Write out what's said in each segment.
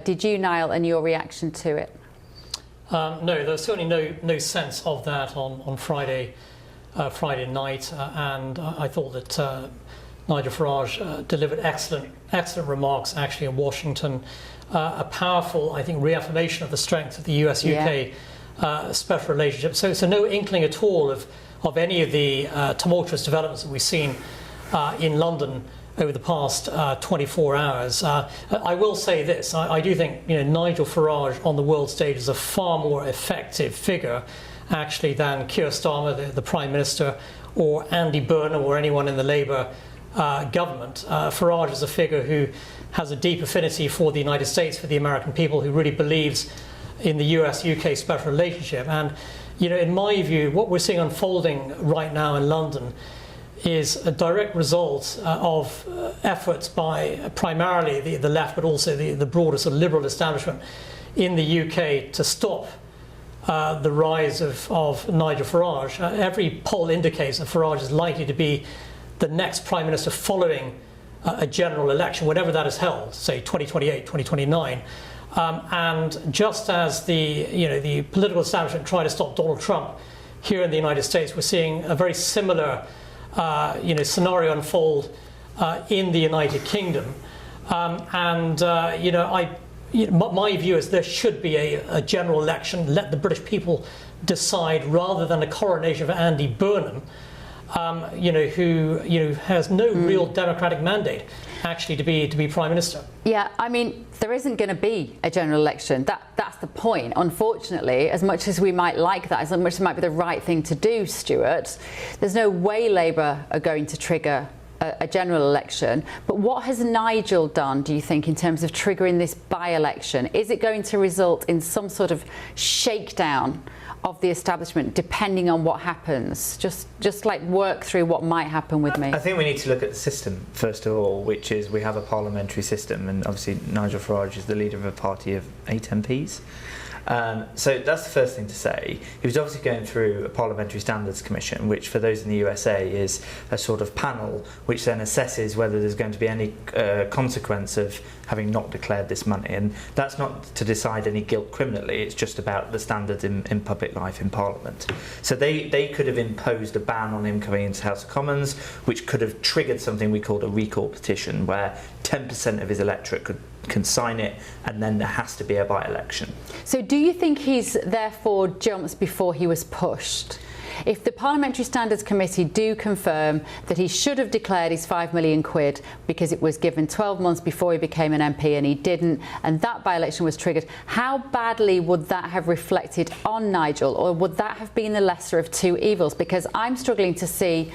Did you, Niall, and your reaction to it? No, there was certainly no sense of that on Friday night, and I thought that Nigel Farage delivered excellent remarks actually in Washington. A powerful, I think, reaffirmation of the strength of the US-UK special relationship. So no inkling at all of any of the tumultuous developments that we've seen in London over the past 24 hours. I will say this: I do think Nigel Farage on the world stage is a far more effective figure, actually, than Keir Starmer, the Prime Minister, or Andy Burnham, or anyone in the Labour government. Farage is a figure who has a deep affinity for the United States, for the American people, who really believes in the US-UK special relationship. And in my view, what we're seeing unfolding right now in London is a direct result of efforts by primarily the left, but also the broader sort of liberal establishment in the UK to stop the rise of Nigel Farage. Every poll indicates that Farage is likely to be the next Prime Minister following a general election, whenever that is held, say 2028, 2029. And just as the political establishment tried to stop Donald Trump here in the United States, we're seeing a very similar scenario unfold in the United Kingdom. My view is there should be a general election. Let the British people decide, rather than a coronation of Andy Burnham, who has no real democratic mandate actually to be Prime Minister. Yeah, I mean, there isn't going to be a general election. That's the point. Unfortunately, as much as we might like that, as much as it might be the right thing to do, Stuart, there's no way Labour are going to trigger a general election. But what has Nigel done, do you think, in terms of triggering this by-election? Is it going to result in some sort of shakedown of the establishment, depending on what happens? Just like work through what might happen with me. I think we need to look at the system first of all, which is we have a parliamentary system, and obviously Nigel Farage is the leader of a party of 8 MPs. So that's the first thing to say. He was obviously going through a Parliamentary Standards Commission, which for those in the USA is a sort of panel which then assesses whether there's going to be any consequence of having not declared this money. And that's not to decide any guilt criminally, it's just about the standards in public life in Parliament. So they could have imposed a ban on him coming into House of Commons, which could have triggered something we called a recall petition, where 10% of his electorate can sign it, and then there has to be a by-election. So do you think he's therefore jumps before he was pushed? If the Parliamentary Standards Committee do confirm that he should have declared his £5 million because it was given 12 months before he became an MP and he didn't, and that by-election was triggered, how badly would that have reflected on Nigel, or would that have been the lesser of two evils? Because I'm struggling to see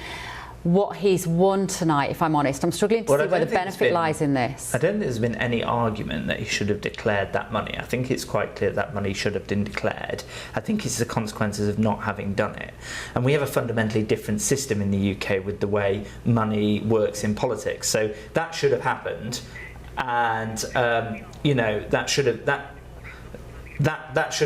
what he's won tonight, if I'm honest. I'm struggling to see where the benefit lies in this. I don't think there's been any argument that he should have declared that money. I think it's quite clear that money should have been declared. I think it's the consequences of not having done it. And we have a fundamentally different system in the UK with the way money works in politics. So that should have happened, and that should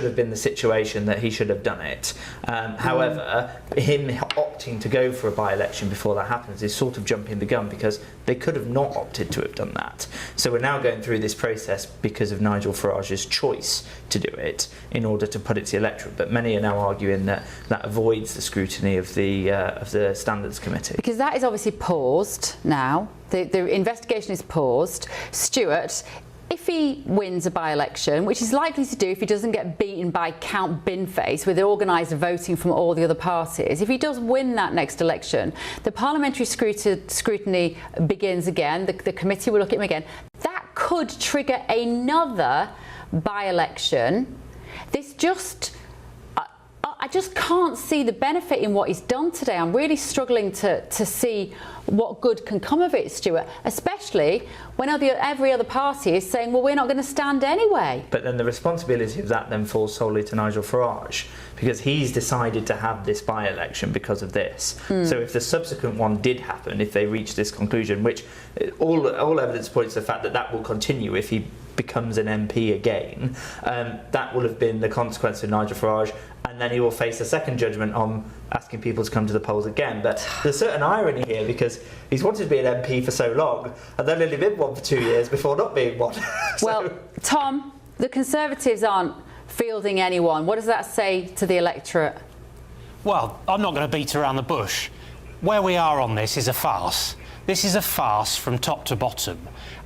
have been the situation, that he should have done it. However, him opting to go for a by-election before that happens is sort of jumping the gun, because they could have not opted to have done that. So we're now going through this process because of Nigel Farage's choice to do it in order to put it to the electorate. But many are now arguing that that avoids the scrutiny of the Standards Committee. Because that is obviously paused now. The investigation is paused. Stuart, if he wins a by-election, which he's likely to do if he doesn't get beaten by Count Binface with organised voting from all the other parties, if he does win that next election, the parliamentary scrutiny begins again, the committee will look at him again. That could trigger another by-election. I just can't see the benefit in what he's done today. I'm really struggling to see what good can come of it, Stuart, especially when every other party is saying, well, we're not going to stand anyway. But then the responsibility of that then falls solely to Nigel Farage, because he's decided to have this by-election because of this. So if the subsequent one did happen, if they reach this conclusion, which all evidence points to the fact that that will continue if he becomes an MP again, that will have been the consequence of Nigel Farage, and and then he will face a second judgment on asking people to come to the polls again. But there's a certain irony here, because he's wanted to be an MP for so long and then only been one for 2 years before not being one. Well, Tom, the Conservatives aren't fielding anyone. What does that say to the electorate? Well, I'm not going to beat around the bush. Where we are on this is a farce. This is a farce from top to bottom.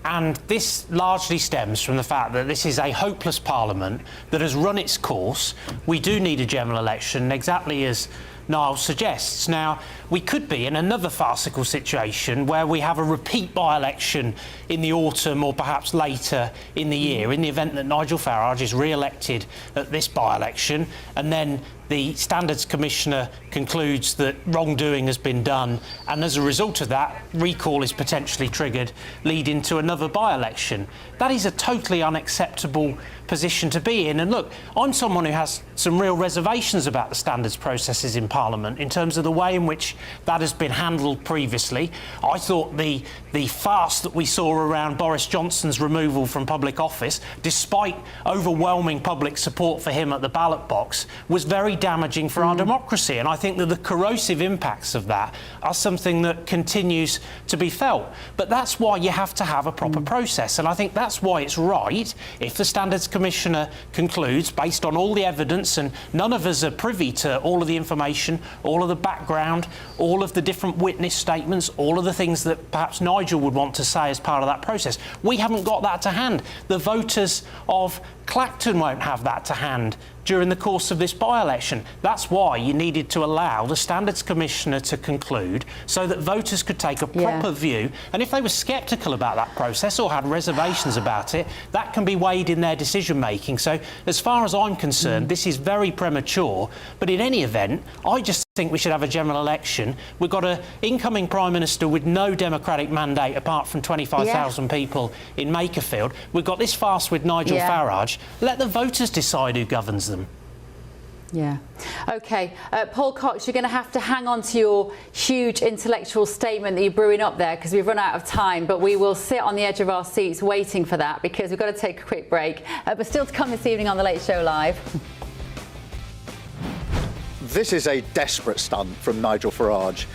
And this largely stems from the fact that this is a hopeless parliament that has run its course. We do need a general election, exactly as Niall suggests. Now, we could be in another farcical situation where we have a repeat by-election in the autumn or perhaps later in the year, in the event that Nigel Farage is re-elected at this by-election, and then the Standards Commissioner concludes that wrongdoing has been done, and as a result of that, recall is potentially triggered, leading to another by-election. That is a totally unacceptable position to be in. And look, I'm someone who has some real reservations about the standards processes in Parliament in terms of the way in which that has been handled previously. I thought the farce that we saw around Boris Johnson's removal from public office, despite overwhelming public support for him at the ballot box, was very damaging for our democracy. And I think that the corrosive impacts of that are something that continues to be felt. But that's why you have to have a proper process. And I think that's why it's right, if the Standards Commissioner concludes, based on all the evidence, and none of us are privy to all of the information, all of the background, all of the different witness statements, all of the things that perhaps Nigel would want to say as part of that process. We haven't got that to hand. The voters of Clacton won't have that to hand during the course of this by-election. That's why you needed to allow the Standards Commissioner to conclude so that voters could take a proper view. And if they were sceptical about that process or had reservations about it, that can be weighed in their decision-making. So as far as I'm concerned, this is very premature. But in any event, I just think we should have a general election. We've got an incoming Prime Minister with no democratic mandate apart from 25,000 people in Makerfield. We've got this farce with Nigel Farage. Let the voters decide who governs them. Yeah. OK. Paul Cox, you're going to have to hang on to your huge intellectual statement that you're brewing up there, because we've run out of time, but we will sit on the edge of our seats waiting for that, because we've got to take a quick break. But still to come this evening on The Late Show Live. This is a desperate stunt from Nigel Farage,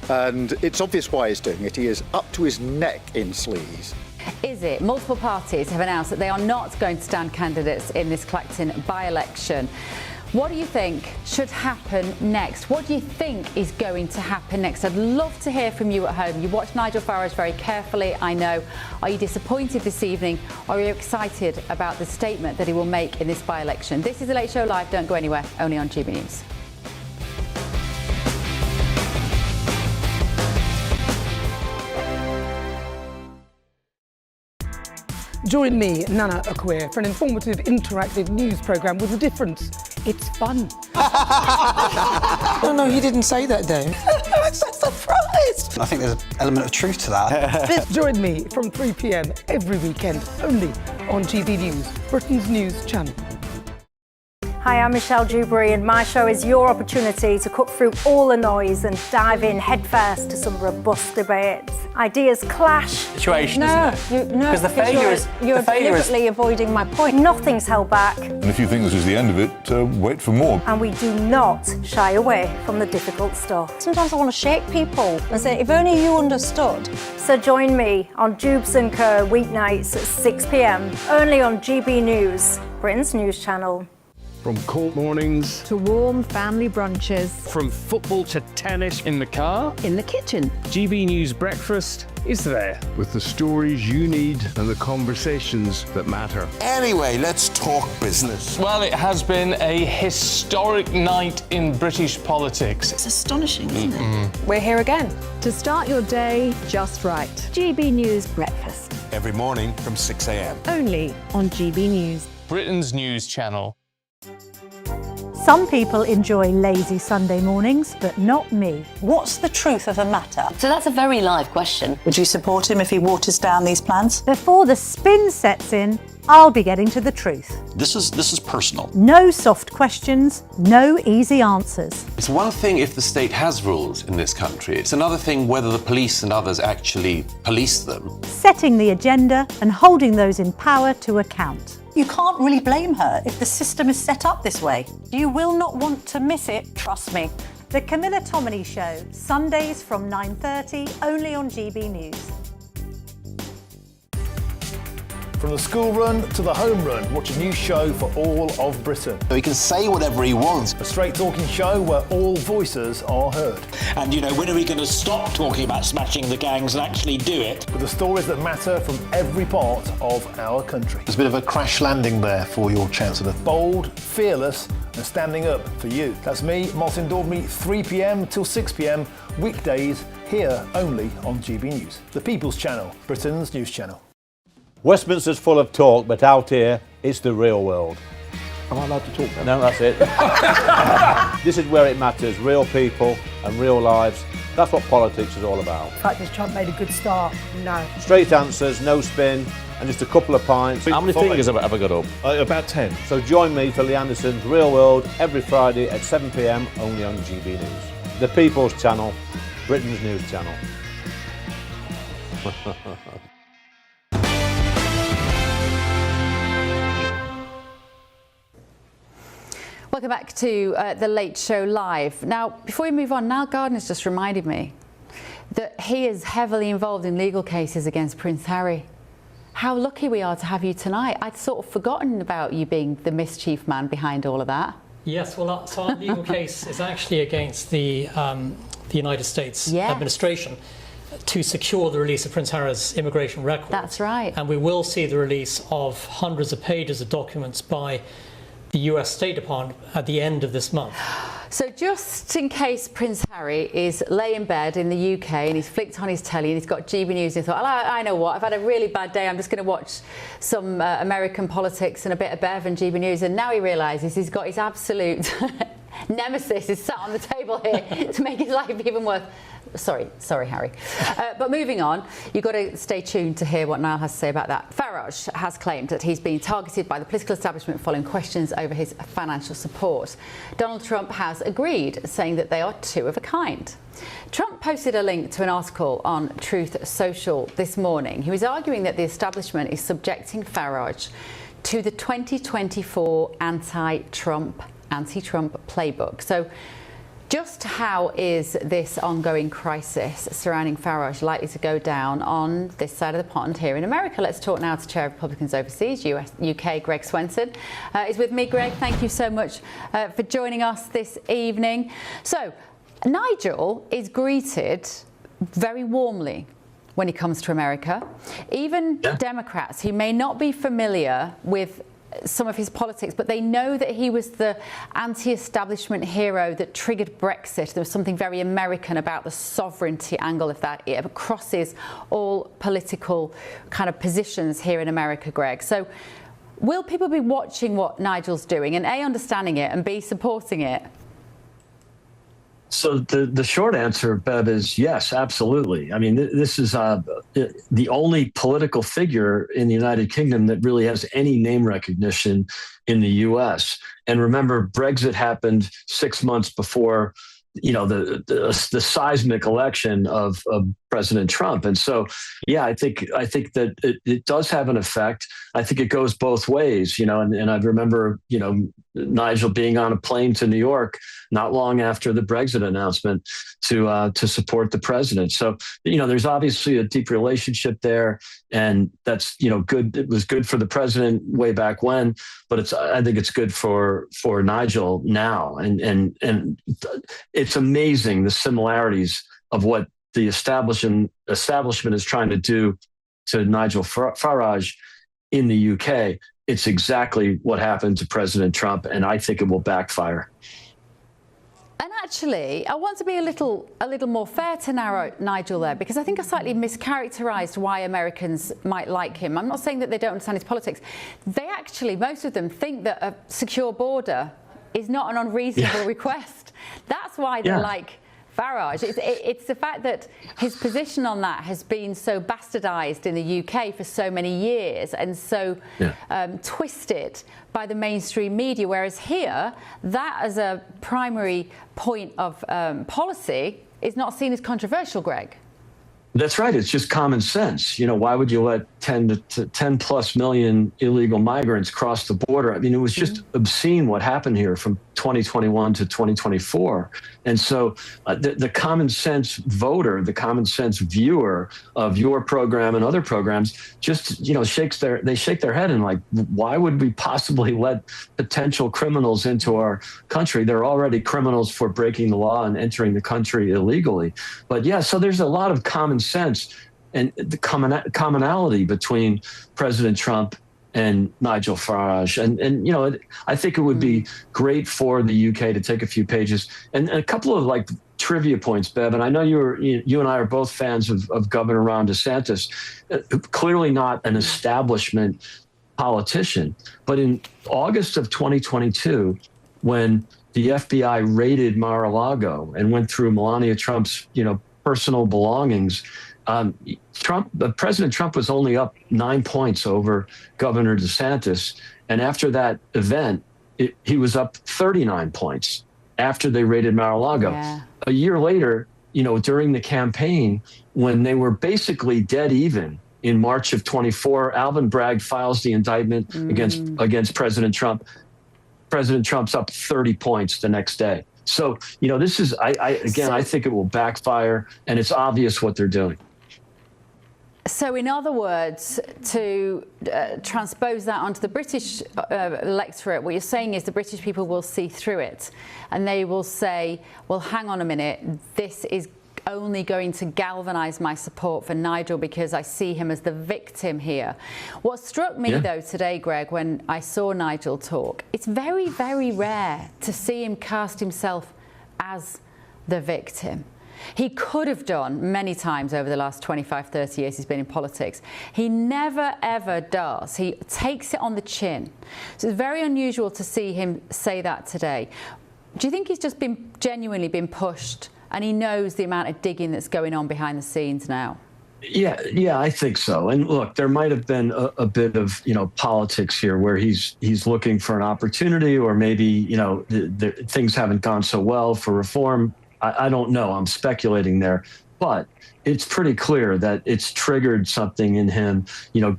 and it's obvious why he's doing it. He is up to his neck in sleaze. Is it? Multiple parties have announced that they are not going to stand candidates in this Clacton by-election. What do you think should happen next? What do you think is going to happen next? I'd love to hear from you at home. You watch Nigel Farage very carefully, I know. Are you disappointed this evening, or are you excited about the statement that he will make in this by-election? This is The Late Show Live. Don't go anywhere, only on GB News. Join me, Nana Akwe, for an informative, interactive news programme with a difference. It's fun. No, he didn't say that, Dave. I'm so surprised. I think there's an element of truth to that. Join me from 3 p.m. every weekend, only on GB News, Britain's news channel. Hi, I'm Michelle Dewberry, and my show is your opportunity to cut through all the noise and dive in headfirst to some robust debates. Ideas clash. Situation, isn't it? Because the failure is you're deliberately avoiding my point. Nothing's held back. And if you think this is the end of it, wait for more. And we do not shy away from the difficult stuff. Sometimes I want to shake people and say, if only you understood. So join me on Jubes & Co. weeknights at 6 p.m. only on GB News, Britain's news channel. From cold mornings to warm family brunches, from football to tennis in the car, in the kitchen, GB News Breakfast is there with the stories you need and the conversations that matter. Anyway, let's talk business. Well, it has been a historic night in British politics. It's astonishing, isn't it? We're here again to start your day just right. GB News Breakfast. Every morning from 6 a.m. Only on GB News, Britain's news channel. Some people enjoy lazy Sunday mornings, but not me. What's the truth of the matter? So that's a very live question. Would you support him if he waters down these plans? Before the spin sets in, I'll be getting to the truth. This is personal. No soft questions, no easy answers. It's one thing if the state has rules in this country. It's another thing whether the police and others actually police them. Setting the agenda and holding those in power to account. You can't really blame her if the system is set up this way. You will not want to miss it, trust me. The Camilla Tominey Show, Sundays from 9:30, only on GB News. From the school run to the home run, watch a new show for all of Britain. So he can say whatever he wants. A straight talking show where all voices are heard. And, you know, when are we going to stop talking about smashing the gangs and actually do it? With the stories that matter from every part of our country. There's a bit of a crash landing there for your Chancellor. Bold, fearless and standing up for you. That's me, Martin Daubney, 3 p.m. till 6 p.m, weekdays, here only on GB News. The People's Channel, Britain's news channel. Westminster's full of talk, but out here, it's the real world. Am I allowed to talk now? No, that's it. This is where it matters, real people and real lives. That's what politics is all about. The fact that Trump made a good start, no. Straight answers, no spin, and just a couple of pints. How many fingers have I got up? About 10. So join me for Lee Anderson's Real World every Friday at 7 p.m, only on GB News. The People's Channel, Britain's news channel. Welcome back to The Late Show Live. Now, before we move on, Niall Gardner's just reminded me that he is heavily involved in legal cases against Prince Harry. How lucky we are to have you tonight. I'd sort of forgotten about you being the mischief man behind all of that. Yes, well, so our legal case is actually against the United States administration to secure the release of Prince Harry's immigration records. That's right. And we will see the release of hundreds of pages of documents by the US State Department at the end of this month. So just in case Prince Harry is lay in bed in the UK and he's flicked on his telly and he's got GB News and he thought, I know what, I've had a really bad day, I'm just going to watch some American politics and a bit of Bev and GB News, and now he realises he's got his absolute nemesis is sat on the table here to make his life even worse. Sorry, Harry. But moving on, you've got to stay tuned to hear what Niall has to say about that. Farage has claimed that he's being targeted by the political establishment following questions over his financial support. Donald Trump has agreed, saying that they are two of a kind. Trump posted a link to an article on Truth Social this morning. He was arguing that the establishment is subjecting Farage to the 2024 anti-Trump playbook. So just how is this ongoing crisis surrounding Farage likely to go down on this side of the pond here in America? Let's talk now to Chair of Republicans Overseas, UK, Greg Swenson is with me. Greg, thank you so much for joining us this evening. So Nigel is greeted very warmly when he comes to America. Even Democrats who may not be familiar with some of his politics, but they know that he was the anti-establishment hero that triggered Brexit. There was something very American about the sovereignty angle of that. It crosses all political kind of positions here in America, Greg. So will people be watching what Nigel's doing and A, understanding it, and B, supporting it? So the short answer, Bev, is yes, absolutely. I mean, this is the only political figure in the United Kingdom that really has any name recognition in the U.S. And remember, Brexit happened 6 months before, you know, the seismic election of President Trump. And so, yeah, I think that it does have an effect. I think it goes both ways, you know, and I remember, you know, Nigel being on a plane to New York not long after the Brexit announcement to support the president. So, you know, there's obviously a deep relationship there, and that's, you know, good. It was good for the president way back when, but I think it's good for Nigel now. And it's amazing the similarities of what the establishment is trying to do to Nigel Farage in the UK. It's exactly what happened to President Trump, and I think it will backfire. And actually, I want to be a little more fair to Nigel there, because I think I slightly mischaracterised why Americans might like him. I'm not saying that they don't understand his politics. They actually, most of them, think that a secure border is not an unreasonable request. That's why they like Farage. It's the fact that his position on that has been so bastardised in the UK for so many years and so twisted by the mainstream media, whereas here, that as a primary point of policy is not seen as controversial, Greg. That's right. It's just common sense. You know, why would you let 10 plus million illegal migrants cross the border? I mean, it was just obscene what happened here from 2021 to 2024. And so the common sense voter, the common sense viewer of your program and other programs just, you know, they shake their head and like, why would we possibly let potential criminals into our country? They're already criminals for breaking the law and entering the country illegally. But yeah, so there's a lot of common sense and the commonality between President Trump and Nigel Farage. And you know, I think it would be great for the UK to take a few pages and a couple of like trivia points, Bev. And I know you and I are both fans of Governor Ron DeSantis, clearly not an establishment politician. But in August of 2022, when the FBI raided Mar-a-Lago and went through Melania Trump's, you know, personal belongings, President Trump was only up 9 points over Governor DeSantis. And after that event, he was up 39 points after they raided Mar-a-Lago. Yeah. A year later, you know, during the campaign, when they were basically dead even in March of 24, Alvin Bragg files the indictment against President Trump. President Trump's up 30 points the next day. So, you know, this is, I think it will backfire, and it's obvious what they're doing. So, in other words, to transpose that onto the British electorate, what you're saying is the British people will see through it, and they will say, well, hang on a minute, this is only going to galvanise my support for Nigel because I see him as the victim here. What struck me, though, today, Greg, when I saw Nigel talk, it's very, very rare to see him cast himself as the victim. He could have done many times over the last 25, 30 years he's been in politics. He never, ever does. He takes it on the chin. So it's very unusual to see him say that today. Do you think he's just genuinely been pushed and he knows the amount of digging that's going on behind the scenes now? Yeah, I think so. And look, there might have been a bit of, you know, politics here where he's looking for an opportunity, or maybe, you know, things haven't gone so well for reform. I don't know. I'm speculating there. But it's pretty clear that it's triggered something in him, you know,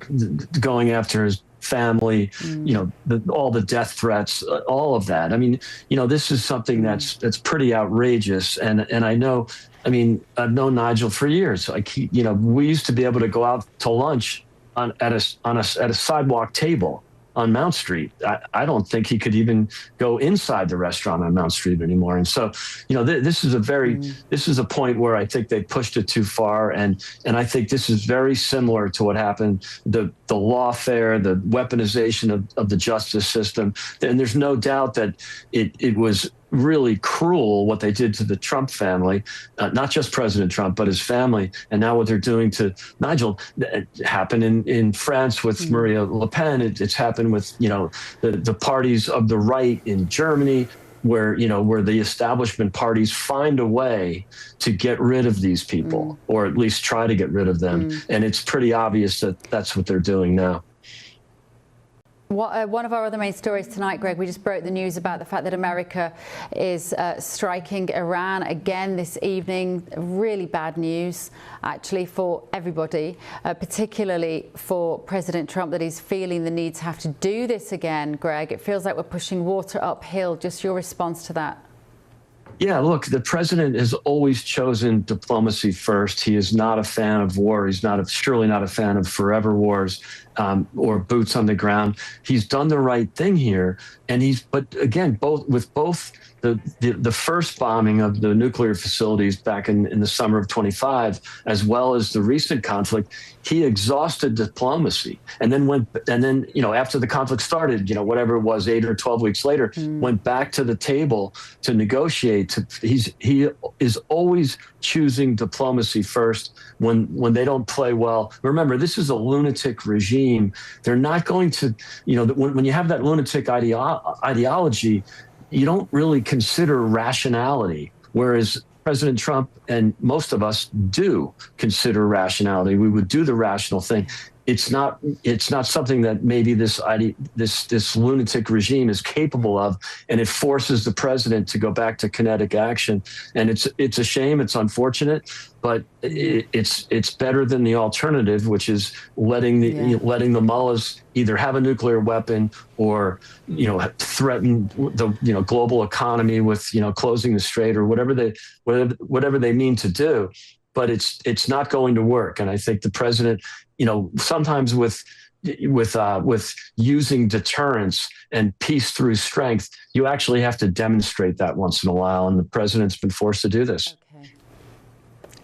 going after his family, you know, all the death threats, all of that. I mean, you know, this is something that's pretty outrageous. And I know, I mean, I've known Nigel for years. You know, we used to be able to go out to lunch at a sidewalk table on Mount Street. I don't think he could even go inside the restaurant on Mount Street anymore. And so, you know, this is a point where I think they pushed it too far. And I think this is very similar to what happened, the lawfare, the weaponization of the justice system. And there's no doubt that it was really cruel what they did to the Trump family, not just President Trump, but his family. And now what they're doing to Nigel, it happened in France with Maria Le Pen. It's happened with, you know, the parties of the right in Germany, where the establishment parties find a way to get rid of these people, or at least try to get rid of them. And it's pretty obvious that that's what they're doing now. One of our other main stories tonight, Greg, we just broke the news about the fact that America is striking Iran again this evening. Really bad news, actually, for everybody, particularly for President Trump, that he's feeling the need to have to do this again, Greg. It feels like we're pushing water uphill. Just your response to that. Yeah, look, the president has always chosen diplomacy first. He is not a fan of war. He's surely not a fan of forever wars or boots on the ground. He's done the right thing here. But again, both the first bombing of the nuclear facilities back in the summer of 25, as well as the recent conflict, he exhausted diplomacy. And then, you know, after the conflict started, you know, whatever it was, 8 or 12 weeks later, went back to the table to negotiate. He is always choosing diplomacy first when they don't play well. Remember, this is a lunatic regime. They're not going to, you know, when you have that lunatic ideology, you don't really consider rationality. Whereas President Trump and most of us do consider rationality. We would do the rational thing. It's not something that maybe this lunatic regime is capable of, and it forces the president to go back to kinetic action. And it's a shame. It's unfortunate, but it's better than the alternative, which is letting the mullahs either have a nuclear weapon or threaten the global economy with closing the strait or whatever they mean to do. But it's not going to work. And I think the president, sometimes with using deterrence and peace through strength, you actually have to demonstrate that once in a while. And the president's been forced to do this. Okay.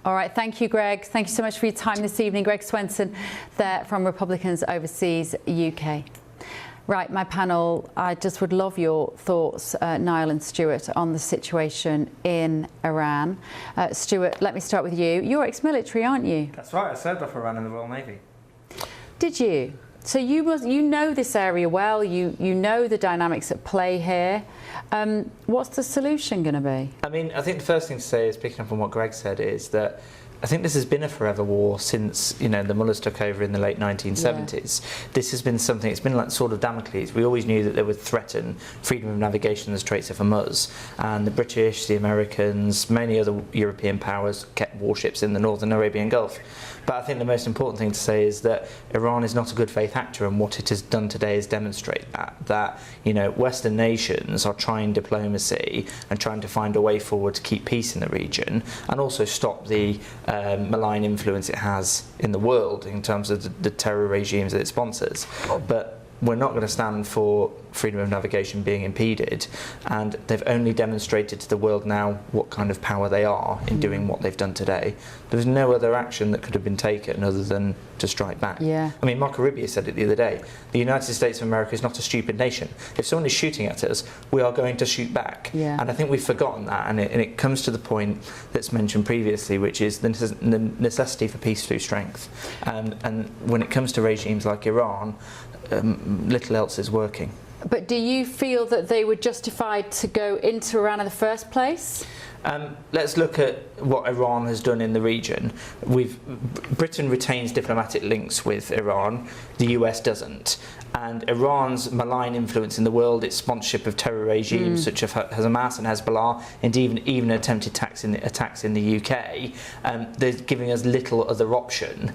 All right. Thank you, Greg. Thank you so much for your time this evening. Greg Swenson there from Republicans Overseas UK. Right, my panel, I just would love your thoughts, Niall and Stuart, on the situation in Iran. Stuart, let me start with you. You're ex-military, aren't you? That's right, I served off Iran in the Royal Navy. Did you? So you know this area well, you know the dynamics at play here. What's the solution going to be? I mean, I think the first thing to say is, picking up on what Greg said, is that I think this has been a forever war since, the mullahs took over in the late 1970s. Yeah. This has been something, it's been like sword of Damocles. We always knew that they would threaten freedom of navigation in the Straits of Hormuz. And the British, the Americans, many other European powers kept warships in the Northern Arabian Gulf. But I think the most important thing to say is that Iran is not a good faith actor, and what it has done today is demonstrate that Western nations are trying diplomacy and trying to find a way forward to keep peace in the region and also stop the malign influence it has in the world in terms of the terror regimes that it sponsors. But we're not going to stand for freedom of navigation being impeded, and they've only demonstrated to the world now what kind of power they are in doing what they've done today. There's no other action that could have been taken other than to strike back. Yeah. I mean, Marco Rubio said it the other day. The United States of America is not a stupid nation. If someone is shooting at us, we are going to shoot back. Yeah. And I think we've forgotten that, and it comes to the point that's mentioned previously, which is the necessity for peace through strength. And when it comes to regimes like Iran, little else is working. But do you feel that they were justified to go into Iran in the first place? Let's look at what Iran has done in the region. Britain retains diplomatic links with Iran, the US doesn't. And Iran's malign influence in the world, its sponsorship of terror regimes such as Hamas and Hezbollah, and even attempted attacks in the UK, they're giving us little other option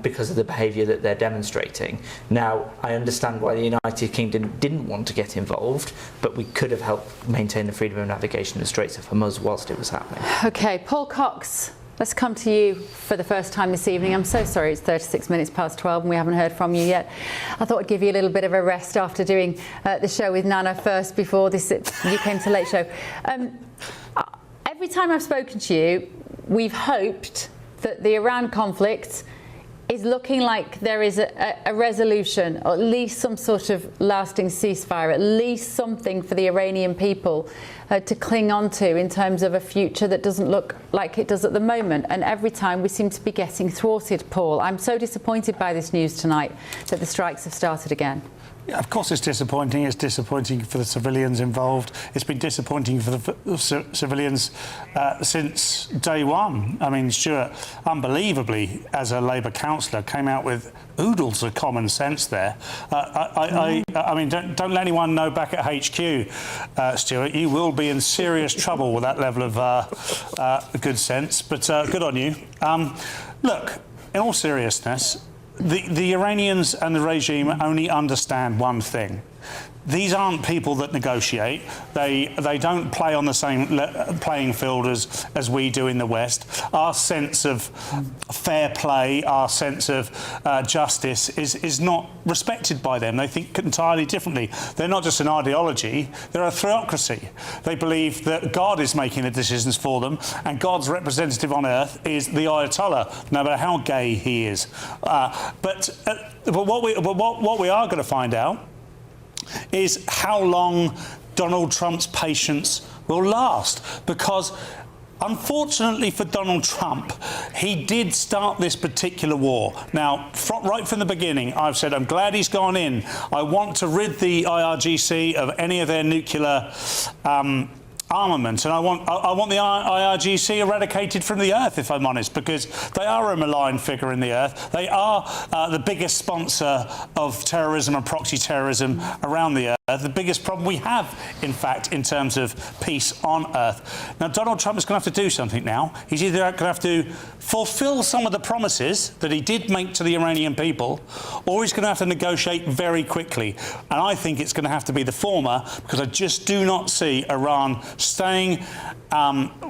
because of the behaviour that they're demonstrating. Now, I understand why the United Kingdom didn't want to get involved, but we could have helped maintain the freedom of navigation in the Straits of Hormuz whilst it was happening. Okay, Paul Cox. Let's come to you for the first time this evening. I'm so sorry it's 36 minutes past 12 and we haven't heard from you yet. I thought I'd give you a little bit of a rest after doing the show with Nana first before you came to Late Show. Every time I've spoken to you, we've hoped that the Iran conflict is looking like there is a resolution, or at least some sort of lasting ceasefire, at least something for the Iranian people to cling on to in terms of a future that doesn't look like it does at the moment. And every time we seem to be getting thwarted, Paul. I'm so disappointed by this news tonight that the strikes have started again. Yeah, of course it's disappointing. It's disappointing for the civilians involved. It's been disappointing for the civilians since day one. I mean, Stuart, unbelievably, as a Labour councillor, came out with oodles of common sense there. I mean, don't let anyone know back at HQ, Stuart, you will be in serious trouble with that level of good sense. But good on you. Look, in all seriousness, the Iranians and the regime only understand one thing. These aren't people that negotiate. They don't play on the same playing field as we do in the West. Our sense of fair play, our sense of justice is not respected by them. They think entirely differently. They're not just an ideology, they're a theocracy. They believe that God is making the decisions for them, and God's representative on earth is the Ayatollah, no matter how gay he is. But what we are going to find out is how long Donald Trump's patience will last, because unfortunately for Donald Trump, he did start this particular war. Now, right from the beginning, I've said I'm glad he's gone in. I want to rid the IRGC of any of their nuclear armament, and I want the IRGC eradicated from the earth, if I'm honest, because they are a malign figure in the earth. They are the biggest sponsor of terrorism and proxy terrorism around the earth. The biggest problem we have, in fact, in terms of peace on earth. Now, Donald Trump is going to have to do something now. He's either going to have to fulfil some of the promises that he did make to the Iranian people, or he's going to have to negotiate very quickly. And I think it's going to have to be the former, because I just do not see Iran staying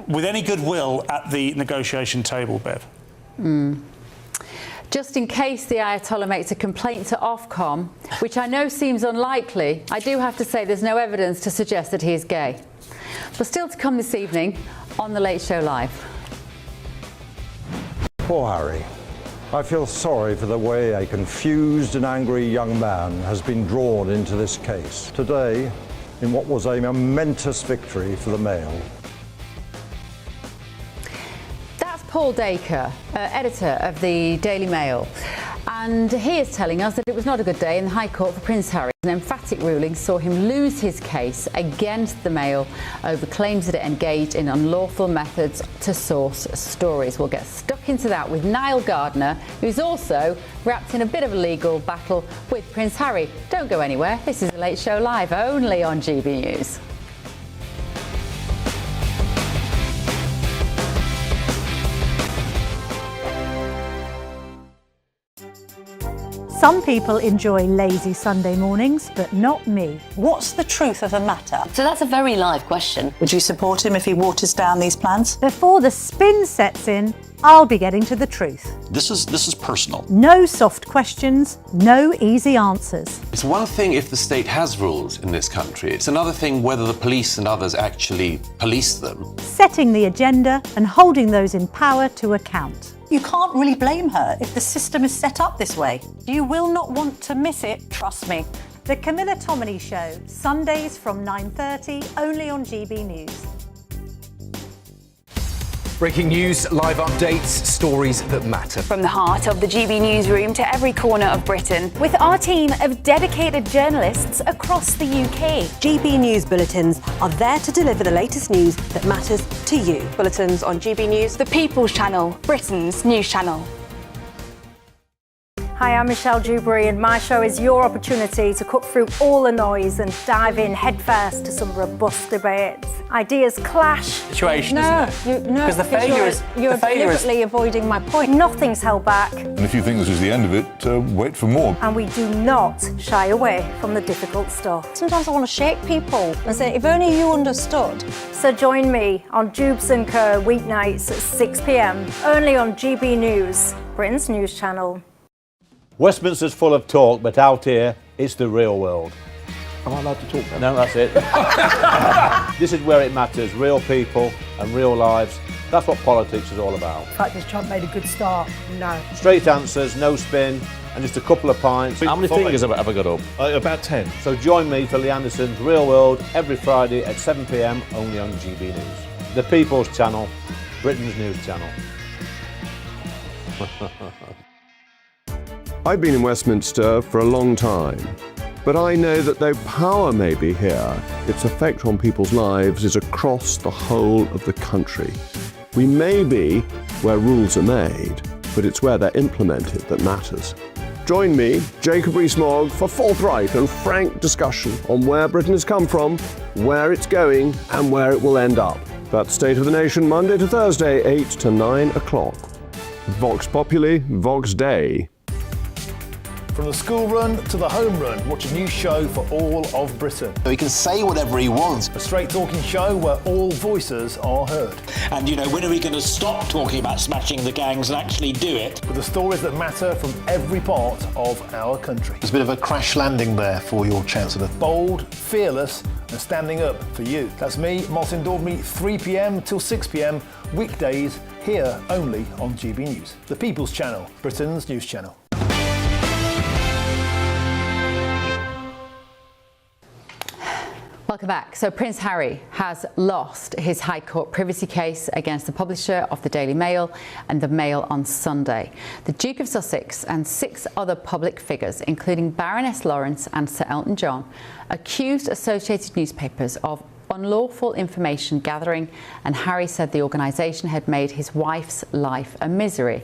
with any goodwill at the negotiation table, Bev. Just in case the Ayatollah makes a complaint to Ofcom, which I know seems unlikely, I do have to say there's no evidence to suggest that he is gay. But still to come this evening on The Late Show Live. Poor Harry. I feel sorry for the way a confused and angry young man has been drawn into this case. Today, in what was a momentous victory for the Mail. That's Paul Dacre, editor of the Daily Mail, and he is telling us that it was not a good day in the High Court for Prince Harry. An emphatic ruling saw him lose his case against the Mail over claims that it engaged in unlawful methods to source stories. We'll get stuck into that with Niall Gardner, who's also wrapped in a bit of a legal battle with Prince Harry. Don't go anywhere. This is The Late Show Live, only on GB News. Some people enjoy lazy Sunday mornings, but not me. What's the truth of the matter? So that's a very live question. Would you support him if he waters down these plans? Before the spin sets in, I'll be getting to the truth. This is personal. No soft questions, no easy answers. It's one thing if the state has rules in this country. It's another thing whether the police and others actually police them. Setting the agenda and holding those in power to account. You can't really blame her if the system is set up this way. You will not want to miss it, trust me. The Camilla Tominey Show, Sundays from 9:30, only on GB News. Breaking news, live updates, stories that matter. From the heart of the GB newsroom to every corner of Britain, with our team of dedicated journalists across the UK. GB News bulletins are there to deliver the latest news that matters to you. Bulletins on GB News, the People's Channel, Britain's news channel. Hi, I'm Michelle Dewberry, and my show is your opportunity to cut through all the noise and dive in headfirst to some robust debates. Ideas clash. Situation, isn't it? Because the failure is you're deliberately avoiding my point. Nothing's held back, And if you think this is the end of it, wait for more. and we do not shy away from the difficult stuff. Sometimes I want to shake people and say, if only you understood. So join me on Jubes & Co weeknights at 6 p.m. only on GB News, Britain's news channel. Westminster's full of talk, but out here, it's the real world. Am I allowed to talk now? No, that's it. This is where it matters, real people and real lives. That's what politics is all about. The fact that Trump made a good start, no. Straight answers, no spin, and just a couple of pints. How many fingers have I got up? About 10. So join me for Lee Anderson's Real World every Friday at 7 p.m. only on GB News. The People's Channel, Britain's news channel. I've been in Westminster for a long time, but I know that though power may be here, its effect on people's lives is across the whole of the country. We may be where rules are made, but it's where they're implemented that matters. Join me, Jacob Rees-Mogg, for forthright and frank discussion on where Britain has come from, where it's going, and where it will end up. That's State of the Nation, Monday to Thursday, 8 to 9 o'clock. Vox Populi, Vox Dei. From the school run to the home run, watch a new show for all of Britain. So he can say whatever he wants. A straight talking show where all voices are heard. And, you know, when are we going to stop talking about smashing the gangs and actually do it? With the stories that matter from every part of our country. There's a bit of a crash landing there for your Chancellor. Bold, fearless and standing up for you. That's me, Martin Daubney, 3 p.m. till 6 p.m. weekdays here only on GB News. The People's Channel, Britain's news channel. Welcome back. So Prince Harry has lost his High Court privacy case against the publisher of the Daily Mail and the Mail on Sunday. The Duke of Sussex and 6 other public figures, including Baroness Lawrence and Sir Elton John, accused Associated Newspapers of unlawful information gathering, and Harry said the organisation had made his wife's life a misery.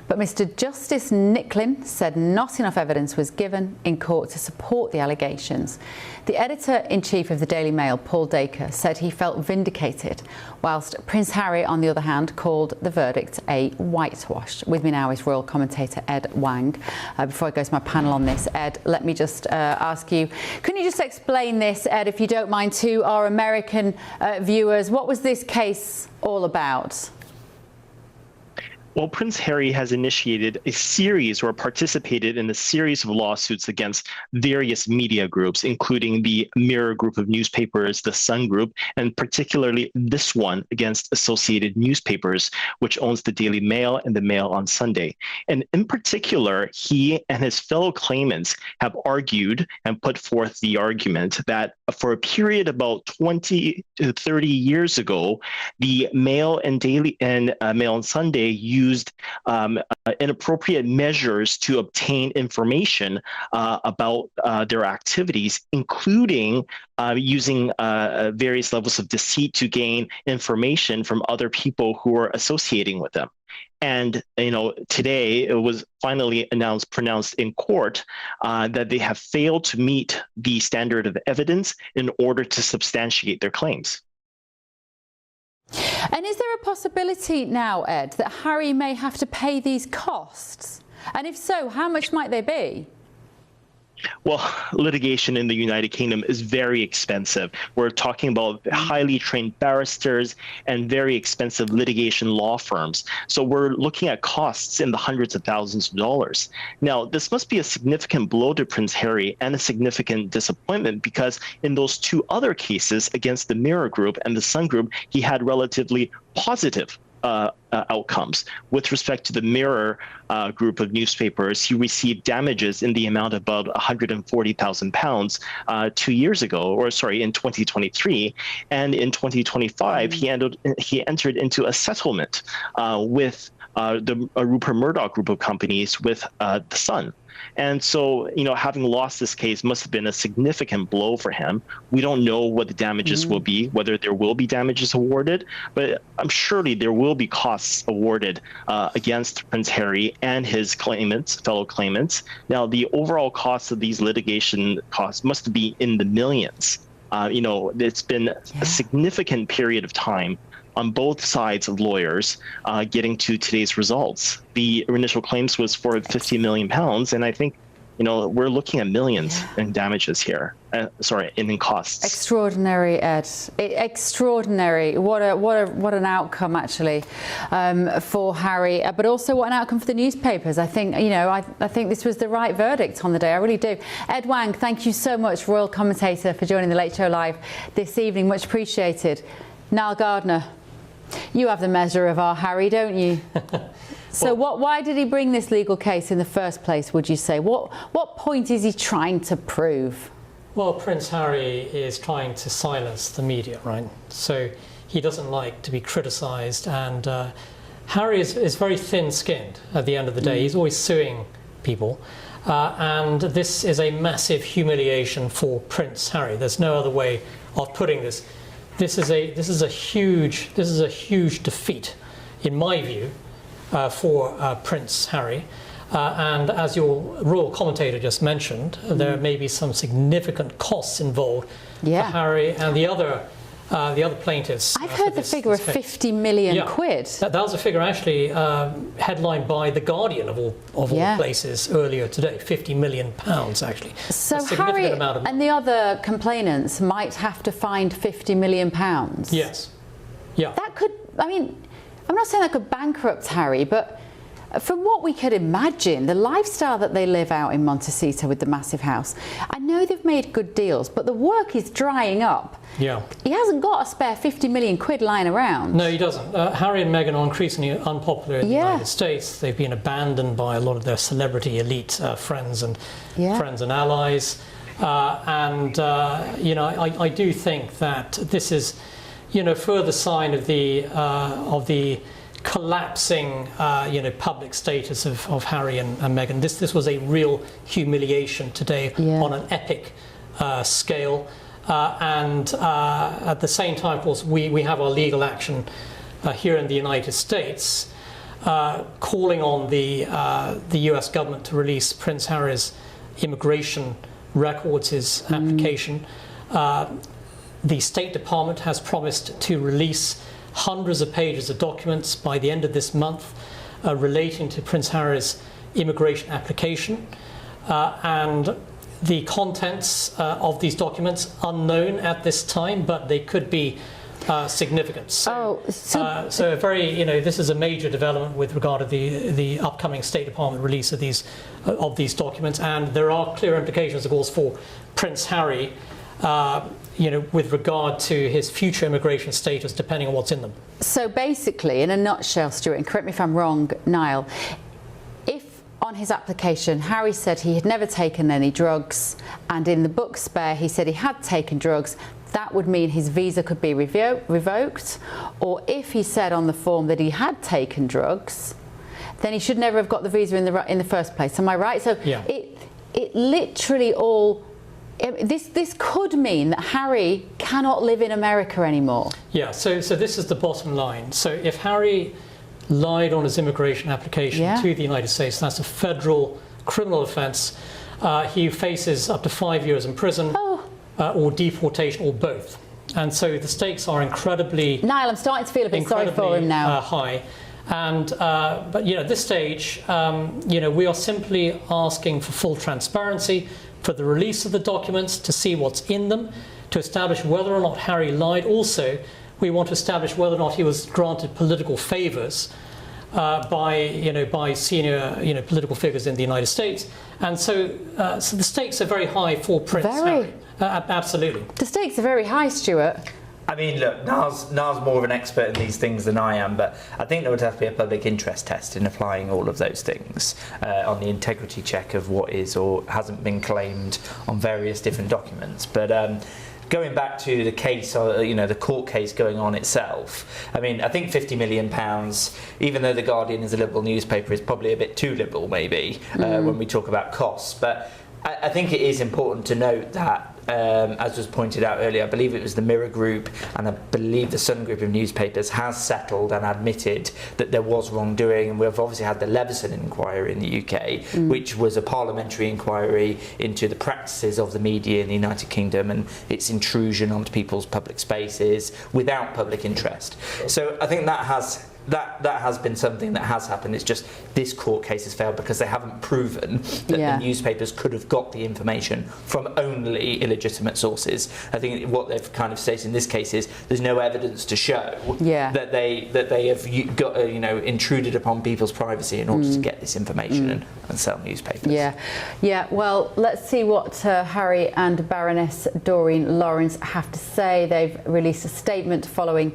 But Mr. Justice Nicklin said not enough evidence was given in court to support the allegations. The editor-in-chief of the Daily Mail, Paul Dacre, said he felt vindicated, whilst Prince Harry, on the other hand, called the verdict a whitewash. With me now is royal commentator Ed Wang. Before I go to my panel on this, Ed, let me just ask you, can you just explain this, Ed, if you don't mind, to our American viewers? What was this case all about? Well, Prince Harry has initiated a series or participated in a series of lawsuits against various media groups, including the Mirror group of newspapers, the Sun group, and particularly this one against Associated Newspapers, which owns the Daily Mail and the Mail on Sunday. And in particular, he and his fellow claimants have argued and put forth the argument that for a period about 20 to 30 years ago, the Mail and Mail on Sunday used inappropriate measures to obtain information about their activities, including using various levels of deceit to gain information from other people who are associating with them. And today it was finally pronounced in court that they have failed to meet the standard of evidence in order to substantiate their claims. And is there a possibility now, Ed, that Harry may have to pay these costs? And if so, how much might they be? Well, litigation in the United Kingdom is very expensive. We're talking about highly trained barristers and very expensive litigation law firms. So we're looking at costs in the hundreds of thousands of dollars. Now, this must be a significant blow to Prince Harry and a significant disappointment, because in those two other cases against the Mirror Group and the Sun Group, he had relatively positive outcomes. With respect to the Mirror group of newspapers, he received damages in the amount of about £140,000 2 years ago, or sorry, in 2023. And in 2025, he entered into a settlement with the Rupert Murdoch group of companies with the Sun. And so, having lost this case must have been a significant blow for him. We don't know what the damages will be, whether there will be damages awarded, but I'm surely there will be costs awarded against Prince Harry and his fellow claimants. Now, the overall cost of these litigation costs must be in the millions. It's been a significant period of time on both sides of lawyers getting to today's results. The initial claims was for £50 million, and I think we're looking at millions in damages here. In costs. Extraordinary, Ed. Extraordinary. What an outcome, actually, for Harry, but also what an outcome for the newspapers. I think I think this was the right verdict on the day. I really do. Ed Wang, thank you so much, royal commentator, for joining the Late Show Live this evening. Much appreciated. Niall Gardner, you have the measure of our Harry, don't you? So why did he bring this legal case in the first place, would you say? What point is he trying to prove? Well, Prince Harry is trying to silence the media, right? So he doesn't like to be criticised, and Harry is very thin-skinned at the end of the day. He's always suing people, and this is a massive humiliation for Prince Harry. There's no other way of putting this. This is a huge defeat, in my view, for Prince Harry. And as your royal commentator just mentioned, there may be some significant costs involved for Harry and the other plaintiffs. I've heard the figure of 50 million quid. That was a figure actually headlined by The Guardian of all places earlier today. £50 million actually. So Harry and the other complainants might have to find £50 million. Yes. Yeah. That could, I'm not saying that could bankrupt Harry, but from what we could imagine, the lifestyle that they live out in Montecito with the massive house, I know they've made good deals, but the work is drying up. Yeah. He hasn't got a spare 50 million quid lying around. No, he doesn't. Harry and Meghan are increasingly unpopular in the United States. They've been abandoned by a lot of their celebrity elite friends and allies. I do think that this is, further sign of the collapsing, public status of Harry and Meghan. This was a real humiliation today on an epic scale. and at the same time, of course, we have our legal action here in the United States, calling on the US government to release Prince Harry's immigration records, his application. The State Department has promised to release hundreds of pages of documents by the end of this month relating to Prince Harry's immigration application, and the contents of these documents unknown at this time, but they could be significant. So a very, this is a major development with regard to the upcoming State Department release of these documents, and there are clear implications, of course, for Prince Harry, with regard to his future immigration status, depending on what's in them. So basically, in a nutshell, Stuart, and correct me if I'm wrong, Niall, if on his application Harry said he had never taken any drugs, and in the book Spare he said he had taken drugs, that would mean his visa could be revoked. Or if he said on the form that he had taken drugs, then he should never have got the visa in the first place. Am I right? So yeah. It literally all. This could mean that Harry cannot live in America anymore. Yeah, so this is the bottom line. So if Harry lied on his immigration application to the United States, that's a federal criminal offence. He faces up to 5 years in prison or deportation or both. And so the stakes are incredibly... Niall, I'm starting to feel a bit sorry for him now. High. And but at this stage, we are simply asking for full transparency, for the release of the documents, to see what's in them, to establish whether or not Harry lied. Also, we want to establish whether or not he was granted political favours by senior political figures in the United States. And so the stakes are very high for Prince Harry. Absolutely. The stakes are very high, Stuart. I mean, look, Niall's more of an expert in these things than I am, but I think there would have to be a public interest test in applying all of those things on the integrity check of what is or hasn't been claimed on various different documents. But going back to the case, the court case going on itself, I mean, I think £50 million, even though The Guardian is a liberal newspaper, is probably a bit too liberal, maybe, when we talk about costs. But I think it is important to note that, as was pointed out earlier, I believe it was the Mirror Group and I believe the Sun Group of newspapers has settled and admitted that there was wrongdoing, and we've obviously had the Leveson inquiry in the UK, which was a parliamentary inquiry into the practices of the media in the United Kingdom and its intrusion onto people's public spaces without public interest. So I think that has been something that has happened. It's just this court case has failed because they haven't proven that the newspapers could have got the information from only illegitimate sources. I think what they've kind of stated in this case is there's no evidence to show that they have got intruded upon people's privacy in order to get this information and sell newspapers. Yeah. Well, let's see what Harry and Baroness Doreen Lawrence have to say. They've released a statement following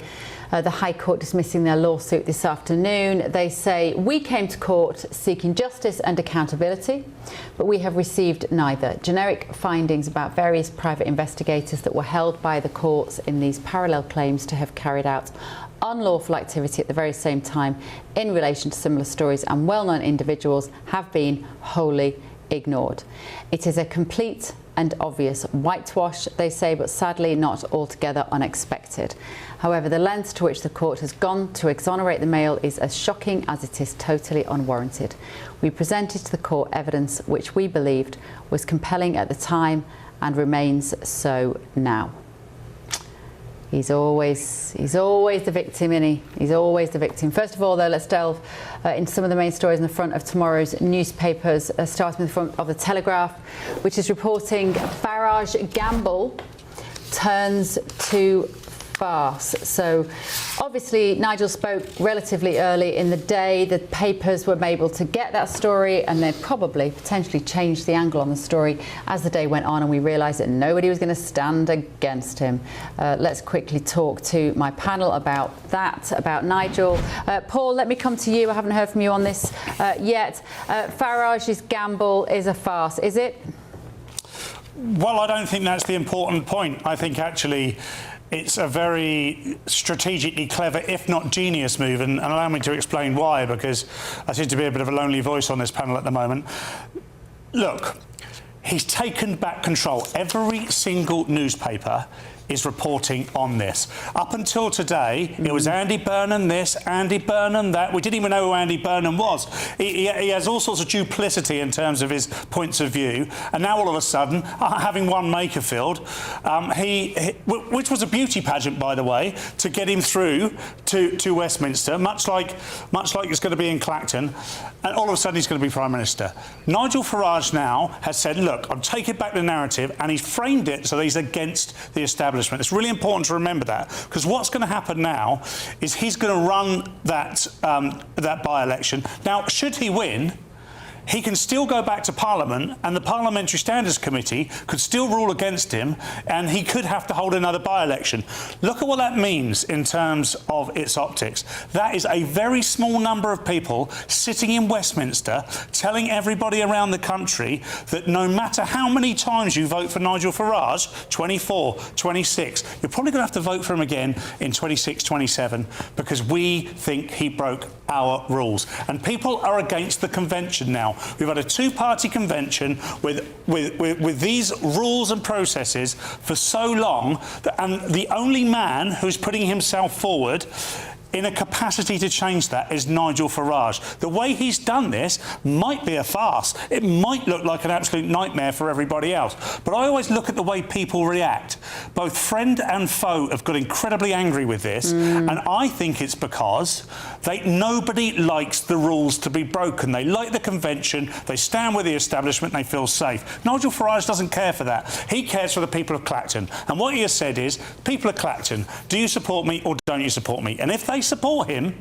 the High Court dismissing their lawsuit this afternoon. They say, "We came to court seeking justice and accountability, but we have received neither. Generic findings about various private investigators that were held by the courts in these parallel claims to have carried out unlawful activity at the very same time in relation to similar stories and well-known individuals have been wholly ignored. It is a complete and obvious whitewash," they say, but sadly not altogether unexpected. However, the lengths to which the court has gone to exonerate the Mail is as shocking as it is totally unwarranted. We presented to the court evidence which we believed was compelling at the time and remains so now. He's always the victim, isn't he? He's always the victim. First of all, though, let's delve into some of the main stories in the front of tomorrow's newspapers, starting with the front of the Telegraph, which is reporting Farage gamble turns to farce. So obviously Nigel spoke relatively early in the day. The papers were able to get that story, and they probably potentially changed the angle on the story as the day went on, and we realised that nobody was going to stand against him. Let's quickly talk to my panel about that, about Nigel. Paul, let me come to you. I haven't heard from you on this yet. Farage's gamble is a farce, is it? Well, I don't think that's the important point. I think actually it's a very strategically clever, if not genius move, and allow me to explain why, because I seem to be a bit of a lonely voice on this panel at the moment. Look, He's taken back control. Every single newspaper is reporting on this. Up until today, it was Andy Burnham this, Andy Burnham that. We didn't even know who Andy Burnham was. He has all sorts of duplicity in terms of his points of view. And now all of a sudden, having won Makerfield, which was a beauty pageant, by the way, to get him through to Westminster, much like it's going to be in Clacton, and all of a sudden he's going to be Prime Minister. Nigel Farage now has said, look, I'm taking back the narrative, and he's framed it so that he's against the establishment. It's really important to remember that, because what's going to happen now is he's going to run that by-election. Now, should he win, he can still go back to Parliament, and the Parliamentary Standards Committee could still rule against him, and he could have to hold another by-election. Look at what that means in terms of its optics. That is a very small number of people sitting in Westminster telling everybody around the country that no matter how many times you vote for Nigel Farage, 24, 26, you're probably going to have to vote for him again in 26, 27, because we think he broke our rules. And people are against the convention now. We've had a two-party convention with these rules and processes for so long, and the only man who's putting himself forward in a capacity to change that is Nigel Farage. The way he's done this might be a farce. It might look like an absolute nightmare for everybody else. But I always look at the way people react. Both friend and foe have got incredibly angry with this, and I think it's because nobody likes the rules to be broken. They like the convention, they stand with the establishment, they feel safe. Nigel Farage doesn't care for that. He cares for the people of Clacton. And what he has said is, people of Clacton, do you support me or don't you support me? And if they support him,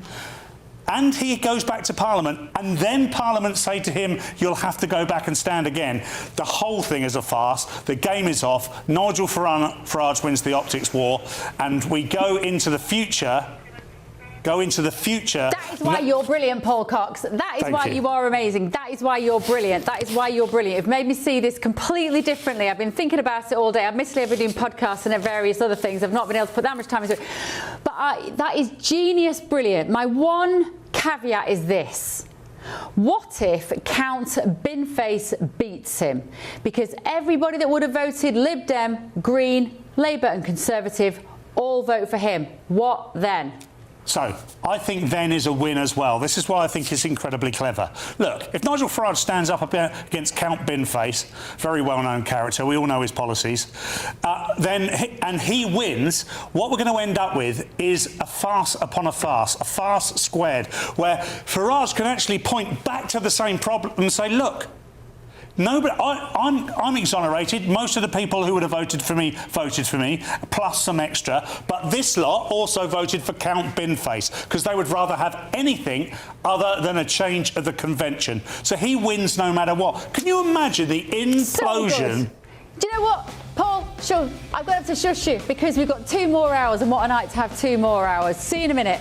and he goes back to Parliament, and then Parliament say to him, you'll have to go back and stand again, the whole thing is a farce. The game is off. Nigel Farage wins the optics war, and we go into the future. That is why you're brilliant, Paul Cox. That is why you are amazing. That is why you're brilliant. That is why you're brilliant. You've made me see this completely differently. I've been thinking about it all day. Admittedly, I've been doing podcasts and various other things. I've not been able to put that much time into it. But that is genius brilliant. My one caveat is this. What if Count Binface beats him? Because everybody that would have voted Lib Dem, Green, Labour and Conservative all vote for him. What then? So, I think then is a win as well. This is why I think it's incredibly clever. Look, if Nigel Farage stands up against Count Binface, very well-known character, we all know his policies, and he wins, what we're going to end up with is a farce upon a farce squared, where Farage can actually point back to the same problem and say, look, nobody, I'm exonerated. Most of the people who would have voted for me, plus some extra. But this lot also voted for Count Binface because they would rather have anything other than a change of the convention. So he wins no matter what. Can you imagine the implosion? Do you know what, Paul? Sure, I'm going to have to shush you because we've got 2 more hours, and what a night to have 2 more hours. See you in a minute.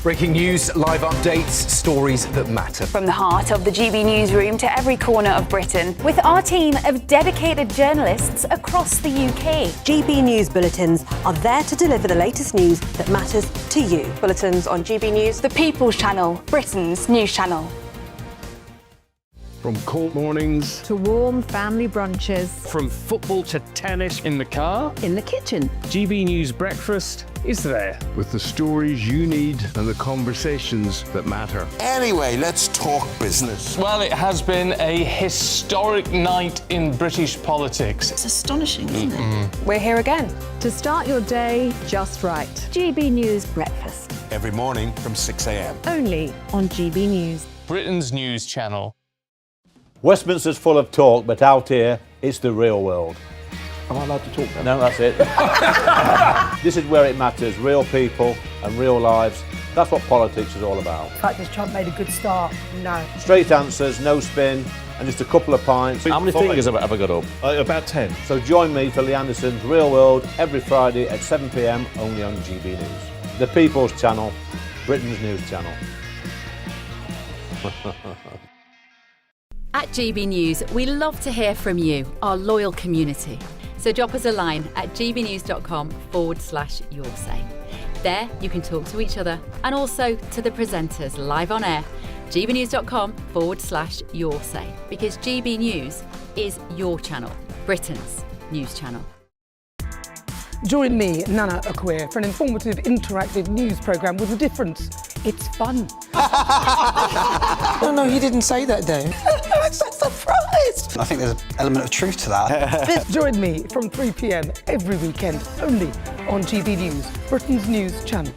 Breaking news, live updates, stories that matter. From the heart of the GB newsroom to every corner of Britain. With our team of dedicated journalists across the UK. GB News bulletins are there to deliver the latest news that matters to you. Bulletins on GB News, the People's Channel, Britain's news channel. From court mornings to warm family brunches. From football to tennis in the car. In the kitchen. GB News Breakfast is there. With the stories you need and the conversations that matter. Anyway, let's talk business. Well, it has been a historic night in British politics. It's astonishing, isn't it? We're here again. To start your day just right. GB News Breakfast. Every morning from 6 a.m. Only on GB News. Britain's news channel. Westminster's full of talk, but out here, it's the real world. Am I allowed to talk now? No, that's it. This is where it matters. Real people and real lives. That's what politics is all about. The fact that Trump made a good start, no. Straight answers, no spin, and just a couple of pints. How many fingers have I got up? About 10. So join me for Lee Anderson's Real World every Friday at 7 p.m. only on GB News. The People's Channel, Britain's news channel. At GB News, we love to hear from you, our loyal community. So drop us a line at gbnews.com/yoursay. There you can talk to each other and also to the presenters live on air gbnews.com/yoursay, because GB News is your channel, Britain's news channel. Join me, Nana Akweer, for an informative, interactive news programme with a difference. It's fun. No, he didn't say that, Dave. I'm so surprised. I think there's an element of truth to that. Join me from 3 p.m. every weekend, only on GB News, Britain's news channel.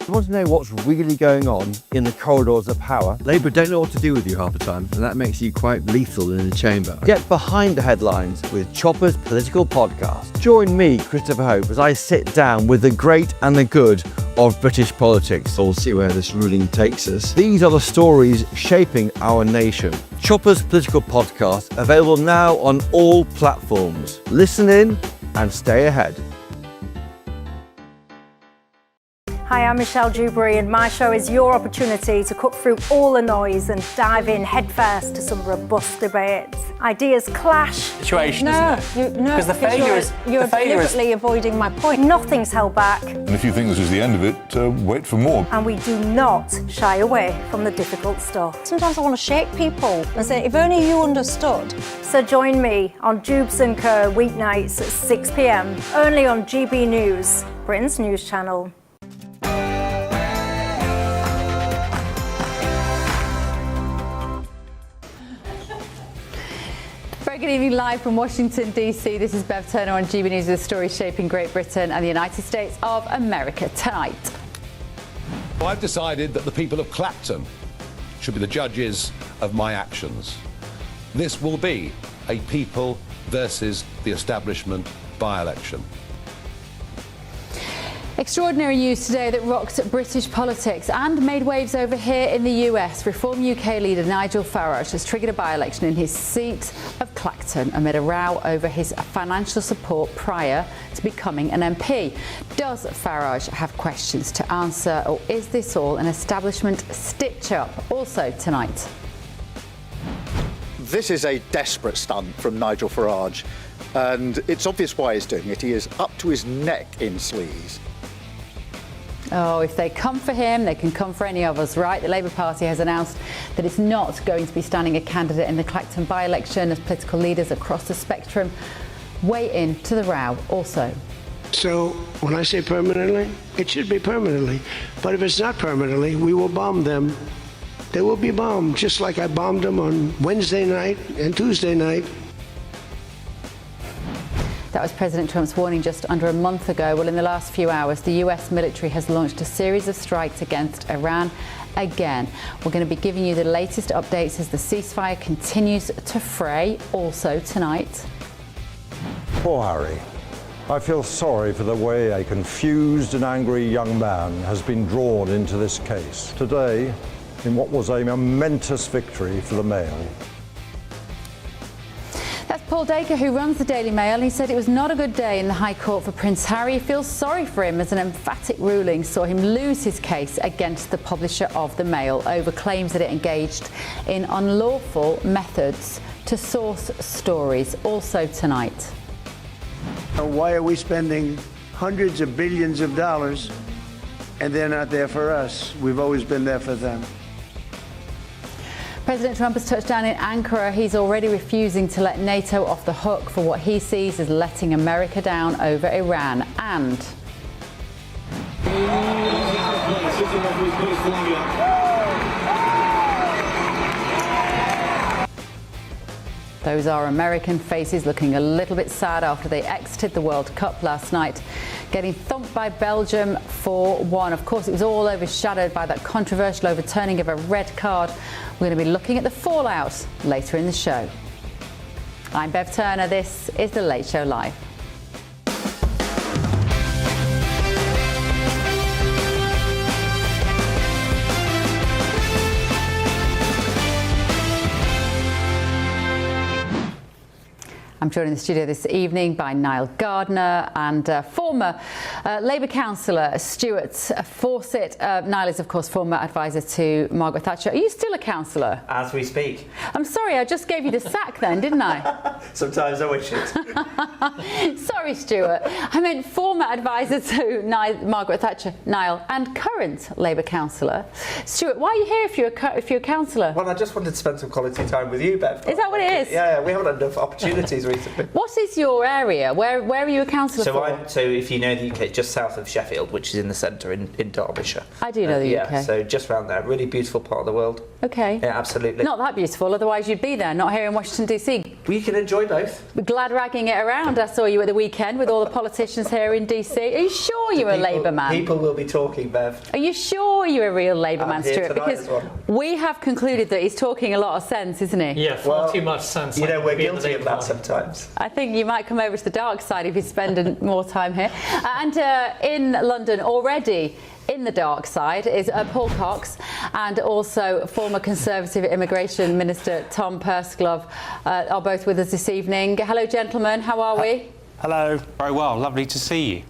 You want to know what's really going on in the corridors of power? Labour don't know what to do with you half the time, and that makes you quite lethal in the chamber. Get behind the headlines with Chopper's Political Podcast. Join me, Christopher Hope, as I sit down with the great and the good of British politics. We'll see where this ruling takes us. These are the stories shaping our nation. Chopper's Political Podcast, available now on all platforms. Listen in and stay ahead. Hi, I'm Michelle Dewberry, and my show is your opportunity to cut through all the noise and dive in headfirst to some robust debates. Ideas clash. Situation, isn't it? Because the failure is you're deliberately avoiding my point. Nothing's held back, And if you think this is the end of it, wait for more. and we do not shy away from the difficult stuff. Sometimes I want to shake people and say, if only you understood. So join me on Jubes and Kerr weeknights at 6 p.m. only on GB News, Britain's news channel. Good evening, live from Washington, D.C. This is Bev Turner on GB News with the stories shaping Great Britain and the United States of America tonight. I've decided that the people of Clapton should be the judges of my actions. This will be a people versus the establishment by-election. Extraordinary news today that rocked British politics and made waves over here in the US. Reform UK leader Nigel Farage has triggered a by-election in his seat of Clacton amid a row over his financial support prior to becoming an MP. Does Farage have questions to answer, or is this all an establishment stitch-up? Also tonight. This is a desperate stunt from Nigel Farage, and it's obvious why he's doing it. He is up to his neck in sleaze. Oh, if they come for him, they can come for any of us, right? The Labour Party has announced that it's not going to be standing a candidate in the Clacton by-election as political leaders across the spectrum weigh in to the row also. So when I say permanently, it should be permanently. But if it's not permanently, we will bomb them. They will be bombed, just like I bombed them on Wednesday night and Tuesday night. That was President Trump's warning just under a month ago. Well, in the last few hours, the US military has launched a series of strikes against Iran again. We're going to be giving you the latest updates as the ceasefire continues to fray. Also tonight. Poor Harry. I feel sorry for the way a confused and angry young man has been drawn into this case. Today, in what was a momentous victory for the Mail. That's Paul Dacre, who runs the Daily Mail. He said it was not a good day in the High Court for Prince Harry. He feels sorry for him as an emphatic ruling saw him lose his case against the publisher of the Mail over claims that it engaged in unlawful methods to source stories. Also tonight. Why are we spending hundreds of billions of dollars and they're not there for us? We've always been there for them. President Trump has touched down in Ankara. He's already refusing to let NATO off the hook for what he sees as letting America down over Iran. And those are American faces looking a little bit sad after they exited the World Cup last night, getting thumped by Belgium 4-1. Of course, it was all overshadowed by that controversial overturning of a red card. We're going to be looking at the fallout later in the show. I'm Bev Turner. This is The Late Show Live. I'm joined in the studio this evening by Niall Gardner and former Labour councillor Stuart Fawcett. Niall is, of course, former advisor to Margaret Thatcher. Are you still a councillor? As we speak. I'm sorry, I just gave you the sack then, didn't I? Sometimes I wish it. Sorry, Stuart. I meant former advisor to Margaret Thatcher, Niall, and current Labour councillor. Stuart, why are you here if you're a councillor? Well, I just wanted to spend some quality time with you, Bev. Is that what it is? Yeah, we haven't had enough opportunities recently. What is your area? Where are you a councillor for? So if you know the UK, just south of Sheffield, which is in the centre in Derbyshire. I do know the UK. Yeah, so just around there. Really beautiful part of the world. Okay. Yeah, absolutely. Not that beautiful, otherwise you'd be there, not here in Washington DC. We can enjoy both. We're glad ragging it around. I saw you at the weekend with all the politicians here in DC. Are you sure you're a Labour man? People will be talking, Bev. Are you sure you're a real Labour man, Stuart? Because well. we have concluded that he's talking a lot of sense, isn't he? Yeah, far too much sense. You know, we're guilty of that sometimes. I think you might come over to the dark side if you spend more time here. And in London already, in the dark side is Paul Cox and also former Conservative Immigration Minister Tom Pursglove are both with us this evening. Hello, gentlemen. How are we? Hello. Very well. Lovely to see you.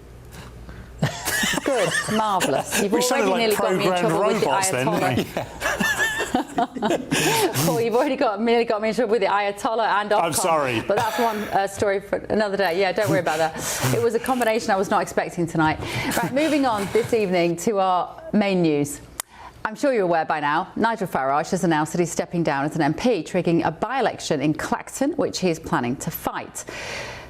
Good. Marvellous. You've already nearly got me in trouble with the Ayatollah. Paul, you've already nearly got me in trouble with the Ayatollah and Ofcom. I'm sorry. But that's one story for another day. Yeah, don't worry about that. It was a combination I was not expecting tonight. Right, moving on this evening to our main news. I'm sure you're aware by now, Nigel Farage has announced that he's stepping down as an MP, triggering a by-election in Clacton, which he is planning to fight.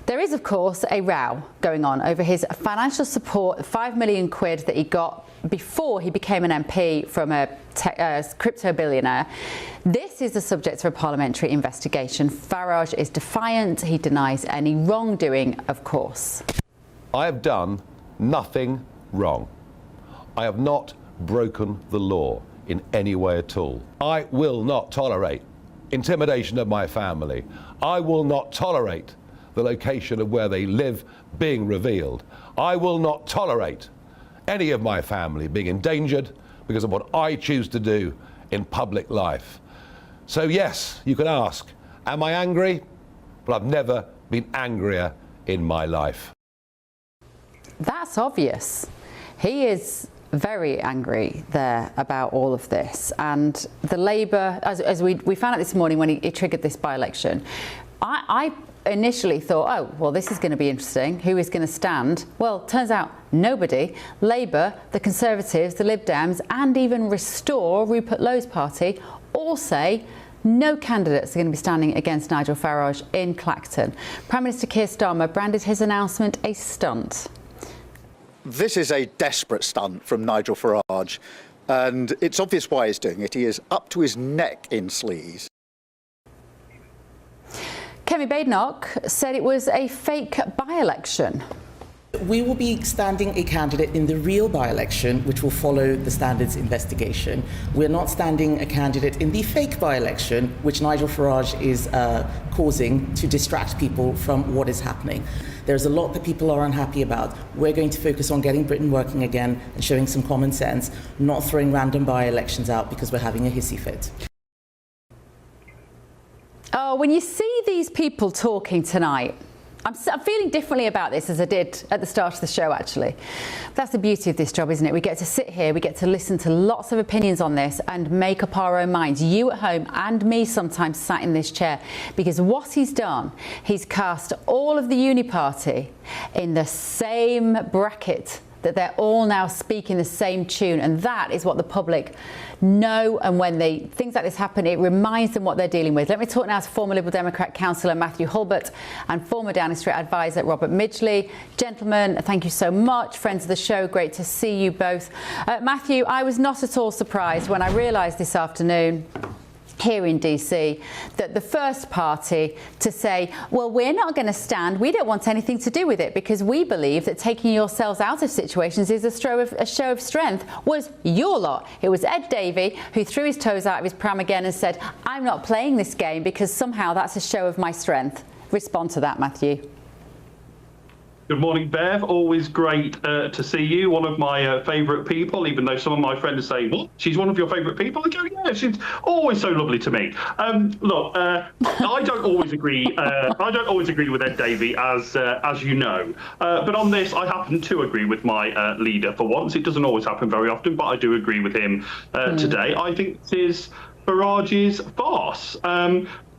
There is, of course, a row going on over his financial support, 5 million quid that he got before he became an MP from a crypto billionaire. This is the subject of a parliamentary investigation. Farage is defiant. He denies any wrongdoing, of course. I have done nothing wrong. I have not broken the law in any way at all. I will not tolerate intimidation of my family. I will not tolerate the location of where they live being revealed. I will not tolerate any of my family being endangered because of what I choose to do in public life. So yes, you can ask, am I angry? But I've never been angrier in my life. That's obvious. He is very angry there about all of this. And the Labour, as we found out this morning when he triggered this by-election, I initially thought, oh, well, this is going to be interesting. Who is going to stand? Well, turns out nobody. Labour, the Conservatives, the Lib Dems, and even Restore, Rupert Lowe's party, all say no candidates are going to be standing against Nigel Farage in Clacton. Prime Minister Keir Starmer branded his announcement a stunt. This is a desperate stunt from Nigel Farage, and it's obvious why he's doing it. He is up to his neck in sleaze. Kemi Badenoch said it was a fake by-election. We will be standing a candidate in the real by-election, which will follow the standards investigation. We're not standing a candidate in the fake by-election, which Nigel Farage is causing to distract people from what is happening. There's a lot that people are unhappy about. We're going to focus on getting Britain working again and showing some common sense, not throwing random by-elections out because we're having a hissy fit. Oh, when you see these people talking tonight, I'm feeling differently about this as I did at the start of the show, actually. That's the beauty of this job, isn't it? We get to sit here, we get to listen to lots of opinions on this and make up our own minds. You at home and me sometimes sat in this chair. Because what he's done, he's cast all of the uni party in the same bracket, that they're all now speaking the same tune, and that is what the public know. And when things like this happen, it reminds them what they're dealing with. Let me talk now to former Liberal Democrat councillor Matthew Hulbert and former Downing Street advisor Robert Midgley. Gentlemen, thank you so much. Friends of the show, great to see you both. Matthew, I was not at all surprised when I realised this afternoon here in DC that the first party to say, well, we're not going to stand, we don't want anything to do with it because we believe that taking yourselves out of situations is a show of strength, was your lot. It was Ed Davey who threw his toes out of his pram again and said, I'm not playing this game because somehow that's a show of my strength. Respond to that, Matthew. Good morning, Bev. Always great to see you. One of my favourite people, even though some of my friends say, "What? She's one of your favourite people?" I go, "Yeah, she's always so lovely to me." Look, I don't always agree. I don't always agree with Ed Davey, as you know. But on this, I happen to agree with my leader for once. It doesn't always happen very often, but I do agree with him today. I think this is Farage's farce.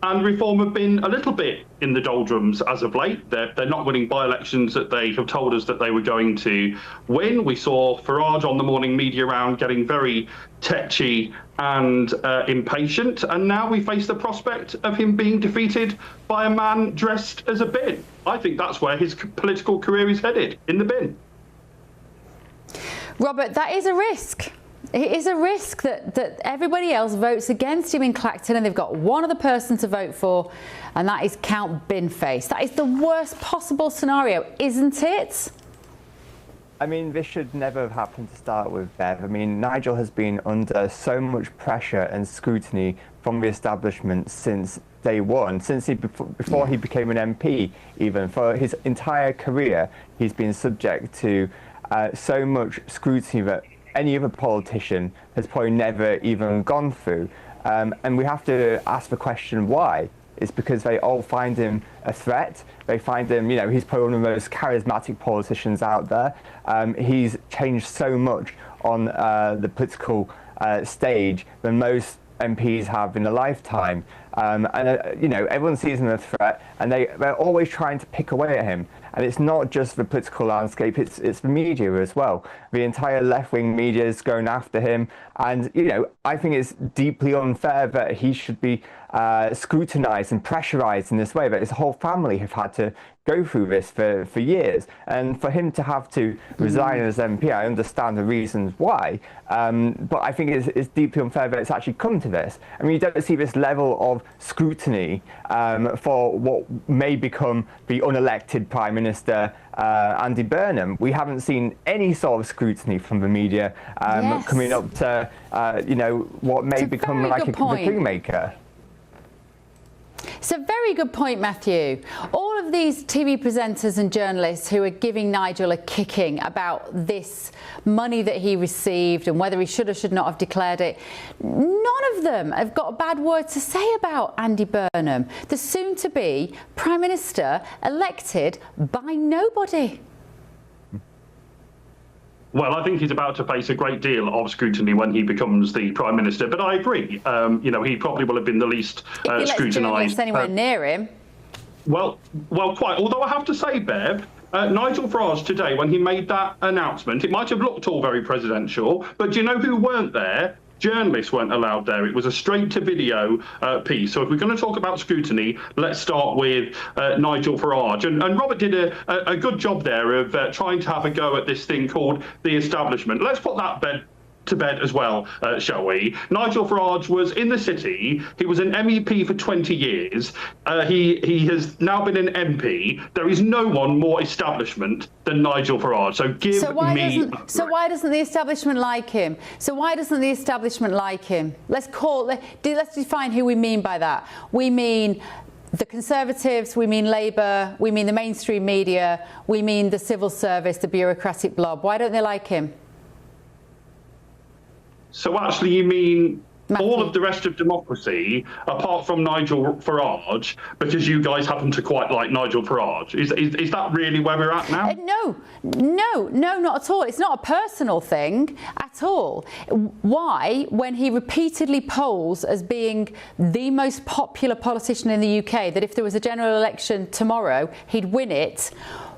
And Reform have been a little bit in the doldrums as of late. They're not winning by-elections that they have told us that they were going to win. We saw Farage on the morning media round getting very tetchy and impatient. And now we face the prospect of him being defeated by a man dressed as a bin. I think that's where his political career is headed, in the bin. Robert, that is a risk. It is a risk that everybody else votes against him in Clacton, and they've got one other person to vote for, and that is Count Binface. That is the worst possible scenario, isn't it? I mean, this should never have happened to start with, Bev. I mean, Nigel has been under so much pressure and scrutiny from the establishment since day one, before he became an MP, even. For his entire career, he's been subject to so much scrutiny that any other politician has probably never even gone through. And we have to ask the question why. It's because they all find him a threat. They find him, he's probably one of the most charismatic politicians out there. He's changed so much on the political stage than most MPs have in a lifetime. Everyone sees him as a threat, and they're always trying to pick away at him. And it's not just the political landscape, it's the media as well. The entire left-wing media is going after him. And, I think it's deeply unfair that he should be scrutinised and pressurised in this way, that his whole family have had to go through this for years. And for him to have to resign as MP, I understand the reasons why, but I think it's deeply unfair that it's actually come to this. I mean, you don't see this level of scrutiny for what may become the unelected Prime Minister, Andy Burnham. We haven't seen any sort of scrutiny from the media coming up to, what may become like the kingmaker. It's a very good point, Matthew. All of these TV presenters and journalists who are giving Nigel a kicking about this money that he received and whether he should or should not have declared it, none of them have got a bad word to say about Andy Burnham, the soon-to-be Prime Minister elected by nobody. Well, I think he's about to face a great deal of scrutiny when he becomes the Prime Minister. But I agree, he probably will have been the least scrutinised. Anywhere near him. Well, quite. Although I have to say, Bev, Nigel Farage today, when he made that announcement, it might have looked all very presidential, but do you know who weren't there? Journalists weren't allowed there. It was a straight-to-video piece. So if we're going to talk about scrutiny, let's start with Nigel Farage. And Robert did a good job there of trying to have a go at this thing called the establishment. Let's put that to bed as well, shall we? Nigel Farage was in the city. He was an MEP for 20 years. He has now been an MP. There is no one more establishment than Nigel Farage. So why doesn't the establishment like him? Let's define who we mean by that. We mean the Conservatives, we mean Labour, we mean the mainstream media, we mean the civil service, the bureaucratic blob. Why don't they like him? So actually you mean all of the rest of democracy, apart from Nigel Farage, because you guys happen to quite like Nigel Farage. Is that really where we're at now? No, not at all. It's not a personal thing at all. Why, when he repeatedly polls as being the most popular politician in the UK, that if there was a general election tomorrow, he'd win it,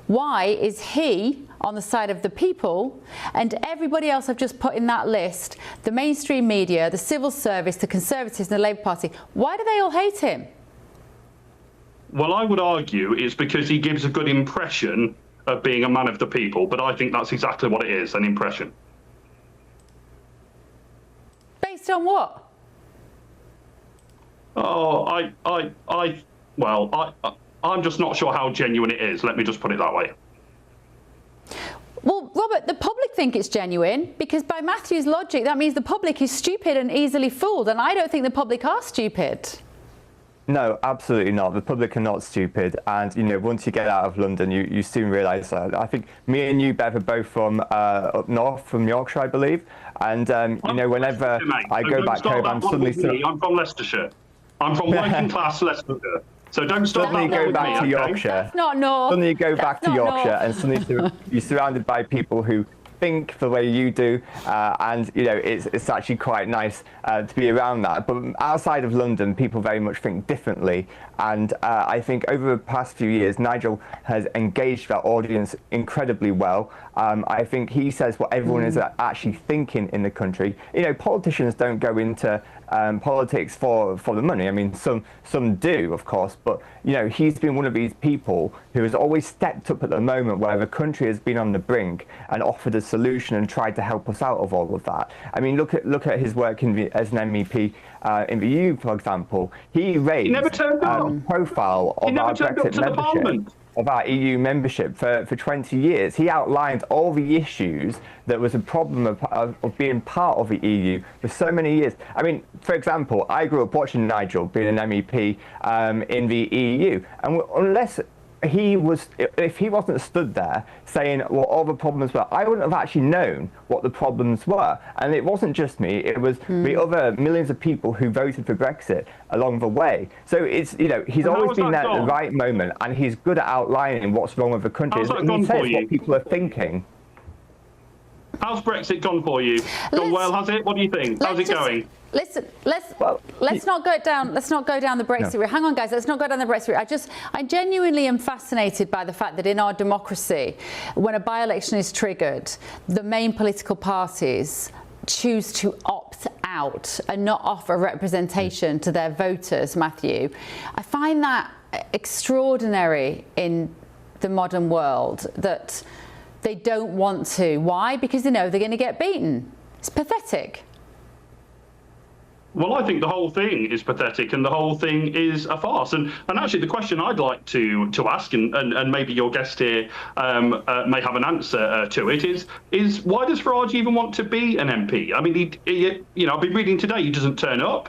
why is he on the side of the people and everybody else I've just put in that list, the mainstream media, the civil service, the Conservatives and the Labour Party, why do they all hate him? Well, I would argue it's because he gives a good impression of being a man of the people, but I think that's exactly what it is, an impression. Based on what? Oh, I'm just not sure how genuine it is. Let me just put it that way. Well, Robert, the public think it's genuine because by Matthew's logic, that means the public is stupid and easily fooled. And I don't think the public are stupid. No, absolutely not. The public are not stupid, and once you get out of London, you soon realise that. I think me and you, Bev, are both from up north, from Yorkshire, I believe, and whenever I go back home, I'm suddenly. I'm from Leicestershire. I'm from working class Leicestershire. So don't stop. Suddenly you go back to Yorkshire. That's not north. Suddenly you go back to Yorkshire, north. and suddenly you're surrounded by people who think the way you do, and it's actually quite nice to be around that. But outside of London, people very much think differently, and I think over the past few years, Nigel has engaged that audience incredibly well. I think he says what everyone is actually thinking in the country. Politicians don't go into politics for the money. I mean, some do, of course, but he's been one of these people who has always stepped up at the moment where the country has been on the brink and offered a solution and tried to help us out of all of that. I mean, look at his work as an MEP in the EU, for example. He raised a profile of our Brexit membership. Of our EU membership for 20 years. He outlined all the issues that was a problem of being part of the EU for so many years. I mean, for example, I grew up watching Nigel being an MEP in the EU, and if he wasn't stood there saying what all the problems were, I wouldn't have actually known what the problems were. And it wasn't just me, it was the other millions of people who voted for Brexit along the way. So it's, he's always been there at the right moment, and he's good at outlining what's wrong with the country. And he says what people are thinking. How's Brexit gone for you? Gone well, has it? What do you think? How's it going? Listen, let's not go down the Brexit route. Hang on, guys. Let's not go down the Brexit route. I genuinely am fascinated by the fact that in our democracy, when a by-election is triggered, the main political parties choose to opt out and not offer representation to their voters. Matthew, I find that extraordinary in the modern world that they don't want to. Why? Because they know they're going to get beaten. It's pathetic. Well, I think the whole thing is pathetic, and the whole thing is a farce. And actually, the question I'd like to ask, and maybe your guest here may have an answer to it, is why does Farage even want to be an MP? I mean, I've been reading today. He doesn't turn up.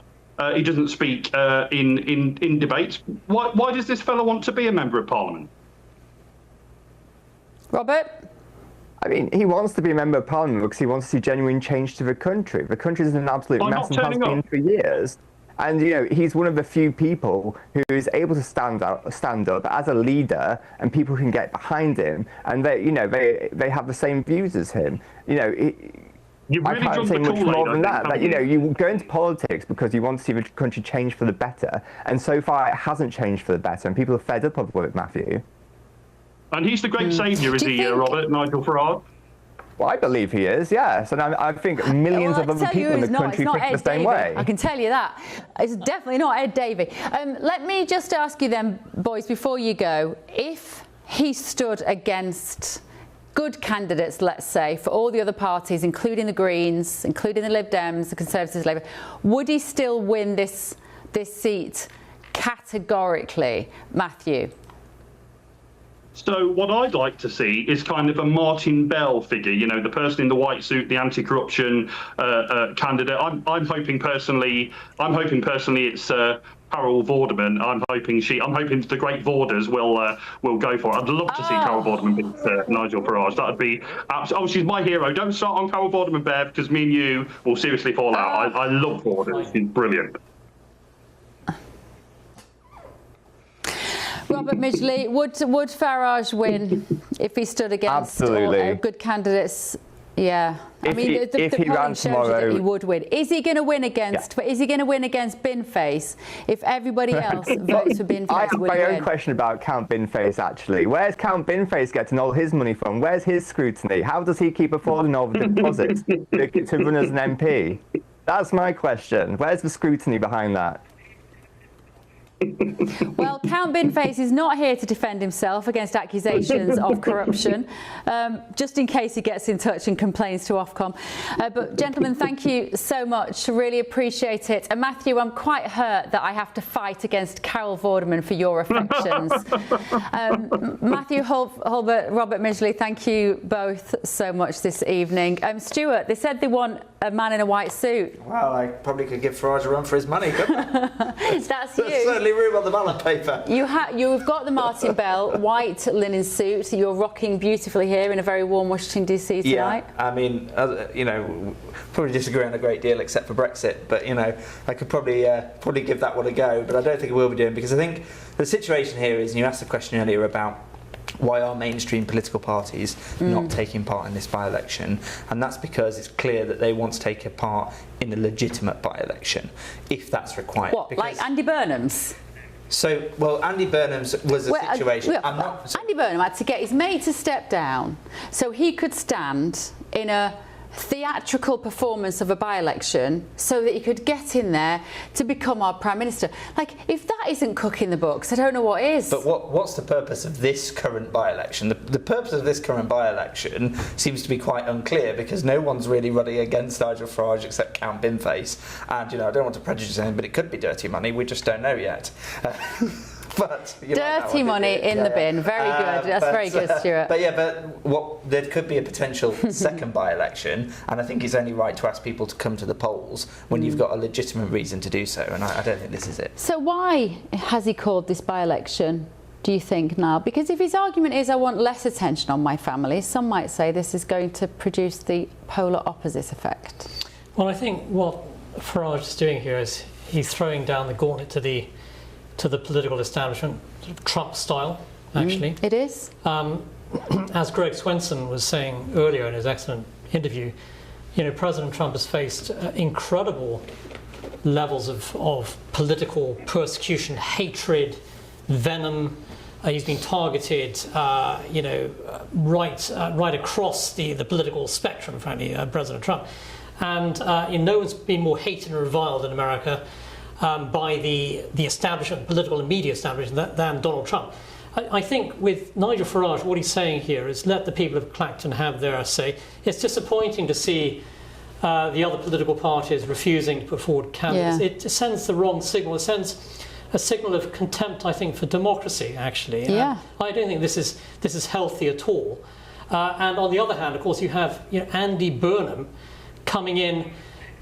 He doesn't speak in debates. Why does this fellow want to be a member of Parliament? Robert? I mean, he wants to be a member of Parliament because he wants to see genuine change to the country. The country is an absolute mess and has been for years. And he's one of the few people who is able to stand up as a leader, and people can get behind him, and they have the same views as him. I can't say much more than that. You go into politics because you want to see the country change for the better, and so far it hasn't changed for the better, and people are fed up with it, Matthew. And he's the great saviour, is he, Robert, Nigel Farage? Well, I believe he is, yes. And I think millions of other people in the country think the same way. I can tell you that. It's definitely not Ed Davey. Let me just ask you then, boys, before you go, if he stood against good candidates, let's say, for all the other parties, including the Greens, including the Lib Dems, the Conservatives, Labour, would he still win this seat categorically, Matthew? So what I'd like to see is kind of a Martin Bell figure, the person in the white suit, the anti-corruption candidate. I'm hoping personally it's Carol Vorderman. I'm hoping the great Vorders will go for it. I'd love to see Carol Vorderman beat Nigel Farage. That would be absolutely. Oh, she's my hero. Don't start on Carol Vorderman, Bev, because me and you will seriously fall out. I love Vorders. She's brilliant. Robert Midgley, would Farage win if he stood against all good candidates? Yeah, the polling shows you that he would win. Is he going to win against? Is he going to win against Binface if everybody else votes for Binface? I have my own question about Count Binface. Actually, where's Count Binface getting all his money from? Where's his scrutiny? How does he keep affording all the deposits to run as an MP? That's my question. Where's the scrutiny behind that? Well, Count Binface is not here to defend himself against accusations of corruption, just in case he gets in touch and complains to Ofcom. But gentlemen, thank you so much. Really appreciate it. And Matthew, I'm quite hurt that I have to fight against Carol Vorderman for your affections. Matthew Hulbert, Robert Midgley, thank you both so much this evening. Stuart, they said they want a man in a white suit? Well, I probably could give Farage a run for his money, couldn't I? That's you. There's certainly room on the ballot paper. You've got the Martin Bell white linen suit. You're rocking beautifully here in a very warm Washington DC tonight. Yeah, I mean, you know, probably disagree on a great deal except for Brexit, but you know, I could probably give that one a go, but I don't think I will be doing, because I think the situation here is, and you asked the question earlier about why are mainstream political parties not taking part in this by-election, and that's because it's clear that they want to take a part in a legitimate by-election, if that's required. What, like Andy Burnham's? So, well, Andy Burnham's was a situation. Andy Burnham had to get his mate to step down so he could stand in a theatrical performance of a by-election so that he could get in there to become our Prime Minister. Like, if that isn't cooking the books, I don't know what is. But what's the purpose of this current by-election? The purpose of this current by-election seems to be quite unclear, because no one's really running against Nigel Farage except Count Binface. And, you know, I don't want to prejudice anything, but it could be dirty money. We just don't know yet. But dirty money in the bin. Very good. That's very good, Stuart. But there could be a potential second by-election, and I think it's only right to ask people to come to the polls when you've got a legitimate reason to do so, and I don't think this is it. So why has he called this by-election, do you think, now? Because if his argument is, I want less attention on my family, some might say this is going to produce the polar opposite effect. Well, I think what Farage is doing here is he's throwing down the gauntlet to the political establishment, sort of Trump style, actually. It is. As Greg Swenson was saying earlier in his excellent interview, you know, President Trump has faced incredible levels of political persecution, hatred, venom. He's been targeted, you know, right across the political spectrum, frankly, President Trump. And no one's been more hated and reviled in America by the establishment, political and media establishment, than Donald Trump. I think with Nigel Farage, what he's saying here is let the people of Clacton have their say. It's disappointing to see the other political parties refusing to put forward candidates. It sends the wrong signal. It sends a signal of contempt, I think, for democracy, actually. I don't think this is healthy at all. And on the other hand, of course, you have Andy Burnham coming in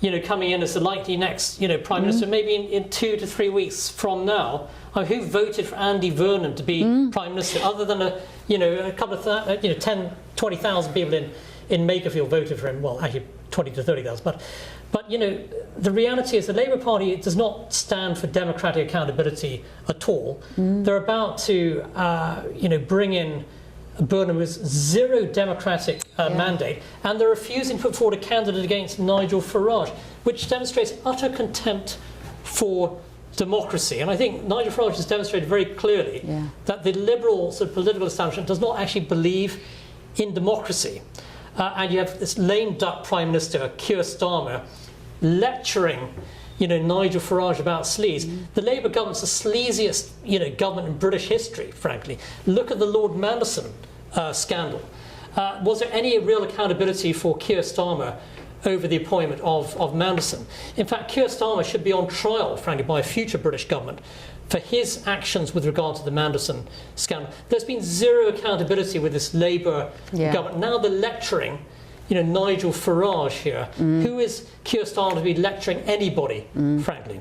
as the likely next, Prime Minister, maybe in 2 to 3 weeks from now. Who voted for Andy Burnham to be Prime Minister, other than a couple of 10, 20,000 people in Makerfield voted for him? Well, actually 20 to 30,000. But the reality is the Labour Party does not stand for democratic accountability at all. They're about to bring in Burnham with zero democratic mandate, and they're refusing to put forward a candidate against Nigel Farage, which demonstrates utter contempt for democracy. And I think Nigel Farage has demonstrated very clearly that the liberal sort of political establishment does not actually believe in democracy. And you have this lame duck Prime Minister, Keir Starmer, lecturing Nigel Farage about sleaze. The Labour government's the sleaziest government in British history, frankly. Look at the Lord Manderson scandal. Was there any real accountability for Keir Starmer over the appointment of Manderson? In fact, Keir Starmer should be on trial, frankly, by a future British government for his actions with regard to the Manderson scandal. There's been zero accountability with this Labour government. Now they're lecturing Nigel Farage here. Who is Keir Starmer to be lecturing anybody, frankly?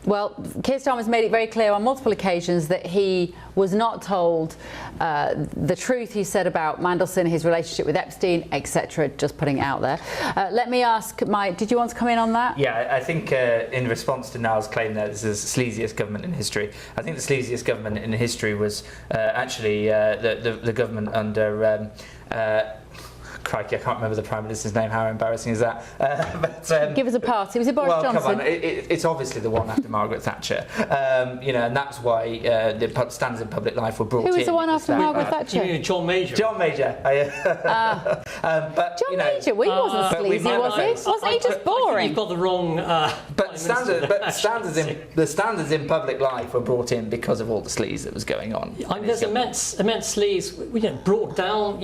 Well, Keir Starmer's made it very clear on multiple occasions that he was not told the truth he said about Mandelson, his relationship with Epstein, etc., just putting it out there. Let me ask Mike, did you want to come in on that? Yeah, I think in response to Niall's claim that this is the sleaziest government in history, I think the sleaziest government in history was actually the government under... crikey, I can't remember the Prime Minister's name. How embarrassing is that? Give us a party. Was it Boris Johnson? Come on. It's obviously the one after Margaret Thatcher. And that's why the standards in public life were brought in. Who was the one after Margaret Thatcher? You mean John Major? John Major. John Major, well, he wasn't sleazy, was he? Wasn't he just boring? You've got the wrong... the standards in public life were brought in because of all the sleaze that was going on. There's immense sleaze. Brought down,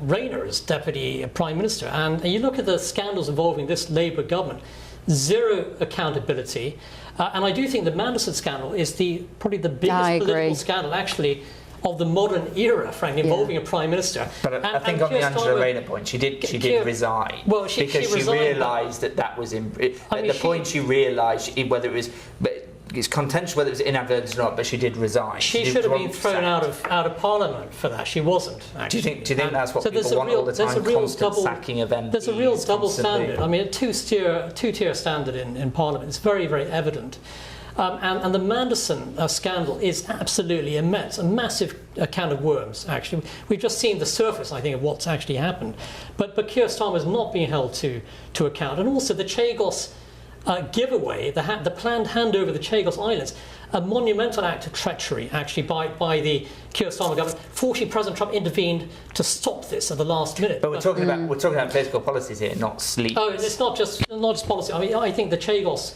Rayner as deputy Prime Minister, and you look at the scandals involving this Labour government, zero accountability, and I do think the Manderson scandal is probably the biggest political scandal actually of the modern era, frankly, involving a prime minister. But I think on the Angela Rayner point, she did resign. Well, because she realised that was at the point she realised whether it was. But it's contentious whether it was inadvertent or not, but she did resign. She should have been thrown out of Parliament for that. She wasn't, actually. Do you think that's what people want all the time? Constant sacking of MPs? There's a real double standard. I mean, a two-tier standard in Parliament. It's very, very evident. And the Manderson scandal is absolutely immense, a massive can of worms, actually. We've just seen the surface, I think, of what's actually happened. But Keir Starmer is not being held to account. And also the Chagos giveaway, the planned handover of the Chagos Islands, a monumental act of treachery, actually, by the Keir Starmer government. Fortunately, President Trump intervened to stop this at the last minute. But we're talking about political policies here, not sleep. Oh, it's not just policy. I mean, I think the Chagos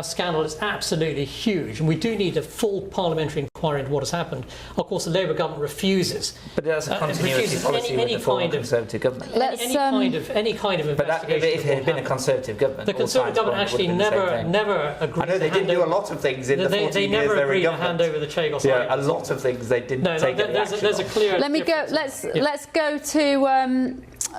scandal is absolutely huge, and we do need a full parliamentary inquiry into what has happened. Of course, the Labour government refuses. But that's a continuity policy with the former Conservative government. Any kind of investigation. But if it had been a Conservative government, the Conservative government actually never agreed. I know they did do a lot of things in the 14 years they were government. They never agreed to hand over the Chagos Islands. Yeah, a lot of things they didn't take any action on. There's a clear.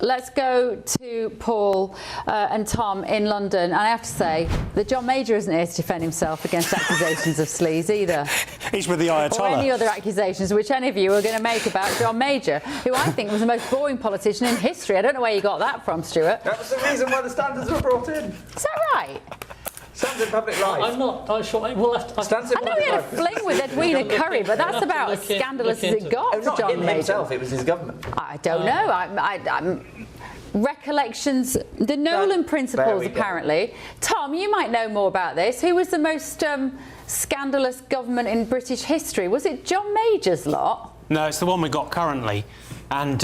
Let's go to Paul and Tom in London. And I have to say that John Major isn't here to defend himself against accusations of sleaze either. He's with the Ayatollah. Or any other accusations which any of you are going to make about John Major, who I think was the most boring politician in history. I don't know where you got that from, Stuart. That was the reason why the standards were brought in. Is that right? Stands in public life. I'm not sure. I know he had a fling with Edwina Curry, but that's about as scandalous as it got. Not John him Major. himself, it was his government. I don't know. I'm recollections, the Nolan principles, apparently. Tom, you might know more about this. Who was the most scandalous government in British history? Was it John Major's lot? No, it's the one we've got currently. And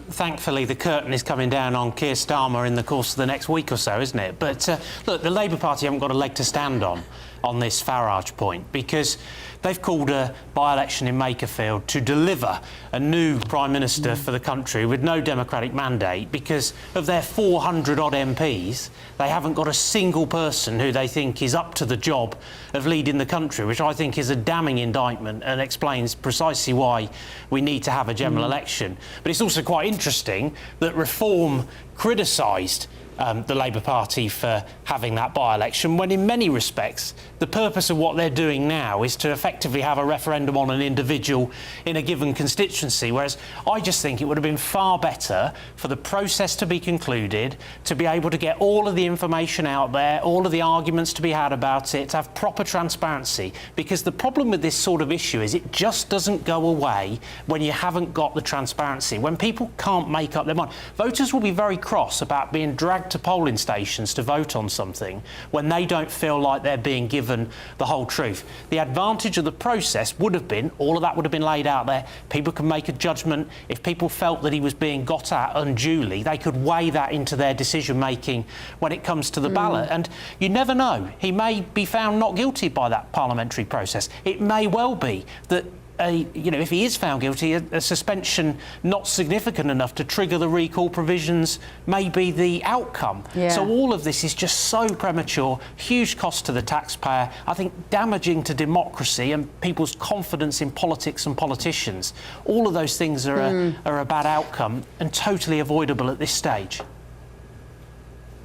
thankfully, the curtain is coming down on Keir Starmer in the course of the next week or so, isn't it? But look, the Labour Party haven't got a leg to stand on this Farage point, because they've called a by-election in Makerfield to deliver a new Prime Minister for the country with no democratic mandate. Because of their 400-odd MPs, they haven't got a single person who they think is up to the job of leading the country, which I think is a damning indictment and explains precisely why we need to have a general election. But it's also quite interesting that Reform criticised the Labour Party for having that by-election, when in many respects the purpose of what they're doing now is to effectively have a referendum on an individual in a given constituency, whereas I just think it would have been far better for the process to be concluded, to be able to get all of the information out there, all of the arguments to be had about it, to have proper transparency, because the problem with this sort of issue is it just doesn't go away when you haven't got the transparency, when people can't make up their mind. Voters will be very cross about being dragged to polling stations to vote on something when they don't feel like they're being given the whole truth. The advantage of the process would have been, all of that would have been laid out there. People can make a judgment. If people felt that he was being got at unduly, they could weigh that into their decision making when it comes to the ballot. And you never know. He may be found not guilty by that parliamentary process. It may well be that if he is found guilty, a suspension not significant enough to trigger the recall provisions may be the outcome. Yeah. So all of this is just so premature, huge cost to the taxpayer, I think damaging to democracy and people's confidence in politics and politicians. All of those things are a bad outcome and totally avoidable at this stage.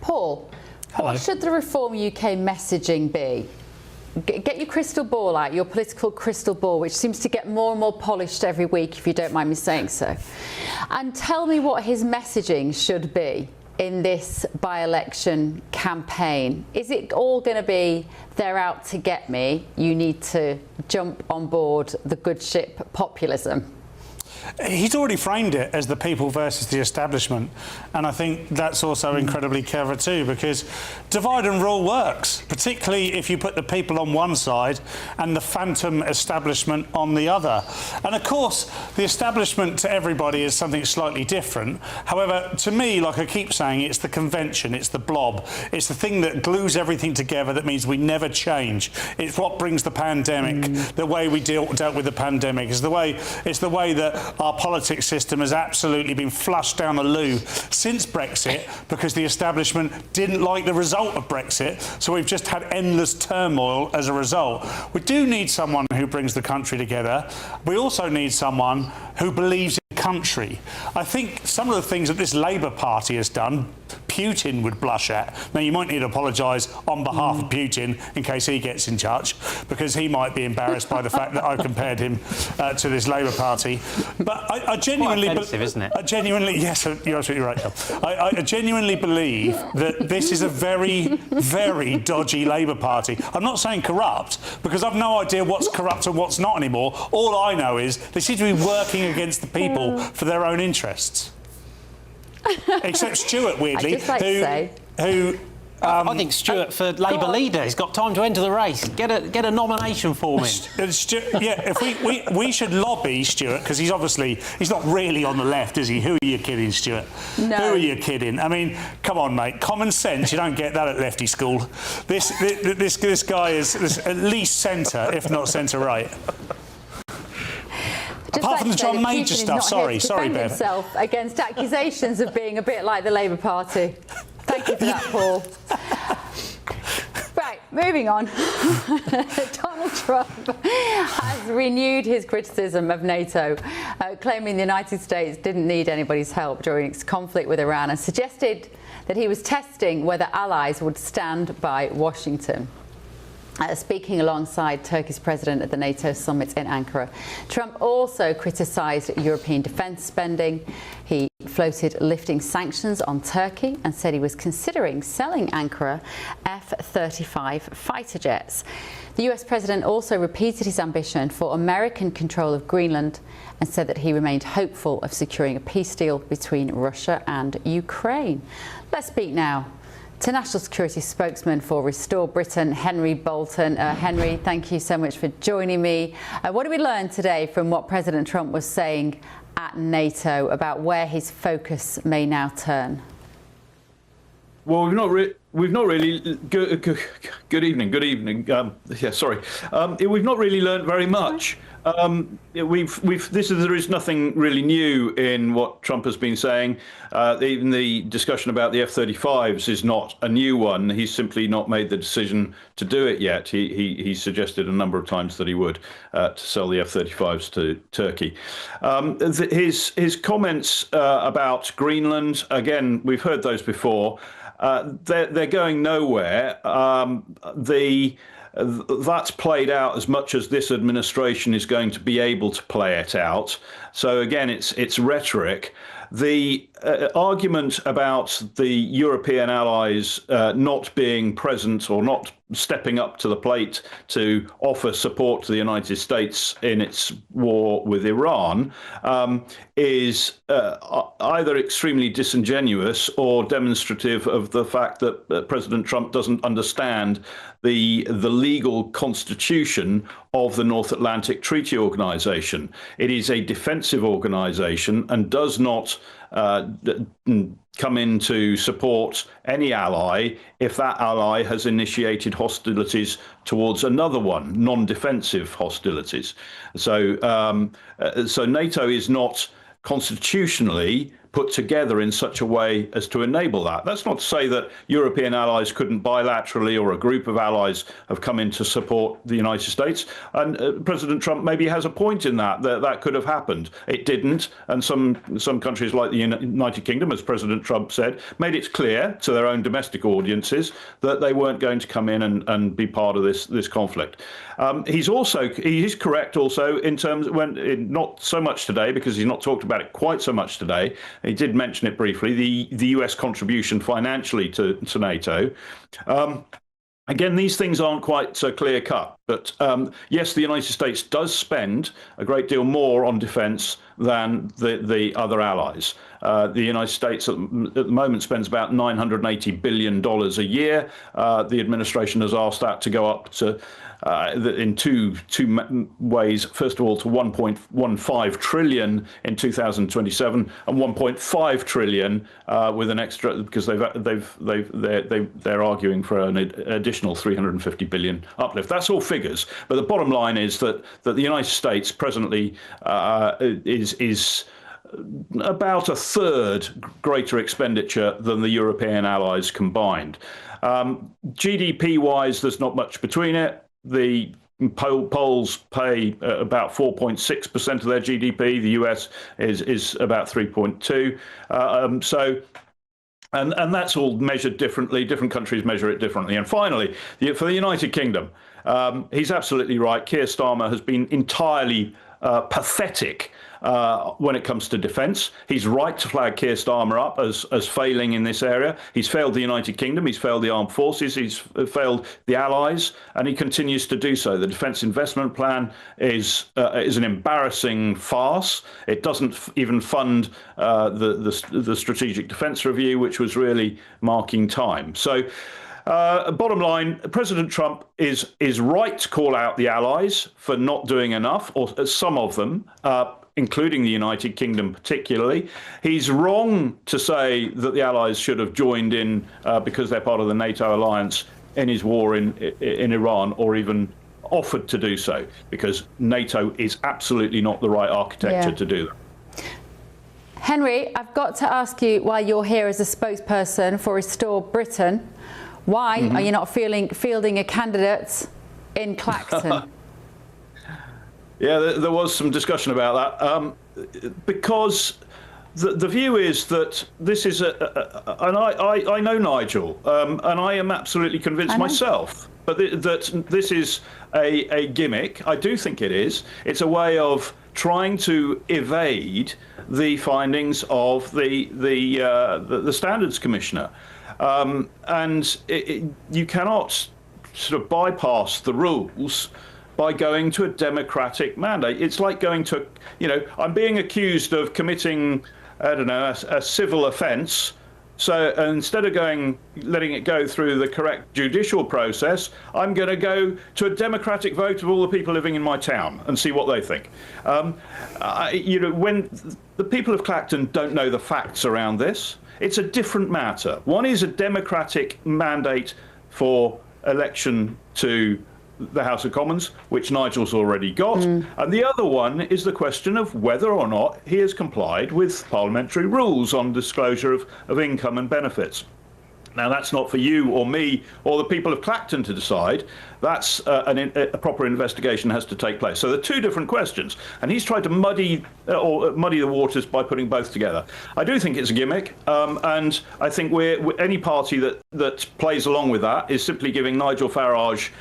Paul, Hello. What should the Reform UK messaging be? Get your crystal ball out, your political crystal ball, which seems to get more and more polished every week, if you don't mind me saying so. And tell me what his messaging should be in this by-election campaign. Is it all going to be, they're out to get me, you need to jump on board the good ship populism? He's already framed it as the people versus the establishment, and I think that's also incredibly clever too, because divide and rule works, particularly if you put the people on one side and the phantom establishment on the other. And of course, the establishment to everybody is something slightly different. However, to me, like I keep saying, it's the convention, it's the blob, it's the thing that glues everything together, that means we never change. It's what brings the pandemic, the way we dealt with the pandemic, it's the way that our politics system has absolutely been flushed down the loo since Brexit because the establishment didn't like the result of Brexit. So we've just had endless turmoil as a result. We do need someone who brings the country together. We also need someone who believes in the country. I think some of the things that this Labour Party has done, Putin would blush at. Now, you might need to apologise on behalf of Putin in case he gets in touch, because he might be embarrassed by the fact that I compared him to this Labour Party. But I genuinely... Quite offensive, isn't it? I genuinely... Yes, you're absolutely right, Tom. I genuinely believe that this is a very, very dodgy Labour Party. I'm not saying corrupt, because I've no idea what's corrupt and what's not anymore. All I know is they seem to be working against the people for their own interests. Except Stuart, weirdly, who I think Stuart for Labour leader. He's got time to enter the race. Get a nomination for him. If we should lobby Stuart, because he's not really on the left, is he? Who are you kidding, Stuart? No. Who are you kidding? I mean, come on, mate. Common sense. You don't get that at lefty school. This guy is at least centre, if not centre right. Apart from the John Major stuff, sorry, Bev. Himself against accusations of being a bit like the Labour Party. Thank you for that, Paul. Right, moving on. Donald Trump has renewed his criticism of NATO, claiming the United States didn't need anybody's help during its conflict with Iran, and suggested that he was testing whether allies would stand by Washington. Speaking alongside Turkey's president at the NATO summit in Ankara, Trump also criticised European defence spending. He floated lifting sanctions on Turkey and said he was considering selling Ankara F-35 fighter jets. The US president also repeated his ambition for American control of Greenland and said that he remained hopeful of securing a peace deal between Russia and Ukraine. Let's speak now to National Security Spokesman for Restore Britain, Henry Bolton. Henry, thank you so much for joining me. What did we learn today from what President Trump was saying at NATO about where his focus may now turn? Well, we've not really. Good evening. Good evening. We've not really learned very much. There is nothing really new in what Trump has been saying. Even the discussion about the F-35s is not a new one. He's simply not made the decision to do it yet. He suggested a number of times that he would to sell the F-35s to Turkey. His comments about Greenland, again, we've heard those before. They're going nowhere. That's played out as much as this administration is going to be able to play it out. So again, it's rhetoric. The argument about the European allies not being present or not stepping up to the plate to offer support to the United States in its war with Iran is either extremely disingenuous or demonstrative of the fact that President Trump doesn't understand the legal constitution of the North Atlantic Treaty Organization. It is a defensive organization and does not come in to support any ally if that ally has initiated hostilities towards another one, non-defensive hostilities. So NATO is not constitutionally put together in such a way as to enable that. That's not to say that European allies couldn't bilaterally, or a group of allies have come in to support the United States. And President Trump maybe has a point in that could have happened. It didn't. And some countries like the United Kingdom, as President Trump said, made it clear to their own domestic audiences that they weren't going to come in and be part of this conflict. He's correct also in terms when not so much today, because he's not talked about it quite so much today. He did mention it briefly, the US contribution financially to NATO. Again, these things aren't quite so clear cut, but yes, the United States does spend a great deal more on defence than the other allies. The United States at the moment spends about $980 billion a year. The administration has asked that to go up to in two ways. First of all, to 1.15 trillion in 2027, and 1.5 trillion with an extra, because they're arguing for an additional 350 billion uplift. That's all figures. But the bottom line is that the United States presently is about a third greater expenditure than the European allies combined. GDP-wise, there's not much between it. The Poles pay about 4.6% of their GDP. The US is about 3.2. And that's all measured differently. Different countries measure it differently. And finally, for the United Kingdom, he's absolutely right. Keir Starmer has been entirely pathetic when it comes to defence. He's right to flag Keir Starmer up as failing in this area. He's failed the United Kingdom, he's failed the armed forces, he's failed the allies, and he continues to do so. The Defence Investment Plan is an embarrassing farce. It doesn't even fund the Strategic Defence Review, which was really marking time. So bottom line, President Trump is right to call out the allies for not doing enough, or some of them, including the United Kingdom particularly. He's wrong to say that the allies should have joined in because they're part of the NATO alliance in his war in Iran, or even offered to do so, because NATO is absolutely not the right architecture to do that. Henry, I've got to ask you, while you're here as a spokesperson for Restore Britain, why are you not fielding a candidate in Clacton? Yeah, there was some discussion about that, because the view is that this is and I know Nigel, and I am absolutely convinced myself, but that this is a gimmick. I do think it is. It's a way of trying to evade the findings of the Standards Commissioner, and you cannot sort of bypass the rules by going to a democratic mandate. It's like going to, I'm being accused of committing, I don't know, a civil offence. So instead of letting it go through the correct judicial process, I'm going to go to a democratic vote of all the people living in my town and see what they think. When the people of Clacton don't know the facts around this, it's a different matter. One is a democratic mandate for election to the House of Commons, which Nigel's already got, and the other one is the question of whether or not he has complied with parliamentary rules on disclosure of income and benefits. Now, that's not for you or me or the people of Clacton to decide. That's a proper investigation has to take place. So there are two different questions, and he's tried to muddy the waters by putting both together. I do think it's a gimmick, and I think any party that plays along with that is simply giving Nigel Farage,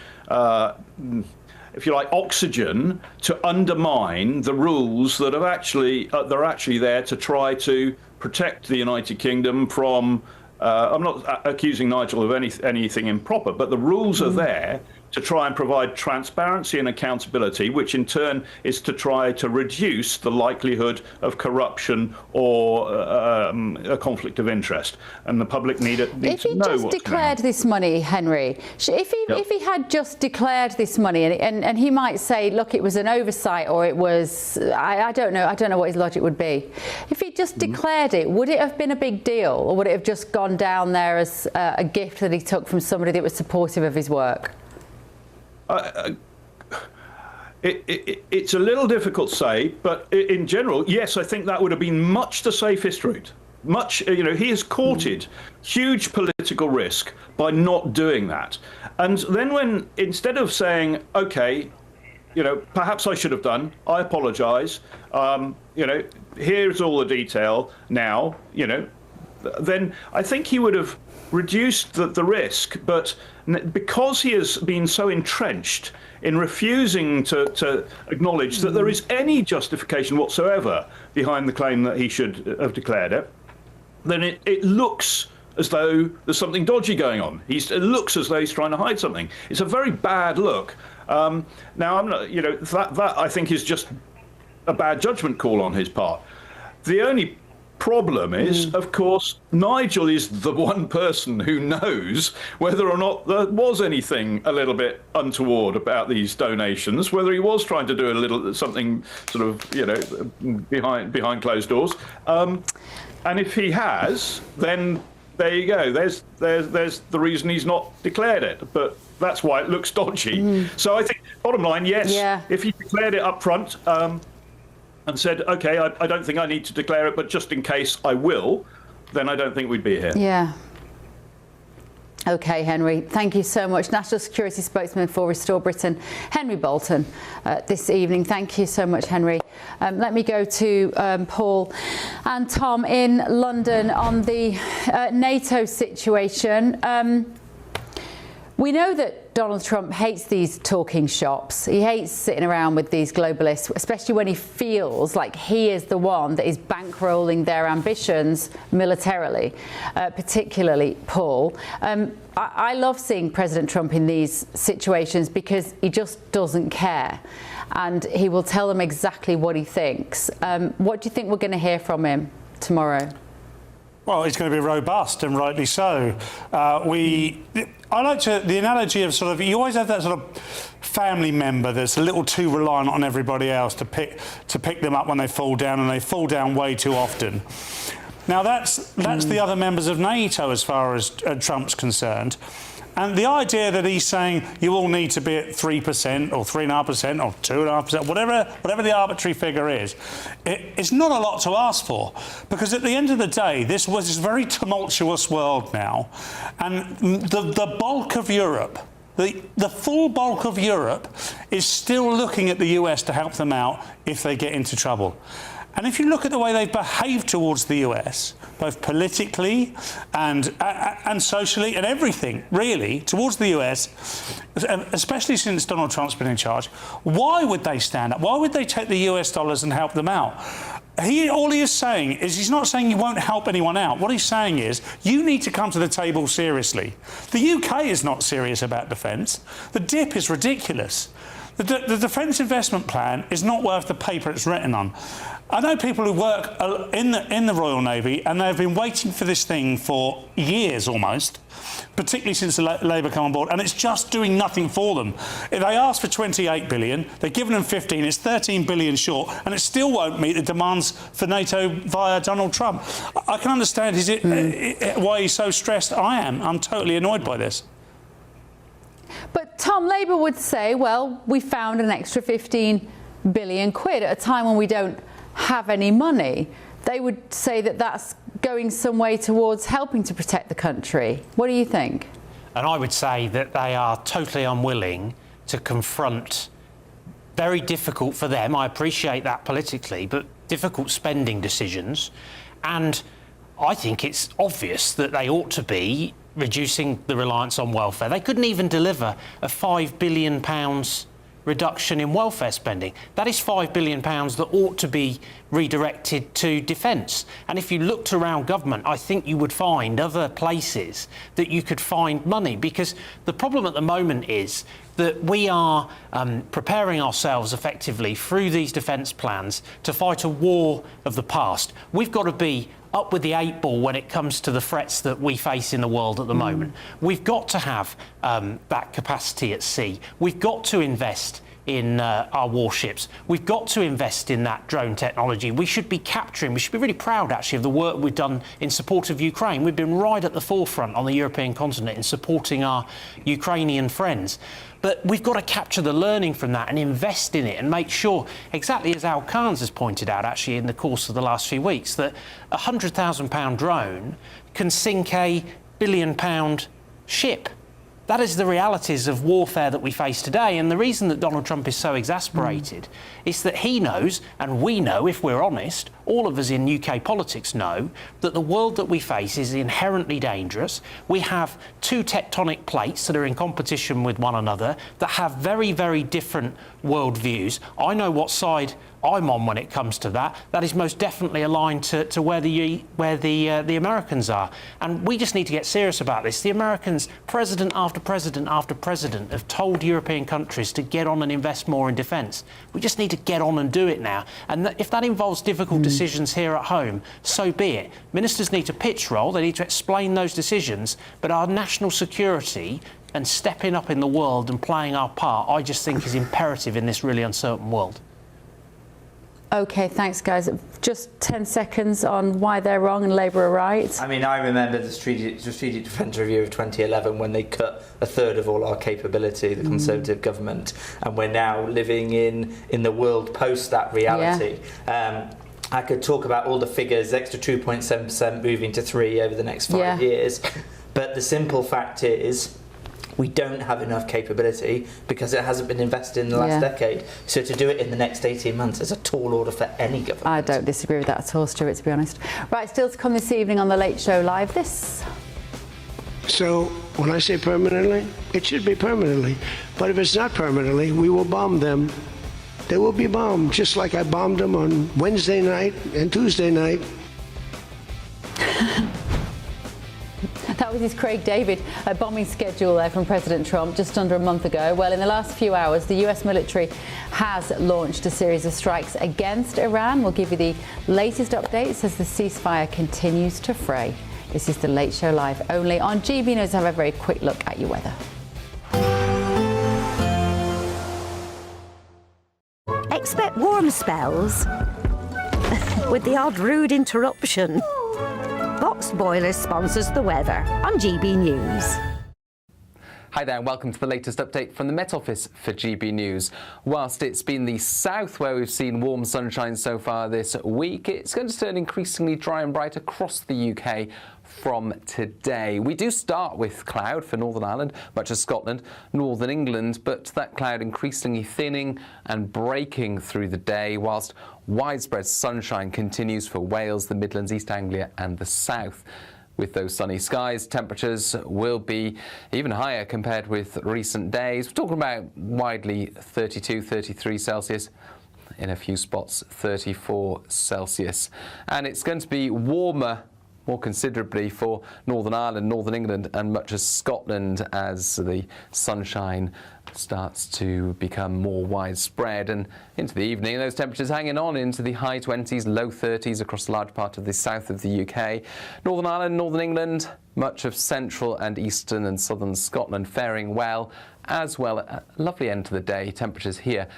if you like, oxygen to undermine the rules that are actually there to try to protect the United Kingdom from. I'm not accusing Nigel of anything improper, but the rules are there to try and provide transparency and accountability, which in turn is to try to reduce the likelihood of corruption or a conflict of interest. And the public need to know what's going on. If he just declared this money, Henry, if he had just declared this money, and he might say, look, it was an oversight, or it was, I don't know what his logic would be. If he just declared it, would it have been a big deal, or would it have just gone down there as a gift that he took from somebody that was supportive of his work? It's a little difficult to say, but in general, yes, I think that would have been much the safest route. He has courted huge political risk by not doing that. And then instead of saying, okay, perhaps I should have done, I apologise, here's all the detail now, then I think he would have reduced the risk. But because he has been so entrenched in refusing to acknowledge that there is any justification whatsoever behind the claim that he should have declared it, then it looks as though there's something dodgy going on. It looks as though he's trying to hide something. It's a very bad look. Now, I'm not, that I think is just a bad judgment call on his part. The only problem is, of course, Nigel is the one person who knows whether or not there was anything a little bit untoward about these donations, whether he was trying to do a little something sort of, behind closed doors. And if he has, then there you go. There's the reason he's not declared it. But that's why it looks dodgy. So I think Bottom line, yes. Yeah. If he declared it up front and said, OK, I don't think I need to declare it, but just in case I will, then I don't think we'd be here. Yeah. OK, Henry, thank you so much. National Security Spokesman for Restore Britain, Henry Bolton, this evening. Thank you so much, Henry. Let me go to Paul and Tom in London on the NATO situation. We know that Donald Trump hates these talking shops. He hates sitting around with these globalists, especially when he feels like he is the one that is bankrolling their ambitions militarily, particularly Paul. I love seeing President Trump in these situations because he just doesn't care. And he will tell them exactly what he thinks. What do you think we're going to hear from him tomorrow? Well, it's going to be robust, and rightly so. I like the analogy of sort of, you always have that sort of family member that's a little too reliant on everybody else to pick them up when they fall down, and they fall down way too often. Now that's the other members of NATO as far as Trump's concerned. And the idea that he's saying you all need to be at 3% or 3.5% or 2.5%, whatever the arbitrary figure is, it's not a lot to ask for, because at the end of the day, this was this very tumultuous world now, and the bulk of Europe, the full bulk of Europe, is still looking at the US to help them out if they get into trouble. And if you look at the way they've behaved towards the US, both politically and socially and everything, really, towards the US, especially since Donald Trump's been in charge, why would they stand up? Why would they take the US dollars and help them out? All he is saying is, he's not saying you won't help anyone out. What he's saying is, you need to come to the table seriously. The UK is not serious about defence. The dip is ridiculous. The Defence Investment Plan is not worth the paper it's written on. I know people who work in the Royal Navy, and they've been waiting for this thing for years almost, particularly since the Labour come on board, and it's just doing nothing for them. If they asked for 28 billion, they're giving them 15, it's 13 billion short, and it still won't meet the demands for NATO via Donald Trump. I can understand why he's so stressed. I'm totally annoyed by this. But Tom, Labour would say, well, we found an extra 15 billion quid at a time when we don't have any money. They would say that that's going some way towards helping to protect the country. What do you think? And I would say that they are totally unwilling to confront very difficult for them, I appreciate that politically, but difficult spending decisions. And I think it's obvious that they ought to be reducing the reliance on welfare. They couldn't even deliver a £5 billion reduction in welfare spending. That is £5 billion that ought to be redirected to defence. And if you looked around government, I think you would find other places that you could find money, because the problem at the moment is that we are preparing ourselves effectively through these defence plans to fight a war of the past. We've got to be up with the 8 ball when it comes to the threats that we face in the world at the moment. We've got to have that capacity at sea. We've got to invest in our warships. We've got to invest in that drone technology. We should be really proud actually of the work we've done in support of Ukraine. We've been right at the forefront on the European continent in supporting our Ukrainian friends. But we've got to capture the learning from that and invest in it and make sure, exactly as Al Khan's has pointed out actually in the course of the last few weeks, that a £100,000 drone can sink a £1 billion ship. That is the realities of warfare that we face today. And the reason that Donald Trump is so exasperated is that he knows, and we know, if we're honest, all of us in UK politics know, that the world that we face is inherently dangerous. We have two tectonic plates that are in competition with one another that have very, very different worldviews. I know what side I'm on when it comes to that. That is most definitely aligned to where the Americans are. And we just need to get serious about this. The Americans, president after president after president, have told European countries to get on and invest more in defence. We just need to get on and do it now. And if that involves difficult decisions here at home, so be it. Ministers need to pitch roll, they need to explain those decisions, but our national security and stepping up in the world and playing our part, I just think is imperative in this really uncertain world. OK, thanks, guys. Just 10 seconds on why they're wrong and Labour are right. I mean, I remember the Strategic Defence Review of 2011 when they cut a third of all our capability, the Conservative government, and we're now living in the world post that reality. Yeah. I could talk about all the figures, extra 2.7% moving to 3 over the next 5 years, but the simple fact is we don't have enough capability because it hasn't been invested in the last decade. So to do it in the next 18 months is a tall order for any government. I don't disagree with that at all, Stuart, to be honest. Right, still to come this evening on The Late Show Live, this. So when I say permanently, it should be permanently. But if it's not permanently, we will bomb them. They will be bombed, just like I bombed them on Wednesday night and Tuesday night. That was his Craig David bombing schedule there from President Trump just under a month ago. Well, in the last few hours, the US military has launched a series of strikes against Iran. We'll give you the latest updates as the ceasefire continues to fray. This is The Late Show Live, only on GB News. Have a very quick look at your weather. Expect warm spells with the odd rude interruption. Box Boilers sponsors the weather on GB News. Hi there and welcome to the latest update from the Met Office for GB News. Whilst it's been the south where we've seen warm sunshine so far this week, it's going to turn increasingly dry and bright across the UK from today. We do start with cloud for Northern Ireland, much of Scotland, Northern England, but that cloud increasingly thinning and breaking through the day, whilst widespread sunshine continues for Wales, the Midlands, East Anglia and the south. With those sunny skies, temperatures will be even higher compared with recent days. We're talking about widely 32, 33 Celsius, in a few spots 34 Celsius. And it's going to be warmer more considerably for Northern Ireland, Northern England and much of Scotland as the sunshine starts to become more widespread, and into the evening those temperatures hanging on into the high 20s, low 30s across a large part of the south of the UK. Northern Ireland, Northern England, much of central and eastern and southern Scotland faring well, as well a lovely end to the day. Temperatures here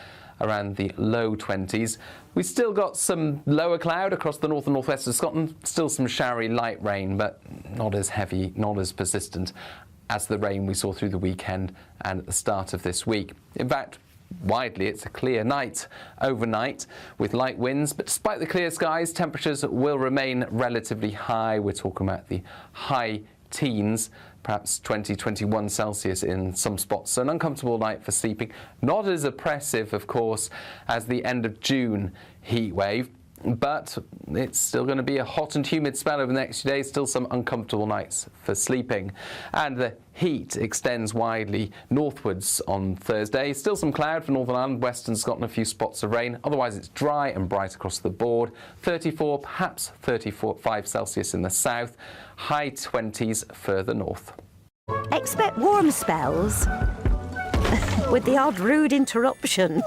around the low 20s. We've still got some lower cloud across the north and northwest of Scotland, still some showery light rain, but not as heavy, not as persistent as the rain we saw through the weekend and at the start of this week. In fact, widely it's a clear night overnight with light winds, but despite the clear skies, temperatures will remain relatively high. We're talking about the high teens, perhaps 20, 21 Celsius in some spots. So an uncomfortable night for sleeping. Not as oppressive, of course, as the end of June heat wave, but it's still going to be a hot and humid spell over the next few days. Still some uncomfortable nights for sleeping. And the heat extends widely northwards on Thursday. Still some cloud for Northern Ireland, Western Scotland, a few spots of rain. Otherwise it's dry and bright across the board. 34, perhaps 35 Celsius in the south. High 20s further north. Expect warm spells with the odd rude interruption.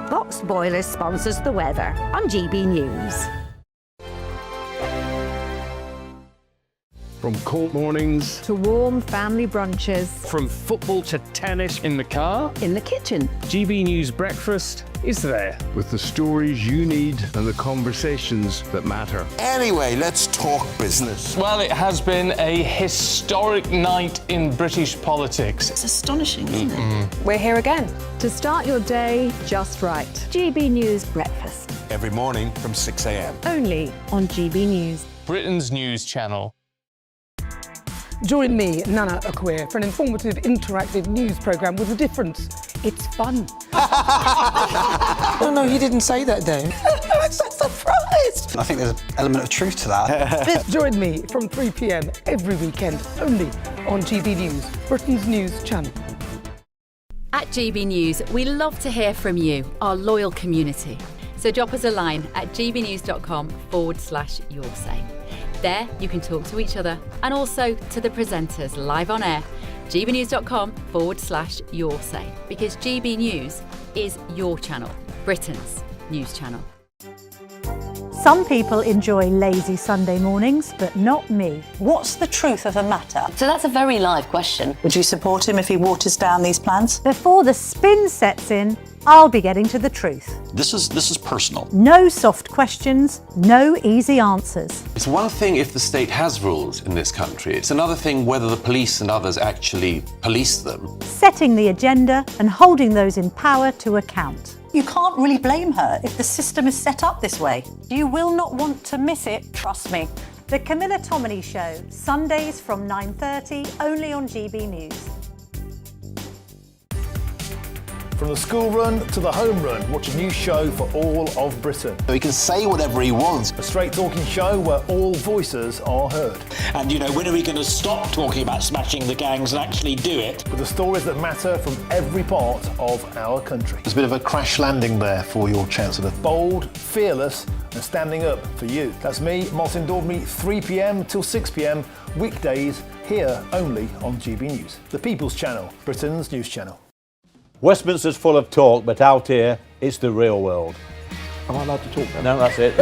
Box Boilers sponsors the weather on GB News. From cold mornings to warm family brunches, from football to tennis, in the car, in the kitchen, GB News Breakfast is there with the stories you need and the conversations that matter. Anyway, let's talk business. Well, it has been a historic night in British politics. It's astonishing, isn't it? We're here again to start your day just right. GB News Breakfast. Every morning from 6 a.m. Only on GB News. Britain's news channel. Join me, Nana Akweer, for an informative, interactive news programme with a difference. It's fun. No, he didn't say that, Dave. I'm so surprised. I think there's an element of truth to that. Join me from 3 p.m. every weekend, only on GB News, Britain's news channel. At GB News, we love to hear from you, our loyal community. So drop us a line at gbnews.com/yoursay. There, you can talk to each other and also to the presenters live on air. gbnews.com/yoursay, because GB News is your channel, Britain's news channel. Some people enjoy lazy Sunday mornings, but not me. What's the truth of the matter? So that's a very live question. Would you support him if he waters down these plans? Before the spin sets in, I'll be getting to the truth. This is personal. No soft questions, no easy answers. It's one thing if the state has rules in this country. It's another thing whether the police and others actually police them. Setting the agenda and holding those in power to account. You can't really blame her if the system is set up this way. You will not want to miss it, trust me. The Camilla Tominey Show, Sundays from 9:30, only on GB News. From the school run to the home run, watch a new show for all of Britain. He can say whatever he wants. A straight talking show where all voices are heard. And, you know, when are we going to stop talking about smashing the gangs and actually do it? With the stories that matter from every part of our country. There's a bit of a crash landing there for your Chancellor. Bold, fearless and standing up for you. That's me, Martin Daubney, 3 p.m. till 6 p.m, weekdays, here only on GB News. The People's Channel, Britain's news channel. Westminster's full of talk, but out here, it's the real world. Am I allowed to talk now? No, that's it.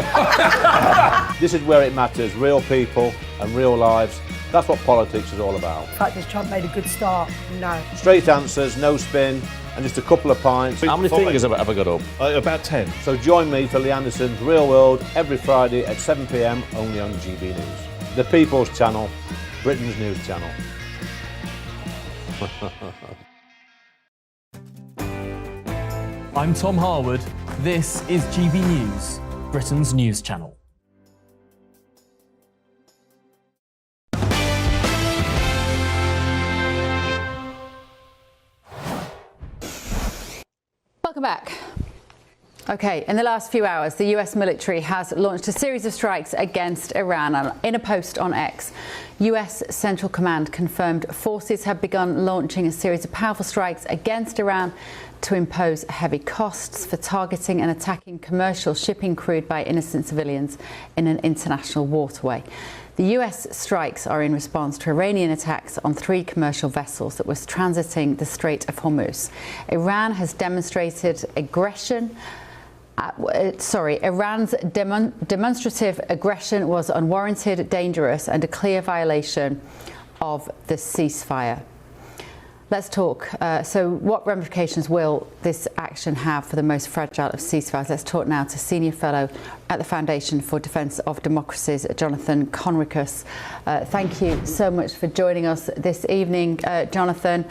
This is where it matters, real people and real lives. That's what politics is all about. The fact that Trump made a good start, no. Straight answers, no spin, and just a couple of pints. How many fingers have I got up? About 10. So join me for Lee Anderson's Real World every Friday at 7 p.m, only on GB News. The People's Channel, Britain's news channel. I'm Tom Harwood. This is GB News, Britain's news channel. Welcome back. Okay, in the last few hours, the US military has launched a series of strikes against Iran. In a post on X, US Central Command confirmed forces have begun launching a series of powerful strikes against Iran to impose heavy costs for targeting and attacking commercial shipping crewed by innocent civilians in an international waterway. The US strikes are in response to Iranian attacks on 3 commercial vessels that was transiting the Strait of Hormuz. Iran has demonstrated aggression. Iran's demonstrative aggression was unwarranted, dangerous, and a clear violation of the ceasefire. Let's talk. So what ramifications will this action have for the most fragile of ceasefires? Let's talk now to Senior Fellow at the Foundation for Defence of Democracies, Jonathan Conricus. Thank you so much for joining us this evening, Jonathan.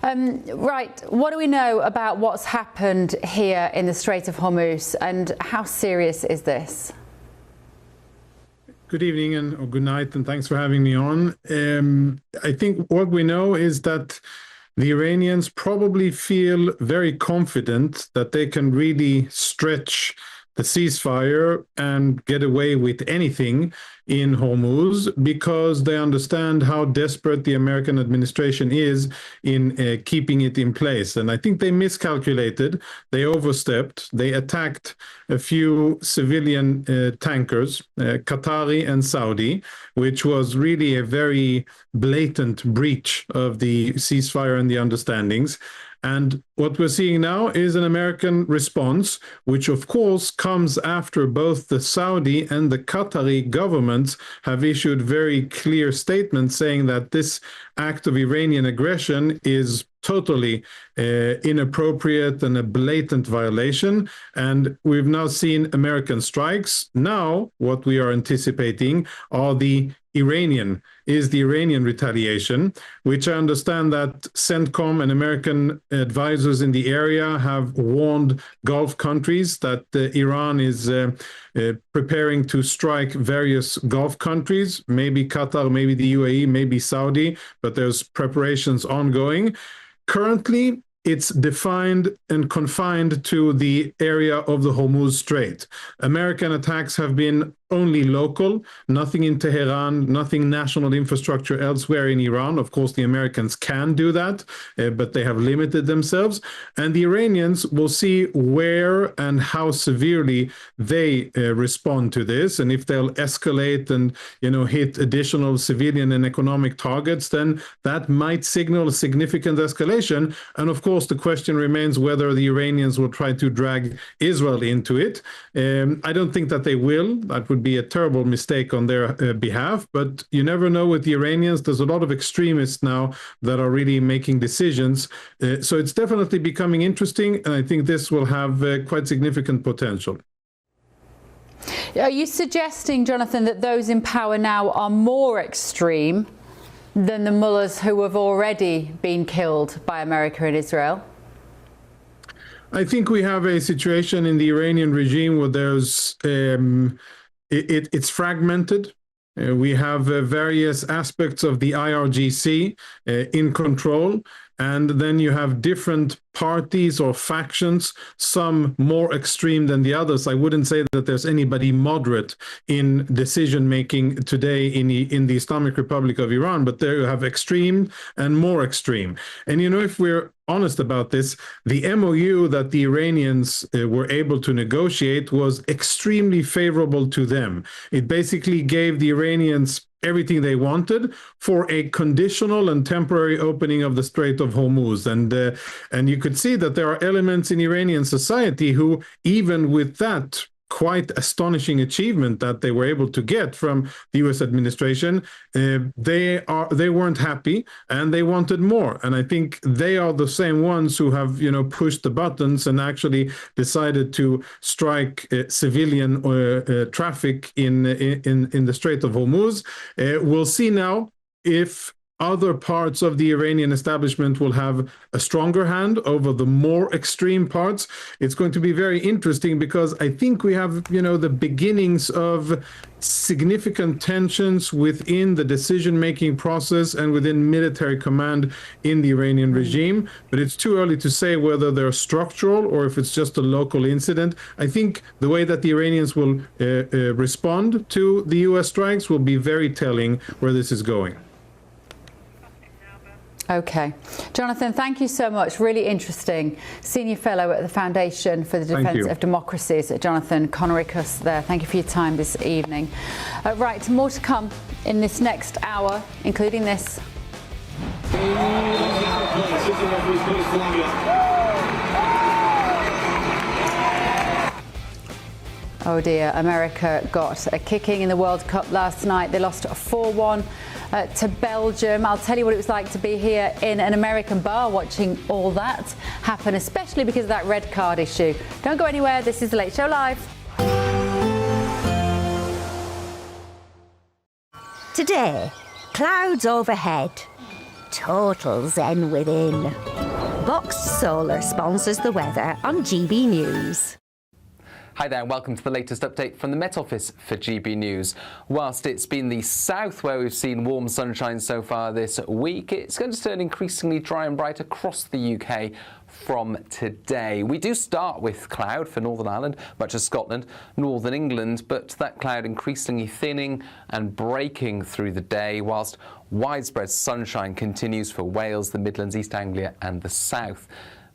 Right, what do we know about what's happened here in the Strait of Hormuz, and how serious is this? Good evening or good night, and thanks for having me on. I think what we know is that the Iranians probably feel very confident that they can really stretch the ceasefire and get away with anything in Hormuz because they understand how desperate the American administration is in keeping it in place. And I think they miscalculated, they overstepped, they attacked a few civilian tankers, Qatari and Saudi, which was really a very blatant breach of the ceasefire and the understandings. And what we're seeing now is an American response, which of course comes after both the Saudi and the Qatari governments have issued very clear statements saying that this act of Iranian aggression is totally inappropriate and a blatant violation. And we've now seen American strikes. Now, what we are anticipating are the Iranian retaliation, which I understand that CENTCOM and American advisors in the area have warned Gulf countries that Iran is preparing to strike various Gulf countries, maybe Qatar, maybe the UAE, maybe Saudi, but there's preparations ongoing. Currently, it's defined and confined to the area of the Hormuz Strait. American attacks have been only local, nothing in Tehran, nothing national infrastructure elsewhere in Iran. Of course, the Americans can do that, but they have limited themselves. And the Iranians will see where and how severely they respond to this. And if they'll escalate and, hit additional civilian and economic targets, then that might signal a significant escalation. And of course, the question remains whether the Iranians will try to drag Israel into it. I don't think that they will. That would be a terrible mistake on their behalf, but you never know with the Iranians. There's a lot of extremists now that are really making decisions. So it's definitely becoming interesting, and I think this will have quite significant potential. Are you suggesting, Jonathan, that those in power now are more extreme than the mullahs who have already been killed by America and Israel? I think we have a situation in the Iranian regime where there's it's fragmented. We have various aspects of the IRGC in control, and then you have different parties or factions, some more extreme than the others. I wouldn't say that there's anybody moderate in decision-making today in the Islamic Republic of Iran, but there you have extreme and more extreme. And if we're honest about this, the MOU that the Iranians were able to negotiate was extremely favorable to them. It basically gave the Iranians everything they wanted for a conditional and temporary opening of the Strait of Hormuz. And you could see that there are elements in Iranian society who, even with that quite astonishing achievement that they were able to get from the U.S. administration, they weren't happy and they wanted more. And I think they are the same ones who have pushed the buttons and actually decided to strike civilian traffic in the Strait of Hormuz. We'll see now if other parts of the Iranian establishment will have a stronger hand over the more extreme parts. It's going to be very interesting because I think we have, the beginnings of significant tensions within the decision-making process and within military command in the Iranian regime. But it's too early to say whether they're structural or if it's just a local incident. I think the way that the Iranians will respond to the U.S. strikes will be very telling where this is going. Okay. Jonathan, thank you so much. Really interesting. Senior Fellow at the Foundation for the Defence of Democracies, Jonathan Conricus there. Thank you for your time this evening. Right, more to come in this next hour, including this. Oh dear, America got a kicking in the World Cup last night. They lost 4-1 to Belgium. I'll tell you what it was like to be here in an American bar watching all that happen, especially because of that red card issue. Don't go anywhere. This is The Late Show Live. Today, clouds overhead. Total zen within. Boxed Solar sponsors the weather on GB News. Hi there and welcome to the latest update from the Met Office for GB News. Whilst it's been the south where we've seen warm sunshine so far this week, it's going to turn increasingly dry and bright across the UK from today. We do start with cloud for Northern Ireland, much of Scotland, Northern England, but that cloud increasingly thinning and breaking through the day, whilst widespread sunshine continues for Wales, the Midlands, East Anglia and the south.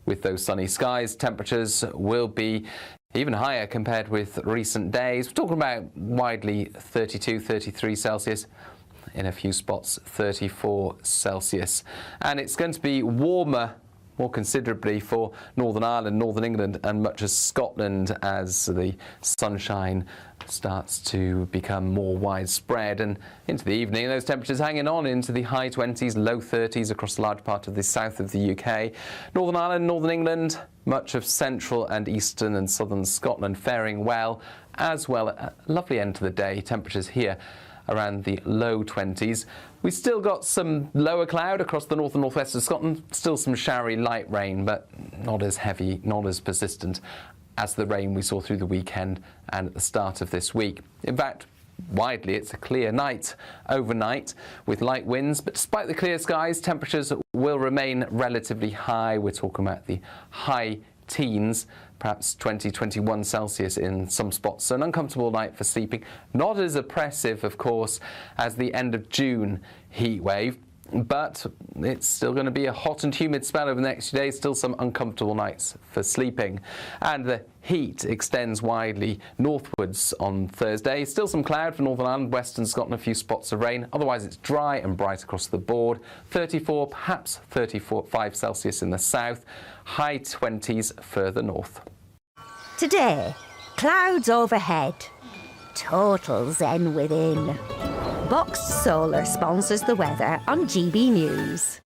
With those sunny skies, temperatures will be even higher compared with recent days. We're talking about widely 32, 33 Celsius, in a few spots 34 Celsius. And it's going to be warmer more considerably for Northern Ireland, Northern England and much of Scotland as the sunshine starts to become more widespread. And into the evening, those temperatures hanging on into the high 20s, low 30s across a large part of the south of the UK. Northern Ireland, Northern England, much of central and eastern and southern Scotland faring well as well. A lovely end to the day. Temperatures here around the low 20s. We've still got some lower cloud across the north and northwest of Scotland. Still some showery light rain, but not as heavy, not as persistent as the rain we saw through the weekend and at the start of this week. In fact, widely it's a clear night overnight with light winds, but despite the clear skies, temperatures will remain relatively high. We're talking about the high teens, perhaps 20, 21 Celsius in some spots. So an uncomfortable night for sleeping. Not as oppressive, of course, as the end of June heat wave. But it's still going to be a hot and humid spell over the next few days, still some uncomfortable nights for sleeping. And the heat extends widely northwards on Thursday. Still some cloud for Northern Ireland, Western Scotland, a few spots of rain. Otherwise, it's dry and bright across the board. 34, perhaps 35 Celsius in the south, high 20s further north. Today, clouds overhead, total zen within. Boxed Solar sponsors the weather on GB News.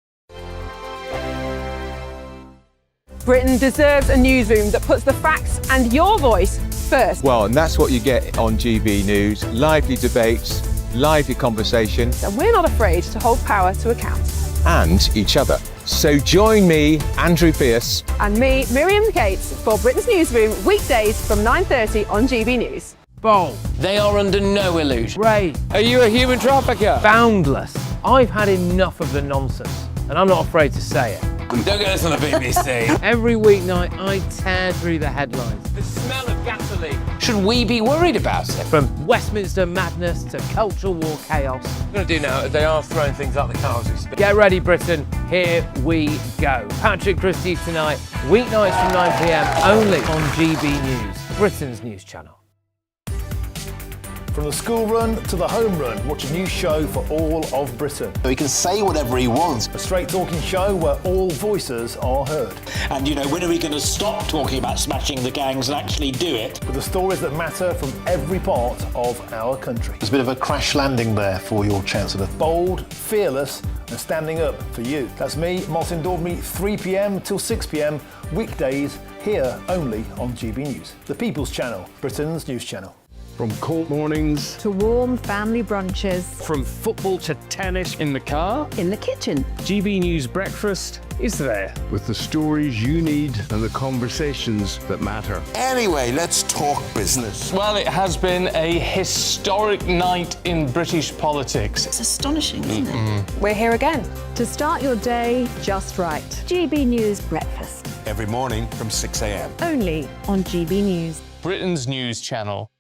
Britain deserves a newsroom that puts the facts and your voice first. Well, and that's what you get on GB News. Lively debates, lively conversation. And we're not afraid to hold power to account. And each other. So join me, Andrew Pearce. And me, Miriam Cates, for Britain's Newsroom, weekdays from 9:30 on GB News. Bold. They are under no illusion. Ray. Are you a human trafficker? Boundless. I've had enough of the nonsense, and I'm not afraid to say it. Don't get this on the BBC. Every weeknight, I tear through the headlines. The smell of gasoline. Should we be worried about it? From Westminster madness to cultural war chaos. What I'm going to do now is they are throwing things out the car as we speak. Get ready, Britain. Here we go. Patrick Christys tonight, weeknights from 9 p.m. only on GB News, Britain's news channel. From the school run to the home run, watch a new show for all of Britain. So he can say whatever he wants. A straight talking show where all voices are heard. And, you know, when are we going to stop talking about smashing the gangs and actually do it? With the stories that matter from every part of our country. There's a bit of a crash landing there for your Chancellor. Bold, fearless and standing up for you. That's me, Martin Daubney, 3 p.m. till 6 p.m. weekdays here only on GB News. The People's Channel, Britain's news channel. From cold mornings to warm family brunches, from football to tennis, in the car, in the kitchen. GB News breakfast is there. with the stories you need and the conversations that matter. Anyway, let's talk business. Well, it has been a historic night in British politics. It's astonishing, isn't it? We're here again to start your day just right. GB News Breakfast. Every morning from 6 a.m. Only on GB News. Britain's news channel.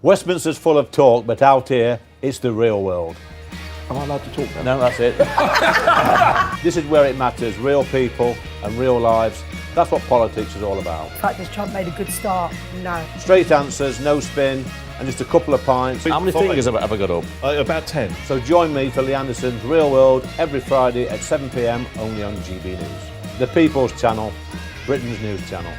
Westminster's full of talk, but out here, it's the real world. Am I allowed to talk now? No, that's it. This is where it matters, real people and real lives. That's what politics is all about. The fact is Trump made a good start. No. Straight answers, no spin, and just a couple of pints. How many fingers have I got up? About 10. So join me for Lee Anderson's Real World every Friday at 7 p.m. only on GB News. The People's Channel, Britain's news channel.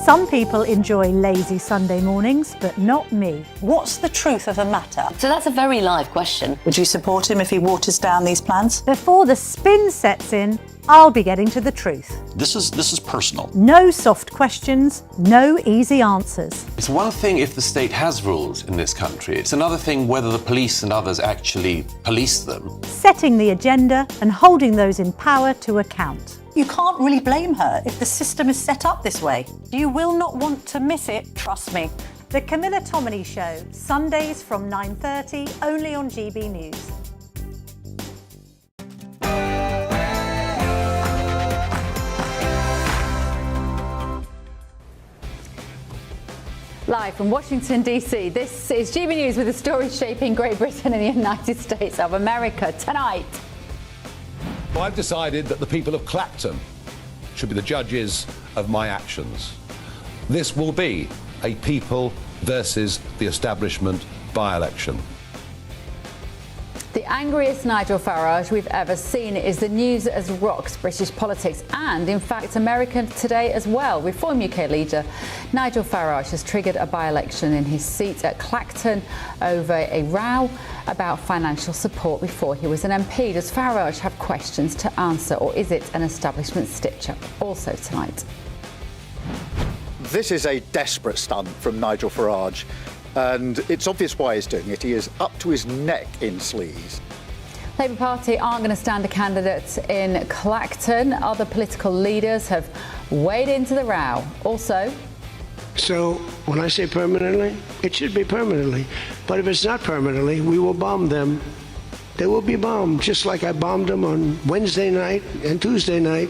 Some people enjoy lazy Sunday mornings, but not me. What's the truth of the matter? So that's a very live question. Would you support him if he waters down these plans? Before the spin sets in, I'll be getting to the truth. This is personal. No soft questions, no easy answers. It's one thing if the state has rules in this country. It's another thing whether the police and others actually police them. Setting the agenda and holding those in power to account. You can't really blame her if the system is set up this way. You will not want to miss it, trust me. The Camilla Tominey Show, Sundays from 9:30, only on GB News. Live from Washington, D.C., this is GB News with the stories shaping Great Britain and the United States of America tonight. Well, I've decided that the people of Clacton should be the judges of my actions. This will be a people versus the establishment by-election. The angriest Nigel Farage we've ever seen is the news that has rocked British politics and, in fact, America today as well. Reform UK leader Nigel Farage has triggered a by-election in his seat at Clacton over a row about financial support before he was an MP. Does Farage have questions to answer, or is it an establishment stitch-up? Also tonight. This is a desperate stunt from Nigel Farage. And it's obvious why he's doing it. He is up to his neck in sleaze. Labour Party aren't going to stand a candidate in Clacton. Other political leaders have weighed into the row. Also, So when I say permanently, it should be permanently. But if it's not permanently, we will bomb them. They will be bombed, just like I bombed them on Wednesday night and Tuesday night.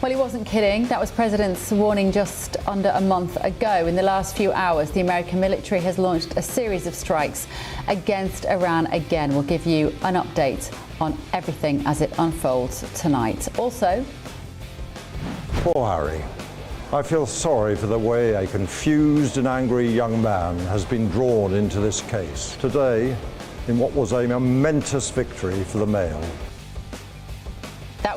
Well, he wasn't kidding. That was President's warning just under a month ago. In the last few hours, the American military has launched a series of strikes against Iran again. We'll give you an update on everything as it unfolds tonight. Also, poor Harry. I feel sorry for the way a confused and angry young man has been drawn into this case. Today, in what was a momentous victory for the Mail.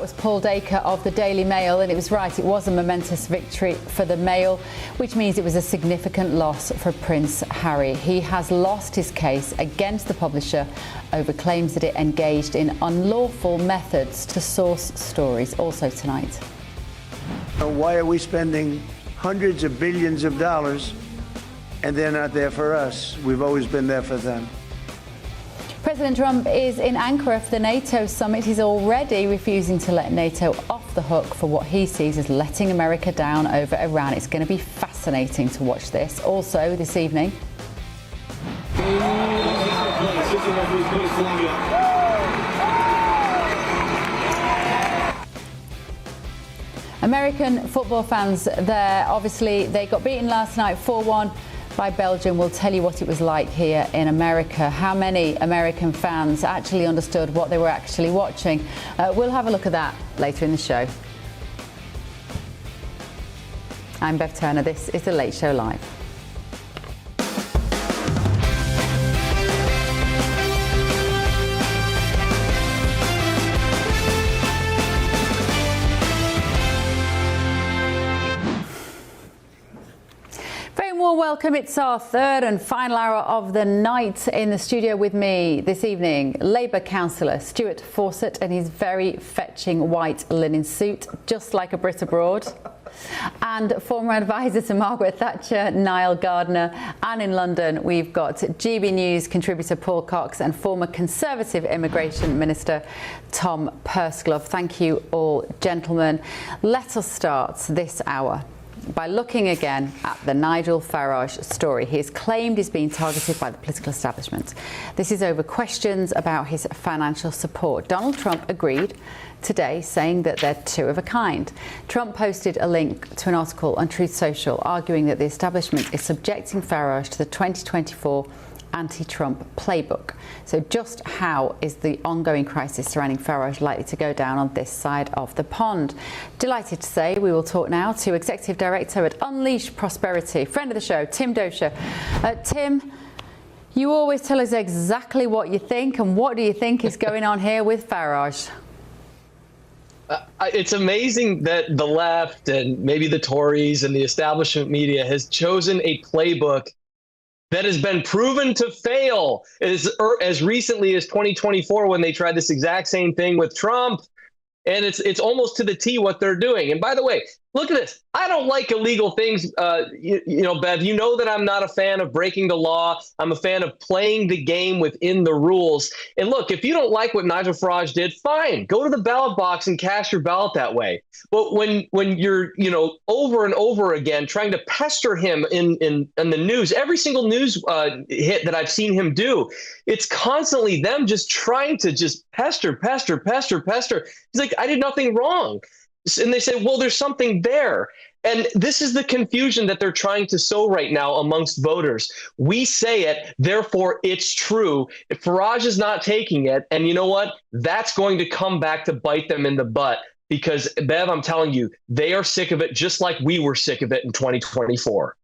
that was Paul Dacre of the Daily Mail, and it was right, it was a momentous victory for the Mail, which means it was a significant loss for Prince Harry. He has lost his case against the publisher over claims that it engaged in unlawful methods to source stories. Also tonight. Why are we spending hundreds of billions of dollars and they're not there for us? We've always been there for them. President Trump is in Ankara for the NATO summit. He's already refusing to let NATO off the hook for what he sees as letting America down over Iran. It's going to be fascinating to watch this. Also this evening, American football fans there, obviously they got beaten last night 4-1 by Belgium. We'll tell you what it was like here in America. How many American fans actually understood what they were actually watching? We'll have a look at that later in the show. I'm Bev Turner. This is The Late Show Live. Welcome. It's our third and final hour of the night. In the studio with me this evening, Labour councillor Stuart Fawcett in his very fetching white linen suit, just like a Brit abroad, and former advisor to Margaret Thatcher, Niall Gardner. And in London, we've got GB News contributor Paul Cox and former Conservative Immigration Minister Tom Pursglove. Thank you all, gentlemen. Let us start this hour by looking again at the Nigel Farage story. He has claimed he's been targeted by the political establishment. This is over questions about his financial support. Donald Trump agreed today, saying that they're two of a kind. Trump posted a link to an article on Truth Social arguing that the establishment is subjecting Farage to the 2024 anti-Trump playbook. So just how is the ongoing crisis surrounding Farage likely to go down on this side of the pond? Delighted to say we will talk now to Executive Director at Unleash Prosperity, friend of the show, Tim Dosher. Tim, you always tell us exactly what you think, and what do you think is going on here with Farage? It's amazing that the left and maybe the Tories and the establishment media has chosen a playbook that has been proven to fail as recently as 2024 when they tried this exact same thing with Trump. And it's almost to the T what they're doing. And by the way, look at this. I don't like illegal things. You know, Bev, you know that I'm not a fan of breaking the law. I'm a fan of playing the game within the rules. And look, if you don't like what Nigel Farage did, fine. Go to the ballot box and cast your ballot that way. But when you're, you know, over and over again trying to pester him in the news, every single news hit that I've seen him do, it's constantly them just trying to just pester. He's like, I did nothing wrong. And they say, well, there's something there. And this is the confusion that they're trying to sow right now amongst voters. We say it, therefore it's true. If Farage is not taking it, and you know what? That's going to come back to bite them in the butt. Because, Bev, I'm telling you, they are sick of it, just like we were sick of it in 2024.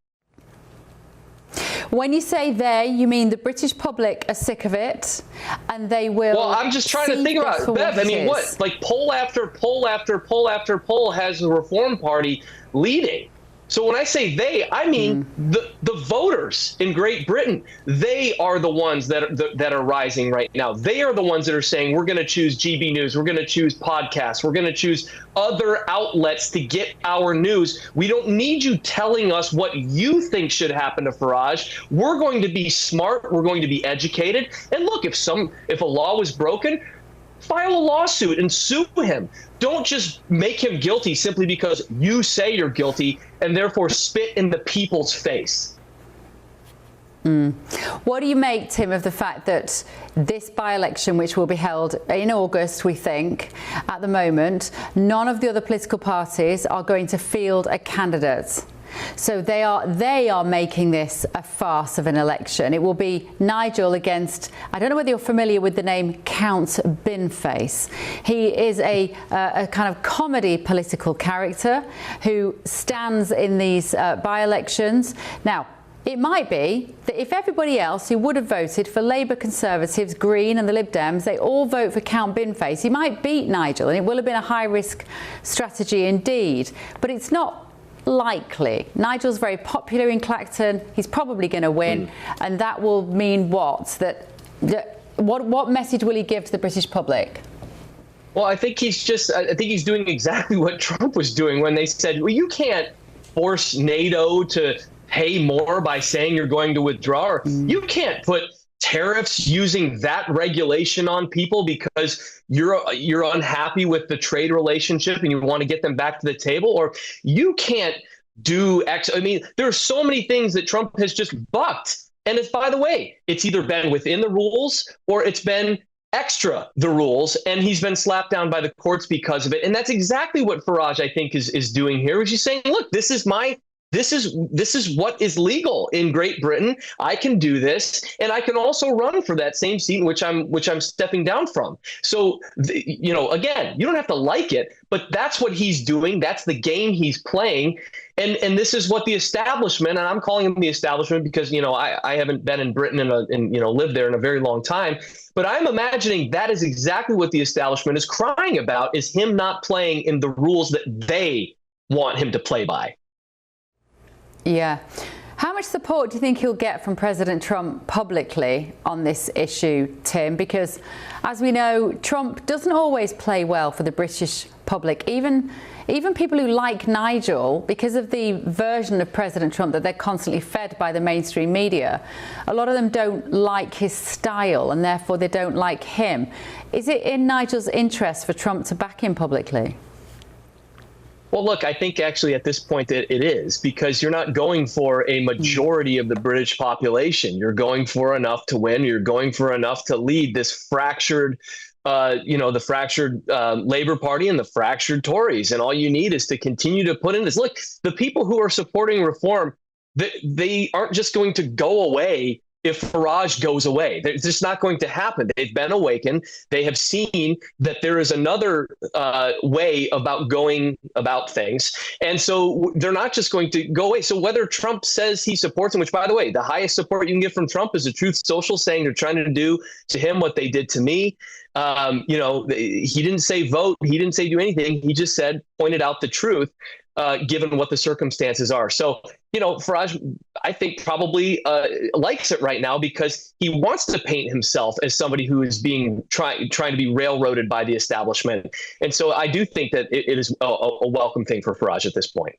When you say they, you mean the British public are sick of it, and they will. Well, I'm just trying to think about it, Bev. I mean, what? Like poll after poll after poll after poll has the Reform Party leading. So when I say they, I mean the voters in Great Britain. They are the ones that are rising right now. They are the ones that are saying we're going to choose GB News, we're going to choose podcasts, we're going to choose other outlets to get our news. We don't need you telling us what you think should happen to Farage. We're going to be smart. We're going to be educated. And look, if a law was broken, file a lawsuit and sue him. Don't just make him guilty simply because you say you're guilty and therefore spit in the people's face. What do you make, Tim, of the fact that this by-election, which will be held in August, we think, at the moment, none of the other political parties are going to field a candidate? So they are making this a farce of an election. It will be Nigel against, I don't know whether you're familiar with the name Count Binface. He is a kind of comedy political character who stands in these by-elections. Now, it might be that if everybody else who would have voted for Labour, Conservatives, Green and the Lib Dems, they all vote for Count Binface, he might beat Nigel, and it will have been a high-risk strategy indeed. But it's not likely. Nigel's very popular in Clacton. He's probably going to win. And that will mean what? What message will he give to the British public? Well, I think he's doing exactly what Trump was doing when they said, well, you can't force NATO to pay more by saying you're going to withdraw. Or you can't put tariffs using that regulation on people because you're unhappy with the trade relationship and you want to get them back to the table. Or you can't do X. I mean, there are so many things that Trump has just bucked. And it's, by the way, it's either been within the rules or it's been extra the rules, and he's been slapped down by the courts because of it. And that's exactly what Farage, I think, is doing here. He's saying, look, this is what is legal in Great Britain. I can do this, and I can also run for that same seat, which I'm stepping down from. So, again, you don't have to like it, but that's what he's doing. That's the game he's playing, and this is what the establishment, and I'm calling him the establishment because I haven't been in Britain and lived there in a very long time, but I'm imagining that is exactly what the establishment is crying about: is him not playing in the rules that they want him to play by. Yeah. How much support do you think he'll get from President Trump publicly on this issue, Tim? Because, as we know, Trump doesn't always play well for the British public. Even people who like Nigel, because of the version of President Trump that they're constantly fed by the mainstream media, a lot of them don't like his style and therefore they don't like him. Is it in Nigel's interest for Trump to back him publicly? Well, look, I think actually at this point it is, because you're not going for a majority of the British population. You're going for enough to win. You're going for enough to lead this fractured, the fractured Labour Party and the fractured Tories. And all you need is to continue to put in this. Look, the people who are supporting reform, they aren't just going to go away if Farage goes away. It's just not going to happen. They've been awakened. They have seen that there is another way about going about things. And so they're not just going to go away. So whether Trump says he supports him, which, by the way, the highest support you can get from Trump is the Truth Social saying they're trying to do to him what they did to me. He didn't say vote. He didn't say do anything. He just pointed out the truth. Given what the circumstances are. So, Farage, I think, probably likes it right now because he wants to paint himself as somebody who is trying to be railroaded by the establishment. And so I do think that it is a welcome thing for Farage at this point.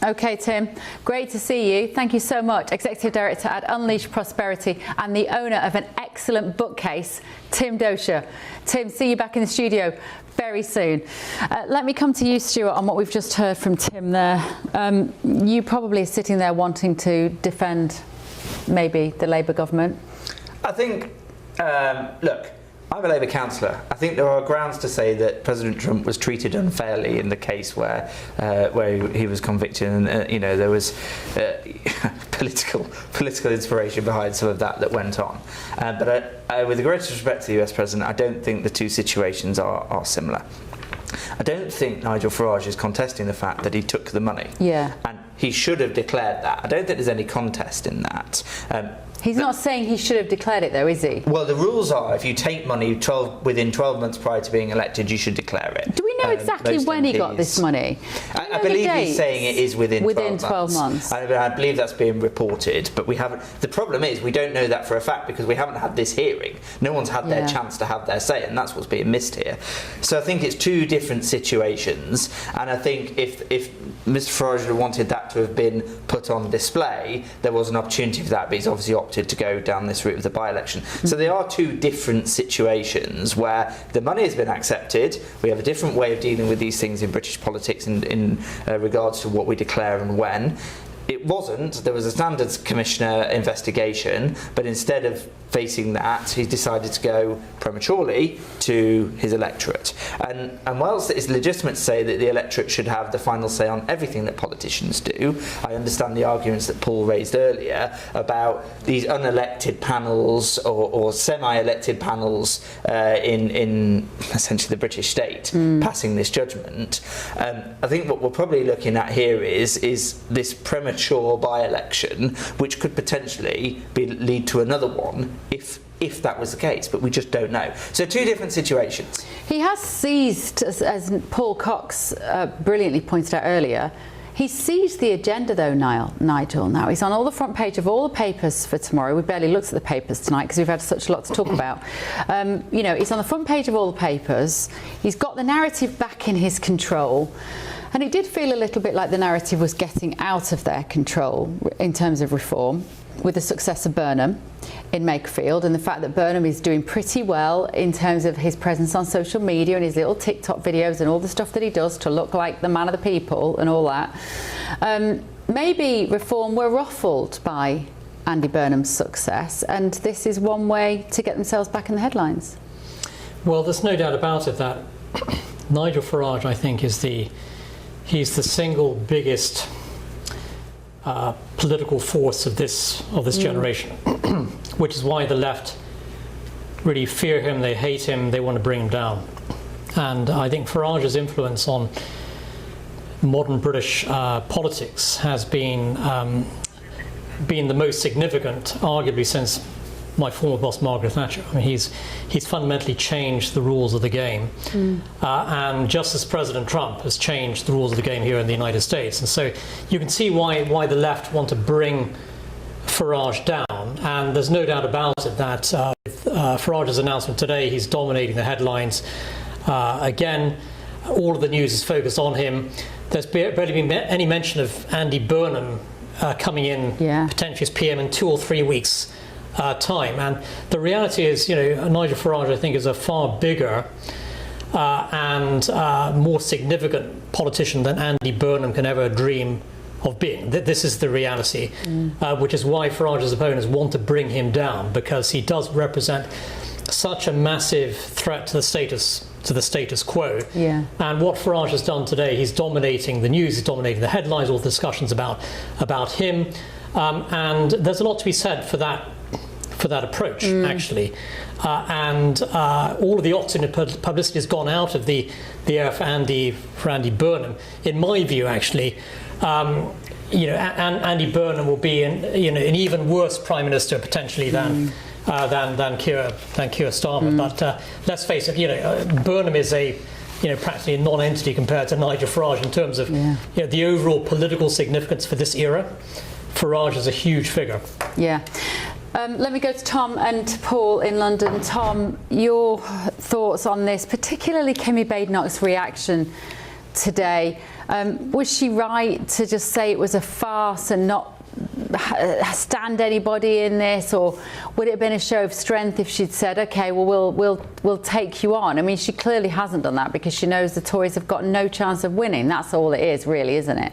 Okay, Tim, great to see you. Thank you so much. Executive Director at Unleash Prosperity and the owner of an excellent bookcase, Tim Dosha. Tim, see you back in the studio very soon. Let me come to you, Stuart, on what we've just heard from Tim there. You probably are sitting there wanting to defend maybe the Labour government. I think, look, I'm a Labour councillor. I think there are grounds to say that President Trump was treated unfairly in the case where he was convicted, and there was political inspiration behind some of that went on. But with the greatest respect to the US President, I don't think the two situations are similar. I don't think Nigel Farage is contesting the fact that he took the money. Yeah. And he should have declared that. I don't think there's any contest in that. He's not saying he should have declared it, though, is he? Well, the rules are if you take money within 12 months prior to being elected, you should declare it. Do we know exactly when he got this money? I believe he's saying it is within 12 months. I believe that's being reported, but we haven't. The problem is we don't know that for a fact because we haven't had this hearing. No one's had their chance to have their say, and that's what's being missed here. So I think it's two different situations, and I think if Mr. Farage had wanted that to have been put on display, there was an opportunity for that, but he's obviously opted to go down this route of the by-election. So there are two different situations where the money has been accepted. We have a different way of dealing with these things in British politics in regards to what we declare and when. it wasn't. There was a Standards Commissioner investigation, but instead of facing that, he decided to go prematurely to his electorate. And whilst it is legitimate to say that the electorate should have the final say on everything that politicians do, I understand the arguments that Paul raised earlier about these unelected panels or semi-elected panels in essentially the British state passing this judgment. I think what we're probably looking at here is this premature by-election, which could potentially lead to another one if that was the case, but we just don't know. So two different situations. He has seized, as Paul Cox brilliantly pointed out earlier, he's seized the agenda though, Nigel. Now he's on all the front page of all the papers for tomorrow. We barely looked at the papers tonight because we've had such a lot to talk about. You know, he's on the front page of all the papers. He's got the narrative back in his control. And it did feel a little bit like the narrative was getting out of their control in terms of reform, with the success of Burnham in Makerfield and the fact that Burnham is doing pretty well in terms of his presence on social media and his little TikTok videos and all the stuff that he does to look like the man of the people and all that. Maybe reform were ruffled by Andy Burnham's success, and this is one way to get themselves back in the headlines. Well, there's no doubt about it that Nigel Farage, I think, he's the single biggest political force of this generation, which is why the left really fear him, they hate him, they want to bring him down. And I think Farage's influence on modern British politics has been the most significant, arguably, since my former boss Margaret Thatcher. I mean, he's fundamentally changed the rules of the game, and just as President Trump has changed the rules of the game here in the United States. And so you can see why the left want to bring Farage down. And there's no doubt about it that with Farage's announcement today, he's dominating the headlines. Again, all of the news is focused on him. There's barely been any mention of Andy Burnham coming in potentially as PM in 2 or 3 weeks. Time. And the reality is, you know, Nigel Farage, I think, is a far bigger and more significant politician than Andy Burnham can ever dream of being. This is the reality, which is why Farage's opponents want to bring him down, because he does represent such a massive threat to the status quo. Yeah. And what Farage has done today, he's dominating the news, he's dominating the headlines, all the discussions about him, and there's a lot to be said for that approach, actually. And all of the oxygen publicity has gone out of the air for Andy Burnham. In my view, actually, you know, Andy Burnham will be an even worse Prime Minister potentially than Keir Starmer. But let's face it, you know, Burnham is practically a non-entity compared to Nigel Farage in terms of the overall political significance for this era. Farage is a huge figure. Yeah. Let me go to Tom and Paul in London. Tom, your thoughts on this, particularly Kemi Badenoch's reaction today. Was she right to just say it was a farce and not stand anybody in this, or would it have been a show of strength if she'd said, "Okay, well, we'll take you on"? I mean, she clearly hasn't done that because she knows the Tories have got no chance of winning. That's all it is, really, isn't it?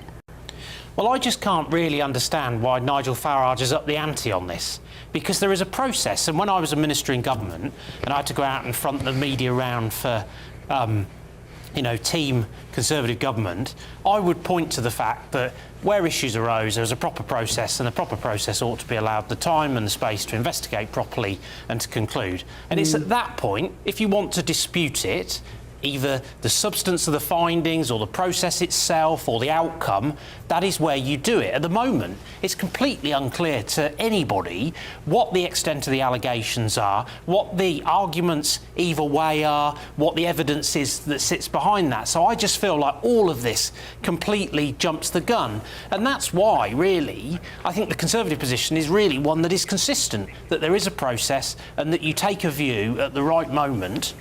Well, I just can't really understand why Nigel Farage is up the ante on this, because there is a process. And when I was a minister in government and I had to go out and front the media round for, team Conservative government, I would point to the fact that where issues arose, there was a proper process, and the proper process ought to be allowed the time and the space to investigate properly and to conclude. And it's at that point, if you want to dispute it, either the substance of the findings or the process itself or the outcome, that is where you do it. At the moment, it's completely unclear to anybody what the extent of the allegations are, what the arguments either way are, what the evidence is that sits behind that. So I just feel like all of this completely jumps the gun. And that's why, really, I think the Conservative position is really one that is consistent, that there is a process and that you take a view at the right moment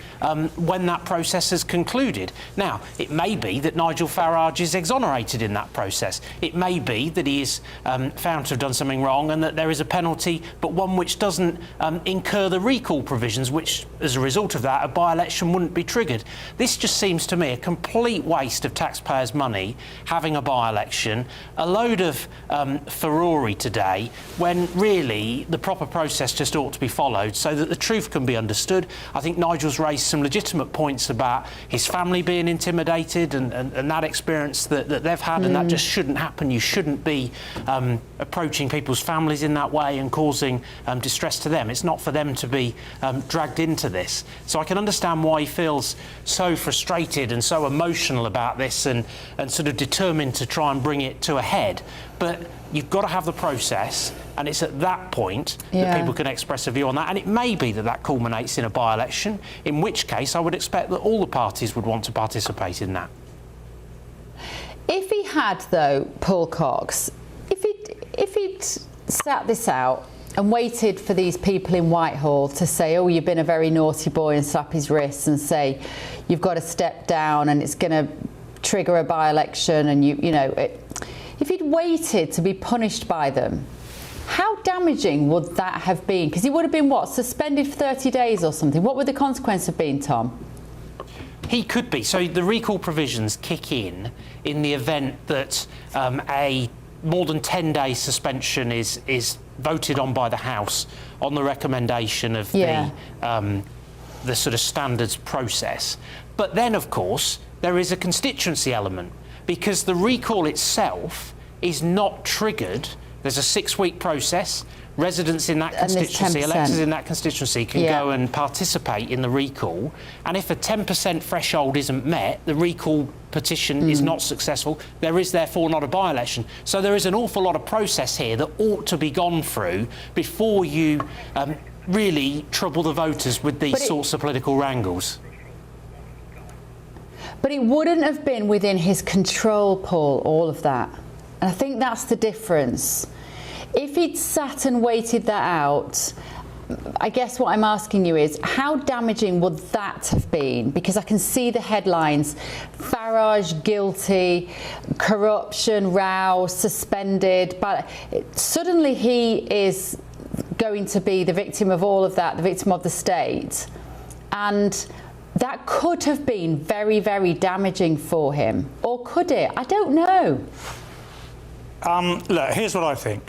when that process process has concluded. Now, it may be that Nigel Farage is exonerated in that process. It may be that he is found to have done something wrong and that there is a penalty, but one which doesn't incur the recall provisions, which, as a result of that, a by-election wouldn't be triggered. This just seems to me a complete waste of taxpayers' money, having a by-election, a load of furore today, when really the proper process just ought to be followed so that the truth can be understood. I think Nigel's raised some legitimate points about his family being intimidated and that experience that they've had, and that just shouldn't happen. You shouldn't be approaching people's families in that way and causing distress to them. It's not for them to be dragged into this. So I can understand why he feels so frustrated and so emotional about this and sort of determined to try and bring it to a head. But you've got to have the process, and it's at that point that people can express a view on that. And it may be that that culminates in a by-election, in which case I would expect that all the parties would want to participate in that. If he had, though, Paul Cox, if he'd sat this out and waited for these people in Whitehall to say, oh, you've been a very naughty boy, and slap his wrists and say, you've got to step down and it's going to trigger a by-election, and if he'd waited to be punished by them, how damaging would that have been? Because he would have been, what, suspended for 30 days or something? What would the consequence have been, Tom? He could be. So the recall provisions kick in the event that a more than 10-day suspension is voted on by the House on the recommendation of the sort of standards process. But then, of course, there is a constituency element, because the recall itself is not triggered. There's a 6-week process. Residents in that constituency, electors in that constituency, can go and participate in the recall. And if a 10% threshold isn't met, the recall petition is not successful. There is therefore not a by-election. So there is an awful lot of process here that ought to be gone through before you really trouble the voters with these sorts of political wrangles. But it wouldn't have been within his control, Paul, all of that. And I think that's the difference. If he'd sat and waited that out, I guess what I'm asking you is, how damaging would that have been? Because I can see the headlines: Farage guilty, corruption, row, suspended. But suddenly he is going to be the victim of all of that, the victim of the state. And that could have been very, very damaging for him. Or could it? I don't know. Look, here's what I think.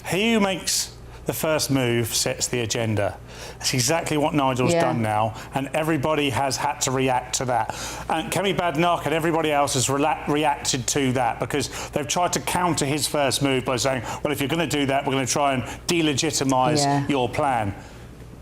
He who makes the first move sets the agenda. That's exactly what Nigel's done now, and everybody has had to react to that. And Kemi Badenoch and everybody else has reacted to that, because they've tried to counter his first move by saying, well, if you're going to do that, we're going to try and delegitimise your plan.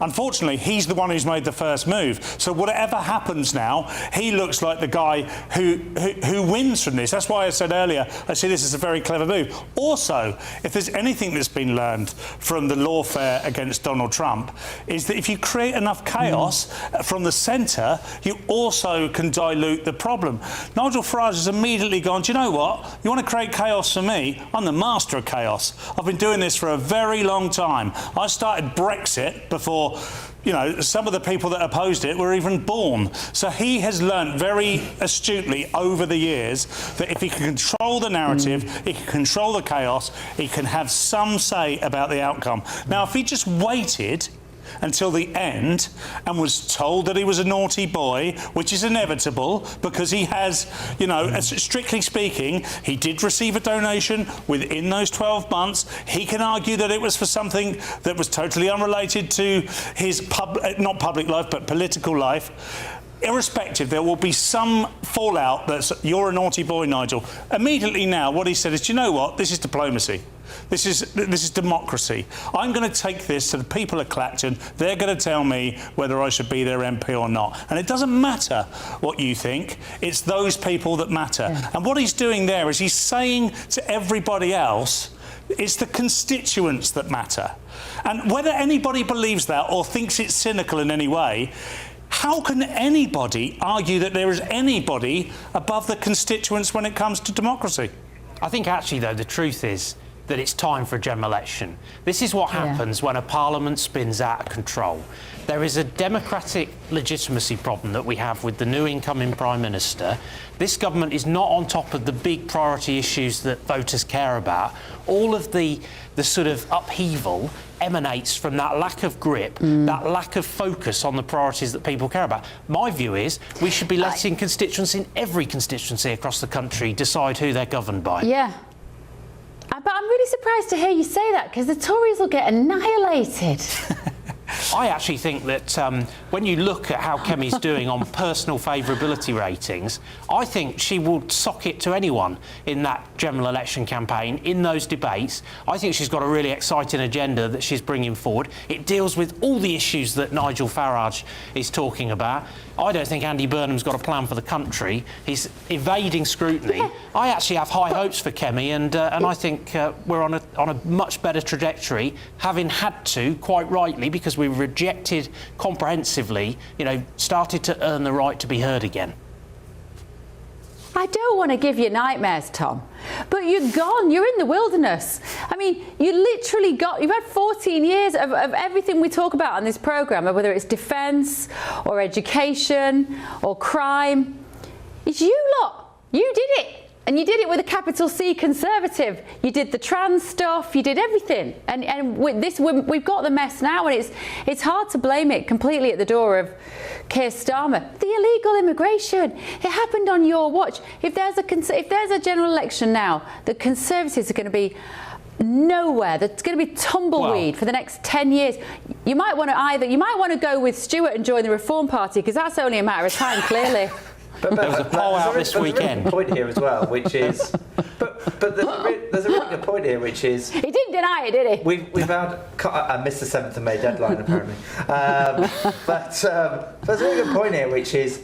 Unfortunately, he's the one who's made the first move. So whatever happens now, he looks like the guy who wins from this. That's why I said earlier, I see this as a very clever move. Also, if there's anything that's been learned from the lawfare against Donald Trump, is that if you create enough chaos from the centre, you also can dilute the problem. Nigel Farage has immediately gone, do you know what? You want to create chaos for me? I'm the master of chaos. I've been doing this for a very long time. I started Brexit before, you know, some of the people that opposed it were even born. So he has learnt very astutely over the years that if he can control the narrative, he can control the chaos, he can have some say about the outcome. Now, if he just waited until the end and was told that he was a naughty boy, which is inevitable because he has, you know, strictly speaking, he did receive a donation within those 12 months. He can argue that it was for something that was totally unrelated to his not public life, but political life. Irrespective, there will be some fallout that's, you're a naughty boy, Nigel. Immediately now, what he said is, do you know what? This is diplomacy. This is democracy. I'm going to take this to the people of Clacton. They're going to tell me whether I should be their MP or not. And it doesn't matter what you think. It's those people that matter. And what he's doing there is he's saying to everybody else, it's the constituents that matter. And whether anybody believes that or thinks it's cynical in any way, how can anybody argue that there is anybody above the constituents when it comes to democracy? I think actually, though, the truth is that it's time for a general election. This is what happens when a parliament spins out of control. There is a democratic legitimacy problem that we have with the new incoming Prime Minister. This government is not on top of the big priority issues that voters care about. All of the sort of upheaval emanates from that lack of grip, that lack of focus on the priorities that people care about. My view is we should be letting constituents in every constituency across the country decide who they're governed by. Yeah. But I'm really surprised to hear you say that, because the Tories will get annihilated. I actually think that when you look at how Kemi's doing on personal favourability ratings, I think she will sock it to anyone in that general election campaign, in those debates. I think she's got a really exciting agenda that she's bringing forward. It deals with all the issues that Nigel Farage is talking about. I don't think Andy Burnham's got a plan for the country. He's evading scrutiny. Yeah. I actually have high hopes for Kemi, and I think we're on a much better trajectory, having had to, quite rightly, because we rejected comprehensively, started to earn the right to be heard again. I don't want to give you nightmares, Tom, but you're gone. You're in the wilderness. I mean, you've had 14 years of everything we talk about on this programme, whether it's defence or education or crime. It's you lot. You did it. And you did it with a capital C Conservative. You did the trans stuff, you did everything. And with this, we've got the mess now, and it's hard to blame it completely at the door of Keir Starmer. The illegal immigration, it happened on your watch. If there's a general election now, the Conservatives are going to be nowhere. There's going to be tumbleweed for the next 10 years. You might want to go with Stuart and join the Reform Party, because that's only a matter of time, clearly. But there was a poll out this weekend. There's a really good point here as well, which is, but there's a really good point here, which is he didn't deny it, did he? We've had I missed the 7th of May deadline apparently, but there's a really good point here, which is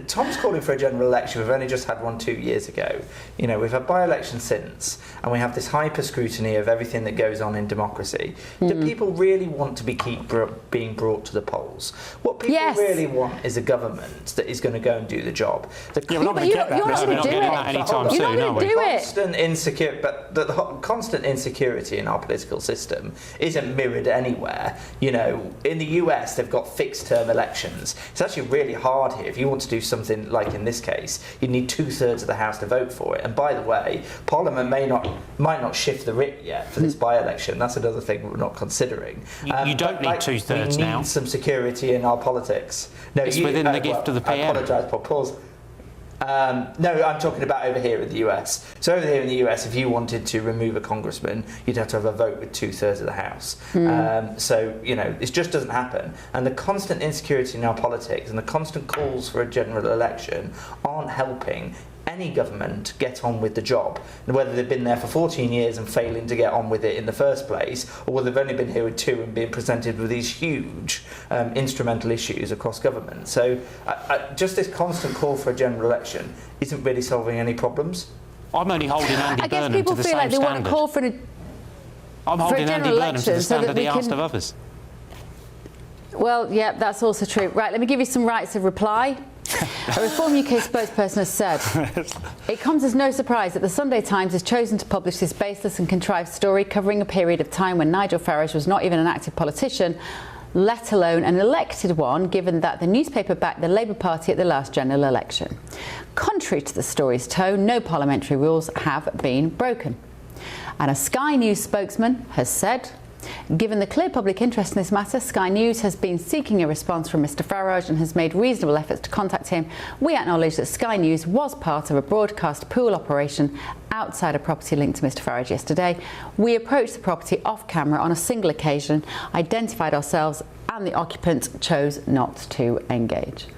Tom's calling for a general election. We've only just had one 2 years ago. We've had by-elections since, and we have this hyper scrutiny of everything that goes on in democracy. Do people really want to keep being brought to the polls? What people really want is a government that is going to go and do the job. We're not going to get that. You're not going to do it anytime soon, are we? The constant insecurity in our political system isn't mirrored anywhere. In the US, they've got fixed-term elections. It's actually really hard here. If you want to do something like in this case, you need 2/3 of the House to vote for it. And by the way, Parliament might not shift the writ yet for this by-election. That's another thing we're not considering. You don't need 2/3 now. We need some security in our politics. No, it's within the gift of the PM. I apologise, pause. No, I'm talking about over here in the US. So over here in the US, if you wanted to remove a congressman, you'd have to have a vote with 2/3 of the House. It just doesn't happen. And the constant insecurity in our politics and the constant calls for a general election aren't helping any government get on with the job, whether they've been there for 14 years and failing to get on with it in the first place, or whether they've only been here with 2 and being presented with these huge instrumental issues across government. So just this constant call for a general election isn't really solving any problems. I'm only holding Andy Burnham to the same standard. I guess people feel like they want to call for I'm holding Andy Burnham to the standard he asked of others. Well, yeah, that's also true. Right, let me give you some rights of reply. A Reform UK spokesperson has said, it comes as no surprise that the Sunday Times has chosen to publish this baseless and contrived story covering a period of time when Nigel Farage was not even an active politician, let alone an elected one, given that the newspaper backed the Labour Party at the last general election. Contrary to the story's tone, no parliamentary rules have been broken. And a Sky News spokesman has said, given the clear public interest in this matter, Sky News has been seeking a response from Mr Farage and has made reasonable efforts to contact him. We acknowledge that Sky News was part of a broadcast pool operation outside a property linked to Mr Farage yesterday. We approached the property off camera on a single occasion, identified ourselves, and the occupant chose not to engage.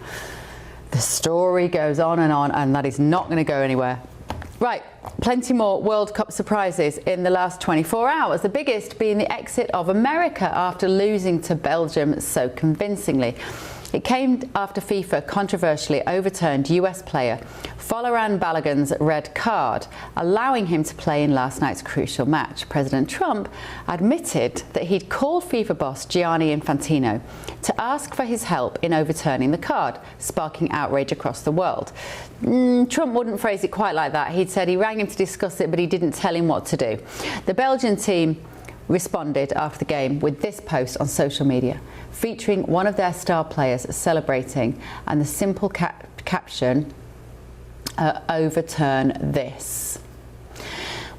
The story goes on, and that is not going to go anywhere. Right, plenty more World Cup surprises in the last 24 hours, the biggest being the exit of America after losing to Belgium so convincingly. It came after FIFA controversially overturned US player Folarin Balogun's red card, allowing him to play in last night's crucial match. President Trump admitted that he'd called FIFA boss Gianni Infantino to ask for his help in overturning the card, sparking outrage across the world. Trump wouldn't phrase it quite like that. He'd said he rang him to discuss it, but he didn't tell him what to do. The Belgian team responded after the game with this post on social media, featuring one of their star players celebrating and the simple caption, overturn this.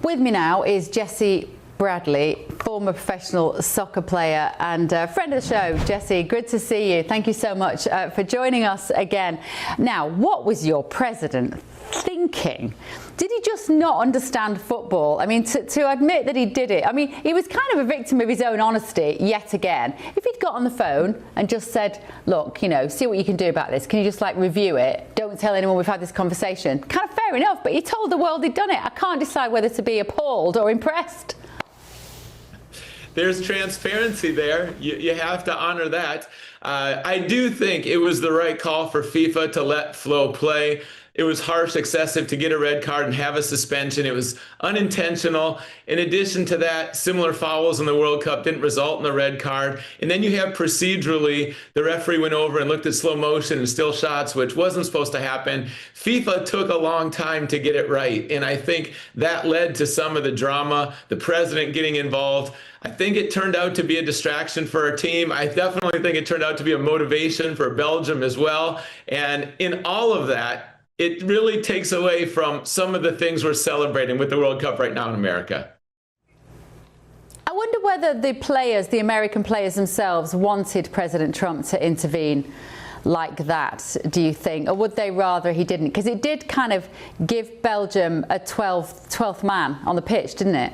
With me now is Jesse Bradley, former professional soccer player and friend of the show. Jesse, good to see you. Thank you so much for joining us again. Now, what was your president thinking? Did he just not understand football? I mean, to admit that he did it, I mean, he was kind of a victim of his own honesty yet again. If he'd got on the phone and just said, look, you know, see what you can do about this. Can you just like review it? Don't tell anyone we've had this conversation. Kind of fair enough, but he told the world he'd done it. I can't decide whether to be appalled or impressed. There's transparency there. You have to honor that. I do think it was the right call for FIFA to let Flo play. It was harsh, excessive to get a red card and have a suspension. It was unintentional. In addition to that, similar fouls in the World Cup didn't result in the red card. And then you have procedurally, the referee went over and looked at slow motion and still shots, which wasn't supposed to happen. FIFA took a long time to get it right. And I think that led to some of the drama, the president getting involved. I think it turned out to be a distraction for our team. I definitely think it turned out to be a motivation for Belgium as well. And in all of that, it really takes away from some of the things we're celebrating with the World Cup right now in America. I wonder whether the players, the American players themselves, wanted President Trump to intervene like that, do you think? Or would they rather he didn't? Because it did kind of give Belgium a 12th man on the pitch, didn't it?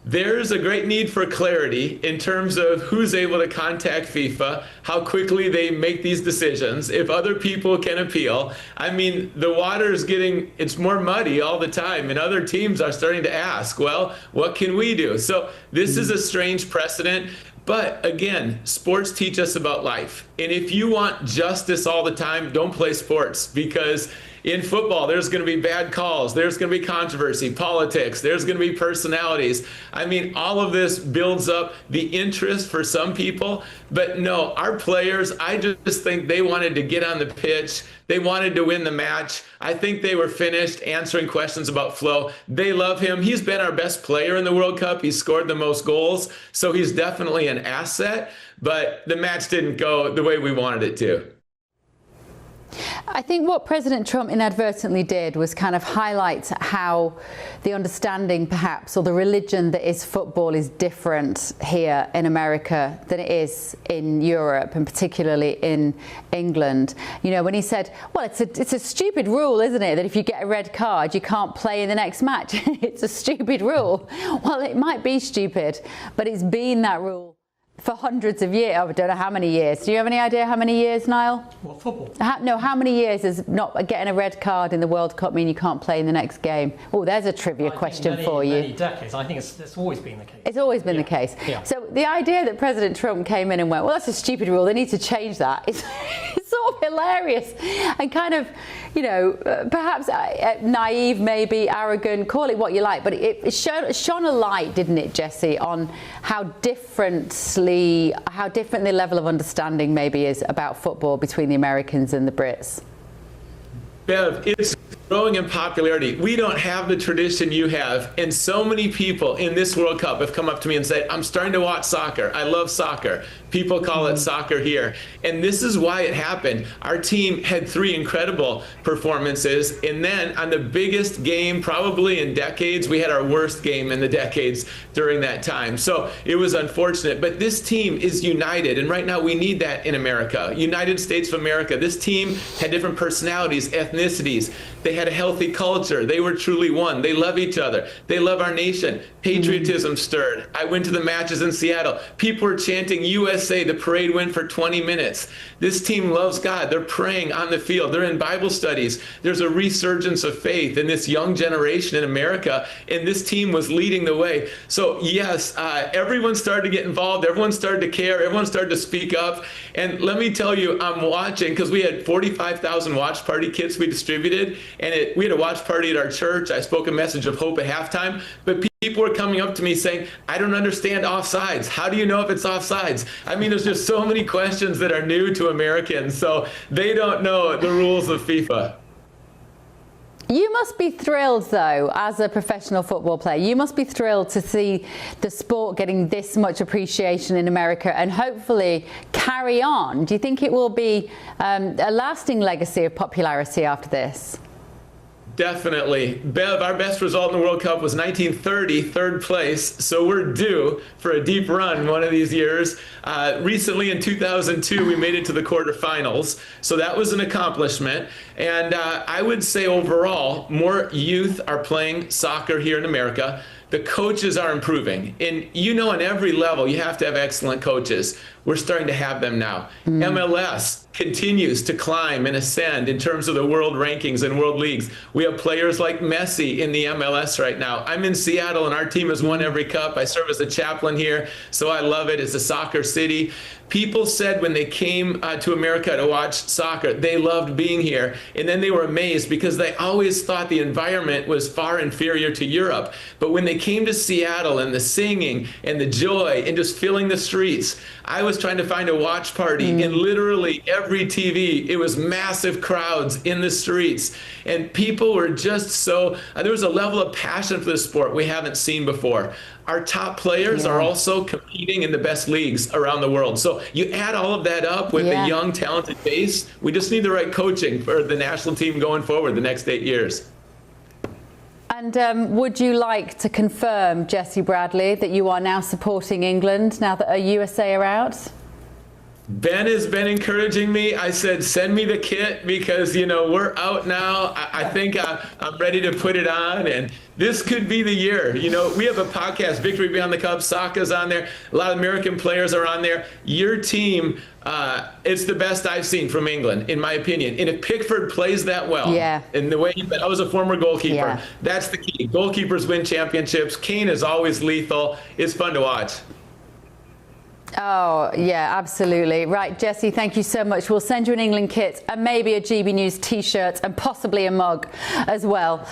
There's a great need for clarity in terms of who's able to contact FIFA, how quickly they make these decisions, if other people can appeal. I mean, the water is it's more muddy all the time, and other teams are starting to ask, well, what can we do? So this is a strange precedent. But again, sports teach us about life. And if you want justice all the time, don't play sports, because in football, there's going to be bad calls. There's going to be controversy, politics. There's going to be personalities. I mean, all of this builds up the interest for some people. But no, our players, I just think they wanted to get on the pitch. They wanted to win the match. I think they were finished answering questions about Flo. They love him. He's been our best player in the World Cup. He's scored the most goals. So he's definitely an asset. But the match didn't go the way we wanted it to. I think what President Trump inadvertently did was kind of highlight how the understanding, perhaps, or the religion that is football is different here in America than it is in Europe, and particularly in England. You know, when he said, well, it's a stupid rule, isn't it, that if you get a red card, you can't play in the next match. It's a stupid rule. Well, it might be stupid, but it's been that rule for hundreds of years. I don't know how many years. Do you have any idea how many years, Niall? What, football? How many years does not getting a red card in the World Cup mean you can't play in the next game? Oh, there's a trivia question for you. Many decades. I think it's always been the case. It's always been the case. Yeah. So the idea that President Trump came in and went, well, that's a stupid rule, they need to change that, it's sort of hilarious and kind of, you know, perhaps naive, maybe arrogant, call it what you like, but it shone a light, didn't it, Jesse, on how different the level of understanding maybe is about football between the Americans and the Brits. Bev, it's growing in popularity. We don't have the tradition you have. And so many people in this World Cup have come up to me and said, I'm starting to watch soccer. I love soccer. People call it soccer here. And this is why it happened. Our team had 3 incredible performances. And then on the biggest game probably in decades, we had our worst game in the decades during that time. So it was unfortunate. But this team is united. And right now we need that in America. United States of America. This team had different personalities, ethnicities. They had a healthy culture. They were truly one. They love each other. They love our nation. Patriotism stirred. I went to the matches in Seattle. People were chanting USA USA, the parade went for 20 minutes. This team loves God. They're praying on the field. They're in Bible studies. There's a resurgence of faith in this young generation in America, and this team was leading the way. So yes, everyone started to get involved. Everyone started to care. Everyone started to speak up. And let me tell you, I'm watching, because we had 45,000 watch party kits we distributed, and we had a watch party at our church. I spoke a message of hope at halftime, but people were coming up to me saying, I don't understand offsides. How do you know if it's offsides? I mean, there's just so many questions that are new to Americans, so they don't know the rules of FIFA. You must be thrilled, though, as a professional football player. You must be thrilled to see the sport getting this much appreciation in America and hopefully carry on. Do you think it will be a lasting legacy of popularity after this? Definitely. Bev, our best result in the World Cup was 1930, third place. So we're due for a deep run one of these years. Recently in 2002, we made it to the quarterfinals. So that was an accomplishment. And I would say overall, more youth are playing soccer here in America. The coaches are improving. And you know, on every level, you have to have excellent coaches. We're starting to have them now. MLS continues to climb and ascend in terms of the world rankings and world leagues. We have players like Messi in the MLS right now. I'm in Seattle and our team has won every cup. I serve as a chaplain here, so I love it. It's a soccer city. People said when they came to America to watch soccer, they loved being here. And then they were amazed because they always thought the environment was far inferior to Europe. But when they came to Seattle and the singing and the joy and just filling the streets, I was trying to find a watch party and literally every TV, it was massive crowds in the streets. And people were just so, there was a level of passion for the sport we haven't seen before. Our top players are also competing in the best leagues around the world. So you add all of that up with the young, talented base, we just need the right coaching for the national team going forward the next 8 years. And would you like to confirm, Jesse Bradley, that you are now supporting England now that USA are out? Ben has been encouraging me. I said, send me the kit because, you know, we're out now. I think I'm ready to put it on. And this could be the year. You know, we have a podcast, Victory Beyond the Cup. Saka's on there. A lot of American players are on there. Your team, it's the best I've seen from England, in my opinion. And if Pickford plays that well, and the way I was a former goalkeeper, that's the key. Goalkeepers win championships. Kane is always lethal. It's fun to watch. Oh, yeah, absolutely. Right, Jesse, thank you so much. We'll send you an England kit and maybe a GB News T-shirt and possibly a mug as well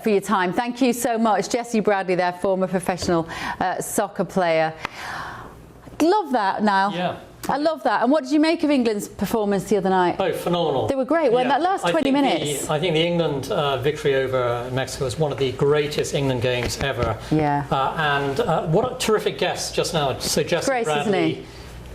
for your time. Thank you so much. Jesse Bradley, their former professional soccer player. Love that, Niall. Yeah. I love that. And what did you make of England's performance the other night? Oh, phenomenal. They were great, weren't that last 20 minutes? I think the England victory over Mexico was one of the greatest England games ever. Yeah. And what a terrific guest just now. So Jesse Grace, Bradley, isn't he?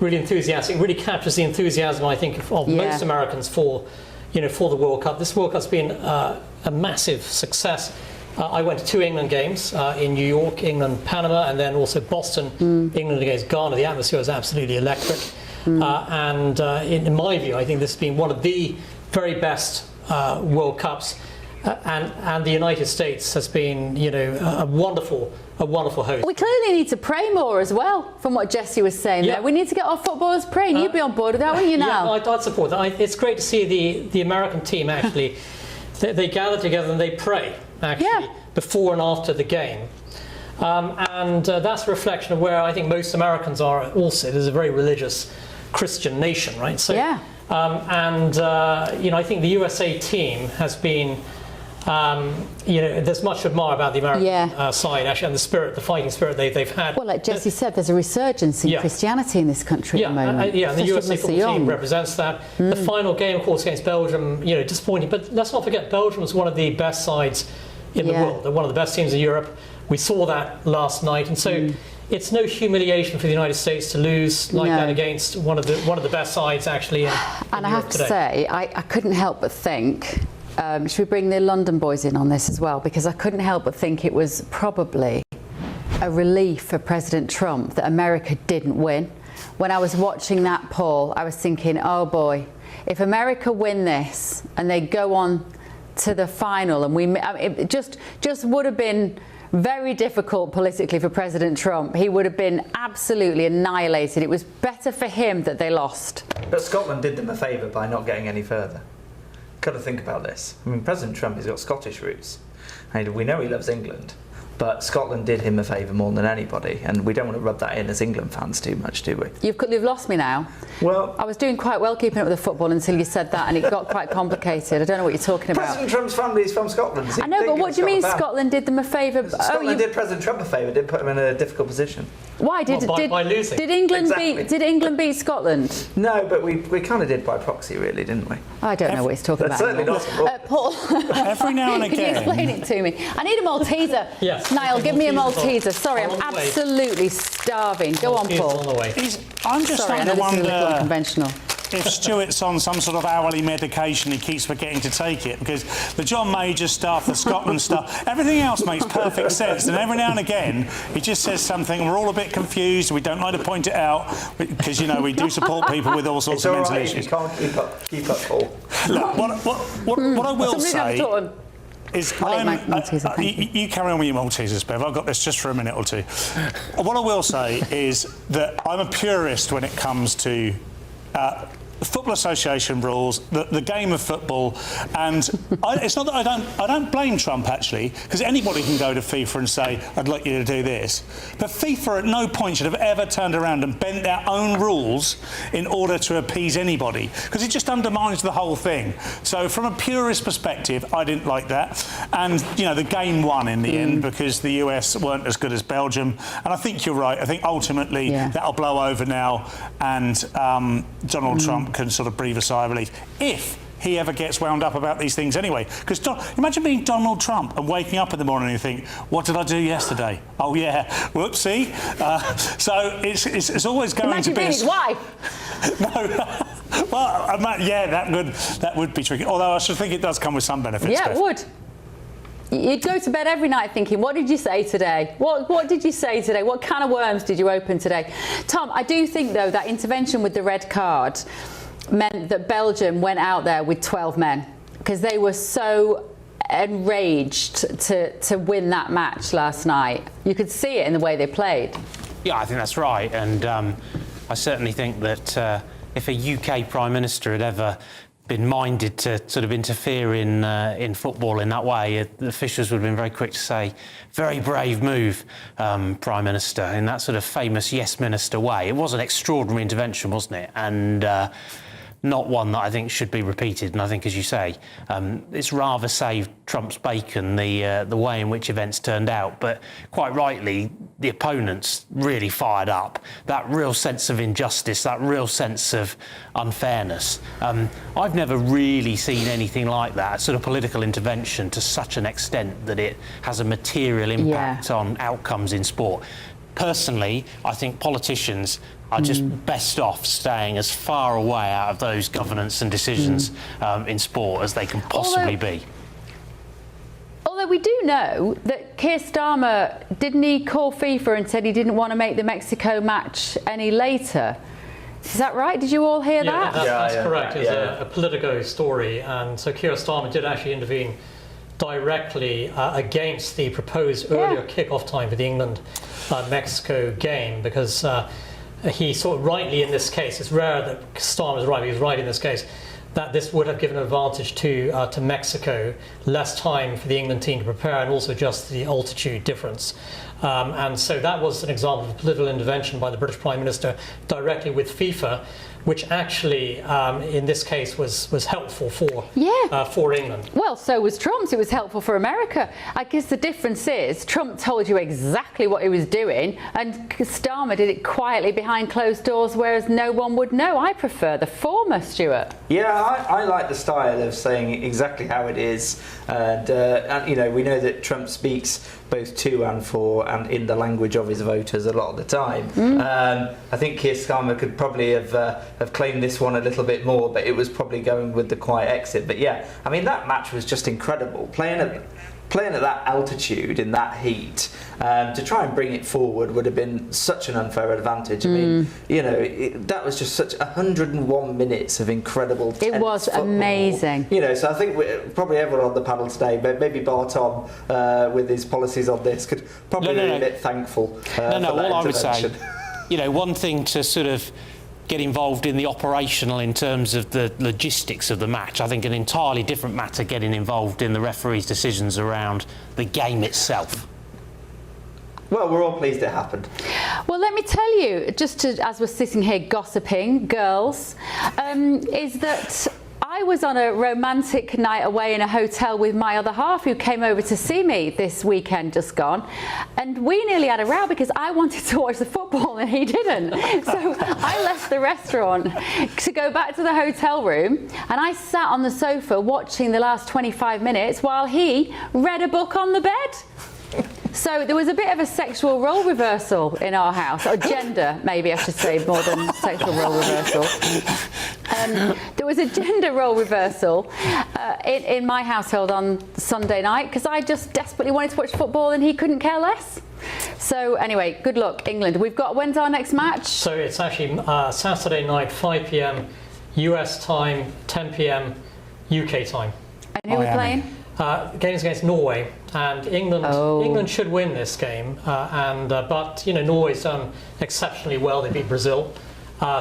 Really enthusiastic, really captures the enthusiasm, I think, of most Americans for the World Cup. This World Cup's been a massive success. I went to 2 England games in New York, England, Panama, and then also Boston, England against Ghana. The atmosphere was absolutely electric. And in my view, I think this has been one of the very best World Cups. And the United States has been, a wonderful host. We clearly need to pray more as well, from what Jesse was saying there. We need to get our footballers praying. You'd be on board with that, wouldn't you, now? Yeah, I'd support that. It's great to see the American team actually, they gather together and they pray, actually, before and after the game. And that's a reflection of where I think most Americans are also. There's a very religious Christian nation, right? So, I think the USA team has been, there's much to admire about the American side, actually, and the fighting spirit they've had. Well, like Jesse said, there's a resurgence in Christianity in this country at the moment. And the USA football team represents that. The final game, of course, against Belgium, disappointing. But let's not forget, Belgium was one of the best sides in the world. They're one of the best teams in Europe. We saw that last night, and so it's no humiliation for the United States to lose like that against one of the best sides actually in And I Europe have today. to say, I couldn't help but think, should we bring the London boys in on this as well? Because I couldn't help but think it was probably a relief for President Trump that America didn't win. When I was watching that, Paul, I was thinking, oh boy, if America win this and they go on to the final, and it just would have been Very difficult politically for President Trump. He would have been absolutely annihilated. It was better for him that they lost. But Scotland did them a favour by not getting any further. Got to think about this. I mean, President Trump has got Scottish roots, and we know he loves England. But Scotland did him a favour more than anybody, and we don't want to rub that in as England fans too much, do we? You've lost me now. Well, I was doing quite well keeping up with the football until you said that, and it got quite complicated. I don't know what you're talking about. President Trump's family is from Scotland. I know, but what do you mean Scotland did them a favour? Scotland did President Trump a favour, did put him in a difficult position. Why by losing? Did England beat Scotland? No, but we kind of did by proxy, really, didn't we? I don't know what he's talking about. Certainly not. Paul, every now and again. Can you explain it to me? I need a Malteser. Yes. Niall, give me a Malteser. Sorry, I'm absolutely starving. Go on, Paul. I'm just Sorry, starting to wonder unconventional. if Stuart's on some sort of hourly medication, he keeps forgetting to take it, because the John Major stuff, the Scotland stuff, everything else makes perfect sense. And every now and again, he just says something, and we're all a bit confused. We don't like to point it out because, you know, we do support people with all sorts of mental issues. You can't keep up, Paul. Look, what I will say is you carry on with your Maltesers, Bev. I've got this just for a minute or two. What I will say is that I'm a purist when it comes to Football Association rules, the game of football, and it's not that I don't blame Trump, actually, because anybody can go to FIFA and say, I'd like you to do this. But FIFA at no point should have ever turned around and bent their own rules in order to appease anybody, because it just undermines the whole thing. So from a purist perspective, I didn't like that. And, you know, the game won in the end because the US weren't as good as Belgium. And I think you're right. I think ultimately that'll blow over now, and Donald Trump can sort of breathe a sigh of relief if he ever gets wound up about these things anyway. Because imagine being Donald Trump and waking up in the morning and you think, what did I do yesterday? Oh yeah, whoopsie. So it's always going to be. Imagine being his wife. No. Well, yeah, that would be tricky. Although I should think it does come with some benefits. Yeah, it would. You'd go to bed every night thinking, what did you say today? What did you say today? What can of worms did you open today? Tom, I do think, though, that intervention with the red card meant that Belgium went out there with 12 men because they were so enraged to win that match last night. You could see it in the way they played. Yeah, I think that's right. And I certainly think that if a UK Prime Minister had ever been minded to sort of interfere in football in that way, the officials would have been very quick to say, very brave move, Prime Minister, in that sort of famous yes minister way. It was an extraordinary intervention, wasn't it? And not one that I think should be repeated. And I think, as you say, it's rather saved Trump's bacon, the way in which events turned out. But quite rightly, the opponents really fired up. That real sense of injustice, that real sense of unfairness. I've never really seen anything like that, sort of political intervention to such an extent that it has a material impact on outcomes in sport. Personally, I think politicians are just best off staying as far away out of those governance and decisions in sport as they can possibly be. Although we do know that Keir Starmer, didn't he call FIFA and said he didn't want to make the Mexico match any later? Is that right? Did you all hear that? That's correct. It's a Politico story, and so Keir Starmer did actually intervene directly against the proposed earlier kick-off time for the England-Mexico game, because he sort of rightly in this case, it's rare that Starmer's right, but he was right in this case, that this would have given an advantage to Mexico, less time for the England team to prepare, and also just the altitude difference. And so that was an example of political intervention by the British Prime Minister directly with FIFA, which actually, in this case, was helpful for England. Well, so was Trump's. It was helpful for America. I guess the difference is Trump told you exactly what he was doing, and Starmer did it quietly behind closed doors, whereas no one would know. I prefer the former, Stuart. Yeah, I like the style of saying exactly how it is, and you know, we know that Trump speaks both to and for and in the language of his voters a lot of the time. I think Keir Starmer could probably have claimed this one a little bit more, but it was probably going with the quiet exit. But yeah, I mean, that match was just incredible. Playing playing at that altitude in that heat, to try and bring it forward would have been such an unfair advantage. I mean, you know, that was just such 101 minutes of incredible tense It was football. amazing. You know, so I think probably everyone on the panel today, but maybe Bartom with his policies on this, could probably be a bit thankful for that all I would say, intervention. you know, one thing to sort of get involved in the operational in terms of the logistics of the match. I think an entirely different matter getting involved in the referee's decisions around the game itself. Well, we're all pleased it happened. Well, let me tell you, just as we're sitting here gossiping, girls, is that I was on a romantic night away in a hotel with my other half, who came over to see me this weekend just gone, and we nearly had a row because I wanted to watch the football and he didn't. So I left the restaurant to go back to the hotel room, and I sat on the sofa watching the last 25 minutes while he read a book on the bed. So there was a bit of a sexual role reversal in our house, or gender, maybe I should say, more than sexual role reversal. There was a gender role reversal in my household on Sunday night, because I just desperately wanted to watch football and he couldn't care less. So anyway, good luck, England. When's our next match? So it's actually Saturday night, 5 p.m. US time, 10 p.m. UK time. And who are we playing? Games against Norway, and England should win this game. But you know, Norway's done exceptionally well. They beat Brazil,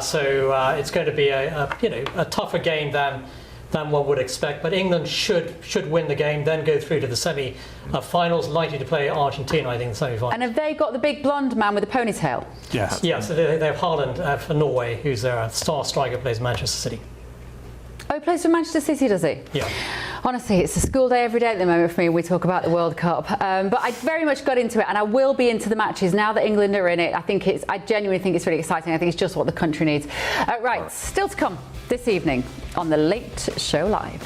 so it's going to be a tougher game than one would expect. But England should win the game, then go through to the semi-finals, likely to play Argentina, I think, in the semi-finals. And have they got the big blonde man with the ponytail? Yes. Yes, they have Haaland for Norway, who's their star striker, plays Manchester City. Oh, he plays for Manchester City, does he? Yeah. Honestly, it's a school day every day at the moment for me when we talk about the World Cup. But I very much got into it, and I will be into the matches now that England are in it. I genuinely think it's really exciting. I think it's just what the country needs. Right, still to come this evening on The Late Show Live.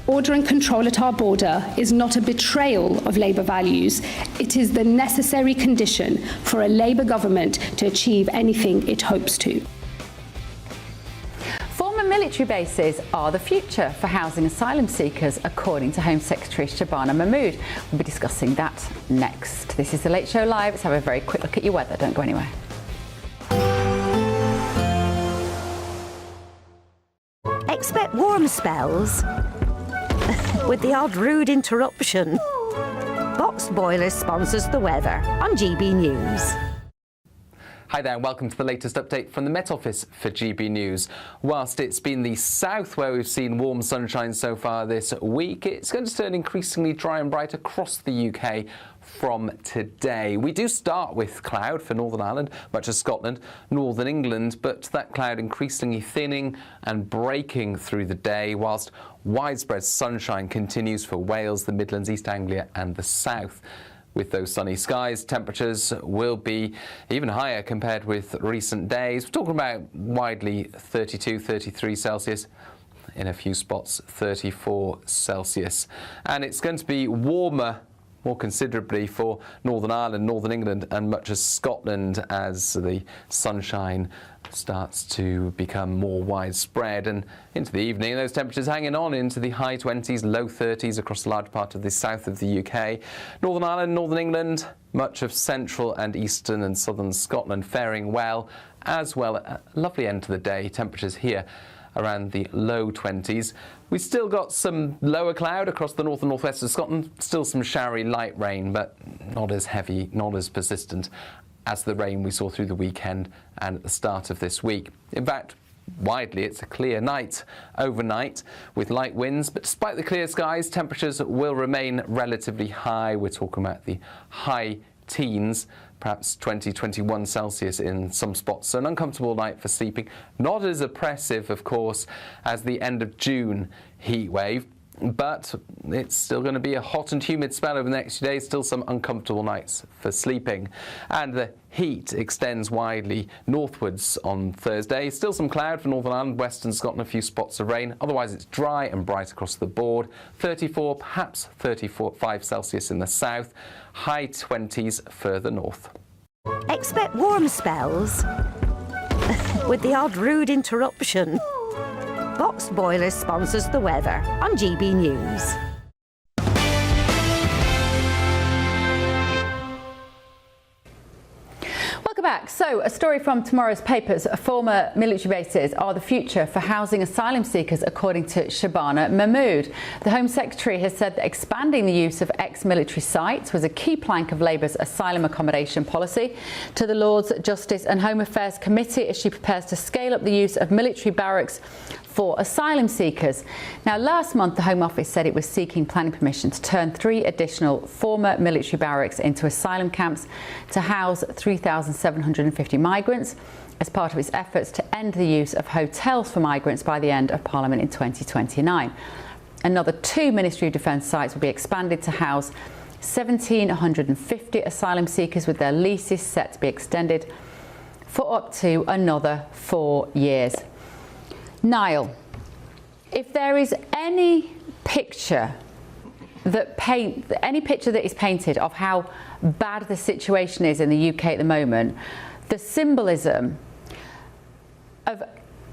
Order and control at our border is not a betrayal of Labour values. It is the necessary condition for a Labour government to achieve anything it hopes to. Military bases are the future for housing asylum seekers, according to Home Secretary Shabana Mahmood. We'll be discussing that next. This is The Late Show Live. Let's have a very quick look at your weather. Don't go anywhere. Expect warm spells with the odd rude interruption. Boxed Boilers sponsors the weather on GB News. Hi there and welcome to the latest update from the Met Office for GB News. Whilst it's been the south where we've seen warm sunshine so far this week, it's going to turn increasingly dry and bright across the UK from today. We do start with cloud for Northern Ireland, much of Scotland, Northern England, but that cloud increasingly thinning and breaking through the day, whilst widespread sunshine continues for Wales, the Midlands, East Anglia and the south. With those sunny skies, temperatures will be even higher compared with recent days. We're talking about widely 32, 33 Celsius, in a few spots 34 Celsius. And it's going to be warmer more considerably for Northern Ireland, Northern England and much of Scotland as the sunshine starts to become more widespread, and into the evening those temperatures hanging on into the high 20s, low 30s across a large part of the south of the UK. Northern Ireland, Northern England, much of central and eastern and southern Scotland faring well as well. A lovely end to the day, temperatures here around the low 20s. We've still got some lower cloud across the north and northwest of Scotland, still some showery light rain, but not as heavy, not as persistent as the rain we saw through the weekend and at the start of this week. In fact, widely it's a clear night overnight with light winds, but despite the clear skies, temperatures will remain relatively high. We're talking about the high teens, perhaps 20, 21 Celsius in some spots. So an uncomfortable night for sleeping. Not as oppressive, of course, as the end of June heat wave, but it's still going to be a hot and humid spell over the next few days, still some uncomfortable nights for sleeping. And the heat extends widely northwards on Thursday. Still some cloud for Northern Ireland, Western Scotland, a few spots of rain. Otherwise it's dry and bright across the board. 34, perhaps 35 Celsius in the south, high 20s further north. Expect warm spells with the odd rude interruption. Boxed Boilers sponsors the weather on GB News. back. So, a story from tomorrow's papers. Former military bases are the future for housing asylum seekers, according to Shabana Mahmood. The Home Secretary has said that expanding the use of ex-military sites was a key plank of Labour's asylum accommodation policy. To the Lords Justice and Home Affairs Committee as she prepares to scale up the use of military barracks for asylum seekers. Now, last month, the Home Office said it was seeking planning permission to turn 3 additional former military barracks into asylum camps to house 3,750 migrants as part of its efforts to end the use of hotels for migrants by the end of Parliament in 2029. Another 2 Ministry of Defence sites will be expanded to house 1,750 asylum seekers, with their leases set to be extended for up to another 4 years. Niall, if there is any picture that is painted of how bad the situation is in the UK at the moment, the symbolism of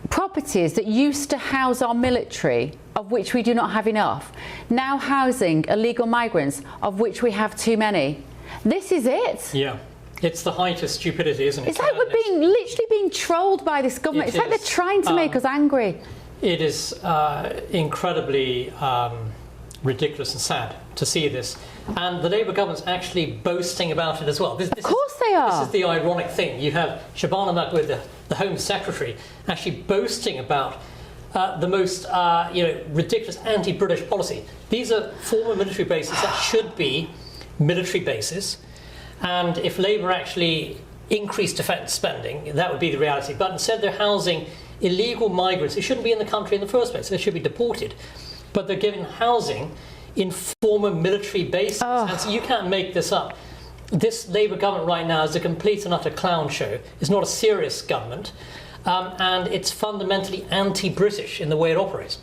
properties that used to house our military, of which we do not have enough, now housing illegal migrants, of which we have too many. This is it. Yeah. It's the height of stupidity, isn't it? It's like we're literally being trolled by this government. It's like they're trying to make us angry. It is incredibly ridiculous and sad to see this. And the Labour government's actually boasting about it as well. Of course they are. This is the ironic thing. You have Shabana Mahmood, the Home Secretary, actually boasting about the most ridiculous anti-British policy. These are former military bases that should be military bases. And if Labour actually increased defence spending, that would be the reality. But instead they're housing illegal migrants who shouldn't be in the country in the first place. They should be deported. But they're given housing in former military bases. And so you can't make this up. This Labour government right now is a complete and utter clown show. It's not a serious government. And it's fundamentally anti-British in the way it operates.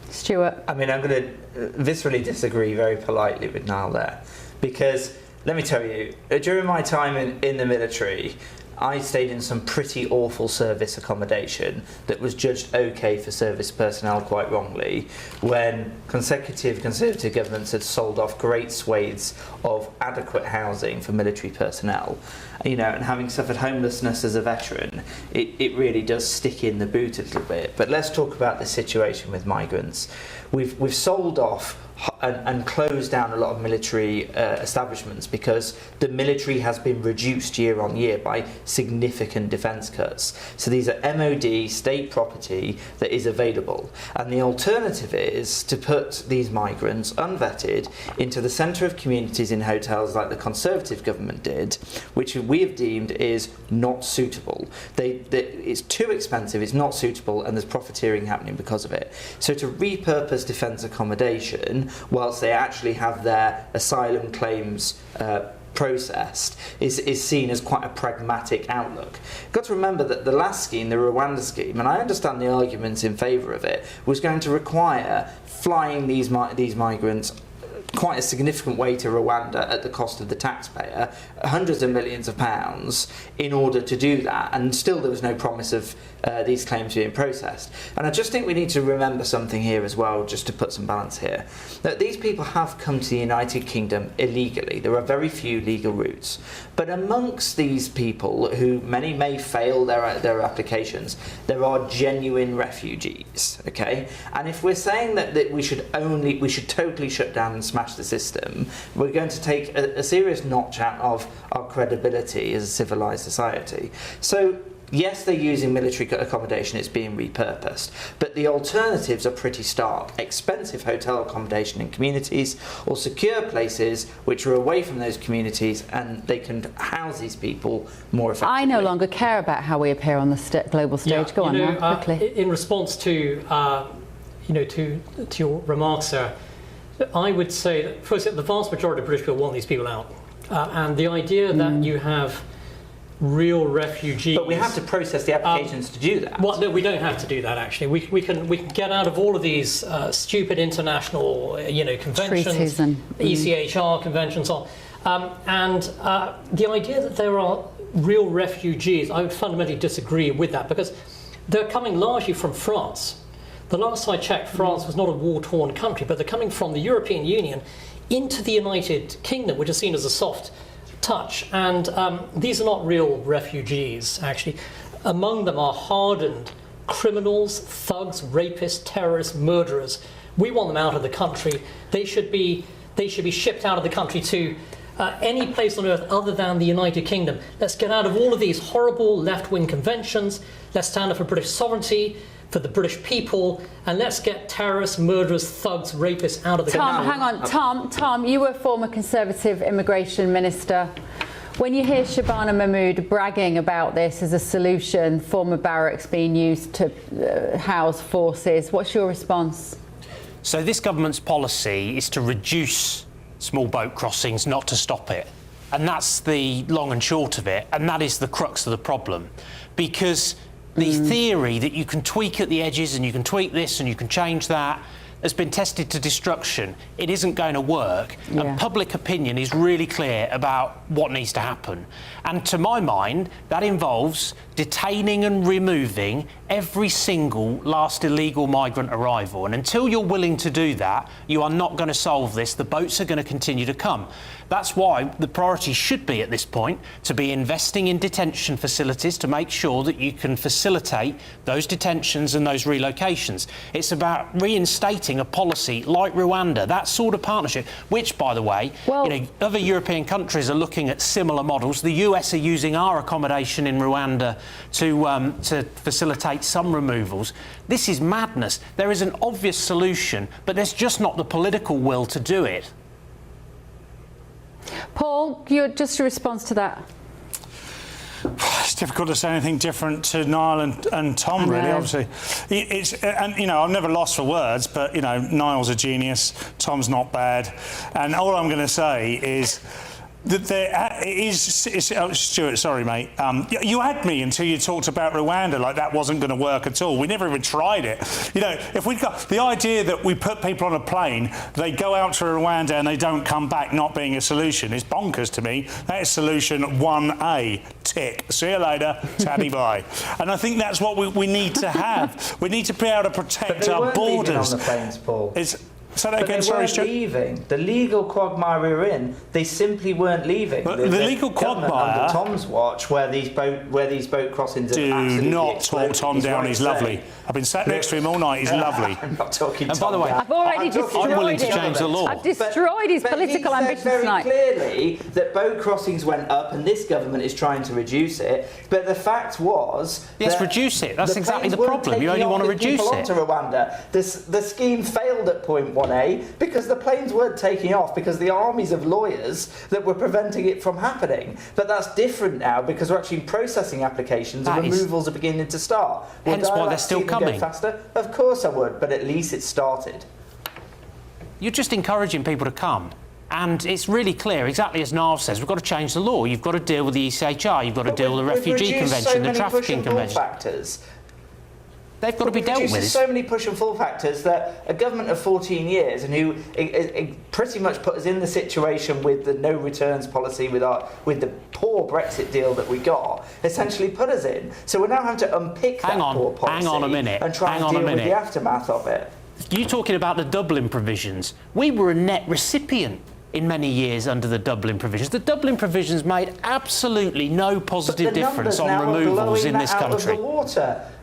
Stuart? I mean, I'm going to viscerally disagree very politely with Niall there. Because let me tell you, during my time in the military, I stayed in some pretty awful service accommodation that was judged okay for service personnel quite wrongly, when consecutive Conservative governments had sold off great swathes of adequate housing for military personnel. And having suffered homelessness as a veteran, it really does stick in the boot a little bit. But let's talk about the situation with migrants. We've sold off and closed down a lot of military establishments because the military has been reduced year on year by significant defence cuts. So these are MOD, state property that is available. And the alternative is to put these migrants, unvetted, into the centre of communities in hotels like the Conservative government did, which we have deemed is not suitable. It's too expensive, it's not suitable, and there's profiteering happening because of it. So to repurpose defence accommodation, whilst they actually have their asylum claims processed, is seen as quite a pragmatic outlook. You've got to remember that the last scheme, the Rwanda scheme, and I understand the arguments in favour of it, was going to require flying these migrants quite a significant way to Rwanda at the cost of the taxpayer, hundreds of millions of pounds, in order to do that, and still there was no promise of these claims being processed. And I just think we need to remember something here as well, just to put some balance here, that these people have come to the United Kingdom illegally. There are very few legal routes, but amongst these people, who many may fail their applications, there are genuine refugees, okay? And if we're saying that we should totally shut down and smash the system, we're going to take a serious notch out of our credibility as a civilised society. So yes, they're using military accommodation, it's being repurposed, but the alternatives are pretty stark. Expensive hotel accommodation in communities, or secure places which are away from those communities and they can house these people more effectively. I no longer care about how we appear on the global stage. Go on now, quickly. In response to your remarks there, I would say that, first, the vast majority of British people want these people out. And the idea that you have real refugees... But we have to process the applications to do that. Well, no, we don't have to do that, actually. We can get out of all of these stupid international conventions, ECHR conventions, and the idea that there are real refugees, I would fundamentally disagree with that, because they're coming largely from France. The last I checked, France was not a war-torn country, but they're coming from the European Union into the United Kingdom, which is seen as a soft touch. And these are not real refugees, actually. Among them are hardened criminals, thugs, rapists, terrorists, murderers. We want them out of the country. They should be shipped out of the country to any place on earth other than the United Kingdom. Let's get out of all of these horrible left-wing conventions. Let's stand up for British sovereignty, for the British people, and let's get terrorists, murderers, thugs, rapists out of the country. Hang on. Tom, you were former Conservative Immigration Minister. When you hear Shabana Mahmood bragging about this as a solution, former barracks being used to house forces, what's your response? So this government's policy is to reduce small boat crossings, not to stop it. And that's the long and short of it, and that is the crux of the problem. Because the theory that you can tweak at the edges and you can tweak this and you can change that has been tested to destruction. It isn't going to work. Yeah. And public opinion is really clear about what needs to happen. And to my mind, that involves detaining and removing every single last illegal migrant arrival. And until you're willing to do that, you are not going to solve this. The boats are going to continue to come. That's why the priority should be at this point to be investing in detention facilities to make sure that you can facilitate those detentions and those relocations. It's about reinstating a policy like Rwanda, that sort of partnership, which, by the way, other European countries are looking at similar models. The US are using our accommodation in Rwanda to facilitate some removals. This is madness. There is an obvious solution, but there's just not the political will to do it. Paul, just a response to that. It's difficult to say anything different to Niall and Tom, really. Obviously, I've never lost for words, but Niall's a genius, Tom's not bad, and all I'm going to say is that there is Stuart. Sorry, mate. You had me until you talked about Rwanda, like that wasn't going to work at all. We never even tried it. If we got the idea that we put people on a plane, they go out to Rwanda and they don't come back, not being a solution, is bonkers to me. That is solution 1A. Tick. See you later. Taddy bye. And I think that's what we need to have. We need to be able to protect our borders. On the planes, Paul. Say that again, sorry, Stuart. Leaving. The legal quagmire we were in, they simply weren't leaving. But the legal quagmire under Tom's watch, where these boat crossings. Do not talk Tom down. He's lovely. I've been sat next to him all night. He's lovely. I'm not talking. And by the way, I've already destroyed I'm willing to change the law. I've destroyed his political ambitions tonight. Very clearly that boat crossings went up, and this government is trying to reduce it. But the fact was, yes, reduce it. That's exactly the problem. You only want to reduce it. Onto Rwanda. The scheme failed at point 1A because the planes weren't taking off because the armies of lawyers that were preventing it from happening. But that's different now because we're actually processing applications and removals are beginning to start. Hence why they're still coming. Faster? Of course I would, but at least it started. You're just encouraging people to come. And it's really clear, exactly as Niall says, we've got to change the law. You've got to deal with the ECHR, you've got to deal with the Refugee Convention, the Trafficking Convention. Factors. They've got to be dealt with. So many push and pull factors that a government of 14 years and who pretty much put us in the situation with the no returns policy, with the poor Brexit deal that we got, essentially put us in. So we're now having to unpick that poor policy. Hang on a minute. And try and deal with the aftermath of it. You're talking about the Dublin provisions. We were a net recipient in many years under the Dublin provisions. The Dublin provisions made absolutely no positive difference on removals in this country.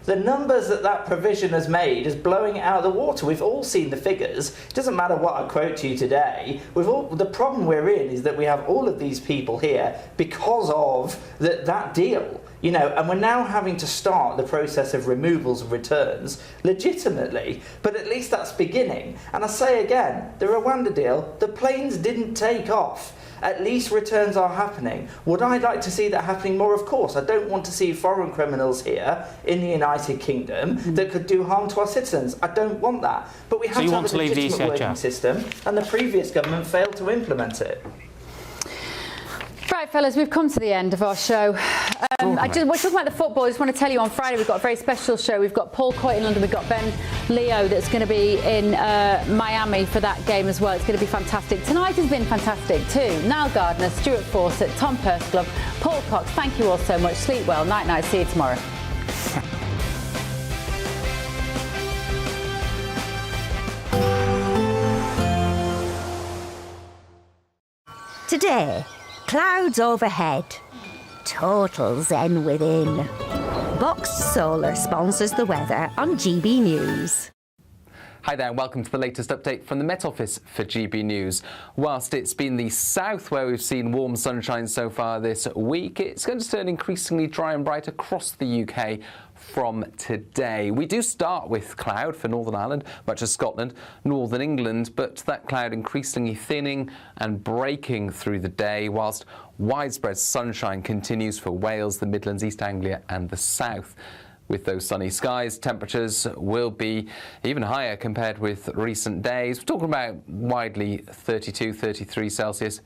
The numbers that provision has made is blowing it out of the water. We've all seen the figures. It doesn't matter what I quote to you today. The problem we're in is that we have all of these people here because of that deal. And we're now having to start the process of removals and returns legitimately. But at least that's beginning. And I say again, the Rwanda deal, the planes didn't take off. At least returns are happening. Would I like to see that happening more? Of course. I don't want to see foreign criminals here in the United Kingdom that could do harm to our citizens. I don't want that. But we have to have a legitimate working system, and the previous government failed to implement it. Right, fellas, we've come to the end of our show. We're talking about the football. I just want to tell you on Friday we've got a very special show. We've got Paul Coit in London. We've got Ben Leo that's going to be in Miami for that game as well. It's going to be fantastic. Tonight has been fantastic too. Niall Gardner, Stuart Fawcett, Tom Purseglove, Paul Cox. Thank you all so much. Sleep well. Night, night. See you tomorrow. Today, Clouds overhead. Total zen within. Boxed Solar sponsors the weather on GB News. Hi there and welcome to the latest update from the Met Office for GB News. Whilst it's been the south where we've seen warm sunshine so far this week, it's going to turn increasingly dry and bright across the UK from today. We do start with cloud for Northern Ireland, much of Scotland, Northern England, but that cloud increasingly thinning and breaking through the day, whilst widespread sunshine continues for Wales, the Midlands, East Anglia and the south. With those sunny skies, temperatures will be even higher compared with recent days. We're talking about widely 32, 33 Celsius,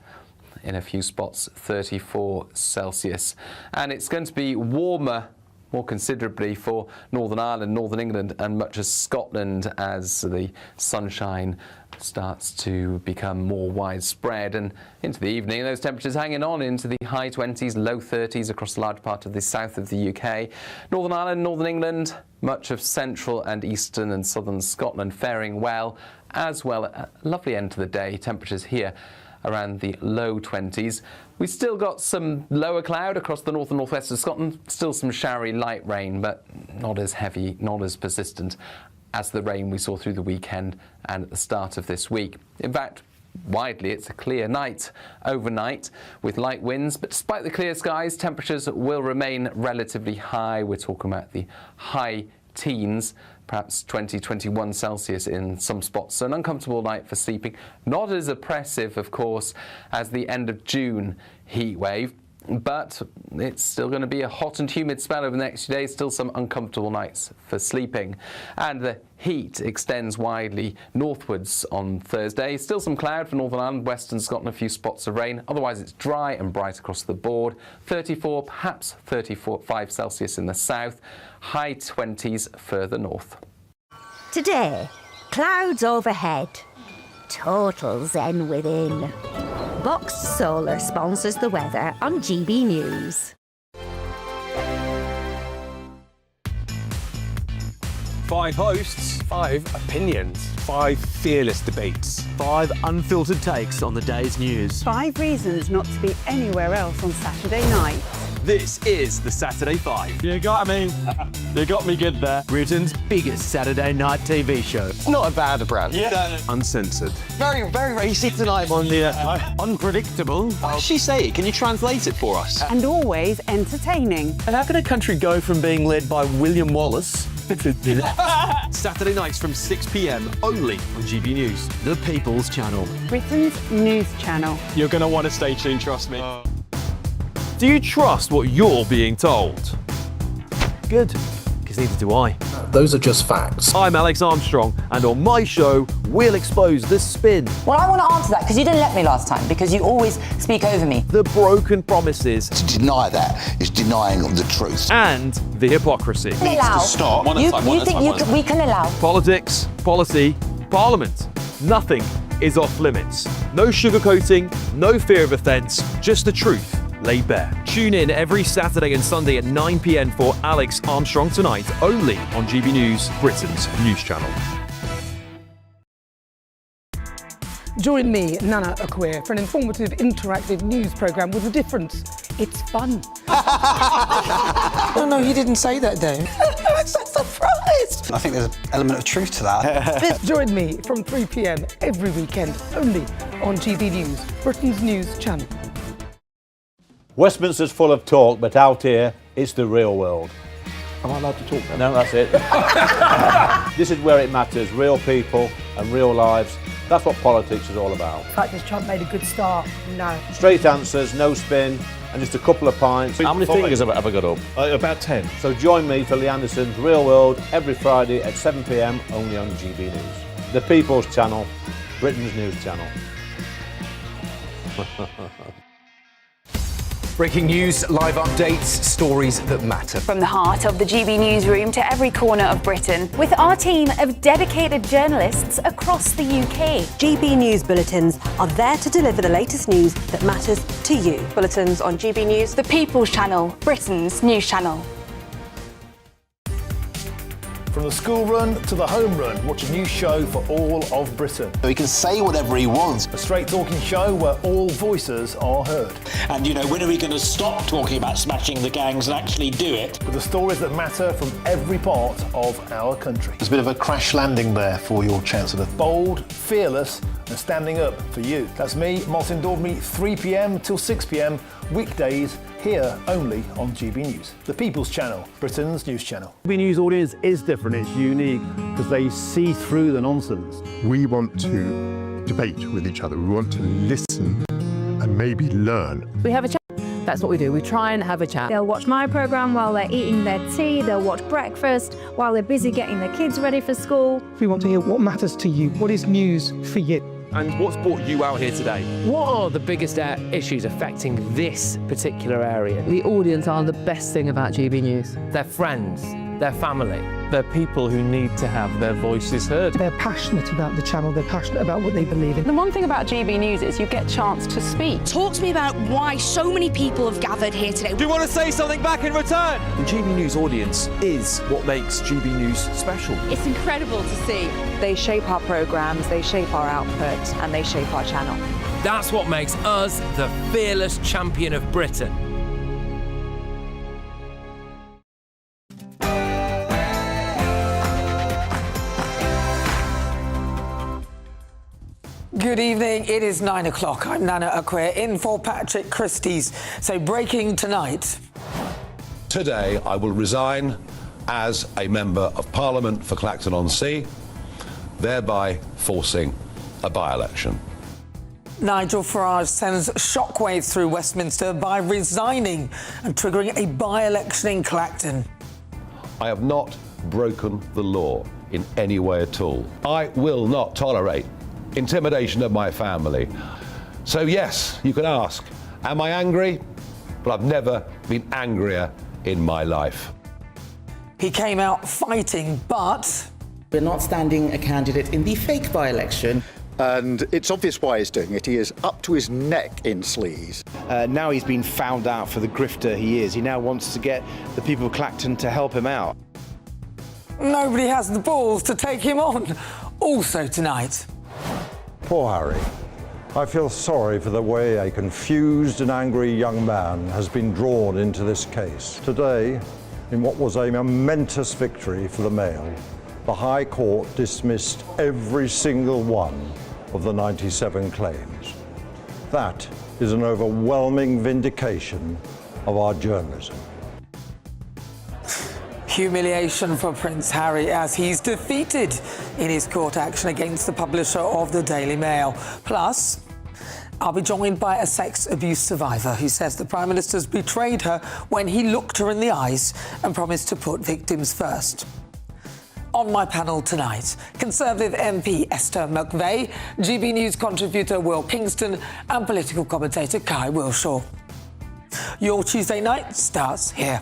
in a few spots 34 Celsius. And it's going to be warmer more considerably for Northern Ireland, Northern England and much of Scotland as the sunshine starts to become more widespread, and into the evening those temperatures hanging on into the high 20s, low 30s across a large part of the south of the UK. Northern Ireland, Northern England, much of central and eastern and southern Scotland faring well, as well a lovely end to the day. Temperatures here around the low 20s. We've still got some lower cloud across the north and northwest of Scotland, still some showery light rain, but not as heavy, not as persistent as the rain we saw through the weekend and at the start of this week. In fact, widely it's a clear night overnight with light winds, but despite the clear skies, temperatures will remain relatively high. We're talking about the high teens, perhaps 20, 21 Celsius in some spots. So an uncomfortable night for sleeping. Not as oppressive, of course, as the end of June heat wave, but it's still going to be a hot and humid spell over the next few days, still some uncomfortable nights for sleeping. And the heat extends widely northwards on Thursday. Still some cloud for Northern Ireland, Western Scotland, a few spots of rain. Otherwise it's dry and bright across the board. 34, perhaps 35 Celsius in the south, high 20s further north. Today, clouds overhead. Total zen within. Boxed Solar sponsors the weather on GB News. 5 hosts, 5 opinions, 5 fearless debates, 5 unfiltered takes on the day's news. 5 reasons not to be anywhere else on Saturday night. This is the Saturday 5. You got me. You got me good there. Britain's biggest Saturday night TV show. It's not a bad brand. Yeah. Uncensored. Very, very racy tonight. On the unpredictable. What does she say? Can you translate it for us? And always entertaining. And how can a country go from being led by William Wallace Saturday nights from 6 p.m. only on GB News, the People's Channel. Britain's news channel. You're going to want to stay tuned, trust me. Do you trust what you're being told? Good, because neither do I. Those are just facts. I'm Alex Armstrong, and on my show, we'll expose the spin. Well, I want to answer that because you didn't let me last time, because you always speak over me. The broken promises. To deny that is denying the truth. And the hypocrisy. Needs to stop. We can allow. Politics, policy, parliament. Nothing is off limits. No sugarcoating, no fear of offence, just the truth laid bare. Tune in every Saturday and Sunday at 9 p.m. for Alex Armstrong Tonight, only on GB News, Britain's news channel. Join me, Nana Akweer, for an informative, interactive news programme with a difference. It's fun. No, he didn't say that, though. I'm so surprised. I think there's an element of truth to that. Join me from 3 p.m. every weekend, only on GB News, Britain's news channel. Westminster's full of talk, but out here, it's the real world. Am I allowed to talk now? No, that's it. This is where it matters, real people and real lives. That's what politics is all about. In fact, has Trump made a good start? No. Straight answers, no spin, and just a couple of pints. How many fingers have I ever got up? About 10. So join me for Lee Anderson's Real World every Friday at 7 p.m. only on GB News. The People's Channel, Britain's news channel. Breaking news, live updates, stories that matter. From the heart of the GB newsroom to every corner of Britain, with our team of dedicated journalists across the UK. GB News bulletins are there to deliver the latest news that matters to you. Bulletins on GB News, the People's Channel, Britain's news channel. From the school run to the home run, watch a new show for all of Britain. He can say whatever he wants. A straight-talking show where all voices are heard. And, you know, when are we going to stop talking about smashing the gangs and actually do it? With the stories that matter from every part of our country. There's a bit of a crash landing there for your Chancellor. Bold, fearless and standing up for you. That's me, Martin Daubney, 3 p.m. till 6 p.m, weekdays, here only on GB News, the People's Channel, Britain's news channel. GB News audience is different, it's unique, because they see through the nonsense. We want to debate with each other, we want to listen and maybe learn. We have a chat. That's what we do. We try and have a chat. They'll watch my programme while they're eating their tea, they'll watch breakfast while they're busy getting their kids ready for school. We want to hear what matters to you, what is news for you. And what's brought you out here today? What are the biggest issues affecting this particular area? The audience are the best thing about GB News. Their friends, their family. They're people who need to have their voices heard. They're passionate about the channel, they're passionate about what they believe in. The one thing about GB News is you get a chance to speak. Talk to me about why so many people have gathered here today. Do you want to say something back in return? The GB News audience is what makes GB News special. It's incredible to see. They shape our programmes, they shape our output, and they shape our channel. That's what makes us the fearless champion of Britain. Good evening, it is 9 o'clock. I'm Nana Akwe, in for Patrick Christys. So breaking tonight. Today I will resign as a Member of Parliament for Clacton-on-Sea, thereby forcing a by-election. Nigel Farage sends shockwaves through Westminster by resigning and triggering a by-election in Clacton. I have not broken the law in any way at all. I will not tolerate intimidation of my family. So yes, you can ask, am I angry? But I've never been angrier in my life. He came out fighting, but we're not standing a candidate in the fake by-election. And it's obvious why he's doing it. He is up to his neck in sleaze. Now he's been found out for the grifter he is. He now wants to get the people of Clacton to help him out. Nobody has the balls to take him on. Also tonight. Poor Harry. I feel sorry for the way a confused and angry young man has been drawn into this case. Today, in what was a momentous victory for the Mail, the High Court dismissed every single one of the 97 claims. That is an overwhelming vindication of our journalism. Humiliation for Prince Harry as he's defeated in his court action against the publisher of the Daily Mail. Plus, I'll be joined by a sex abuse survivor who says the Prime Minister's betrayed her when he looked her in the eyes and promised to put victims first. On my panel tonight, Conservative MP Esther McVeigh, GB News contributor Will Kingston and political commentator Kai Wilshaw. Your Tuesday night starts here.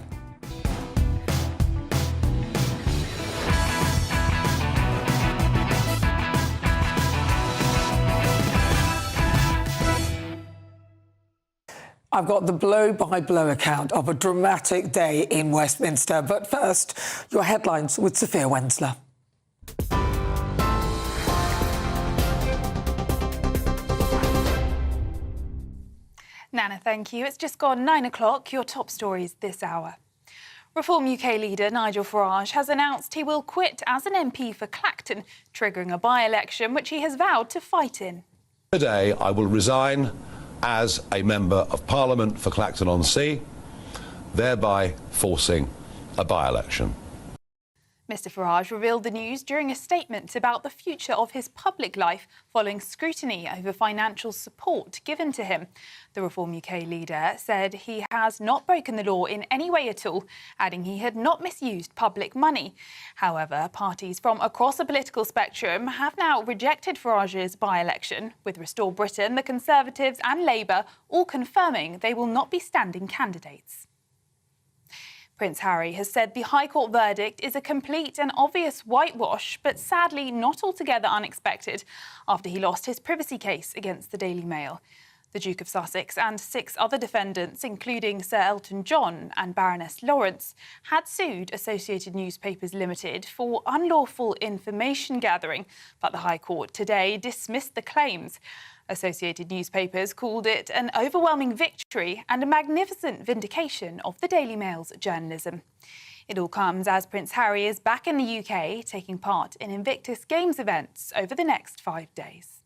I've got the blow-by-blow account of a dramatic day in Westminster. But first, your headlines with Sophia Wensler. Nana, thank you. It's just gone 9 o'clock. Your top stories this hour. Reform UK leader Nigel Farage has announced he will quit as an MP for Clacton, triggering a by-election which he has vowed to fight in. Today I will resign as a Member of Parliament for Clacton-on-Sea, thereby forcing a by-election. Mr Farage revealed the news during a statement about the future of his public life following scrutiny over financial support given to him. The Reform UK leader said he has not broken the law in any way at all, adding he had not misused public money. However, parties from across the political spectrum have now rejected Farage's by-election, with Restore Britain, the Conservatives and Labour all confirming they will not be standing candidates. Prince Harry has said the High Court verdict is a complete and obvious whitewash, but sadly not altogether unexpected after he lost his privacy case against the Daily Mail. The Duke of Sussex and 6 other defendants, including Sir Elton John and Baroness Lawrence, had sued Associated Newspapers Limited for unlawful information gathering, but the High Court today dismissed the claims. Associated Newspapers called it an overwhelming victory and a magnificent vindication of the Daily Mail's journalism. It all comes as Prince Harry is back in the UK, taking part in Invictus Games events over the next 5 days.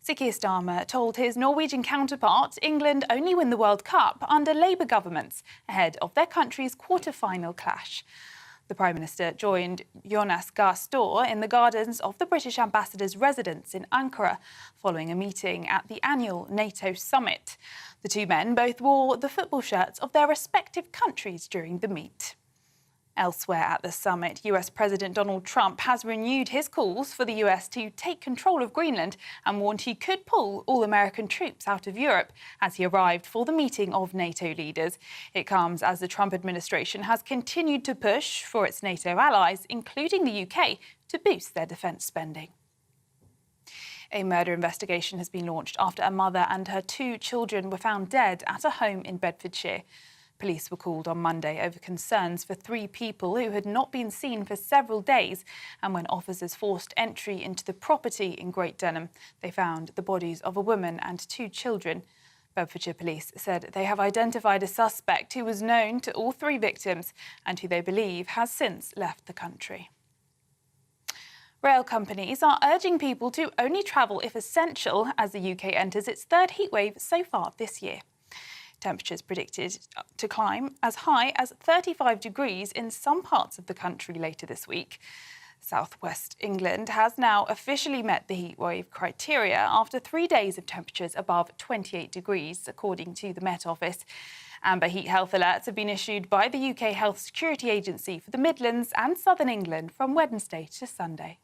Sir Keir Starmer told his Norwegian counterpart England only win the World Cup under Labour governments ahead of their country's quarter-final clash. The Prime Minister joined Jonas Gahr Store in the gardens of the British ambassador's residence in Ankara following a meeting at the annual NATO summit. The two men both wore the football shirts of their respective countries during the meet. Elsewhere at the summit, US President Donald Trump has renewed his calls for the US to take control of Greenland and warned he could pull all American troops out of Europe as he arrived for the meeting of NATO leaders. It comes as the Trump administration has continued to push for its NATO allies, including the UK, to boost their defence spending. A murder investigation has been launched after a mother and her 2 children were found dead at a home in Bedfordshire. Police were called on Monday over concerns for 3 people who had not been seen for several days, and when officers forced entry into the property in Great Denham, they found the bodies of a woman and 2 children. Bedfordshire Police said they have identified a suspect who was known to all 3 victims and who they believe has since left the country. Rail companies are urging people to only travel if essential as the UK enters its 3rd heatwave so far this year. Temperatures predicted to climb as high as 35 degrees in some parts of the country later this week. South West England has now officially met the heatwave criteria after 3 days of temperatures above 28 degrees, according to the Met Office. Amber heat health alerts have been issued by the UK Health Security Agency for the Midlands and Southern England from Wednesday to Sunday.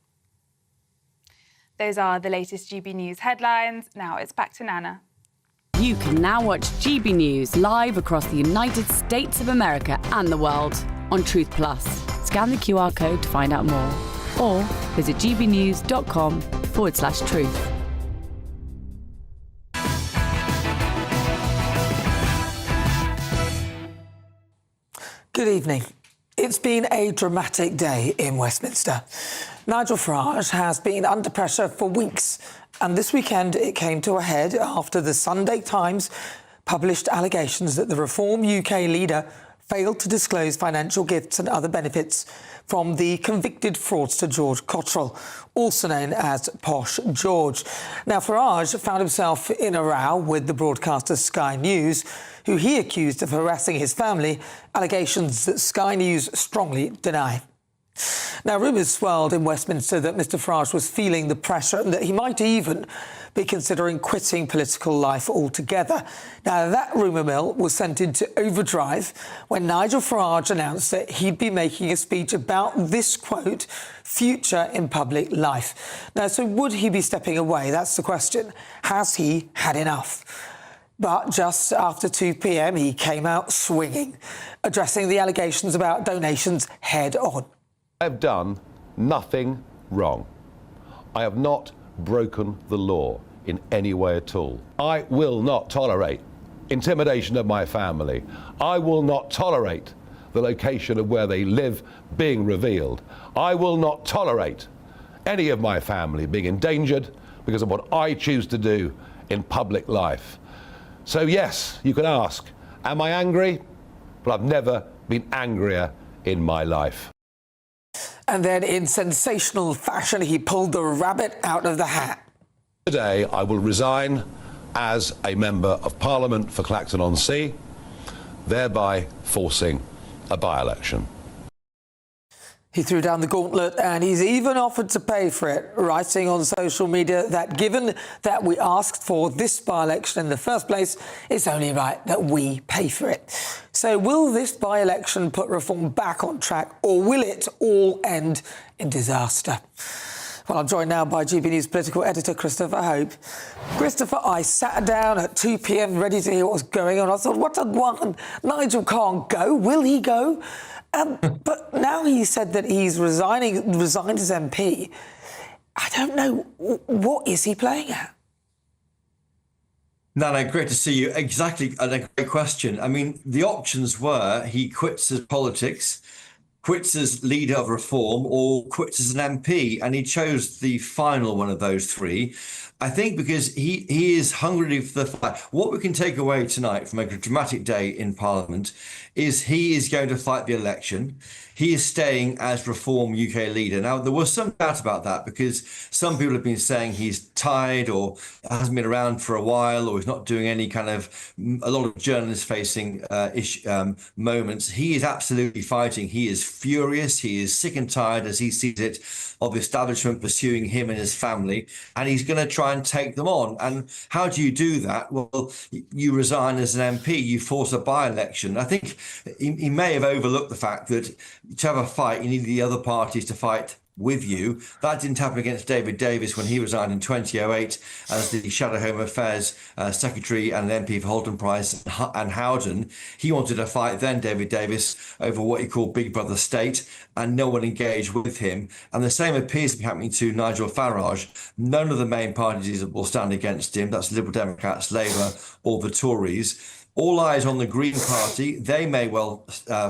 Those are the latest GB News headlines. Now it's back to Nana. You can now watch GB News live across the United States of America and the world on Truth Plus. Scan the QR code to find out more or visit gbnews.com/truth. Good evening. It's been a dramatic day in Westminster. Nigel Farage has been under pressure for weeks, and this weekend it came to a head after the Sunday Times published allegations that the Reform UK leader failed to disclose financial gifts and other benefits from the convicted fraudster George Cottrell, also known as Posh George. Now, Farage found himself in a row with the broadcaster Sky News, who he accused of harassing his family, allegations that Sky News strongly deny. Now, rumours swirled in Westminster that Mr Farage was feeling the pressure and that he might even be considering quitting political life altogether. Now, that rumour mill was sent into overdrive when Nigel Farage announced that he'd be making a speech about this, quote, future in public life. Now, so would he be stepping away? That's the question. Has he had enough? But just after 2 p.m, he came out swinging, addressing the allegations about donations head on. I have done nothing wrong. I have not broken the law in any way at all. I will not tolerate intimidation of my family. I will not tolerate the location of where they live being revealed. I will not tolerate any of my family being endangered because of what I choose to do in public life. So yes, you can ask, am I angry? But I've never been angrier in my life. And then in sensational fashion, he pulled the rabbit out of the hat. Today, I will resign as a Member of Parliament for Clacton-on-Sea, thereby forcing a by-election. He threw down the gauntlet and he's even offered to pay for it, writing on social media that given that we asked for this by-election in the first place, it's only right that we pay for it. So will this by-election put Reform back on track, or will it all end in disaster? Well, I'm joined now by GB News political editor Christopher Hope. Christopher, I sat down at 2 p.m. ready to hear what was going on. I thought, what a one! Nigel can't go. Will he go? But now he said that he's resigned as MP. I don't know, what is he playing at? Well, Nana, great to see you. Exactly, and a great question. I mean, the options were he quits as politics, quits as leader of reform, or quits as an MP, and he chose the final one of those three. I think because he is hungry for the fight. What we can take away tonight from a dramatic day in Parliament is he is going to fight the election. He is staying as Reform UK leader. Now, there was some doubt about that because some people have been saying he's tired or hasn't been around for a while or he's not doing any kind of a lot of journalist-facing moments. He is absolutely fighting. He is furious. He is sick and tired, as he sees it, of the establishment pursuing him and his family, and he's going to try and take them on. And how do you do that? Well, you resign as an MP, you force a by-election. I think he may have overlooked the fact that to have a fight, you need the other parties to fight with you. That didn't happen against David Davis when he resigned in 2008 as the Shadow Home Affairs Secretary and an MP for Holden Price and Howden. He wanted to fight then, David Davis, over what he called Big Brother State, and no one engaged with him. And the same appears to be happening to Nigel Farage. None of the main parties will stand against him. That's Liberal Democrats, Labour, or the Tories. All eyes on the Green Party. They may well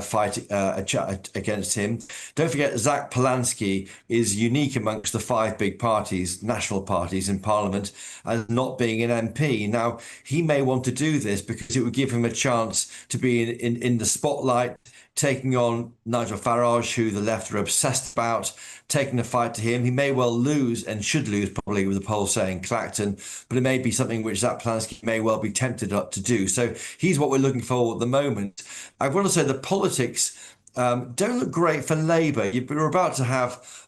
fight against him. Don't forget, Zach Polanski is unique amongst the five big parties, national parties in Parliament, as not being an MP. Now, he may want to do this because it would give him a chance to be in the spotlight, taking on Nigel Farage, who the left are obsessed about, taking the fight to him. He may well lose and should lose, probably, with the poll saying Clacton, but it may be something which Zach Polanski may well be tempted to do. So he's what we're looking for at the moment. I want to say the politics don't look great for Labour. We're about to have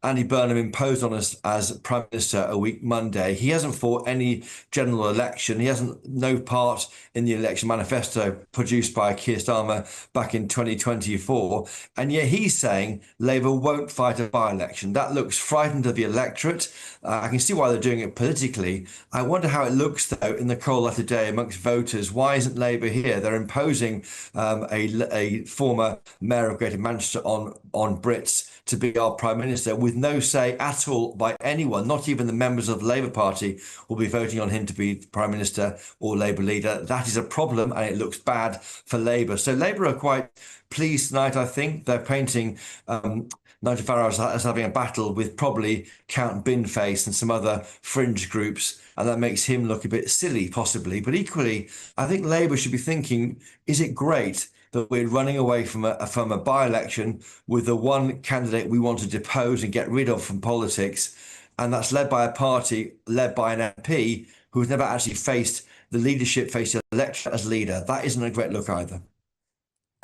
Andy Burnham imposed on us as Prime Minister a week Monday. He hasn't fought any general election. He hasn't no part in the election manifesto produced by Keir Starmer back in 2024. And yet he's saying Labour won't fight a by-election. That looks frightened of the electorate. I can see why they're doing it politically. I wonder how it looks, though, in the cold light of day amongst voters. Why isn't Labour here? They're imposing a former mayor of Greater Manchester on Brits to be our Prime Minister with no say at all by anyone. Not even the members of the Labour Party will be voting on him to be Prime Minister or Labour leader. That is a problem, and it looks bad for Labour. So Labour are quite pleased tonight, I think. They're painting Nigel Farage as having a battle with probably Count Binface and some other fringe groups, and that makes him look a bit silly, possibly. But equally, I think Labour should be thinking, is it great that we're running away from a by-election with the one candidate we want to depose and get rid of from politics, and that's led by a party led by an MP who has never actually faced the leadership, faced the electorate as leader. That isn't a great look either.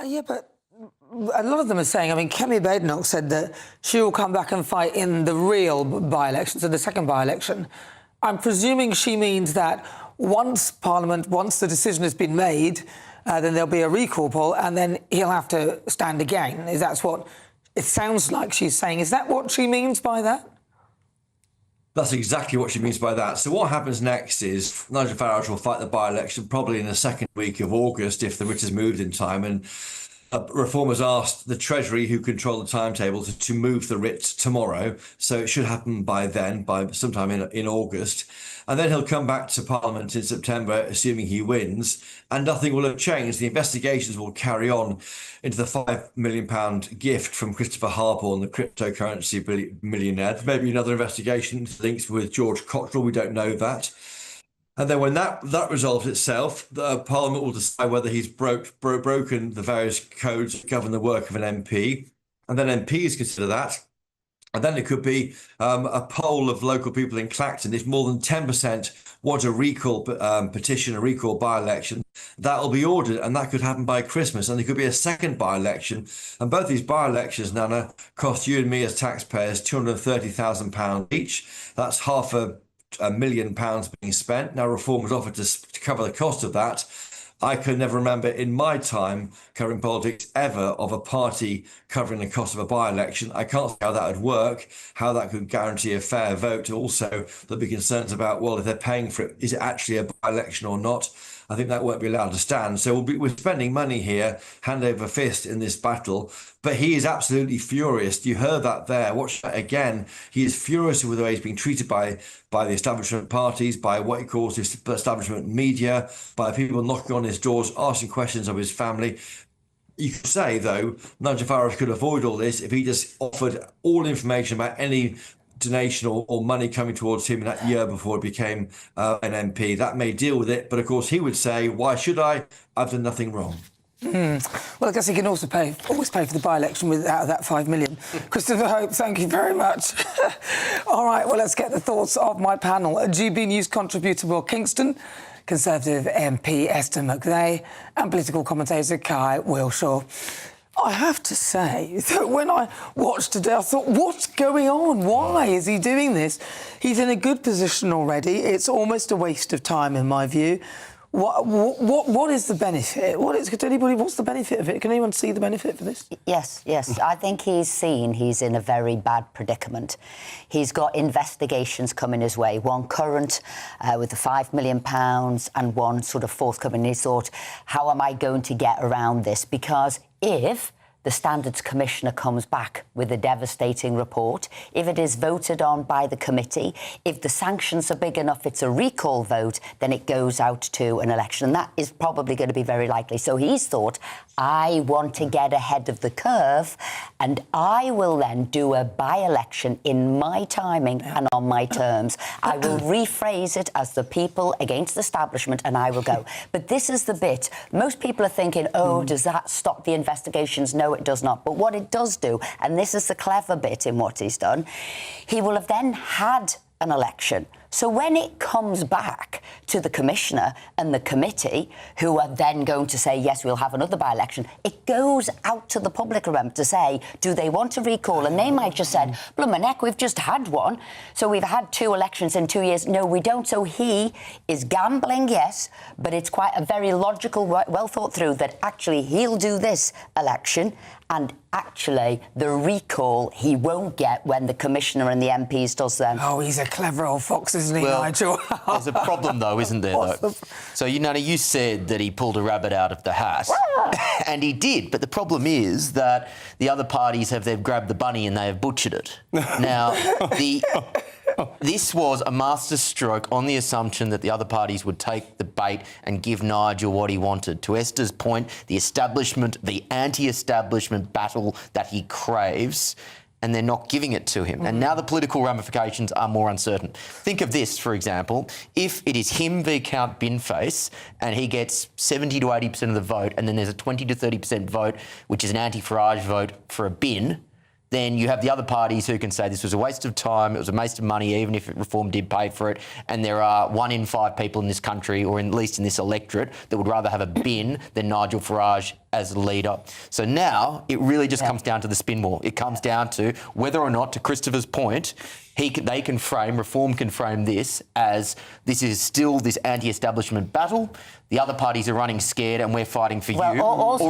Yeah, but a lot of them are saying, I mean, Kemi Badenoch said that she will come back and fight in the real by-election, so the second by-election. I'm presuming she means that once the decision has been made, then there'll be a recall poll and then he'll have to stand again. That's what it sounds like she's saying. Is that what she means by that? That's exactly what she means by that. So what happens next is Nigel Farage will fight the by-election probably in the second week of August if the writ is moved in time. And Reform has asked the Treasury, who control the timetable, to move the writ tomorrow. So it should happen by then, by sometime in August. And then he'll come back to Parliament in September, assuming he wins, and nothing will have changed. The investigations will carry on into the £5 million gift from Christopher Harborne, the cryptocurrency millionaire. Maybe another investigation linked with George Cottrell. We don't know that. And then when that resolves itself, the Parliament will decide whether he's broken the various codes that govern the work of an MP. And then MPs consider that. And then it could be a poll of local people in Clacton. If more than 10% want a recall petition, a recall by-election, that will be ordered, and that could happen by Christmas. And there could be a second by-election. And both these by-elections, Nana, cost you and me as taxpayers £230,000 each. That's £500,000 being spent. Now, Reform was offered to cover the cost of that. I can never remember in my time covering politics ever of a party covering the cost of a by-election. I can't see how that would work, how that could guarantee a fair vote. Also, there'll be concerns about, well, if they're paying for it, is it actually a by-election or not? I think that won't be allowed to stand. So we're spending money here, hand over fist, in this battle. But he is absolutely furious. You heard that there. Watch that again. He is furious with the way he's being treated by the establishment parties, by what he calls the establishment media, by people knocking on his doors, asking questions of his family. You could say, though, Nigel Farage could avoid all this if he just offered all information about any donation or money coming towards him in that year before he became an MP. That may deal with it, but of course he would say, why should I? I've done nothing wrong. Well, I guess he can also always pay for the by-election out of that $5 million. Christopher Hope, thank you very much. All right, well, let's get the thoughts of my panel. GB News contributor Will Kingston, Conservative MP Esther McVey, and political commentator Kai Wilshaw. I have to say that when I watched today, I thought, what's going on? Why is he doing this? He's in a good position already. It's almost a waste of time, in my view. What is the benefit? What's the benefit of it? Can anyone see the benefit for this? Yes. I think he's in a very bad predicament. He's got investigations coming his way, one current with the £5 million and one sort of forthcoming. He thought, how am I going to get around this? Because if the Standards Commissioner comes back with a devastating report, if it is voted on by the committee, if the sanctions are big enough, it's a recall vote, then it goes out to an election. And that is probably going to be very likely. So he's thought, I want to get ahead of the curve, and I will then do a by-election in my timing and on my terms. I will rephrase it as the people against the establishment, and I will go. But this is the bit. Most people are thinking, does that stop the investigations? No, it does not. But what it does do, and this is the clever bit in what he's done, he will have then had an election. So when it comes back to the Commissioner and the committee, who are then going to say, yes, we'll have another by-election, it goes out to the public, remember, to say, do they want to recall? And they might just said, blummin' heck, we've just had one. So we've had 2 elections in 2 years. No, we don't. So he is gambling, yes, but it's quite a very logical, well thought through that actually he'll do this election, and actually the recall he won't get when the Commissioner and the MPs does them. Oh, he's a clever old fox, isn't he, Nigel? There's a problem, though, isn't there, though? So, you said that he pulled a rabbit out of the hat. And he did, but the problem is that the other parties they've grabbed the bunny and they have butchered it. Now, this was a masterstroke on the assumption that the other parties would take the bait and give Nigel what he wanted. To Esther's point, the establishment, the anti-establishment battle that he craves, and they're not giving it to him. And now the political ramifications are more uncertain. Think of this, for example. If it is him v Count Binface and he gets 70 to 80% of the vote, and then there's a 20 to 30% vote, which is an anti-Farage vote for a bin, then you have the other parties who can say this was a waste of time, it was a waste of money, even if Reform did pay for it. And there are 1 in 5 people in this country, or at least in this electorate, that would rather have a bin than Nigel Farage as a leader. So now it really just comes down to the spin wall. It comes down to whether or not, to Christopher's point, Reform can frame this as this is still this anti-establishment battle. The other parties are running scared and we're fighting for you. Or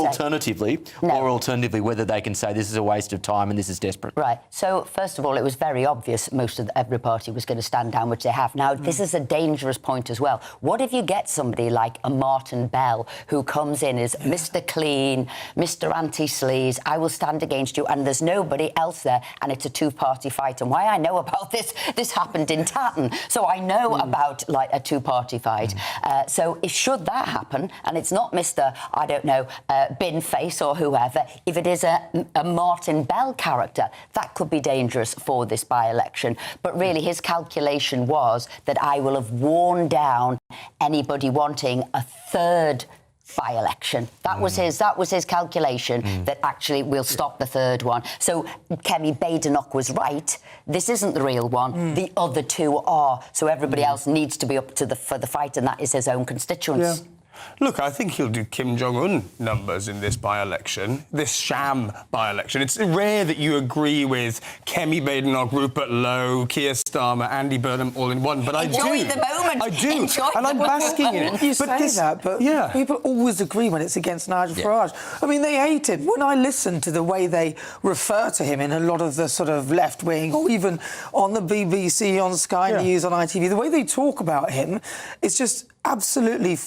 alternatively, whether they can say this is a waste of time and this is desperate. Right. So, first of all, it was very obvious every party was going to stand down, which they have. Now, this is a dangerous point as well. What if you get somebody like a Martin Bell who comes in as Mr. Clean, Mr. Anti-Sleaze, I will stand against you, and there's nobody else there, and it's a 2-party fight. And why I know about this happened in Tatton, so I know about, a 2-party fight. So should that happen, and it's not Mr. Binface or whoever, if it is a Martin Bell character, that could be dangerous for this by-election. But really, his calculation was that I will have worn down anybody wanting a third by-election. That was his calculation, that actually we'll stop the third one. So Kemi Badenoch was right. This isn't the real one. The other 2 are. So everybody else needs to be up to for the fight, and that is his own constituents. Yeah. Look, I think he'll do Kim Jong-un numbers in this by-election, this sham by-election. It's rare that you agree with Kemi Badenoch, Rupert Lowe, Keir Starmer, Andy Burnham all in one, but I do. Enjoy the moment. I do. Enjoy and I'm basking in it. You say that, but people always agree when it's against Nigel Farage. I mean, they hate him. When I listen to the way they refer to him in a lot of the sort of left-wing, or even on the BBC, on Sky News, on ITV, the way they talk about him, it's just absolutely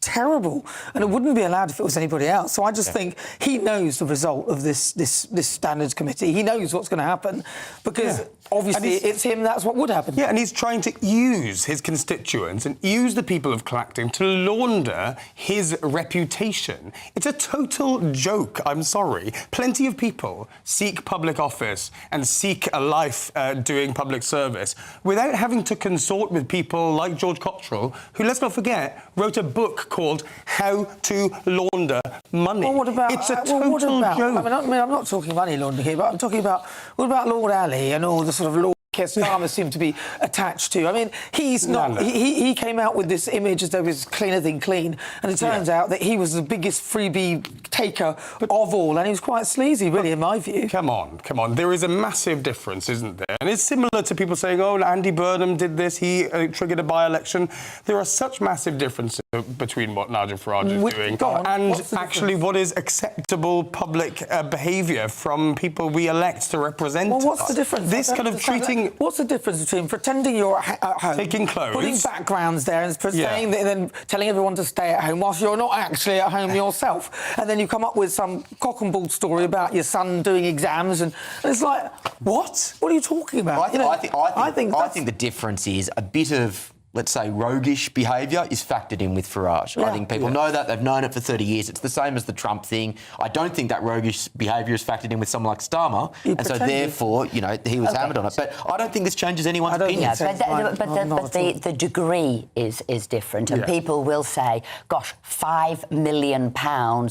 terrible, and it wouldn't be allowed if it was anybody else. So I just think he knows the result of this standards committee. He knows what's going to happen because obviously it's him. That's what would happen. Yeah, and he's trying to use his constituents and use the people of Clacton to launder his reputation. It's a total joke. I'm sorry. Plenty of people seek public office and seek a life doing public service without having to consort with people like George Cottrell, who, let's not forget, wrote a book called How to Launder Money. Well, what about, it's a total joke. I mean, I'm not talking money laundering here, but I'm talking about, what about Lord Ali and all the sort of law Keir Starmer seem to be attached to? I mean, he's not... He came out with this image as though he was cleaner than clean, and it turns out that he was the biggest freebie taker of all, and he was quite sleazy, really, in my view. Come on. There is a massive difference, isn't there? And it's similar to people saying, oh, Andy Burnham did this, he triggered a by-election. There are such massive differences between what Nigel Farage is doing and actually what is acceptable public behaviour from people we elect to represent us. Well, what's the difference? This kind of treating... What's the difference between pretending you're at home, taking clothes, putting backgrounds there and saying that, and then telling everyone to stay at home whilst you're not actually at home yourself, and then you come up with some cock and bull story about your son doing exams, and it's like, what? What are you talking about? I think the difference is a bit of, let's say, roguish behaviour is factored in with Farage. I think people know that. They've known it for 30 years. It's the same as the Trump thing. I don't think that roguish behaviour is factored in with someone like Starmer, and so therefore, you know, he was hammered on it. But I don't think this changes anyone's opinion. But the degree is different, and people will say, gosh, £5 million,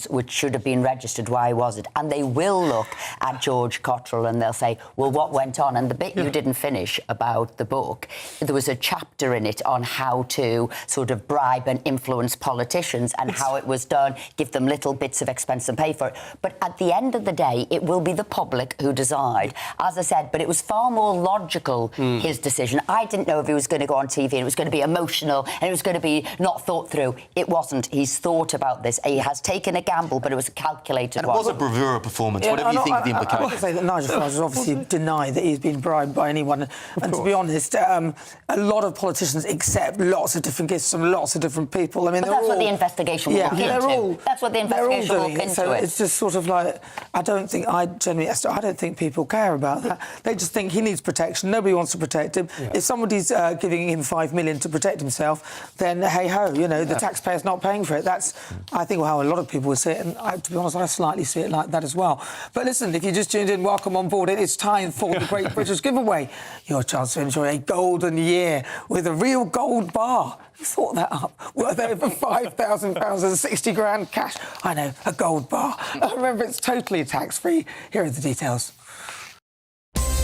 which should have been registered, why was it? And they will look at George Cottrell and they'll say, well, what went on? And the bit you didn't finish about the book, there was a chapter in it on how to sort of bribe and influence politicians and how it was done, give them little bits of expense and pay for it. But at the end of the day, it will be the public who decide. As I said, but it was far more logical, his decision. I didn't know if he was going to go on TV and it was going to be emotional and it was going to be not thought through. It wasn't. He's thought about this. He has taken a gamble, but it was a calculated one. And it was a bravura performance, whatever you think of the implications. I would say that Nigel Farage has obviously denied that he's been bribed by anyone. And to be honest, a lot of politicians accept lots of different gifts from lots of different people. I mean, that's what the investigation will look into. That's what the investigation will look into. So it's just sort of like, I don't think people care about that. They just think he needs protection. Nobody wants to protect him. If somebody's giving him $5 million to protect himself, then hey ho, you know, the taxpayer's not paying for it. That's, I think, how a lot of people would see it. And to be honest, I slightly see it like that as well. But listen, if you just tuned in, welcome on board. It is time for the Great British Giveaway. Your chance to enjoy a golden year with a real gold bar. You thought that up. Worth over £5,000 and 60 grand cash. I know, a gold bar. Remember, it's totally tax-free. Here are the details.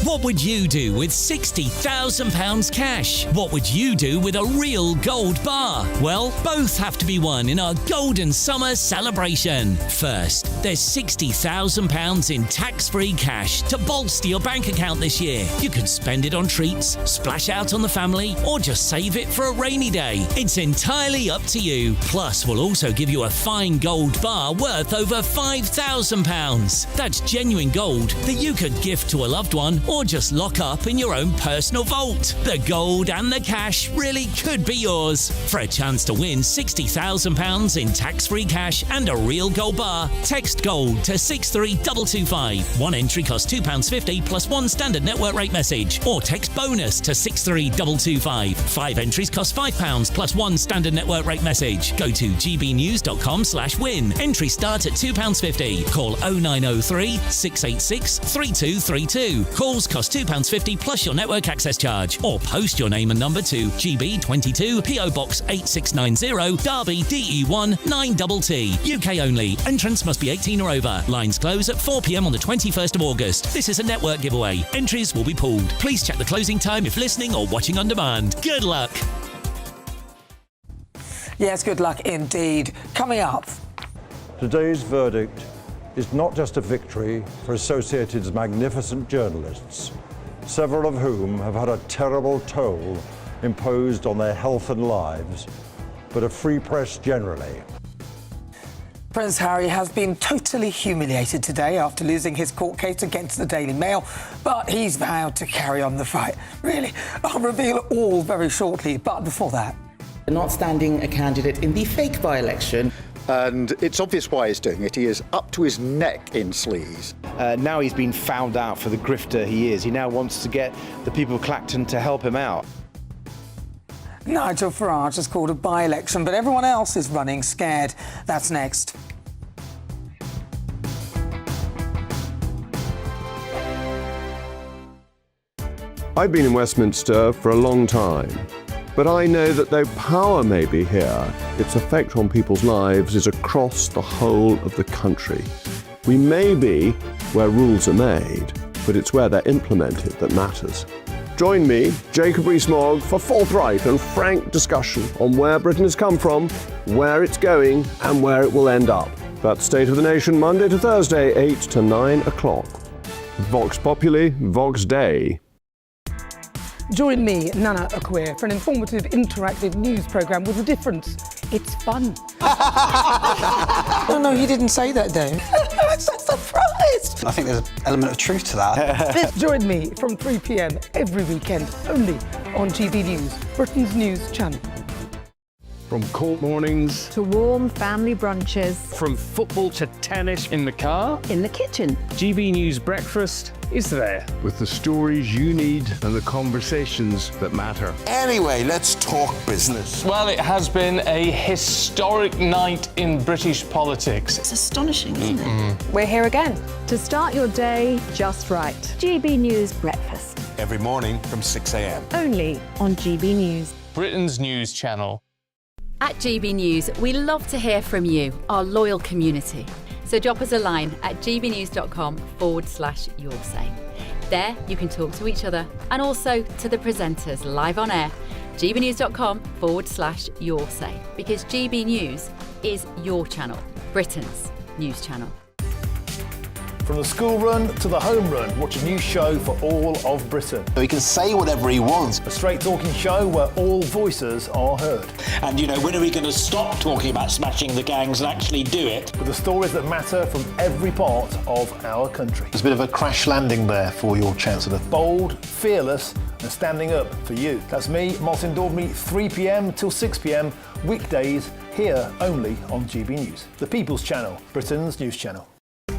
What would you do with £60,000 cash? What would you do with a real gold bar? Well, both have to be won in our Golden Summer celebration. First, there's £60,000 in tax-free cash to bolster your bank account this year. You can spend it on treats, splash out on the family, or just save it for a rainy day. It's entirely up to you. Plus, we'll also give you a fine gold bar worth over £5,000. That's genuine gold that you could gift to a loved one or just lock up in your own personal vault. The gold and the cash really could be yours. For a chance to win £60,000 in tax-free cash and a real gold bar, text GOLD to 63225. One entry costs £2.50 plus one standard network rate message, or text BONUS to 63225. 5 entries cost £5 plus one standard network rate message. Go to gbnews.com/win. Entry start at £2.50. Call 0903 686 3232. Calls cost £2.50 plus your network access charge, or post your name and number to GB22 PO Box 8690 Derby DE1 9TT. UK only. Entrance must be 18 or over. Lines close at 4 p.m. on the 21st of August. This is a network giveaway. Entries will be pulled. Please check the closing time if listening or watching on demand. Good luck. Yes, good luck indeed. Coming up. Today's verdict is not just a victory for Associated's magnificent journalists, several of whom have had a terrible toll imposed on their health and lives, but a free press generally. Prince Harry has been totally humiliated today after losing his court case against the Daily Mail, but he's vowed to carry on the fight. Really, I'll reveal all very shortly, but before that... Not standing a candidate in the fake by-election. And it's obvious why he's doing it. He is up to his neck in sleaze. Now he's been found out for the grifter he is. He now wants to get the people of Clacton to help him out. Nigel Farage has called a by-election, but everyone else is running scared. That's next. I've been in Westminster for a long time, but I know that though power may be here, its effect on people's lives is across the whole of the country. We may be where rules are made, but it's where they're implemented that matters. Join me, Jacob Rees-Mogg, for forthright and frank discussion on where Britain has come from, where it's going, and where it will end up. That's State of the Nation, Monday to Thursday, 8 to 9 o'clock. Vox Populi, Vox Dei. Join me, Nana Akweer, for an informative, interactive news programme with a difference. It's fun. No, he didn't say that, Dave. I'm so surprised. I think there's an element of truth to that. Join me from 3 p.m. every weekend, only on GB News, Britain's news channel. From court mornings to warm family brunches, from football to tennis in the car, in the kitchen. GB News Breakfast is there. With the stories you need and the conversations that matter. Anyway, let's talk business. Well, it has been a historic night in British politics. It's astonishing, isn't it? We're here again. To start your day just right. GB News Breakfast. Every morning from 6 a.m. Only on GB News. Britain's news channel. At GB News, we love to hear from you, our loyal community. So drop us a line at gbnews.com/yoursay. There you can talk to each other and also to the presenters live on air. gbnews.com/yoursay, because GB News is your channel, Britain's news channel. From the school run to the home run, watch a new show for all of Britain. So he can say whatever he wants. A straight talking show where all voices are heard. And, when are we going to stop talking about smashing the gangs and actually do it? With the stories that matter from every part of our country. There's a bit of a crash landing there for your Chancellor. Bold, fearless and standing up for you. That's me, Martin Daubney, 3 p.m. till 6 p.m, weekdays, here only on GB News. The People's Channel, Britain's news channel.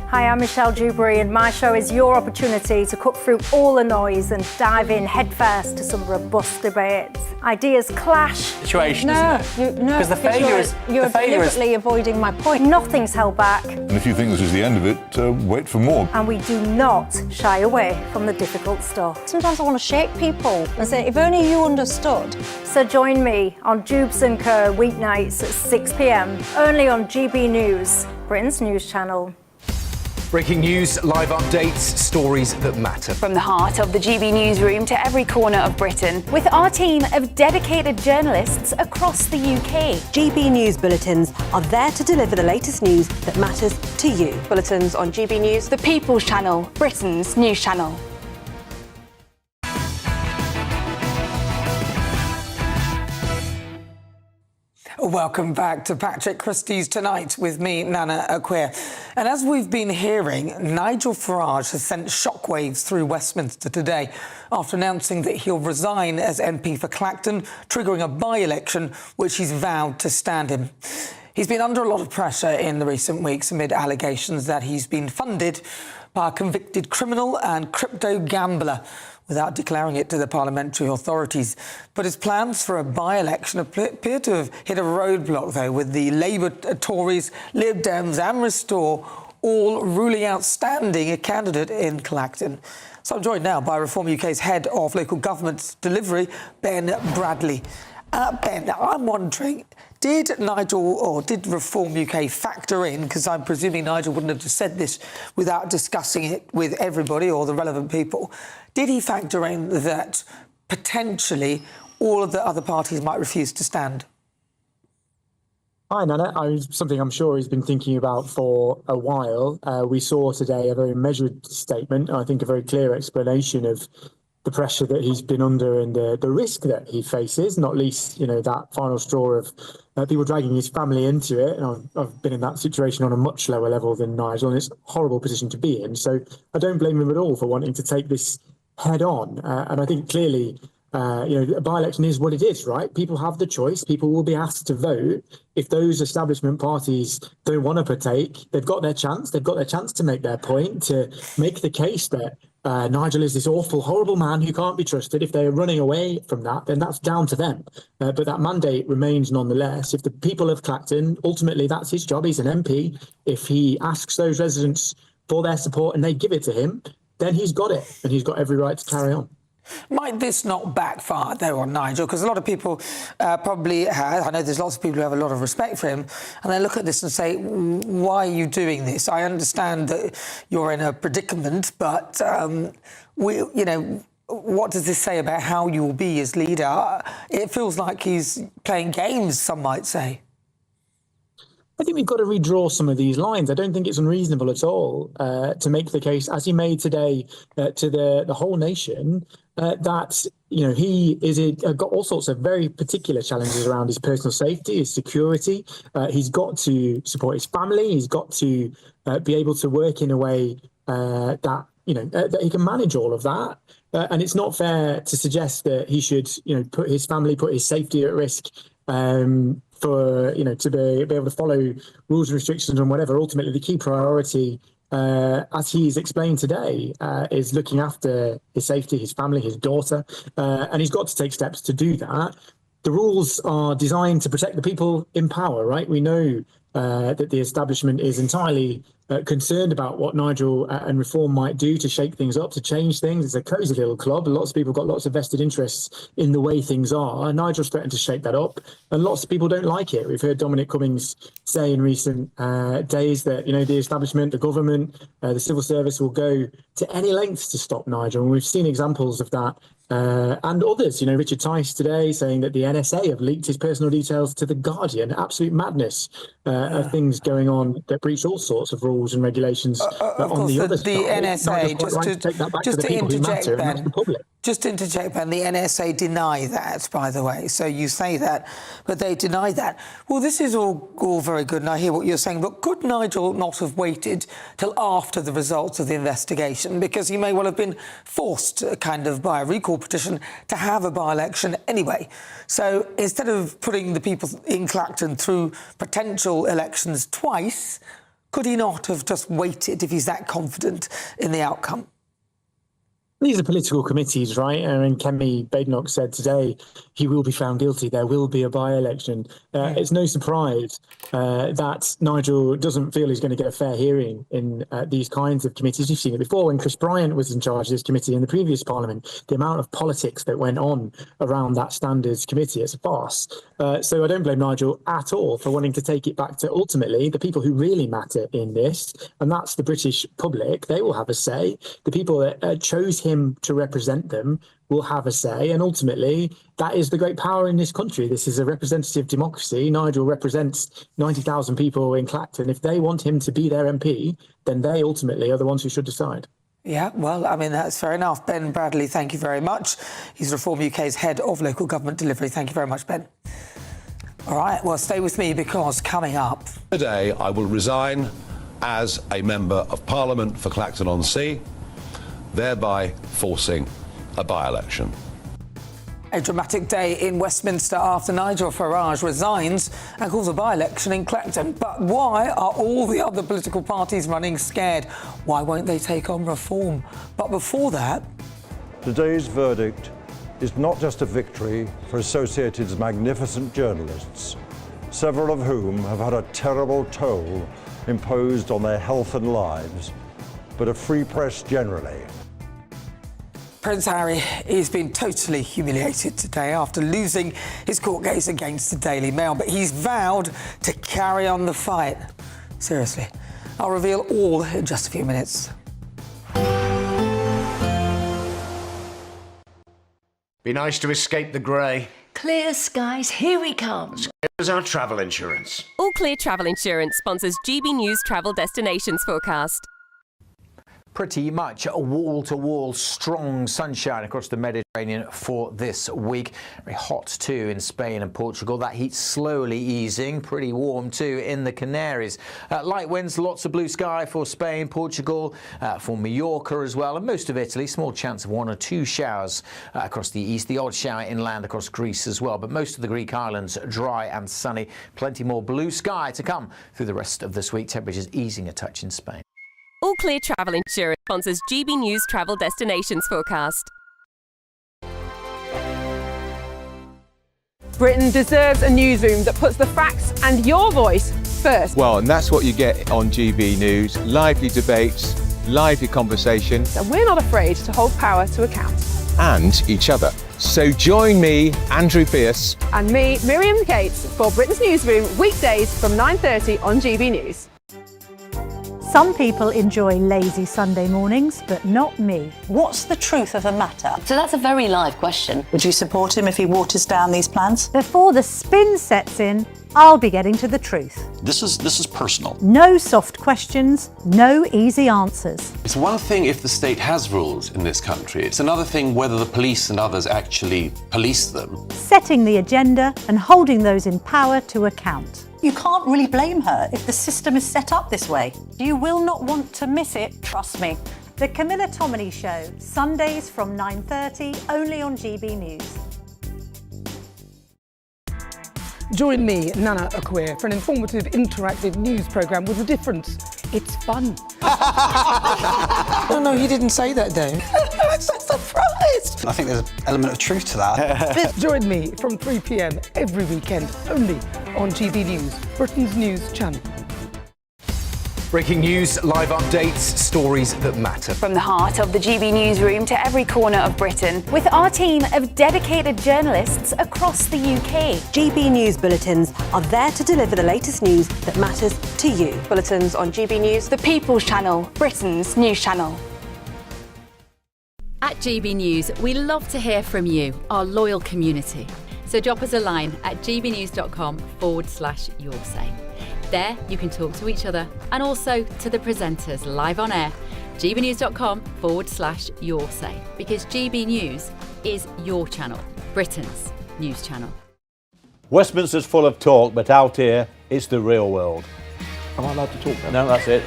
Hi, I'm Michelle Dewberry, and my show is your opportunity to cut through all the noise and dive in headfirst to some robust debates. Ideas clash. Situation, isn't it? No, because the failure is you're deliberately avoiding my point. Nothing's held back. And if you think this is the end of it, wait for more. And we do not shy away from the difficult stuff. Sometimes I want to shake people and say, if only you understood. So join me on Jubes & Co. weeknights at 6 p.m, only on GB News, Britain's news channel. Breaking news, live updates, stories that matter. From the heart of the GB newsroom to every corner of Britain, with our team of dedicated journalists across the UK. GB News bulletins are there to deliver the latest news that matters to you. Bulletins on GB News, The People's Channel, Britain's news channel. Welcome back to Patrick Christys Tonight with me, Nana Akweer. And as we've been hearing, Nigel Farage has sent shockwaves through Westminster today after announcing that he'll resign as MP for Clacton, triggering a by-election which he's vowed to stand in. He's been under a lot of pressure in the recent weeks amid allegations that he's been funded by a convicted criminal and crypto gambler, without declaring it to the parliamentary authorities. But his plans for a by-election appear to have hit a roadblock, though, with the Labour, Tories, Lib Dems and Restore all ruling out standing a candidate in Clacton. So I'm joined now by Reform UK's head of local government delivery, Ben Bradley. Ben, I'm wondering, did Reform UK factor in, because I'm presuming Nigel wouldn't have just said this without discussing it with everybody or the relevant people, did he factor in that potentially all of the other parties might refuse to stand? Hi, Nana. Something I'm sure he's been thinking about for a while. We saw today a very measured statement, and I think a very clear explanation of the pressure that he's been under and the risk that he faces, not least, that final straw of people dragging his family into it. And I've been in that situation on a much lower level than Nigel, and it's a horrible position to be in. So I don't blame him at all for wanting to take this head on. And I think clearly a by-election is what it is, right? People have the choice. People will be asked to vote. If those establishment parties don't want to partake, they've got their chance. They've got their chance to make their point, to make the case that Nigel is this awful, horrible man who can't be trusted. If they're running away from that, then that's down to them. But that mandate remains nonetheless. If the people of Clacton, ultimately that's his job, he's an MP. If he asks those residents for their support and they give it to him, then he's got it and he's got every right to carry on. Might this not backfire, though, on Nigel? Because a lot of people probably have. I know there's lots of people who have a lot of respect for him, and they look at this and say, why are you doing this? I understand that you're in a predicament, but, what does this say about how you will be as leader? It feels like he's playing games, some might say. I think we've got to redraw some of these lines. I don't think it's unreasonable at all to make the case, as he made today to the whole nation, that he got all sorts of very particular challenges around his personal safety, his security. He's got to support his family. He's got to be able to work in a way that he can manage all of that. And it's not fair to suggest that he should, put his family, put his safety at risk. To be able to follow rules and restrictions and whatever. Ultimately, the key priority, as he's explained today, is looking after his safety, his family, his daughter, and he's got to take steps to do that. The rules are designed to protect the people in power, right? We know that the establishment is entirely concerned about what Nigel and Reform might do to shake things up, to change things. It's a cosy little club. Lots of people got lots of vested interests in the way things are. Nigel's threatened to shake that up, and lots of people don't like it. We've heard Dominic Cummings say in recent days that the establishment, the government, the civil service will go to any lengths to stop Nigel, and we've seen examples of that. And others, Richard Tice today saying that the NSA have leaked his personal details to The Guardian. Absolute madness of things going on that breach all sorts of rules and regulations on the other side. The NSA, just to interject, Ben, just to interject, Ben, the NSA deny that, by the way. So you say that, but they deny that. Well, this is all very good, and I hear what you're saying, but could Nigel not have waited till after the results of the investigation? Because he may well have been forced, kind of, by a recall petition to have a by-election anyway. So instead of putting the people in Clacton through potential elections twice, could he not have just waited if he's that confident in the outcome? These are political committees, right? And Kemi Badenoch said today he will be found guilty. There will be a by-election. It's no surprise that Nigel doesn't feel he's going to get a fair hearing in these kinds of committees. You've seen it before when Chris Bryant was in charge of this committee in the previous Parliament. The amount of politics that went on around that standards committee, it's a farce. So I don't blame Nigel at all for wanting to take it back to ultimately the people who really matter in this, and that's the British public. They will have a say. The people that chose him to represent them will have a say, and ultimately that is the great power in this country. This is a representative democracy. Nigel represents 90,000 people in Clacton. If they want him to be their MP, then they ultimately are the ones who should decide. Yeah, well, I mean, that's fair enough. Ben Bradley, thank you very much. He's Reform UK's Head of Local Government Delivery. Thank you very much, Ben. All right, well, stay with me because coming up... Today, I will resign as a Member of Parliament for Clacton-on-Sea, thereby forcing a by-election. A dramatic day in Westminster after Nigel Farage resigns and calls a by-election in Clacton. But why are all the other political parties running scared? Why won't they take on Reform? But before that... Today's verdict is not just a victory for Associated's magnificent journalists, several of whom have had a terrible toll imposed on their health and lives, but a free press generally. Prince Harry has been totally humiliated today after losing his court case against the Daily Mail, but he's vowed to carry on the fight. Seriously. I'll reveal all in just a few minutes. Be nice to escape the grey. Clear skies, here we come. Here's our travel insurance. All Clear Travel Insurance sponsors GB News Travel Destinations Forecast. Pretty much wall-to-wall strong sunshine across the Mediterranean for this week. Very hot too in Spain and Portugal. That heat slowly easing. Pretty warm too in the Canaries. Light winds, lots of blue sky for Spain, Portugal, for Mallorca as well, and most of Italy. Small chance of 1 or 2 showers across the east. The odd shower inland across Greece as well. But most of the Greek islands dry and sunny. Plenty more blue sky to come through the rest of this week. Temperatures easing a touch in Spain. All Clear Travel Insurance sponsors GB News Travel Destinations Forecast. Britain deserves a newsroom that puts the facts and your voice first. Well, and that's what you get on GB News. Lively debates, lively conversation. And we're not afraid to hold power to account. And each other. So join me, Andrew Pearce. And me, Miriam Cates, for Britain's Newsroom, weekdays from 9:30 on GB News. Some people enjoy lazy Sunday mornings, but not me. What's the truth of the matter? So that's a very live question. Would you support him if he waters down these plans? Before the spin sets in, I'll be getting to the truth. This is personal. No soft questions, no easy answers. It's one thing if the state has rules in this country. It's another thing whether the police and others actually police them. Setting the agenda and holding those in power to account. You can't really blame her if the system is set up this way. You will not want to miss it, trust me. The Camilla Tominey Show, Sundays from 9:30, only on GB News. Join me, Nana Akwe, for an informative, interactive news programme with a difference. It's fun. No, he didn't say that, Dave. I'm so surprised. I think there's an element of truth to that. Join me from 3 p.m. every weekend, only on GB News, Britain's news channel. Breaking news, live updates, stories that matter. From the heart of the GB newsroom to every corner of Britain. With our team of dedicated journalists across the UK. GB News bulletins are there to deliver the latest news that matters to you. Bulletins on GB News, the People's Channel, Britain's news channel. At GB News, we love to hear from you, our loyal community. So drop us a line at gbnews.com/yoursay. There you can talk to each other and also to the presenters live on air. gbnews.com/yoursay, because GB News is your channel, Britain's news channel. Westminster's full of talk, but out here, it's the real world. Am I allowed to talk now? No, that's it.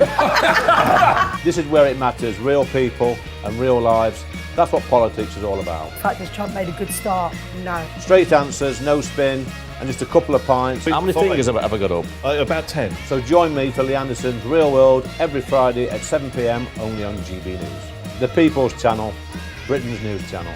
This is where it matters, real people and real lives. That's what politics is all about. The fact that Trump made a good start, no. Straight answers, no spin, and just a couple of pints. How many fingers have I got up? About 10. So join me for Lee Anderson's Real World every Friday at 7 p.m. only on GB News. The People's Channel, Britain's news channel.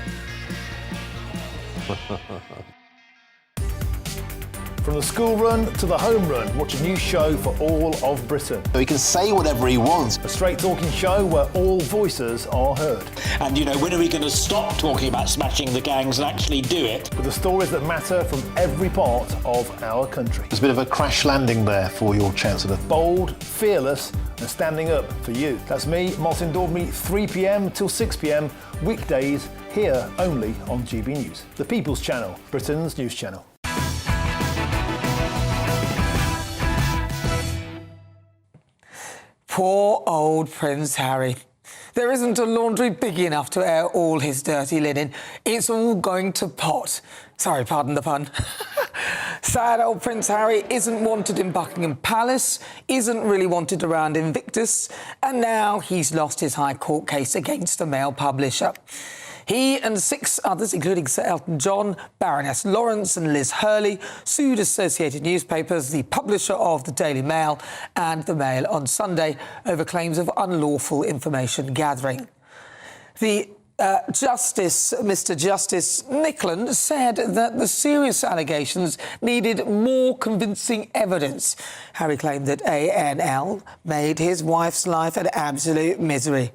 From the school run to the home run, watch a new show for all of Britain. So he can say whatever he wants. A straight talking show where all voices are heard. And, when are we going to stop talking about smashing the gangs and actually do it? With the stories that matter from every part of our country. There's a bit of a crash landing there for your Chancellor. Bold, fearless and standing up for you. That's me, Martin Daubney, 3 p.m. till 6 p.m. weekdays here only on GB News. The People's Channel, Britain's news channel. Poor old Prince Harry. There isn't a laundry big enough to air all his dirty linen. It's all going to pot. Sorry, pardon the pun. Sad old Prince Harry isn't wanted in Buckingham Palace, isn't really wanted around Invictus, and now he's lost his High Court case against the Mail publisher. He and 6 others, including Sir Elton John, Baroness Lawrence and Liz Hurley, sued Associated Newspapers, the publisher of the Daily Mail and the Mail on Sunday, over claims of unlawful information gathering. The Mr. Justice Nicklin said that the serious allegations needed more convincing evidence. Harry claimed that ANL made his wife's life an absolute misery.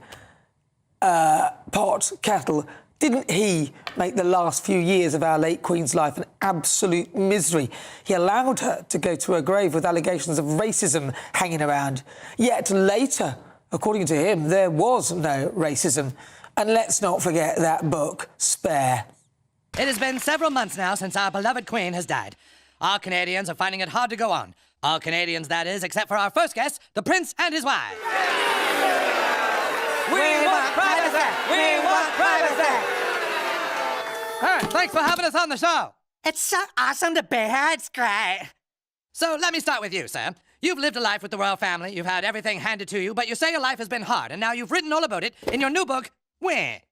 Kettle, didn't he make the last few years of our late Queen's life an absolute misery? He allowed her to go to her grave with allegations of racism hanging around. Yet later, according to him, there was no racism. And let's not forget that book, Spare. It has been several months now since our beloved Queen has died. Our Canadians are finding it hard to go on. All Canadians, that is, except for our first guest, the Prince and his wife. We want privacy! We want privacy! All right, thanks for having us on the show. It's so awesome to be here. It's great. So let me start with you, Sam. You've lived a life with the royal family. You've had everything handed to you, but you say your life has been hard, and now you've written all about it in your new book, Where?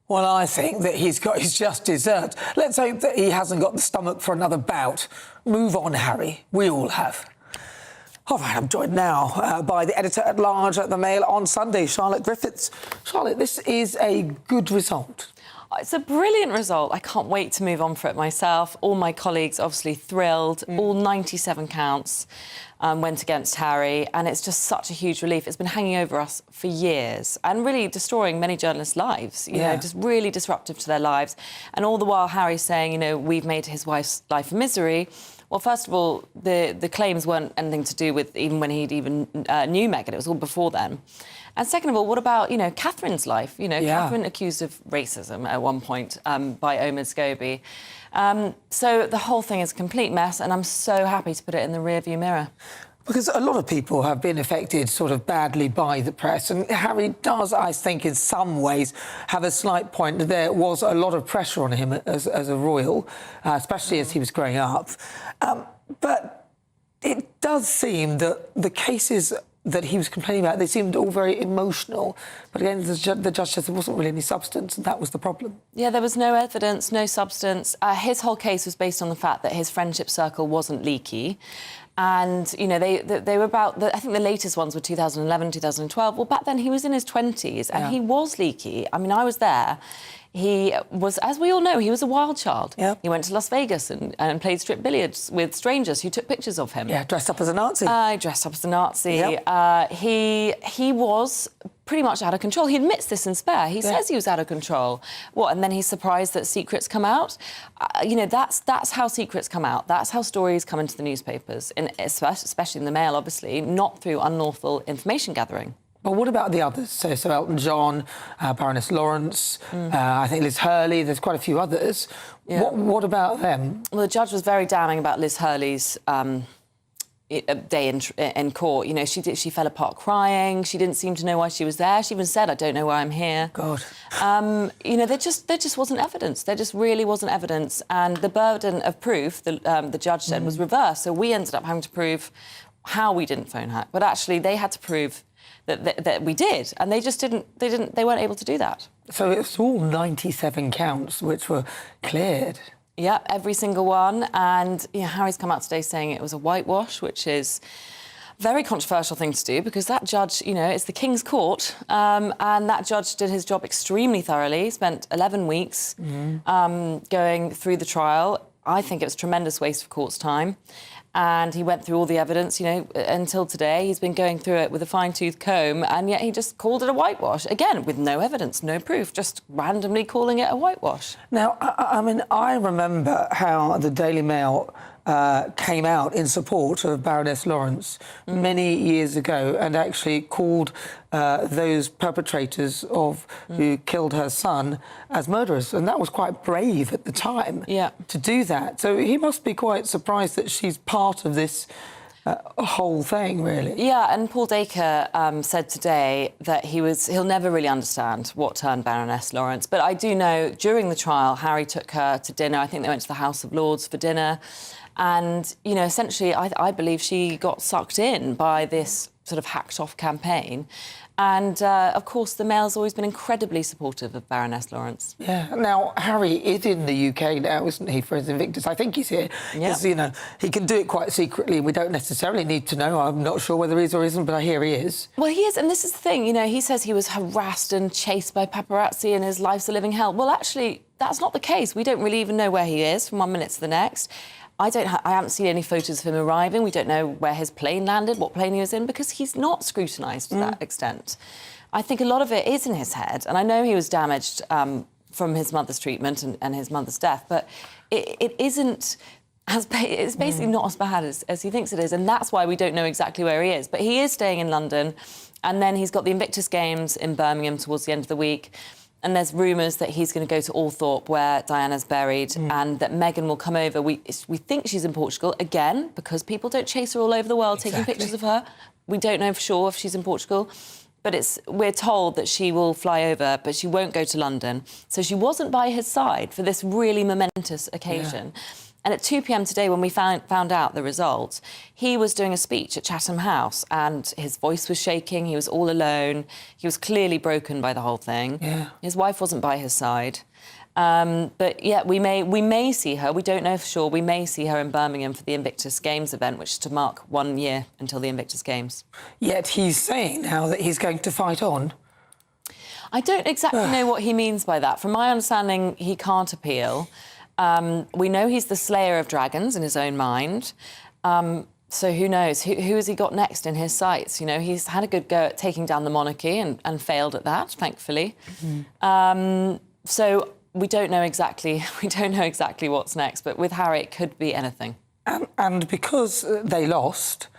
Well, I think that he's got his just desserts. Let's hope that he hasn't got the stomach for another bout. Move on, Harry. We all have. All right, I'm joined now by the editor-at-large at The Mail on Sunday, Charlotte Griffiths. Charlotte, this is a good result. It's a brilliant result. I can't wait to move on for it myself. All my colleagues obviously thrilled. All 97 counts went against Harry, and it's just such a huge relief. It's been hanging over us for years and really destroying many journalists' lives, you know, just really disruptive to their lives. And all the while Harry's saying, you know, we've made his wife's life a misery. Well, first of all, the claims weren't anything to do with even when he'd even knew Meghan. It was all before then. And second of all, what about, you know, Catherine's life? You know, Catherine accused of racism at one point by Omid Scobie. So the whole thing is a complete mess, and I'm so happy to put it in the rearview mirror. Because a lot of people have been affected sort of badly by the press, and Harry does, I think, in some ways have a slight point. There was a lot of pressure on him as a royal, especially as he was growing up. But it does seem that the cases that he was complaining about, they seemed all very emotional. But again, the judge said there wasn't really any substance, and that was the problem. Yeah, there was no evidence, no substance. His whole case was based on the fact that his friendship circle wasn't leaky. And, you know, they were about... I think the latest ones were 2011, 2012. Well, back then he was in his 20s, and he was leaky. I mean, I was there. He was, as we all know, he was a wild child. Yep. He went to Las Vegas and played strip billiards with strangers who took pictures of him. Yeah, dressed up as a Nazi. Dressed up as a Nazi. Yep. He was pretty much out of control. He admits this in Spare. He says he was out of control. What, and then he's surprised that secrets come out? You know, that's how secrets come out. That's how stories come into the newspapers, especially in the Mail, obviously, not through unlawful information gathering. But what about the others? So Elton John, Baroness Lawrence, I think Liz Hurley, there's quite a few others. Yeah. What about them? Well, the judge was very damning about Liz Hurley's day in court. You know, she fell apart crying. She didn't seem to know why she was there. She even said, "I don't know why I'm here." God. You know, there just wasn't evidence. There just really wasn't evidence. And the burden of proof, the judge said, was reversed. So we ended up having to prove how we didn't phone hack. But actually, they had to prove that we did, and they weren't able to do that. So it's all 97 counts which were cleared. Yeah, every single one. And Harry's come out today saying it was a whitewash, which is a very controversial thing to do, because that judge, you know, it's the King's Court, and that judge did his job extremely thoroughly, spent 11 weeks going through the trial. I think it was a tremendous waste of court's time. And he went through all the evidence, you know, until today. He's been going through it with a fine-tooth comb, and yet he just called it a whitewash. Again, with no evidence, no proof, just randomly calling it a whitewash. Now, I mean, I remember how the Daily Mail came out in support of Baroness Lawrence many years ago and actually called those perpetrators who killed her son as murderers. And that was quite brave at the time to do that. So he must be quite surprised that she's part of this whole thing, really. Yeah, and Paul Dacre said today that he'll never really understand what turned Baroness Lawrence. But I do know, during the trial, Harry took her to dinner. I think they went to the House of Lords for dinner. And, you know, essentially, I believe she got sucked in by this sort of hacked-off campaign. And, of course, the Mail's always been incredibly supportive of Baroness Lawrence. Yeah. Now, Harry is in the UK now, isn't he, for his Invictus? I think he's here. Because, you know, he can do it quite secretly. We don't necessarily need to know. I'm not sure whether he is or isn't, but I hear he is. Well, he is, and this is the thing, you know, he says he was harassed and chased by paparazzi and his life's a living hell. Well, actually, that's not the case. We don't really even know where he is from one minute to the next. I haven't seen any photos of him arriving. We don't know where his plane landed, what plane he was in, because he's not scrutinised to that extent. I think a lot of it is in his head, and I know he was damaged from his mother's treatment and his mother's death, but it isn't... It's basically not as bad as he thinks it is, and that's why we don't know exactly where he is. But he is staying in London, and then he's got the Invictus Games in Birmingham towards the end of the week. And there's rumours that he's going to go to Althorpe, where Diana's buried, and that Meghan will come over. We think she's in Portugal, again, because people don't chase her all over the world taking pictures of her. We don't know for sure if she's in Portugal. but we're told that she will fly over, but she won't go to London. So she wasn't by his side for this really momentous occasion. Yeah. And at 2 p.m. today, when we found out the results, he was doing a speech at Chatham House and his voice was shaking, he was all alone, he was clearly broken by the whole thing. Yeah. His wife wasn't by his side. But yeah, we may see her, we don't know for sure, we may see her in Birmingham for the Invictus Games event, which is to mark 1 year until the Invictus Games. Yet he's saying now that he's going to fight on. I don't exactly know what he means by that. From my understanding, he can't appeal. We know he's the slayer of dragons in his own mind. So who knows? Who has he got next in his sights? You know, he's had a good go at taking down the monarchy and failed at that, thankfully. So we don't know exactly what's next, but with Harry it could be anything. And because they lost,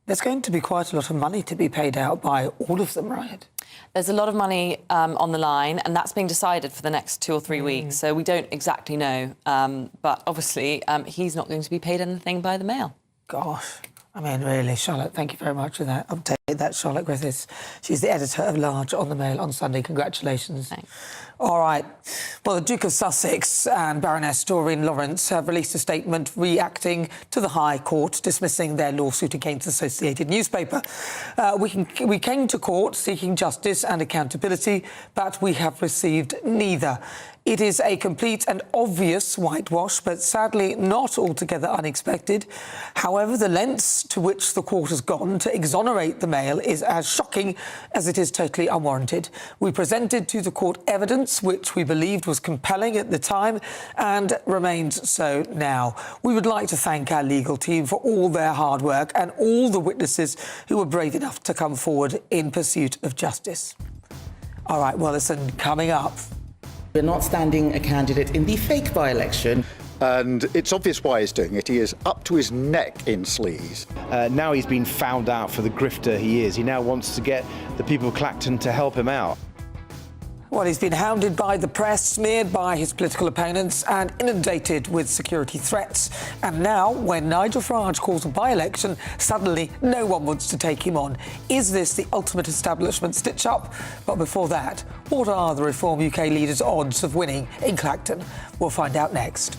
there's going to be quite a lot of money to be paid out by all of them, right? There's a lot of money on the line, and that's being decided for the next 2 or 3 weeks, so we don't exactly know. But obviously, he's not going to be paid anything by the Mail. Gosh. I mean, really, Charlotte, thank you very much for that update. That's Charlotte Griffiths. She's the editor of Large on the Mail on Sunday. Congratulations. Thanks. All right. Well, the Duke of Sussex and Baroness Doreen Lawrence have released a statement reacting to the High Court dismissing their lawsuit against the Associated Newspaper. We came to court seeking justice and accountability, but we have received neither. It is a complete and obvious whitewash, but sadly not altogether unexpected. However, the lengths to which the court has gone to exonerate the Mail is as shocking as it is totally unwarranted. We presented to the court evidence which we believed was compelling at the time and remains so now. We would like to thank our legal team for all their hard work and all the witnesses who were brave enough to come forward in pursuit of justice. All right, well, listen, coming up. We're not standing a candidate in the fake by-election. And it's obvious why he's doing it. He is up to his neck in sleaze. Now he's been found out for the grifter he is. He now wants to get the people of Clacton to help him out. Well, he's been hounded by the press, smeared by his political opponents and inundated with security threats. And now, when Nigel Farage calls a by-election, suddenly no one wants to take him on. Is this the ultimate establishment stitch-up? But before that, what are the Reform UK leaders' odds of winning in Clacton? We'll find out next.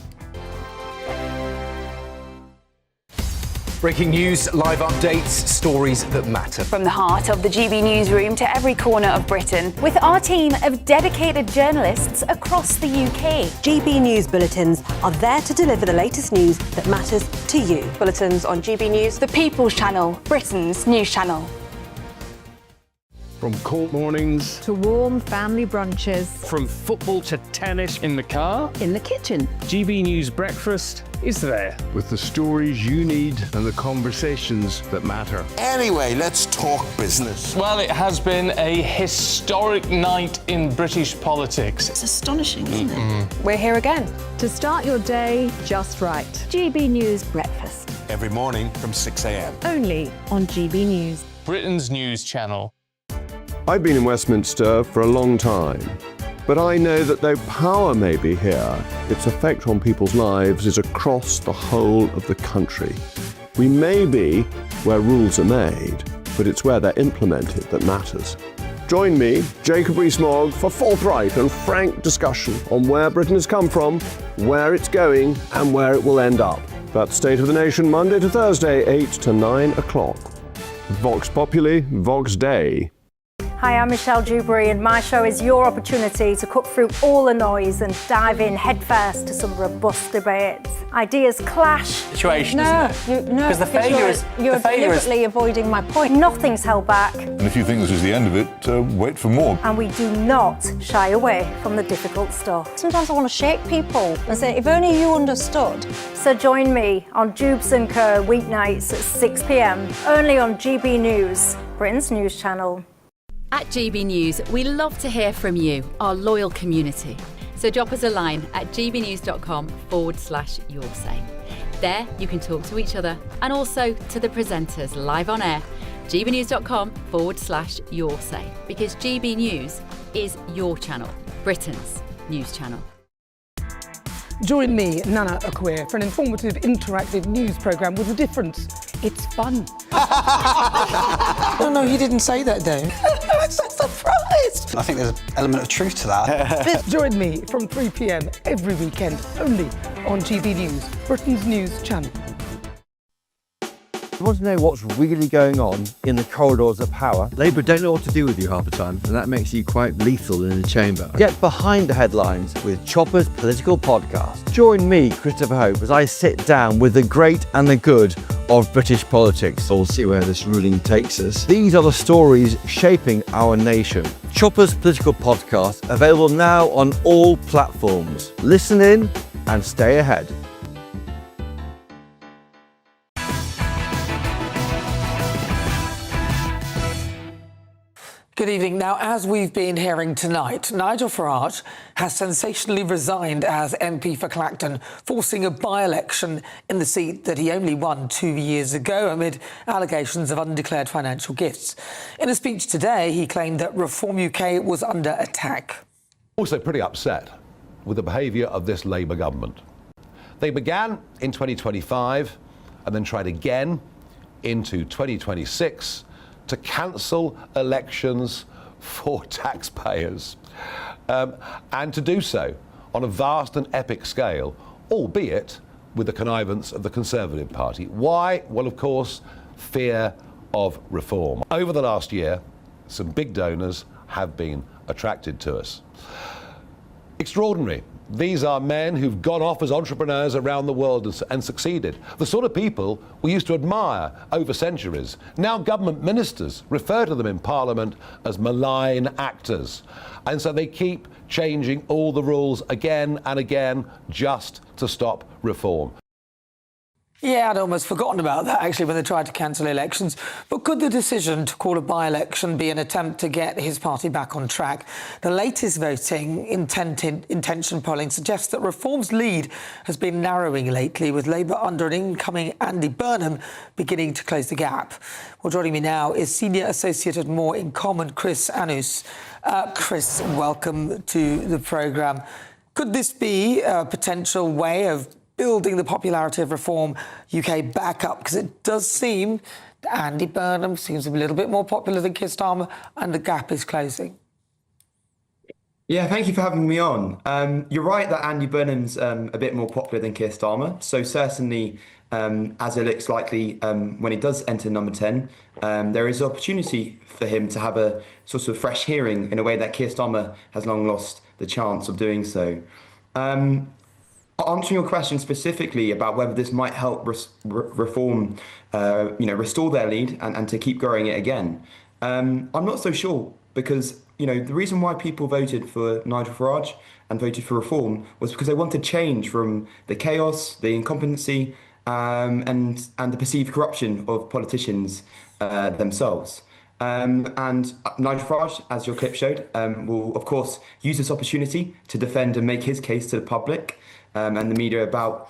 Breaking news, live updates, stories that matter. From the heart of the GB newsroom to every corner of Britain, with our team of dedicated journalists across the UK. GB News bulletins are there to deliver the latest news that matters to you. Bulletins on GB News, the People's Channel, Britain's news channel. From court mornings to warm family brunches. From football to tennis. In the car. In the kitchen. GB News Breakfast is there. With the stories you need and the conversations that matter. Anyway, let's talk business. Well, it has been a historic night in British politics. It's astonishing, isn't it? We're here again to start your day just right. GB News Breakfast. Every morning from 6 a.m. Only on GB News. Britain's news channel. I've been in Westminster for a long time, but I know that though power may be here, its effect on people's lives is across the whole of the country. We may be where rules are made, but it's where they're implemented that matters. Join me, Jacob Rees-Mogg, for forthright and frank discussion on where Britain has come from, where it's going, and where it will end up. That's State of the Nation, Monday to Thursday, 8 to 9 o'clock. Vox Populi, Vox Dei. Hi, I'm Michelle Dewberry, and my show is your opportunity to cut through all the noise and dive in headfirst to some robust debates. Ideas clash. Situation, isn't it? No, because you're deliberately avoiding my point. Nothing's held back. And if you think this is the end of it, wait for more. And we do not shy away from the difficult stuff. Sometimes I want to shake people and say, if only you understood. So join me on Jubes & Co. weeknights at 6 p.m, only on GB News, Britain's news channel. At GB News, we love to hear from you, our loyal community. So drop us a line at gbnews.com/yoursay. There you can talk to each other and also to the presenters live on air. gbnews.com/yoursay, because GB News is your channel, Britain's news channel. Join me, Nana Akweer, for an informative, interactive news programme with a difference. It's fun. No, he didn't say that, though. I said I think there's an element of truth to that. Join me from 3 p.m. every weekend, only on GB News, Britain's news channel. You want to know what's really going on in the corridors of power? Labour don't know what to do with you half the time, and that makes you quite lethal in the chamber. Get behind the headlines with Chopper's political podcast. Join me, Christopher Hope, as I sit down with the great and the good of British politics. We'll see where this ruling takes us. These are the stories shaping our nation. Chopper's political podcast, available now on all platforms. Listen in and stay ahead. Good evening. Now, as we've been hearing tonight, Nigel Farage has sensationally resigned as MP for Clacton, forcing a by-election in the seat that he only won 2 years ago amid allegations of undeclared financial gifts. In a speech today, he claimed that Reform UK was under attack. Also pretty upset with the behaviour of this Labour government. They began in 2025 and then tried again into 2026 to cancel elections for taxpayers, and to do so on a vast and epic scale, albeit with the connivance of the Conservative Party. Why? Well, of course, fear of reform. Over the last year, some big donors have been attracted to us. Extraordinary. These are men who've gone off as entrepreneurs around the world and succeeded. The sort of people we used to admire over centuries. Now government ministers refer to them in Parliament as malign actors. And so they keep changing all the rules again and again just to stop reform. Yeah, I'd almost forgotten about that, actually, when they tried to cancel elections. But could the decision to call a by-election be an attempt to get his party back on track? The latest voting intention polling suggests that Reform's lead has been narrowing lately, with Labour under an incoming Andy Burnham beginning to close the gap. Well, joining me now is Senior Associate at More in Common, Chris Anus. Chris, welcome to the programme. Could this be a potential way of building the popularity of Reform UK back up? Because it does seem that Andy Burnham seems a little bit more popular than Keir Starmer, and the gap is closing. Yeah, thank you for having me on. You're right that Andy Burnham's a bit more popular than Keir Starmer. So certainly, as it looks likely, when he does enter number 10, there is opportunity for him to have a sort of fresh hearing in a way that Keir Starmer has long lost the chance of doing so. Answering your question specifically about whether this might help Reform, restore their lead and to keep growing it again, I'm not so sure, because the reason why people voted for Nigel Farage and voted for Reform was because they wanted change from the chaos, the incompetency, and the perceived corruption of politicians themselves. And Nigel Farage, as your clip showed, will of course use this opportunity to defend and make his case to the public and the media about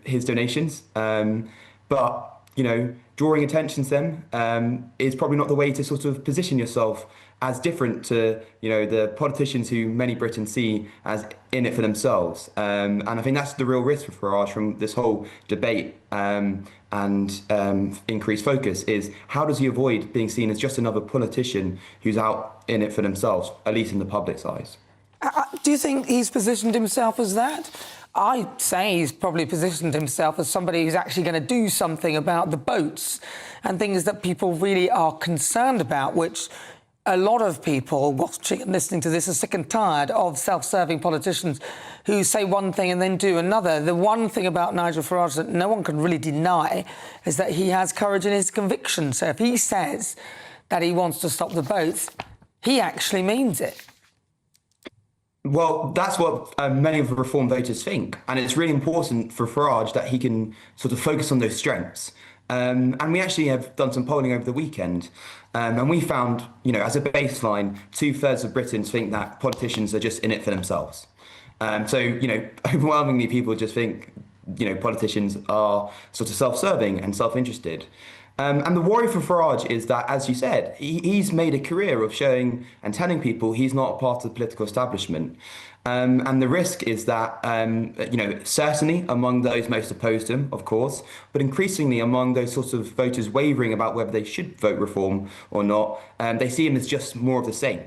his donations. But drawing attention to them is probably not the way to sort of position yourself as different to the politicians who many Britons see as in it for themselves. And I think that's the real risk for Farage from this whole debate and increased focus is how does he avoid being seen as just another politician who's out in it for themselves, at least in the public's eyes. Do you think he's positioned himself as that? I'd say he's probably positioned himself as somebody who's actually going to do something about the boats and things that people really are concerned about, which a lot of people watching and listening to this are sick and tired of self-serving politicians who say one thing and then do another. The one thing about Nigel Farage that no one can really deny is that he has courage in his convictions. So if he says that he wants to stop the boats, he actually means it. Well, that's what many of the Reform voters think. And it's really important for Farage that he can sort of focus on those strengths. And we actually have done some polling over the weekend. And we found, as a baseline, 2/3 of Britons think that politicians are just in it for themselves. So, overwhelmingly people just think, politicians are sort of self-serving and self-interested. And the worry for Farage is that, as you said, he's made a career of showing and telling people he's not a part of the political establishment. And the risk is that, certainly among those most opposed to him, of course, but increasingly among those sorts of voters wavering about whether they should vote Reform or not, they see him as just more of the same.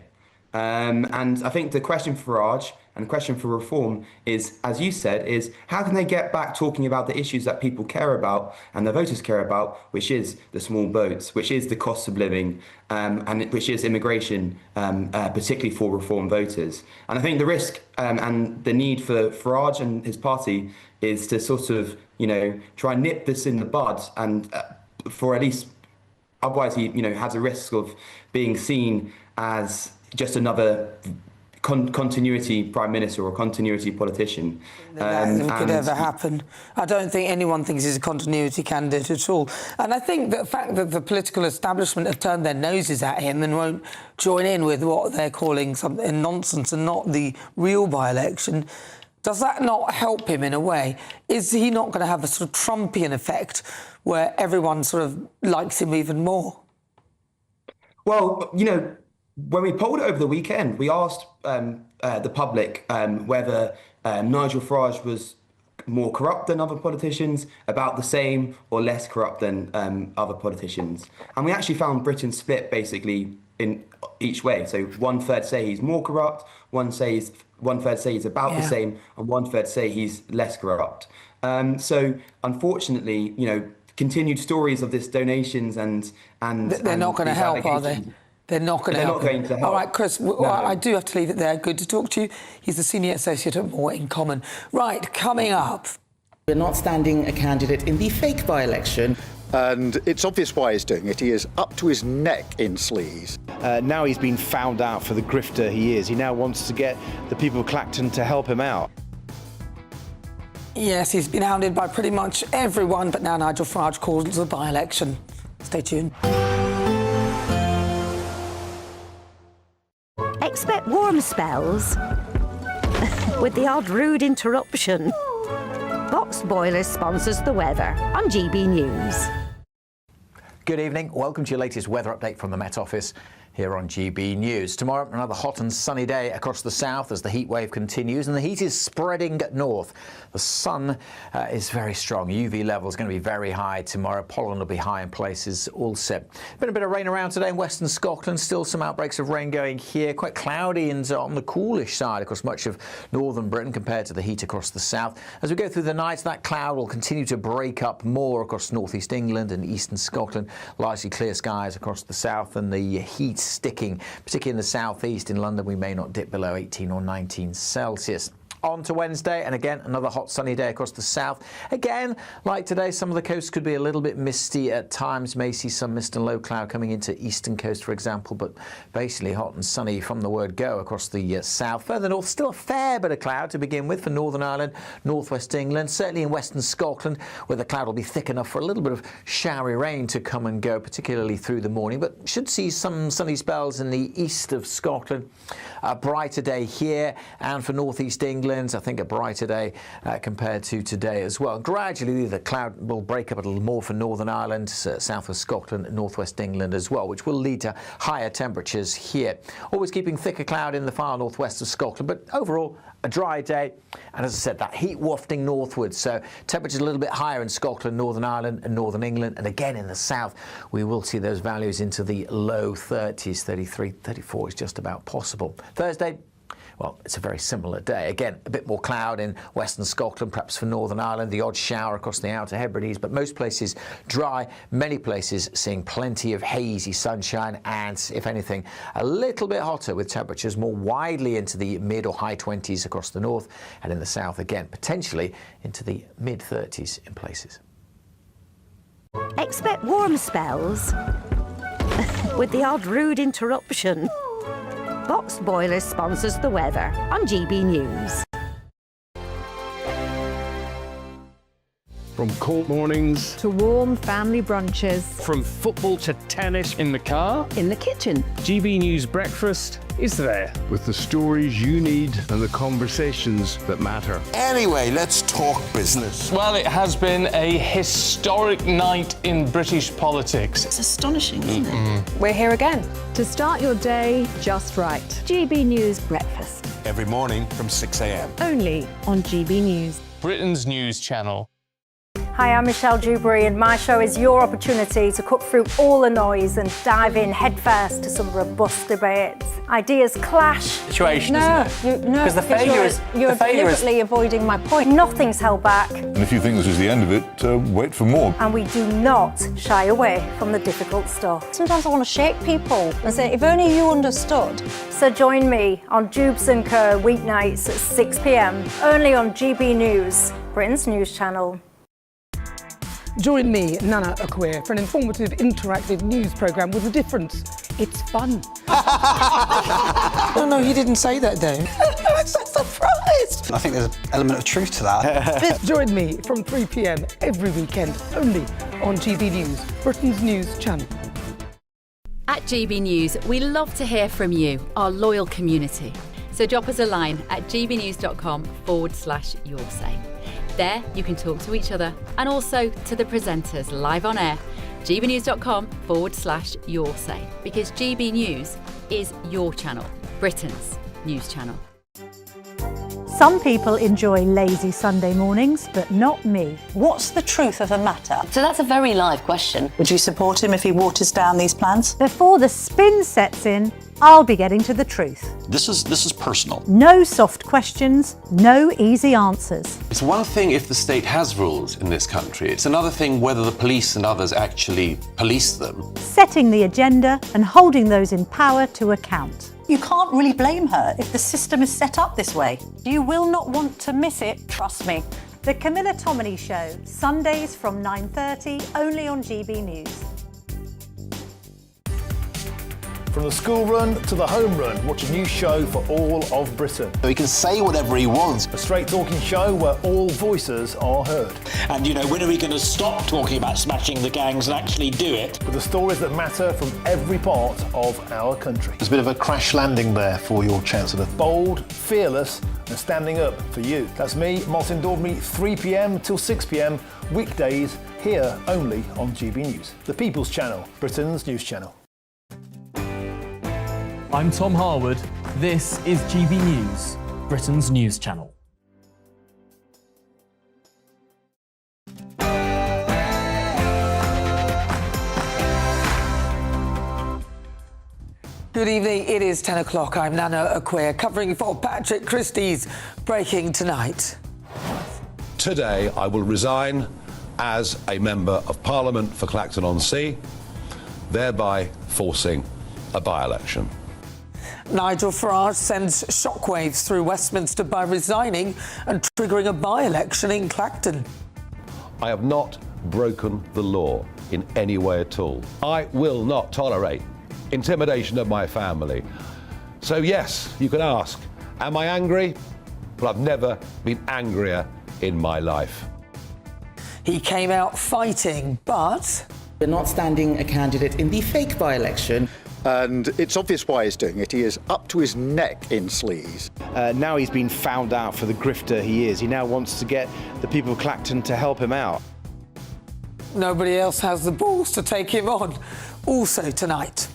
And I think the question for Farage and the question for reform is, as you said, is how can they get back talking about the issues that people care about and the voters care about, which is the small boats, which is the cost of living, and which is immigration, particularly for reform voters. And I think the risk and the need for Farage and his party is to sort of, try and nip this in the bud, and for at least, otherwise he, has a risk of being seen as just another continuity prime minister or continuity politician. That could ever happen. I don't think anyone thinks he's a continuity candidate at all. And I think the fact that the political establishment have turned their noses at him and won't join in with what they're calling something nonsense and not the real by-election, does that not help him in a way? Is he not going to have a sort of Trumpian effect where everyone sort of likes him even more? Well, when we polled it over the weekend, we asked the public whether Nigel Farage was more corrupt than other politicians, about the same or less corrupt than other politicians. And we actually found Britain split basically in each way. So 1/3 say he's more corrupt, 1/3 say he's about the same, and 1/3 say he's less corrupt. So unfortunately, continued stories of this donations and they're not going to help, are they? They're not going to help. They're not going to help. All right, Chris, I do have to leave it there. Good to talk to you. He's the senior associate at More in Common. Right, coming up. We're not standing a candidate in the fake by-election. And it's obvious why he's doing it. He is up to his neck in sleaze. Now he's been found out for the grifter he is. He now wants to get the people of Clacton to help him out. Yes, he's been hounded by pretty much everyone, but now Nigel Farage calls a by-election. Stay tuned. Expect warm spells with the odd rude interruption. Boxed Boilers sponsors the weather on GB News. Good evening. Welcome to your latest weather update from the Met Office here on GB News. Tomorrow, another hot and sunny day across the south as the heat wave continues, and the heat is spreading north. The sun is very strong. UV levels going to be very high tomorrow. Pollen will be high in places also. Been a bit of rain around today in western Scotland. Still some outbreaks of rain going here. Quite cloudy and on the coolish side across much of northern Britain compared to the heat across the south. As we go through the night, that cloud will continue to break up more across northeast England and eastern Scotland. Largely clear skies across the south, and the heat sticking, particularly in the southeast. In London, we may not dip below 18 or 19 Celsius. On to Wednesday, and again, another hot sunny day across the south. Again, like today, some of the coast could be a little bit misty at times. May see some mist and low cloud coming into eastern coast, for example, but basically hot and sunny from the word go across the south. Further north, still a fair bit of cloud to begin with for Northern Ireland, northwest England, certainly in western Scotland, where the cloud will be thick enough for a little bit of showery rain to come and go, particularly through the morning, but should see some sunny spells in the east of Scotland. A brighter day here, and for northeast England, I think a brighter day compared to today as well. Gradually, the cloud will break up a little more for Northern Ireland, south of Scotland, northwest England as well, which will lead to higher temperatures here. Always keeping thicker cloud in the far northwest of Scotland, but overall, a dry day. And as I said, that heat wafting northwards, so temperatures a little bit higher in Scotland, Northern Ireland and Northern England, and again in the south, we will see those values into the low 30s, 33, 34 is just about possible. Thursday, well, it's a very similar day. Again, a bit more cloud in western Scotland, perhaps for Northern Ireland, the odd shower across the Outer Hebrides, but most places dry, many places seeing plenty of hazy sunshine and, if anything, a little bit hotter with temperatures more widely into the mid or high 20s across the north, and in the south again, potentially into the mid 30s in places. Expect warm spells with the odd rude interruption. Boxed Boilers sponsors the weather on GB News. From cold mornings to warm family brunches. From football to tennis. In the car. In the kitchen. GB News Breakfast is there. with the stories you need and the conversations that matter. Anyway, let's talk business. Well, it has been a historic night in British politics. It's astonishing, isn't it? We're here again to start your day just right. GB News Breakfast. Every morning from 6 a.m. Only on GB News. Britain's news channel. Hi, I'm Michelle Dewberry, and my show is your opportunity to cut through all the noise and dive in headfirst to some robust debates. Ideas clash. Situation, isn't it? No, because the failure is you're deliberately avoiding my point. Nothing's held back, And if you think this is the end of it, wait for more. and we do not shy away from the difficult stuff. Sometimes I want to shake people and say, if only you understood. So join me on Jubes & Co weeknights at 6 p.m, only on GB News, Britain's news channel. Join me, Nana Akwe, for an informative, interactive news programme with a difference. It's fun. No, he didn't say that, Dave. I'm so surprised. I think there's an element of truth to that. Join me from 3 p.m. every weekend, only on GB News, Britain's news channel. At GB News, we love to hear from you, our loyal community. So drop us a line at gbnews.com/yoursay. There you can talk to each other and also to the presenters live on air. gbnews.com/yoursay, because GB News is your channel, Britain's news channel. Some people enjoy lazy Sunday mornings, but not me. What's the truth of the matter? So that's a very live question. Would you support him if he waters down these plans? Before the spin sets in, I'll be getting to the truth. This is personal. No soft questions, no easy answers. It's one thing if the state has rules in this country. It's another thing whether the police and others actually police them. Setting the agenda and holding those in power to account. You can't really blame her if the system is set up this way. You will not want to miss it, trust me. The Camilla Tominey Show, Sundays from 9:30, only on GB News. From the school run to the home run, watch a new show for all of Britain. He can say whatever he wants. A straight talking show where all voices are heard. And, when are we going to stop talking about smashing the gangs and actually do it? With the stories that matter from every part of our country. There's a bit of a crash landing there for your Chancellor. Bold, fearless and standing up for you. That's me, Martin Daubney, 3 p.m. till 6 p.m, weekdays, here only on GB News. The People's Channel, Britain's news channel. I'm Tom Harwood. This is GB News, Britain's news channel. Good evening, it is 10 o'clock. I'm Nana Akwe, covering for Patrick Christys, breaking tonight. Today, I will resign as a Member of Parliament for Clacton-on-Sea, thereby forcing a by-election. Nigel Farage sends shockwaves through Westminster by resigning and triggering a by-election in Clacton. I have not broken the law in any way at all. I will not tolerate intimidation of my family. So yes, you can ask, am I angry? But I've never been angrier in my life. He came out fighting, but We're not standing a candidate in the fake by-election. And it's obvious why he's doing it. He is up to his neck in sleaze. Now he's been found out for the grifter he is. He now wants to get the people of Clacton to help him out. nobody else has the balls to take him on. Also tonight,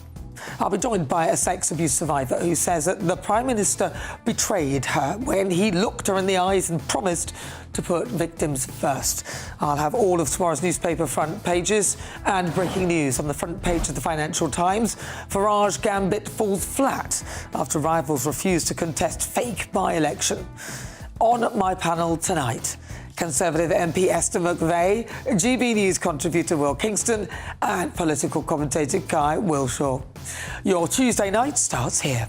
I'll be joined by a sex abuse survivor who says that the Prime Minister betrayed her when he looked her in the eyes and promised to put victims first. I'll have all of tomorrow's newspaper front pages and breaking news on the front page of the Financial Times. Farage gambit falls flat after rivals refuse to contest fake by-election. On my panel tonight, Conservative MP Esther McVeigh, GB News contributor Will Kingston and political commentator Guy Wilshaw. Your Tuesday night starts here.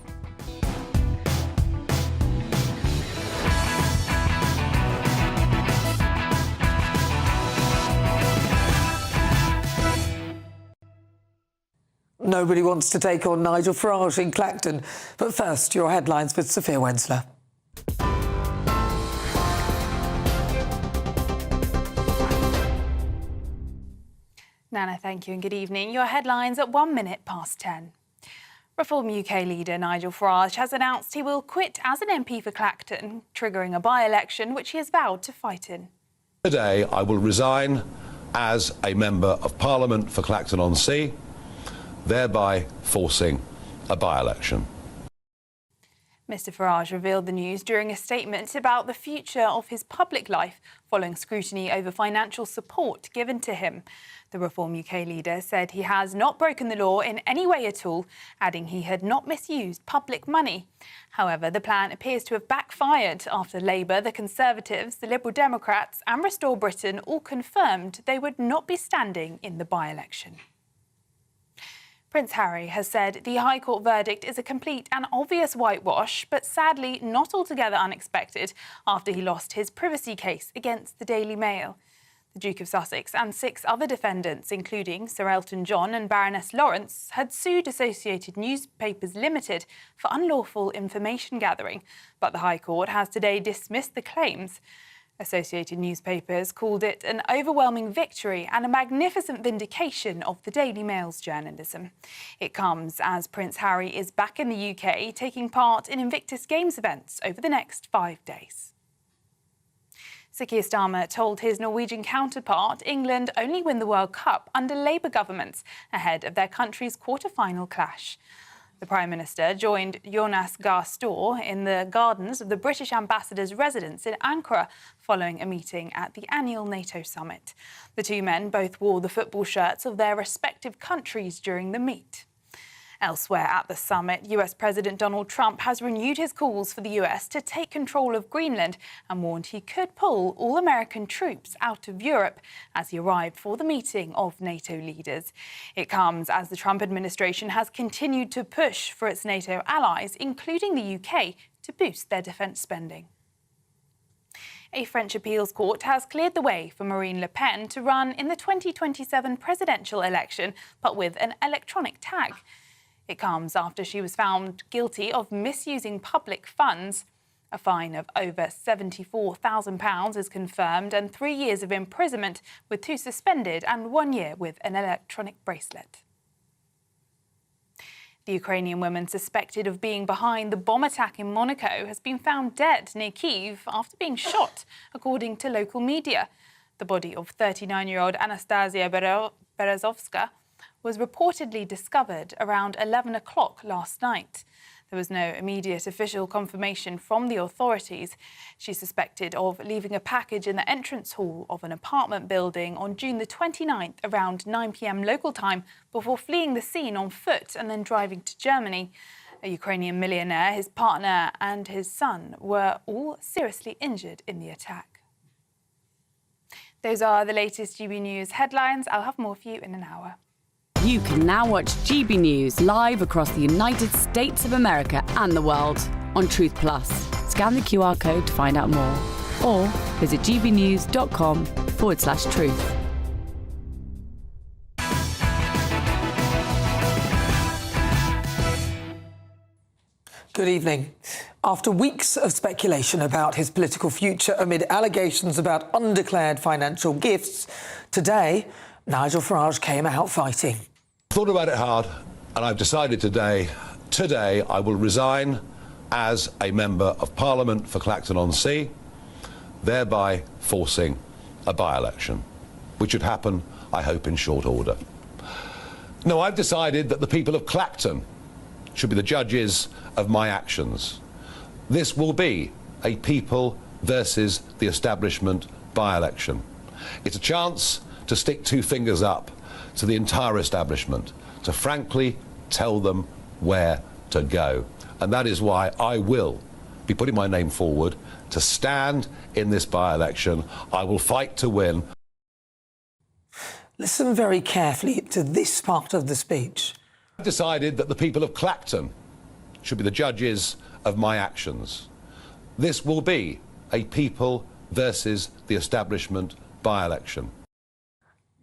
Nobody wants to take on Nigel Farage in Clacton. But first, your headlines with Sophia Wensler. Nana, thank you and good evening. Your headlines at 1 minute past 10. Reform UK leader Nigel Farage has announced he will quit as an MP for Clacton, triggering a by-election which he has vowed to fight in. Today, I will resign as a Member of Parliament for Clacton-on-Sea, thereby forcing a by-election. Mr Farage revealed the news during a statement about the future of his public life following scrutiny over financial support given to him. The Reform UK leader said he has not broken the law in any way at all, adding he had not misused public money. However, the plan appears to have backfired after Labour, the Conservatives, the Liberal Democrats and Restore Britain all confirmed they would not be standing in the by-election. Prince Harry has said the High Court verdict is a complete and obvious whitewash, but sadly not altogether unexpected after he lost his privacy case against the Daily Mail. The Duke of Sussex and 6 other defendants, including Sir Elton John and Baroness Lawrence, had sued Associated Newspapers Limited for unlawful information gathering, but the High Court has today dismissed the claims. Associated Newspapers called it an overwhelming victory and a magnificent vindication of the Daily Mail's journalism. It comes as Prince Harry is back in the UK, taking part in Invictus Games events over the next 5 days. Sir Keir Starmer told his Norwegian counterpart England only win the World Cup under Labour governments ahead of their country's quarter-final clash. The Prime Minister joined Jonas Gahr Store in the gardens of the British ambassador's residence in Ankara following a meeting at the annual NATO summit. The two men both wore the football shirts of their respective countries during the meet. Elsewhere at the summit, US President Donald Trump has renewed his calls for the US to take control of Greenland and warned he could pull all American troops out of Europe as he arrived for the meeting of NATO leaders. It comes as the Trump administration has continued to push for its NATO allies, including the UK, to boost their defence spending. A French appeals court has cleared the way for Marine Le Pen to run in the 2027 presidential election, but with an electronic tag. It comes after she was found guilty of misusing public funds. A fine of over £74,000 is confirmed and 3 years of imprisonment, with 2 suspended and 1 year with an electronic bracelet. The Ukrainian woman suspected of being behind the bomb attack in Monaco has been found dead near Kyiv after being shot, according to local media. The body of 39-year-old Anastasia Berezovska was reportedly discovered around 11 o'clock last night. There was no immediate official confirmation from the authorities. She's suspected of leaving a package in the entrance hall of an apartment building on June the 29th around 9 p.m. local time before fleeing the scene on foot and then driving to Germany. A Ukrainian millionaire, his partner and his son were all seriously injured in the attack. Those are the latest GB News headlines. I'll have more for you in an hour. You can now watch GB News live across the United States of America and the world on Truth Plus. Scan the QR code to find out more or visit gbnews.com/truth. Good evening. After weeks of speculation about his political future amid allegations about undeclared financial gifts, today, Nigel Farage came out fighting. Thought about it hard, and I've decided today I will resign as a Member of Parliament for Clacton-on-Sea, thereby forcing a by-election, which should happen, I hope, in short order. No, I've decided that the people of Clacton should be the judges of my actions. This will be a people versus the establishment by-election. It's a chance to stick 2 fingers up to the entire establishment, to frankly tell them where to go. And that is why I will be putting my name forward to stand in this by-election. I will fight to win. Listen very carefully to this part of the speech. I've decided that the people of Clacton should be the judges of my actions. This will be a people versus the establishment by-election.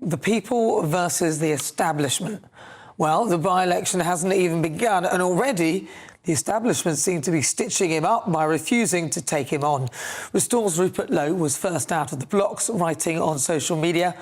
The people versus the establishment. Well, the by-election hasn't even begun, and already the establishment seem to be stitching him up by refusing to take him on. Restore's Rupert Lowe was first out of the blocks, writing on social media,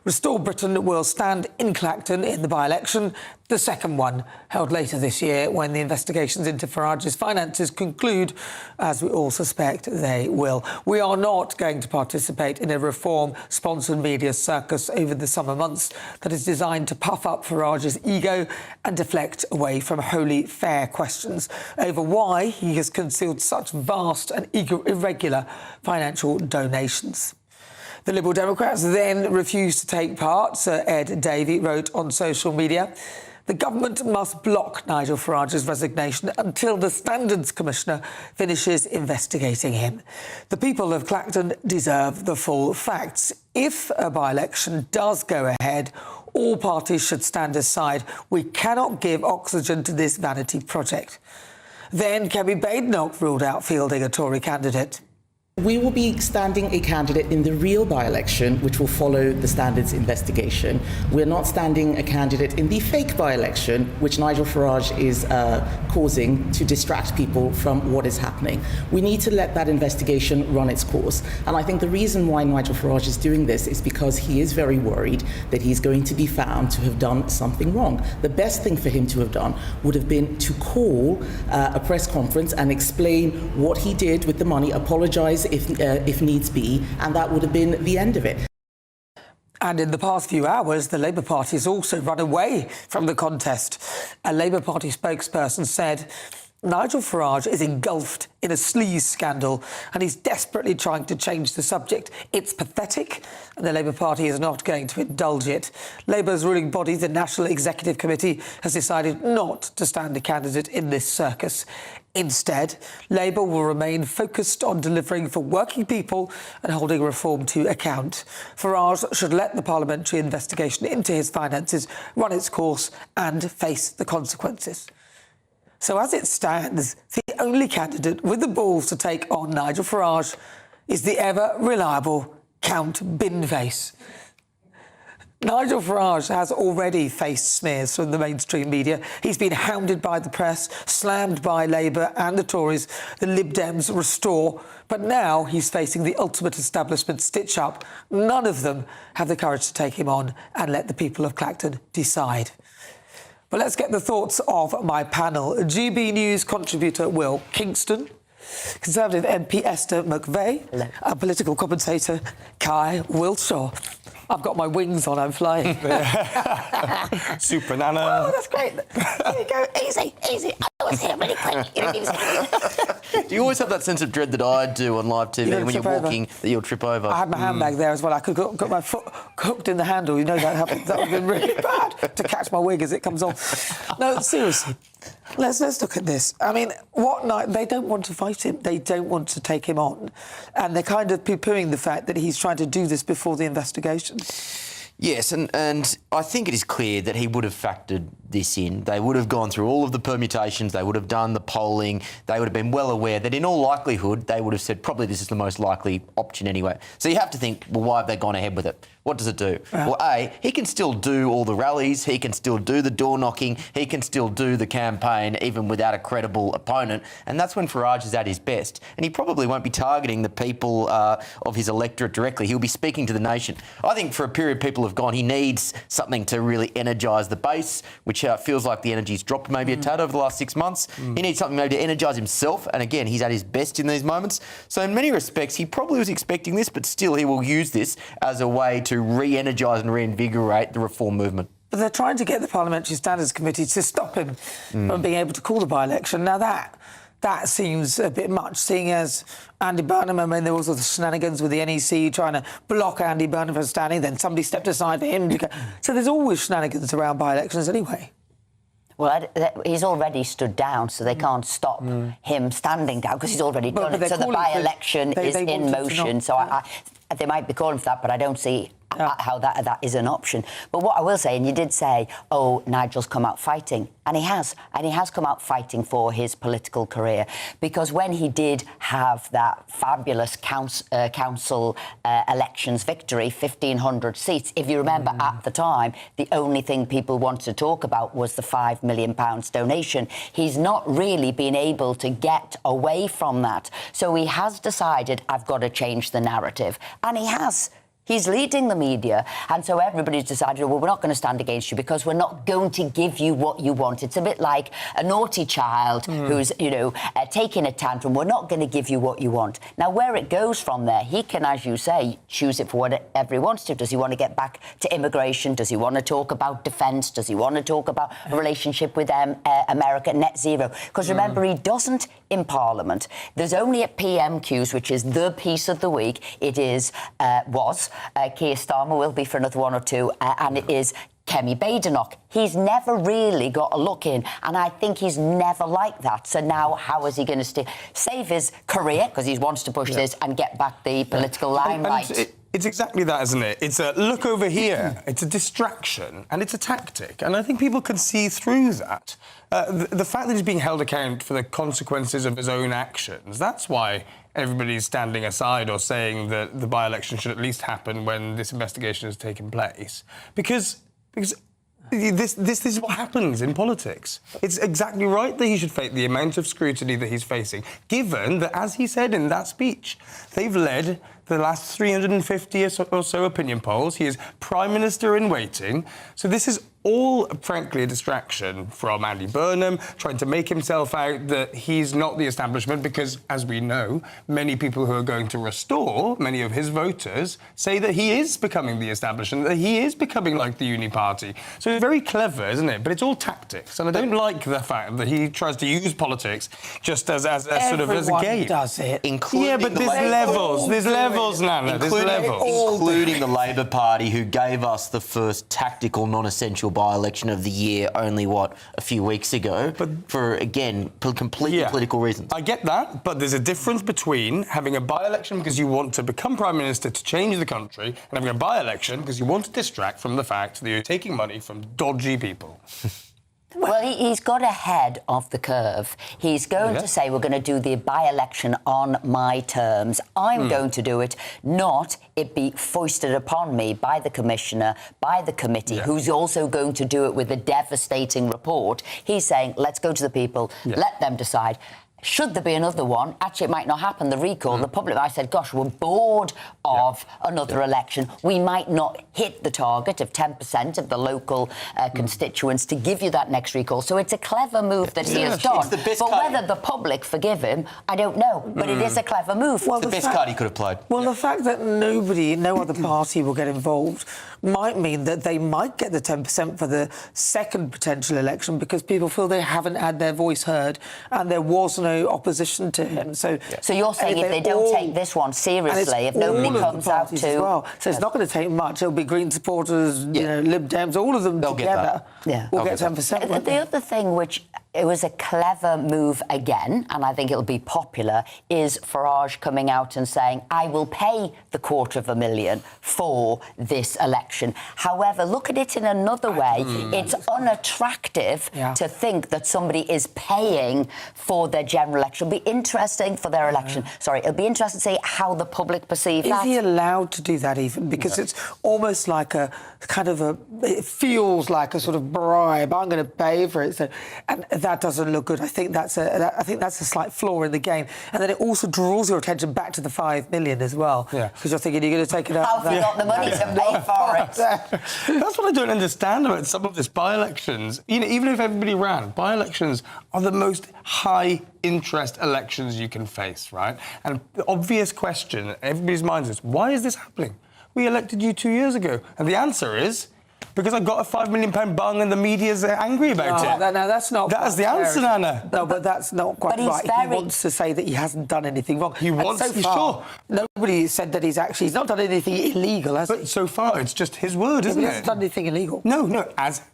Restore Britain will stand in Clacton in the by-election, the second one held later this year when the investigations into Farage's finances conclude, as we all suspect they will. We are not going to participate in a reform-sponsored media circus over the summer months that is designed to puff up Farage's ego and deflect away from wholly fair questions over why he has concealed such vast and irregular financial donations. The Liberal Democrats then refused to take part. Sir Ed Davey wrote on social media, "The government must block Nigel Farage's resignation until the Standards Commissioner finishes investigating him. The people of Clacton deserve the full facts. If a by-election does go ahead, all parties should stand aside. We cannot give oxygen to this vanity project." Then Kemi Badenoch ruled out fielding a Tory candidate. We will be standing a candidate in the real by-election, which will follow the Standards investigation. We're not standing a candidate in the fake by-election, which Nigel Farage is causing to distract people from what is happening. We need to let that investigation run its course. And I think the reason why Nigel Farage is doing this is because he is very worried that he's going to be found to have done something wrong. The best thing for him to have done would have been to call a press conference and explain what he did with the money, apologise if needs be, and that would have been the end of it. And in the past few hours, the Labour Party has also run away from the contest. A Labour Party spokesperson said Nigel Farage is engulfed in a sleaze scandal and he's desperately trying to change the subject. It's pathetic and the Labour Party is not going to indulge it. Labour's ruling body, the National Executive Committee, has decided not to stand a candidate in this circus. Instead, Labour will remain focused on delivering for working people and holding reform to account. Farage should let the parliamentary investigation into his finances run its course and face the consequences. So as it stands, the only candidate with the balls to take on Nigel Farage is the ever-reliable Count Binface. Nigel Farage has already faced smears from the mainstream media. He's been hounded by the press, slammed by Labour and the Tories, the Lib Dems Restore, but now he's facing the ultimate establishment stitch-up. None of them have the courage to take him on and let the people of Clacton decide. But let's get the thoughts of my panel. GB News contributor Will Kingston, Conservative MP Esther McVeigh, and political commentator Kai Wilshaw. I've got my wings on, I'm flying. Super Nana. Oh, that's great. There you go. Easy, easy. I was here really quick. You didn't even say Do you always have that sense of dread that I do on live TV when you're walking, that you'll trip over? I had my handbag there as well. I could got my foot hooked in the handle. You know that happened. That would have been really bad to catch my wig as it comes on. No, seriously. Let's look at this. I mean, they don't want to fight him. They don't want to take him on. And they're kind of poo-pooing the fact that he's trying to do this before the investigation. Yes, and I think it is clear that he would have factored this in. They would have gone through all of the permutations, they would have done the polling, they would have been well aware that in all likelihood they would have said probably this is the most likely option anyway. So you have to think, well, why have they gone ahead with it? What does it do? Well, A, he can still do all the rallies, he can still do the door knocking, he can still do the campaign even without a credible opponent, and that's when Farage is at his best. And he probably won't be targeting the people of his electorate directly. He'll be speaking to the nation. I think for a period people have gone, he needs something to really energise the base, which feels like the energy's dropped maybe a tad over the last 6 months. He needs something maybe to energise himself, and again, he's at his best in these moments. So in many respects, he probably was expecting this, but still he will use this as a way to re-energise and reinvigorate the reform movement. But they're trying to get the Parliamentary Standards Committee to stop him from being able to call the by-election. Now that seems a bit much, seeing as Andy Burnham, I mean, there was all the shenanigans with the NEC trying to block Andy Burnham from standing, then somebody stepped aside for him. So there's always shenanigans around by-elections anyway. Well, he's already stood down, so they can't stop him standing down because he's already done it. So the by-election is in motion. So they might be calling for that, but I don't see how that is an option. But what I will say, and you did say, oh, Nigel's come out fighting, and he has come out fighting for his political career, because when he did have that fabulous council elections victory, 1,500 seats, if you remember at the time, the only thing people wanted to talk about was the £5 million donation. He's not really been able to get away from that. So he has decided, I've got to change the narrative. And he has. He's leading the media, and so everybody's decided, well, we're not going to stand against you because we're not going to give you what you want. It's a bit like a naughty child who's, taking a tantrum. We're not going to give you what you want. Now, where it goes from there, he can, as you say, choose it for whatever he wants to. Does he want to get back to immigration? Does he want to talk about defence? Does he want to talk about a relationship with America, net zero? Because remember, he doesn't in Parliament. There's only at PMQs, which is the piece of the week. It is, Keir Starmer will be for another one or two, and it is Kemi Badenoch. He's never really got a look in, and I think he's never like that. So now, how is he going to save his career, because he wants to push this, and get back the political limelight? It's exactly that, isn't it? It's a look over here. It's a distraction, and it's a tactic. And I think people can see through that. The fact that he's being held account for the consequences of his own actions, that's why everybody's standing aside or saying that the by-election should at least happen when this investigation has taken place. Because this is what happens in politics. It's exactly right that he should face the amount of scrutiny that he's facing, given that, as he said in that speech, they've led the last 350 or so opinion polls. He is Prime Minister in waiting. So this is all, frankly, a distraction from Andy Burnham, trying to make himself out that he's not the establishment, because, as we know, many people who are going to restore, many of his voters, say that he is becoming the establishment, that he is becoming like the Uni Party. So it's very clever, isn't it? But it's all tactics, and I don't like the fact that he tries to use politics just as a sort of as a game. Does it? Yeah, but there's levels. There's levels, Nana. There's levels. Including the Labor Party, who gave us the first tactical, non-essential by-election of the year only, a few weeks ago, but for, again, completely political reasons. I get that, but there's a difference between having a by-election because you want to become Prime Minister to change the country and having a by-election because you want to distract from the fact that you're taking money from dodgy people. Well, he's got ahead of the curve. He's going to say, we're going to do the by-election on my terms. I'm going to do it, not it be foisted upon me by the Commissioner, by the committee, who's also going to do it with a devastating report. He's saying, let's go to the people, let them decide. Should there be another one, actually it might not happen, the recall, the public might said, gosh, we're bored of another election. We might not hit the target of 10% of the local constituents to give you that next recall. So it's a clever move that he has done. But whether the public forgive him, I don't know. But it is a clever move. Well, the best card he could have played. Well, the fact that no other party will get involved might mean that they might get the 10% for the second potential election because people feel they haven't had their voice heard and there was no opposition to him. So you're saying if they don't take this one seriously, if nobody comes out to... So it's not going to take much. It'll be Green supporters, Lib Dems, all of them together will get 10%. The other thing which... It was a clever move again, and I think it'll be popular, is Farage coming out and saying, I will pay the $250,000 for this election. However, look at it in another way. It's unattractive to think that somebody is paying for their general election. It'll be interesting for their election. Sorry, it'll be interesting to see how the public perceive that. Is he allowed to do that even? Because it's almost like a kind of a... It feels like a sort of bribe. I'm going to pay for it. So, and that doesn't look good. I think that's a slight flaw in the game, and then it also draws your attention back to the $5 million as well. Because you're thinking you're going to take it out. How have you got the money to pay for it? That's what I don't understand about some of this by-elections. Even if everybody ran, by-elections are the most high-interest elections you can face, right? And the obvious question in everybody's minds is, why is this happening? We elected you 2 years ago, and the answer is, because I got a £5 million bung and the media's angry about it. No, that's not. That's the answer, Nana. No, but that's not quite right. He wants to say that he hasn't done anything wrong. He wants to. Sure. Nobody said that he's not done anything illegal, has he? But so far, it's just his word, isn't it? He hasn't done anything illegal. No,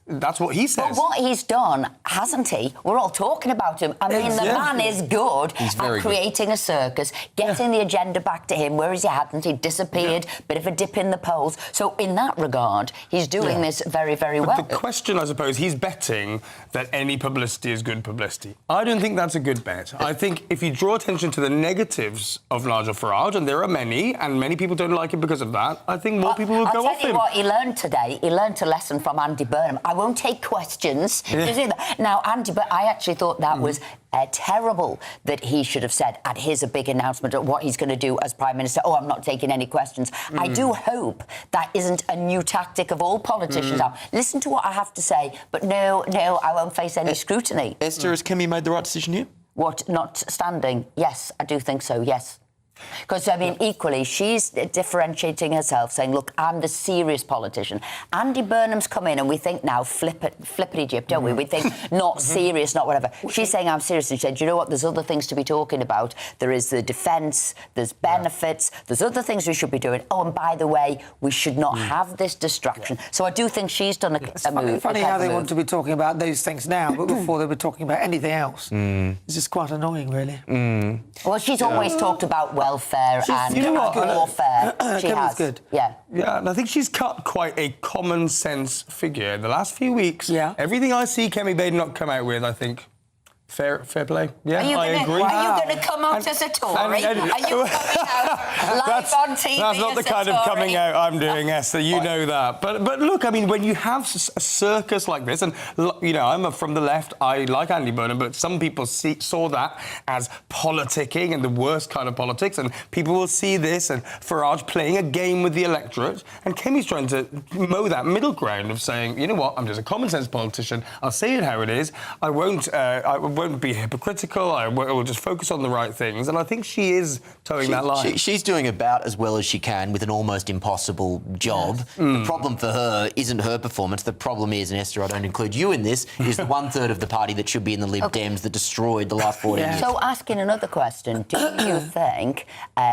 that's what he says. But what he's done, hasn't he? We're all talking about him. I mean, the man is good at creating a circus, getting the agenda back to him, whereas he hadn't. He disappeared, bit of a dip in the polls. So in that regard, he's doing this very, very well. But the question, I suppose, he's betting that any publicity is good publicity. I don't think that's a good bet. I think if you draw attention to the negatives of Nigel Farage, and there are many, and many people don't like him because of that, I think more people will go off him. I'll tell you what he learned today. He learned a lesson from Andy Burnham. I won't take questions. Yeah. Now, Andy, but I actually thought that was terrible that he should have said, and here's a big announcement of what he's going to do as Prime Minister. Oh, I'm not taking any questions. I do hope that isn't a new tactic of all politicians now. Listen to what I have to say, but no, I won't face any scrutiny. Esther, has Kemi made the right decision here? What, not standing? Yes, I do think so, yes. Because, I mean, equally, she's differentiating herself, saying, look, I'm the serious politician. Andy Burnham's come in and we think now flippity-jip, don't we? We think not serious, not whatever. She's saying I'm serious, and she said, you know what, there's other things to be talking about. There is the defence, there's benefits, there's other things we should be doing. Oh, and by the way, we should not have this distraction. So I do think she's done a move. Funny how they want to be talking about those things now, but before they were talking about anything else. It's just quite annoying, really. Well, she's always talked about welfare and warfare. She has. Good. Yeah, and I think she's cut quite a common sense figure in the last few weeks. Yeah. Everything I see Kemi Badenoch come out with, I think, fair play. Yeah, I agree. Are you going to come out as a Tory? Are you coming out live on TV? That's not the kind of coming out I'm doing, Esther. You know that. But look, I mean, when you have a circus like this, and you know, I'm from the left. I like Andy Burnham, but some people saw that as politicking and the worst kind of politics, and people will see this and Farage playing a game with the electorate, and Kemi's trying to mow that middle ground of saying, you know what, I'm just a common sense politician. I'll say it how it is. I won't be hypocritical. I will just focus on the right things, and I think she is towing that line. She's doing about as well as she can with an almost impossible job. Yes. The problem for her isn't her performance. The problem is, and Esther, I don't include you in this, is the 1/3 of the party that should be in the Lib Dems that destroyed the last 14 years. So asking another question, do you think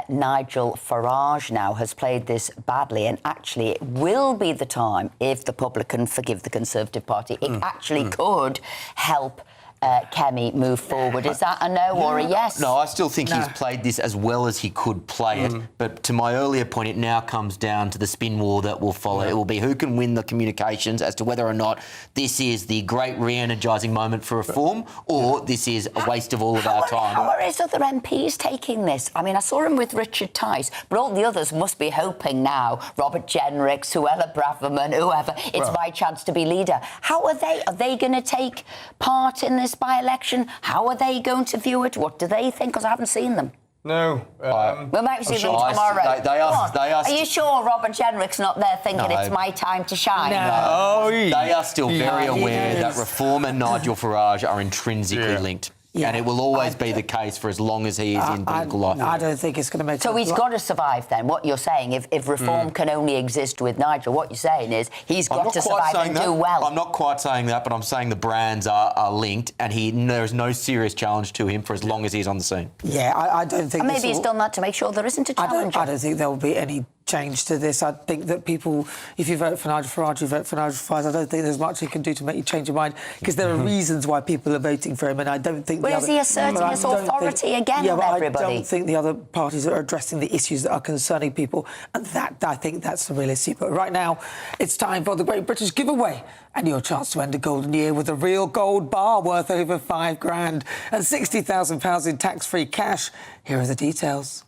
Nigel Farage now has played this badly, and actually it will be the time, if the public can forgive the Conservative Party, it actually could help Kemi move forward? Is that a no or a yes? No, I still think he's played this as well as he could play it. But to my earlier point, it now comes down to the spin war that will follow. It will be who can win the communications as to whether or not this is the great re-energising moment for reform, or this is a waste of all of our time. How are his other MPs taking this? I mean, I saw him with Richard Tice, but all the others must be hoping now, Robert Jenrick, Suella Braverman, whoever, it's my chance to be leader. How are they? Are they going to take part in this by-election? How are they going to view it? What do they think? Because I haven't seen them. No. We might see them tomorrow. Are you sure Robert Jenrick's not there thinking it's my time to shine? No. They are still very aware that reform and Nigel Farage are intrinsically linked. And it will always be the case for as long as he is in political life. I don't think it's going to make So he's got to survive then. What you're saying, if reform can only exist with Nigel, what you're saying is he's got to survive and do well. I'm not quite saying that, but I'm saying the brands are linked, and there is no serious challenge to him for as long as he's on the scene. Yeah, I don't think... And maybe he's done that to make sure there isn't a challenge. I don't think there will be any change to this. I think that people, if you vote for Nigel Farage, you vote for Nigel Farage. I don't think there's much he can do to make you change your mind, because there are reasons why people are voting for him, and I don't think... Well, is he asserting his authority again on everybody? I don't think the other parties are addressing the issues that are concerning people, and I think that's the real issue. But right now, it's time for the Great British Giveaway, and your chance to end a golden year with a real gold bar worth over £5,000 and £60,000 in tax-free cash. Here are the details.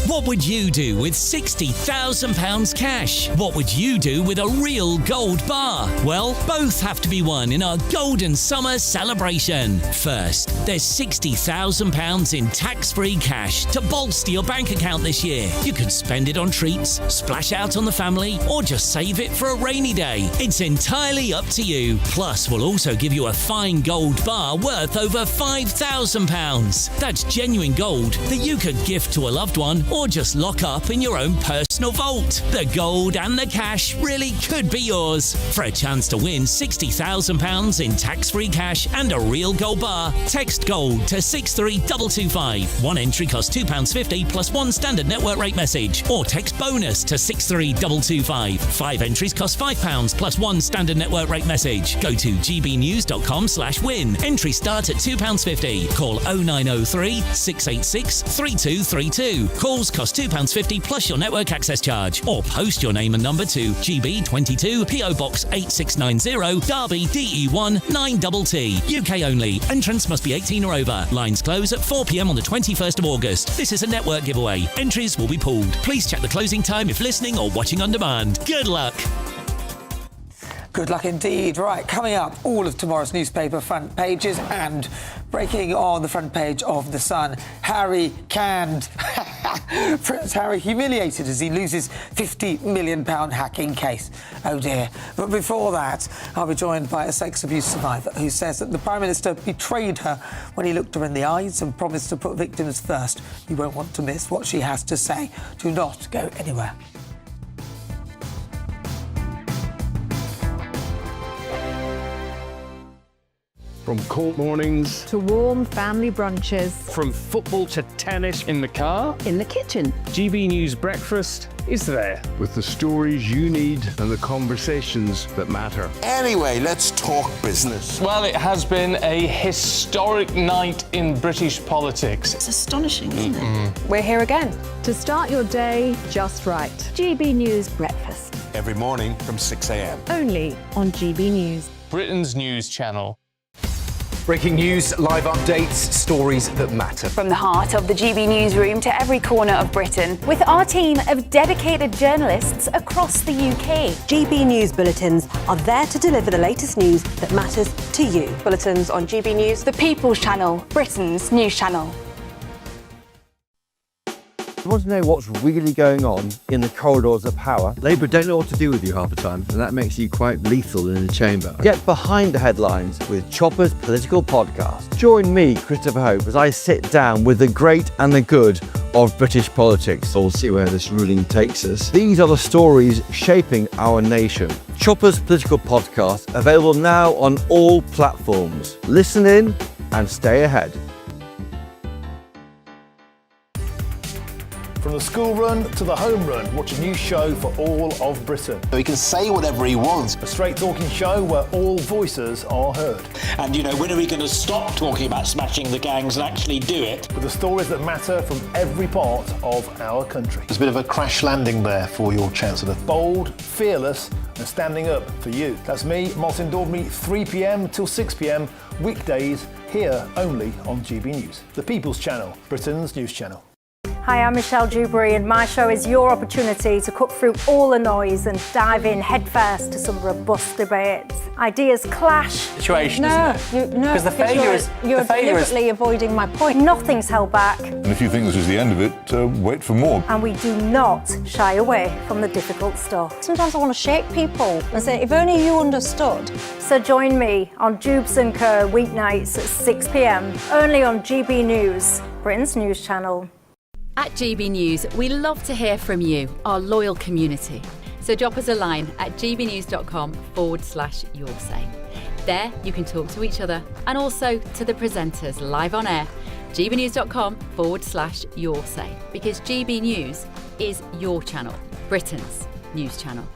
What would you do with £60,000 cash? What would you do with a real gold bar? Well, both have to be won in our Golden Summer celebration. First, there's £60,000 in tax-free cash to bolster your bank account this year. You can spend it on treats, splash out on the family, or just save it for a rainy day. It's entirely up to you. Plus, we'll also give you a fine gold bar worth over £5,000. That's genuine gold that you could gift to a loved one or just lock up in your own personal vault. The gold and the cash really could be yours. For a chance to win £60,000 in tax-free cash and a real gold bar, text GOLD to 63225. One entry costs £2.50 plus one standard network rate message, or text BONUS to 63225. 5 entries cost £5 plus one standard network rate message. Go to gbnews.com/win. Entries start at £2.50. Call 0903 686 3232. Call Calls cost £2.50 plus your network access charge. Or post your name and number to GB22 PO Box 8690 Derby DE1 9TT. UK only. Entrance must be 18 or over. Lines close at 4 p.m. on the 21st of August. This is a network giveaway. Entries will be pooled. Please check the closing time if listening or watching on demand. Good luck. Good luck indeed. Right, coming up, all of tomorrow's newspaper front pages and breaking on the front page of The Sun, Harry canned. Prince Harry humiliated as he loses £50 million hacking case. Oh dear. But before that, I'll be joined by a sex abuse survivor who says that the Prime Minister betrayed her when he looked her in the eyes and promised to put victims first. You won't want to miss what she has to say. Do not go anywhere. From court mornings to warm family brunches. From football to tennis in the car. In the kitchen. GB News Breakfast is there with the stories you need and the conversations that matter. Anyway, let's talk business. Well, it has been a historic night in British politics. It's astonishing, isn't it? We're here again to start your day just right. GB News Breakfast. Every morning from 6 a.m. Only on GB News. Britain's news channel. Breaking news, live updates, stories that matter. From the heart of the GB newsroom to every corner of Britain, with our team of dedicated journalists across the UK. GB News bulletins are there to deliver the latest news that matters to you. Bulletins on GB News, the People's Channel, Britain's news channel. You want to know what's really going on in the corridors of power? Labour don't know what to do with you half the time, and that makes you quite lethal in the chamber. Get behind the headlines with Chopper's Political Podcast. Join me, Christopher Hope, as I sit down with the great and the good of British politics. We'll see where this ruling takes us. These are the stories shaping our nation. Chopper's Political Podcast, available now on all platforms. Listen in and stay ahead. From the school run to the home run, watch a new show for all of Britain. So he can say whatever he wants. A straight talking show where all voices are heard. And, you know, when are we going to stop talking about smashing the gangs and actually do it? With the stories that matter from every part of our country. There's a bit of a crash landing there for your Chancellor. Bold, fearless and standing up for you. That's me, Martin Daubney, 3 p.m. till 6 p.m. weekdays here only on GB News. The People's Channel, Britain's news channel. Hi, I'm Michelle Dewberry and my show is your opportunity to cut through all the noise and dive in headfirst to some robust debates. Ideas clash. Situation, isn't it? Because the failure is... You're deliberately avoiding my point. Nothing's held back. And if you think this is the end of it, wait for more. And we do not shy away from the difficult stuff. Sometimes I want to shake people and say, if only you understood. So join me on Jubes & Co. weeknights at 6 p.m. only on GB News, Britain's news channel. At GB News, we love to hear from you, our loyal community. So drop us a line at gbnews.com/your say. There you can talk to each other and also to the presenters live on air. gbnews.com/your say, because GB News is your channel, Britain's news channel.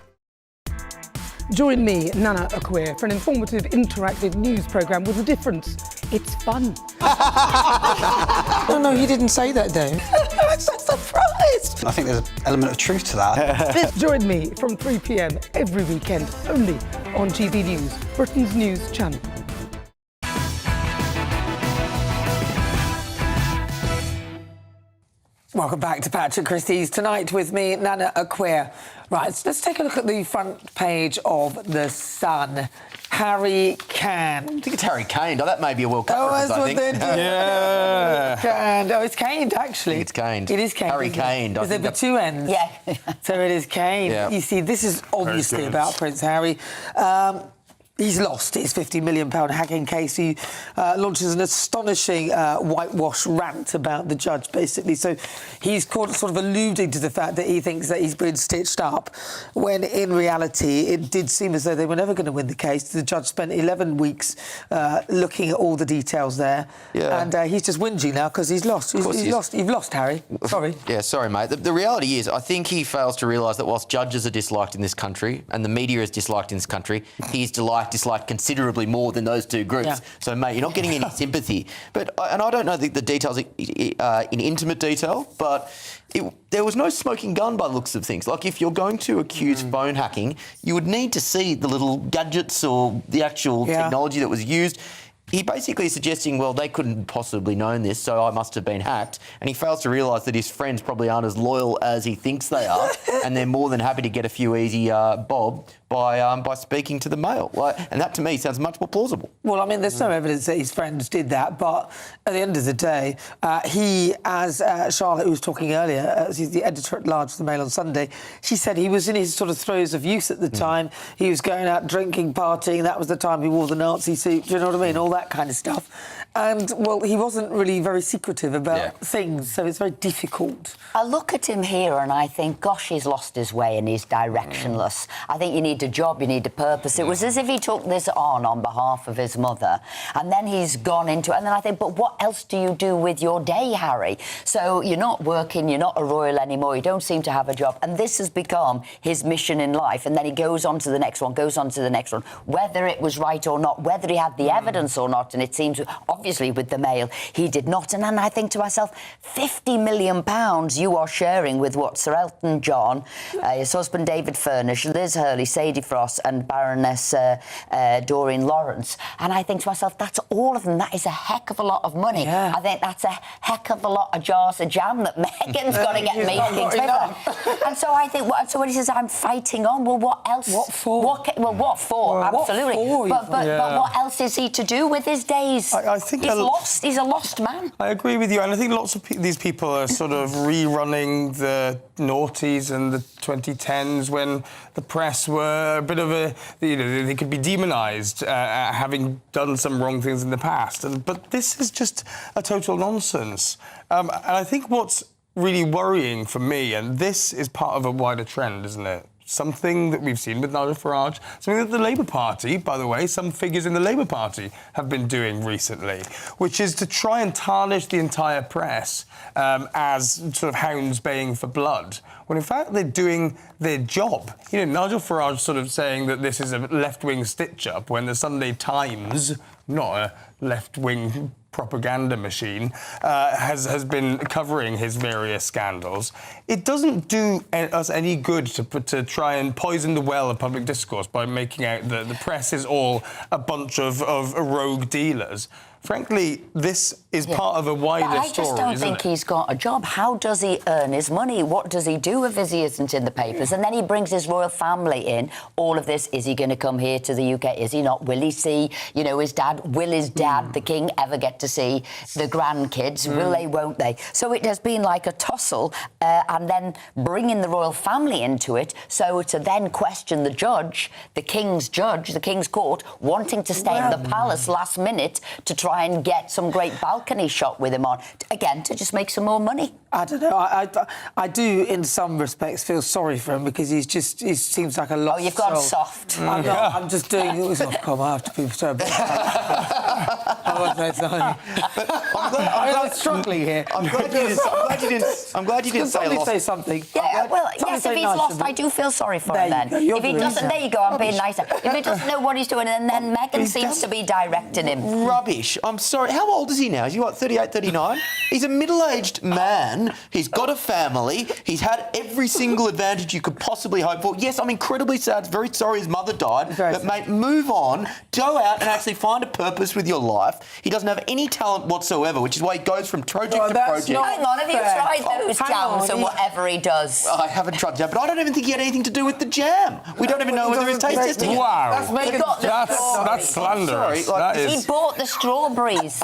Join me, Nana Akweer, for an informative, interactive news programme with a difference. It's fun. No, he didn't say that, though. I'm so surprised. I think there's an element of truth to that. Join me from 3 p.m. every weekend, only on GB News, Britain's news channel. Welcome back to Patrick Christys. Tonight with me, Nana Akweer. Right, so let's take a look at the front page of The Sun. Harry canned. I think it's Harry caned. Oh, that may be a World Cup reference, that's I what think. they're doing. Yeah. Canned. Oh, it's caned, actually. I think it's caned. It is caned. Harry caned. Because there were two ends. Yeah. So it is caned. Yeah. You see, this is obviously about Prince Harry. He's lost his £50 million hacking case. He launches an astonishing whitewash rant about the judge, basically. So he's sort of alluding to the fact that he thinks that he's been stitched up, when in reality it did seem as though they were never going to win the case. The judge spent 11 weeks looking at all the details there. Yeah. And he's just whinging now because he's lost. He's lost. You've lost, Harry. Sorry. Yeah, sorry, mate. The reality is, I think he fails to realise that whilst judges are disliked in this country and the media is disliked in this country, he's delighted disliked considerably more than those two groups. Yeah. So, mate, you're not getting any sympathy. And I don't know the details in intimate detail, but there was no smoking gun by the looks of things. Like, if you're going to accuse phone hacking, you would need to see the little gadgets or the actual technology that was used. He basically is suggesting, well, they couldn't possibly known this, so I must have been hacked. And he fails to realise that his friends probably aren't as loyal as he thinks they are, and they're more than happy to get a few easy bob by speaking to the Mail. And that, to me, sounds much more plausible. Well, I mean, there's no evidence that his friends did that, but at the end of the day, he, as Charlotte, who was talking earlier, he's the editor-at-large of the Mail on Sunday, she said he was in his sort of throes of youth at the time. He was going out drinking, partying. That was the time he wore the Nazi suit. Do you know what I mean? All that kind of stuff. And, well, he wasn't really very secretive about things, so it's very difficult. I look at him here and I think, gosh, he's lost his way and he's directionless. I think you need a job, you need a purpose. It was as if he took this on behalf of his mother, and then he's gone into it. And then I think, but what else do you do with your day, Harry? So you're not working, you're not a royal anymore, you don't seem to have a job. And this has become his mission in life. And then he goes on to the next one, goes on to the next one, whether it was right or not, whether he had the evidence or not. And it seems, obviously, with the Mail, he did not. And then I think to myself, £50 million you are sharing with what? Sir Elton John, his husband David Furnish, Liz Hurley, Sadie Frost and Baroness Doreen Lawrence. And I think to myself, that's all of them. That is a heck of a lot of money. Yeah. I think that's a heck of a lot of jars of jam that Meghan's got to get making. And so I think, so when he says, I'm fighting on, well, what else? What for? What for? Well, absolutely. What for, but what else is he to do with his days? I think he's a lost man. I agree with you, and I think lots of these people are sort of rerunning the noughties and the 2010s when the press were a bit of a, they could be demonised having done some wrong things in the past. But this is just a total nonsense. And I think what's really worrying for me, and this is part of a wider trend, isn't it? Something that we've seen with Nigel Farage, something that the Labour Party, by the way, some figures in the Labour Party have been doing recently, which is to try and tarnish the entire press as sort of hounds baying for blood, when in fact they're doing their job. You know, Nigel Farage sort of saying that this is a left-wing stitch-up when the Sunday Times, not a left-wing propaganda machine, has been covering his various scandals. It doesn't do us any good to try and poison the well of public discourse by making out that the press is all a bunch of rogue dealers. Frankly, this is part of a wider story, I just don't think he's got a job. How does he earn his money? What does he do if he isn't in the papers? And then he brings his royal family in. All of this, is he going to come here to the UK? Is he not? Will he see, his dad? Will his dad, the king, ever get to see the grandkids? Will they, won't they? So it has been like a tussle, and then bringing the royal family into it, so to then question the judge, the king's court, wanting to stay in the palace last minute to try and get some great balcony shot with him on, again, to just make some more money. I don't know. I do, in some respects, feel sorry for him because he seems like a lost soul. Oh, you've gone soul. soft. I'm not. I'm just doing it. Come after people so bad. I'm struggling here. I'm glad you didn't say lost. Say something. Yeah, well, yes, if he's lost, I do feel sorry for him then. If he doesn't, there you go, I'm being nicer. If he doesn't know what he's doing, and then Meghan seems to be directing him. Rubbish. I'm sorry. How old is he now? Is he, 38, 39? He's a middle-aged man. He's got a family. He's had every single advantage you could possibly hope for. Yes, I'm incredibly sad. Very sorry his mother died. But, mate, move on. Go out and actually find a purpose with your life. He doesn't have any talent whatsoever, which is why he goes from project to project. Hang on, have you tried those jams or whatever he does? I haven't tried jam, but I don't even think he had anything to do with the jam. We don't even know whether his taste testing. Wow. That's slanderous. Sorry, he bought the strawberries.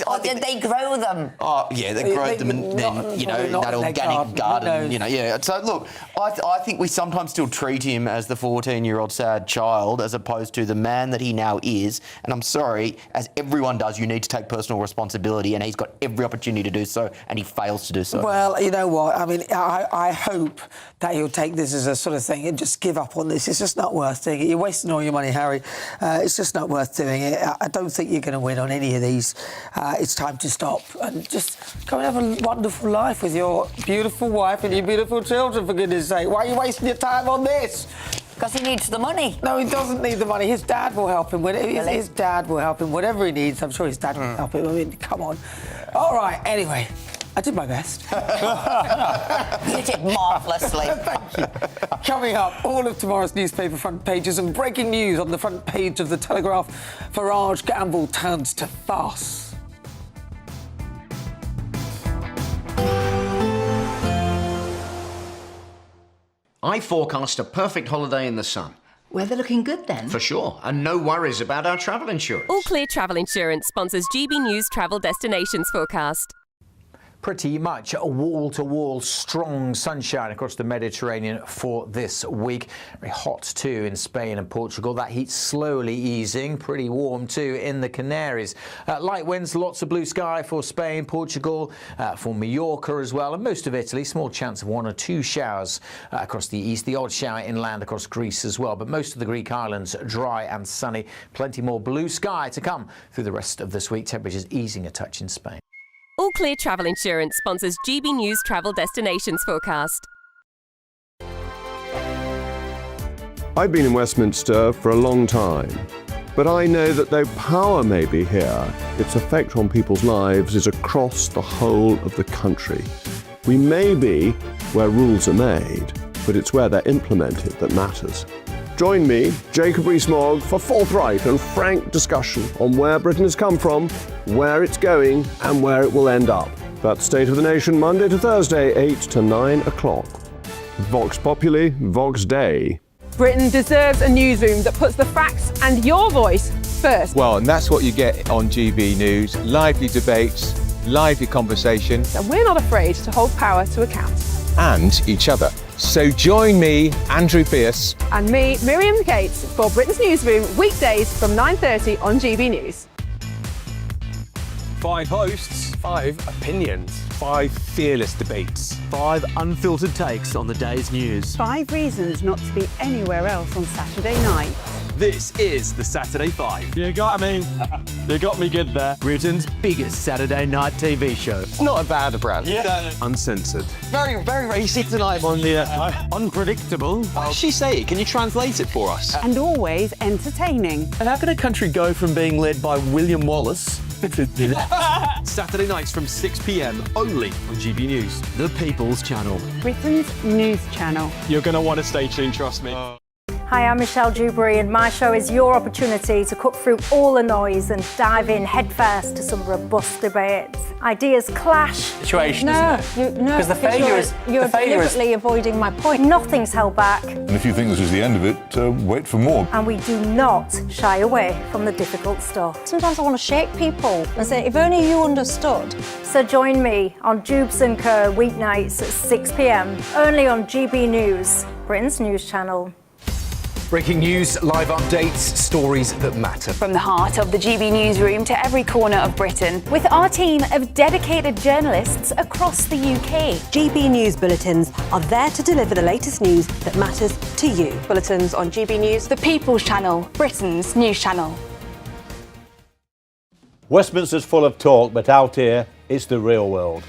Or did they grow them? Oh, yeah, they grow them and then, that organic garden, yeah. So, look, I think we sometimes still treat him as the 14-year-old sad child as opposed to the man that he now is. And I'm sorry, as everyone does, you need to take personal responsibility, and he's got every opportunity to do so, and he fails to do so. Well, you know what? I mean, I hope that he'll take this as a sort of thing and just give up on this. It's just not worth doing it. You're wasting all your money, Harry. It's just not worth doing it. I don't think you're going to win on any of these. It's time to stop and just go and have a wonderful life with your beautiful wife and your beautiful children, for goodness sake. Why are you wasting your time on this? Because he needs the money. No, he doesn't need the money. His dad will help him. His dad will help him. Whatever he needs, I'm sure his dad will help him. I mean, come on. All right, anyway, I did my best. You did marvellously. Thank you. Coming up, all of tomorrow's newspaper front pages and breaking news on the front page of The Telegraph. Farage gamble turns to farce. I forecast a perfect holiday in the sun. Weather looking good then? For sure, and no worries about our travel insurance. All Clear Travel Insurance sponsors GB News Travel Destinations Forecast. Pretty much wall-to-wall strong sunshine across the Mediterranean for this week. Very hot too in Spain and Portugal. That heat slowly easing. Pretty warm too in the Canaries. Light winds, lots of blue sky for Spain, Portugal, for Mallorca as well, and most of Italy. Small chance of 1 or 2 showers across the east. The odd shower inland across Greece as well. But most of the Greek islands dry and sunny. Plenty more blue sky to come through the rest of this week. Temperatures easing a touch in Spain. All Clear Travel Insurance sponsors GB News Travel Destinations Forecast. I've been in Westminster for a long time, but I know that though power may be here, its effect on people's lives is across the whole of the country. We may be where rules are made, but it's where they're implemented that matters. Join me, Jacob Rees-Mogg, for forthright and frank discussion on where Britain has come from, where it's going, and where it will end up. That's State of the Nation, Monday to Thursday, 8 to 9 o'clock. Vox Populi, Vox Dei. Britain deserves a newsroom that puts the facts and your voice first. Well, and that's what you get on GB News. Lively debates, lively conversation. And we're not afraid to hold power to account. And each other. So join me, Andrew Pierce. And me, Miriam Gates, for Britain's Newsroom, weekdays from 9:30 on GB News. 5 hosts, 5 opinions, 5 fearless debates, 5 unfiltered takes on the day's news. 5 reasons not to be anywhere else on Saturday night. This is the Saturday 5. You got me good there. Britain's biggest Saturday night TV show. It's not a bad brand. Yeah. Uncensored. Very, very racy tonight. On the unpredictable. What did she say? Can you translate it for us? And always entertaining. And how can a country go from being led by William Wallace to Saturday nights from 6 p.m. only on GB News, the People's Channel. Britain's news channel. You're going to want to stay tuned, trust me. Hi, I'm Michelle Dewberry, and my show is your opportunity to cut through all the noise and dive in headfirst to some robust debates. Ideas clash. Situation, Because the failure is... You're deliberately avoiding my point. Nothing's held back. And if you think this is the end of it, wait for more. And we do not shy away from the difficult stuff. Sometimes I want to shake people and say, if only you understood. So join me on Jubes & Co. weeknights at 6 p.m. only on GB News, Britain's news channel. Breaking news, live updates, stories that matter. From the heart of the GB newsroom to every corner of Britain. With our team of dedicated journalists across the UK. GB News bulletins are there to deliver the latest news that matters to you. Bulletins on GB News, The People's Channel, Britain's news channel. Westminster's full of talk, but out here, it's the real world.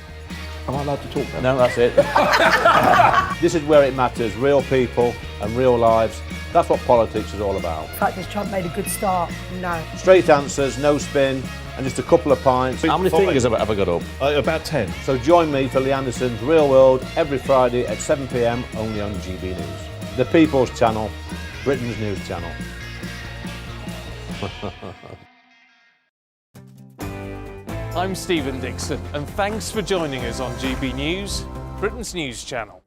Am I allowed to talk No, now? that's it. This is where it matters, real people and real lives. That's what politics is all about. In fact, has Trump made a good start? No. Straight answers, no spin, and just a couple of pints. How many fingers have I got up? About 10. So join me for Lee Anderson's Real World every Friday at 7 p.m. only on GB News. The People's Channel, Britain's news channel. I'm Stephen Dixon, and thanks for joining us on GB News, Britain's news channel.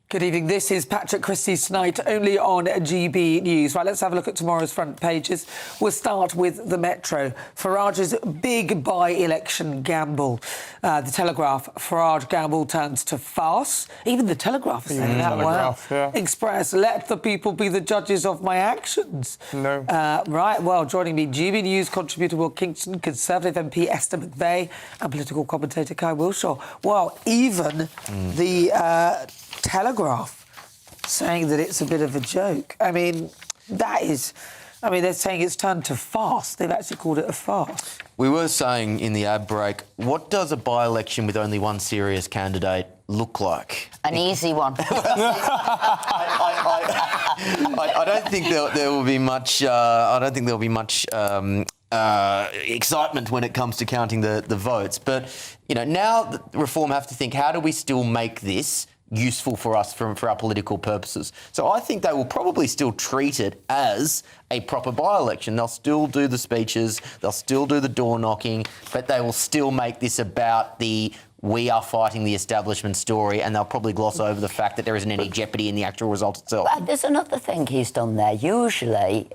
Good evening. This is Patrick Christys tonight, only on GB News. Right, let's have a look at tomorrow's front pages. We'll start with the Metro. Farage's big by-election gamble. The Telegraph, Farage gamble turns to farce. Even the Telegraph is saying that. Wow. Yeah. Express, let the people be the judges of my actions. No. Right, well, joining me, GB News contributor Will Kingston, Conservative MP Esther McVeigh, and political commentator Kai Wilshaw. Well, even the Telegraph saying that it's a bit of a joke. I mean, that is I mean, they're saying it's turned to farce. They've actually called it a farce. We were saying in the ad break, what does a by-election with only one serious candidate look like? An easy one. I don't think there will be much. I don't think there will be much excitement when it comes to counting the votes. But now the Reform have to think: how do we still make this useful for us for our political purposes? So I think they will probably still treat it as a proper by-election. They'll still do the speeches, they'll still do the door knocking, but they will still make this about the "we are fighting the establishment" story, and they'll probably gloss over the fact that there isn't any jeopardy in the actual result itself. But there's another thing he's done there. Usually,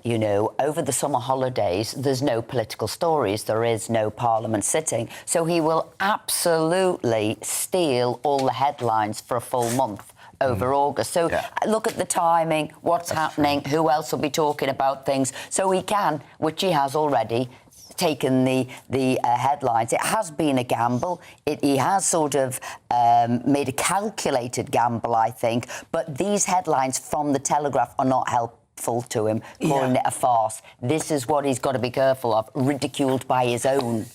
over the summer holidays, there's no political stories, there is no Parliament sitting, so he will absolutely steal all the headlines for a full month over August. So look at the timing, what's happening, who else will be talking about things, so he can, which he has already, taken the headlines. It has been a gamble. He has sort of made a calculated gamble, I think, but these headlines from the Telegraph are not helpful to him, calling it a farce. This is what he's got to be careful of, ridiculed by his own.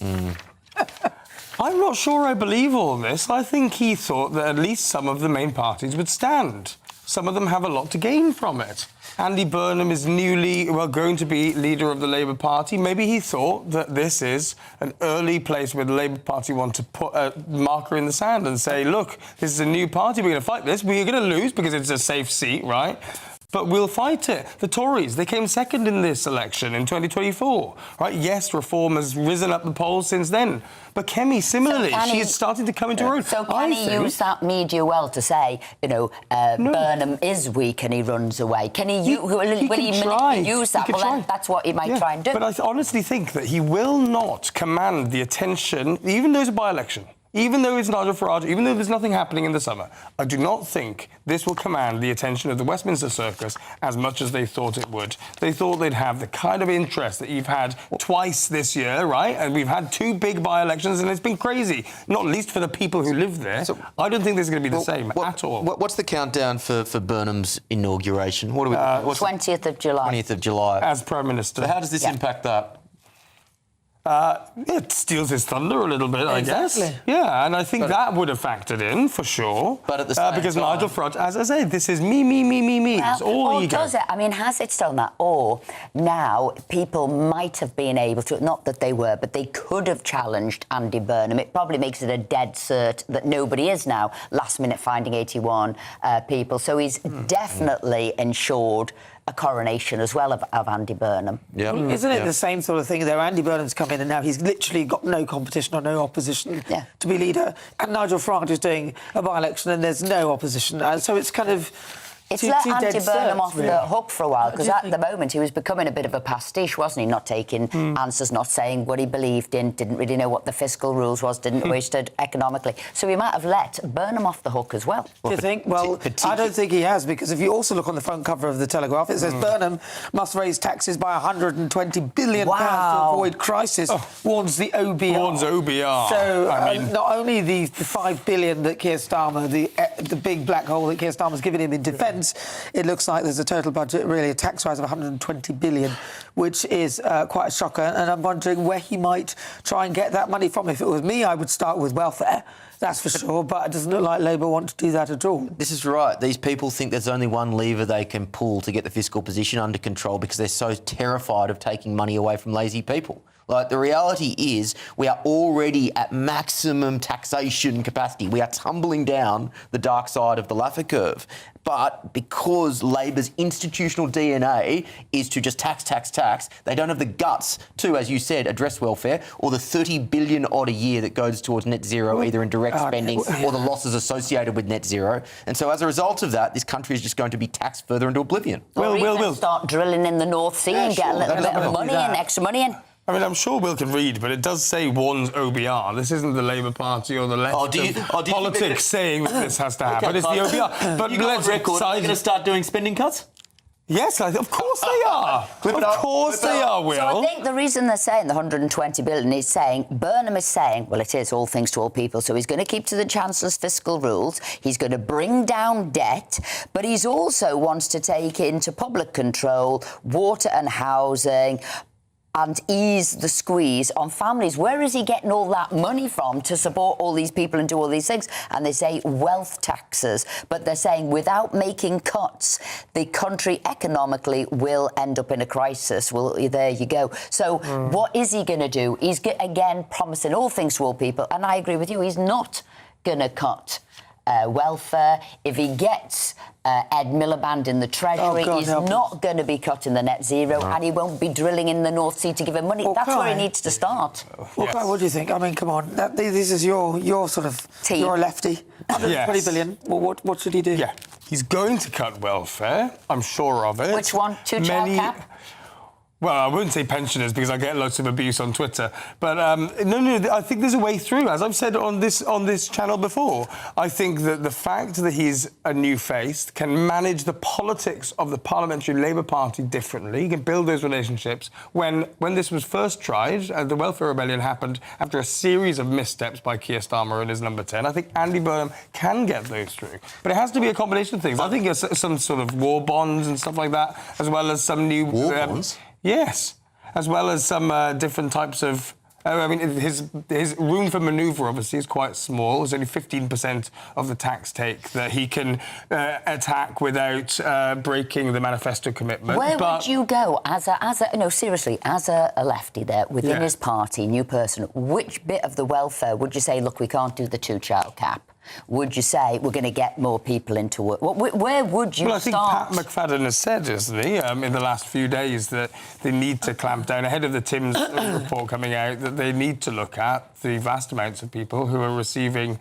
I'm not sure I believe all this. I think he thought that at least some of the main parties would stand. Some of them have a lot to gain from it. Andy Burnham is going to be leader of the Labour Party. Maybe he thought that this is an early place where the Labour Party want to put a marker in the sand and say, look, this is a new party, we're going to fight this, we're going to lose because it's a safe seat, right? But we'll fight it. The Tories, they came second in this election in 2024, right? Yes, Reform has risen up the polls since then. But Kemi, similarly, she's starting to come into her own. So can he use that media well to say, Burnham is weak and he runs away? Can he, will he use that? Well, that's what he might try and do. But I honestly think that he will not command the attention, even though it's a by-election. Even though it's Nigel Farage, even though there's nothing happening in the summer, I do not think this will command the attention of the Westminster Circus as much as they thought it would. They thought they'd have the kind of interest that you've had twice this year, right? And we've had two big by-elections, and it's been crazy, not least for the people who live there. So, I don't think this is going to be the same at all. What's the countdown for Burnham's inauguration? What are we? 20th of July. 20th of July. As Prime Minister. So how does this impact that? It steals his thunder a little bit, I guess. Yeah, and I think that would have factored in, for sure. But at the same because time... Nigel Farage, as I say, this is me. Well, it's all or ego. does it? I mean, has it done that? Or now people might have been able to, not that they were, but they could have challenged Andy Burnham. It probably makes it a dead cert that nobody is now, last minute finding 81 people. So he's definitely ensured a coronation as well of Andy Burnham. Yeah. Isn't it the same sort of thing, though? Andy Burnham's come in and now he's literally got no competition or no opposition to be leader. And Nigel Farage is doing a by-election and there's no opposition. So it's kind of... It's let Andy Burnham off the hook for a while, because at the moment he was becoming a bit of a pastiche, wasn't he? Not taking answers, not saying what he believed in, didn't really know what the fiscal rules was, didn't know where he stood economically. So he might have let Burnham off the hook as well. Do you think? Well, I don't think he has, because if you also look on the front cover of the Telegraph, it says Burnham must raise taxes by £120 billion to avoid crisis, warns the OBR. Warns OBR. So I mean... not only the £5 billion that Keir Starmer, the big black hole that Keir Starmer's given him in defence, it looks like there's a total budget, really, a tax rise of £120 billion, which is quite a shocker. And I'm wondering where he might try and get that money from. If it was me, I would start with welfare, that's for sure. But it doesn't look like Labour want to do that at all. This is right. These people think there's only one lever they can pull to get the fiscal position under control because they're so terrified of taking money away from lazy people. Like, the reality is we are already at maximum taxation capacity. We are tumbling down the dark side of the Laffer curve. But because Labor's institutional DNA is to just tax, they don't have the guts to, as you said, address welfare or the $30 billion odd a year that goes towards net zero, either in direct spending or the losses associated with net zero. And so as a result of that, this country is just going to be taxed further into oblivion. We'll start drilling in the North Sea and get a little bit of money in, extra money in. I mean, I'm sure Will can read, but it does say warns OBR. This isn't the Labour Party or the left of politics saying that this has to happen. It's the OBR. But let's record. Are you going to start doing spending cuts? Yes, of course they are. Of course they are, Will. So I think the reason they're saying the 120 billion is saying, Burnham is saying, well, it is all things to all people, so he's going to keep to the Chancellor's fiscal rules, he's going to bring down debt, but he's also wants to take into public control water and housing, and ease the squeeze on families. Where is he getting all that money from to support all these people and do all these things? And they say wealth taxes, but they're saying without making cuts, the country economically will end up in a crisis. Well, there you go. So what is he going to do? He's, again, promising all things to all people, and I agree with you, he's not going to cut welfare. If he gets Ed Miliband in the Treasury, he's not going to be cutting the net zero, and he won't be drilling in the North Sea to give him money. That's where he needs to start. Well, Guy, what do you think? I mean, come on, this is your sort of team. You're a lefty. 120 billion. Well, what should he do? Yeah, he's going to cut welfare. I'm sure of it. Which one? Two-child cap? Well, I wouldn't say pensioners because I get lots of abuse on Twitter. But no, I think there's a way through. As I've said on this channel before, I think that the fact that he's a new face can manage the politics of the Parliamentary Labour Party differently. He can build those relationships. When this was first tried, the Welfare Rebellion happened after a series of missteps by Keir Starmer and his number 10. I think Andy Burnham can get those through. But it has to be a combination of things. I think there's some sort of war bonds and stuff like that, as well as some new... War bonds? Yes, as well as some different types of... I mean, his room for manoeuvre, obviously, is quite small. There's only 15% of the tax take that he can attack without breaking the manifesto commitment. Where would you go as a lefty there, within his party, new person, which bit of the welfare would you say, look, we can't do the two-child cap? Would you say we're going to get more people into work? Where would you start? Well, I think Pat McFadden has said, hasn't he, in the last few days, that they need to clamp down, ahead of the Timms report coming out, that they need to look at the vast amounts of people who are receiving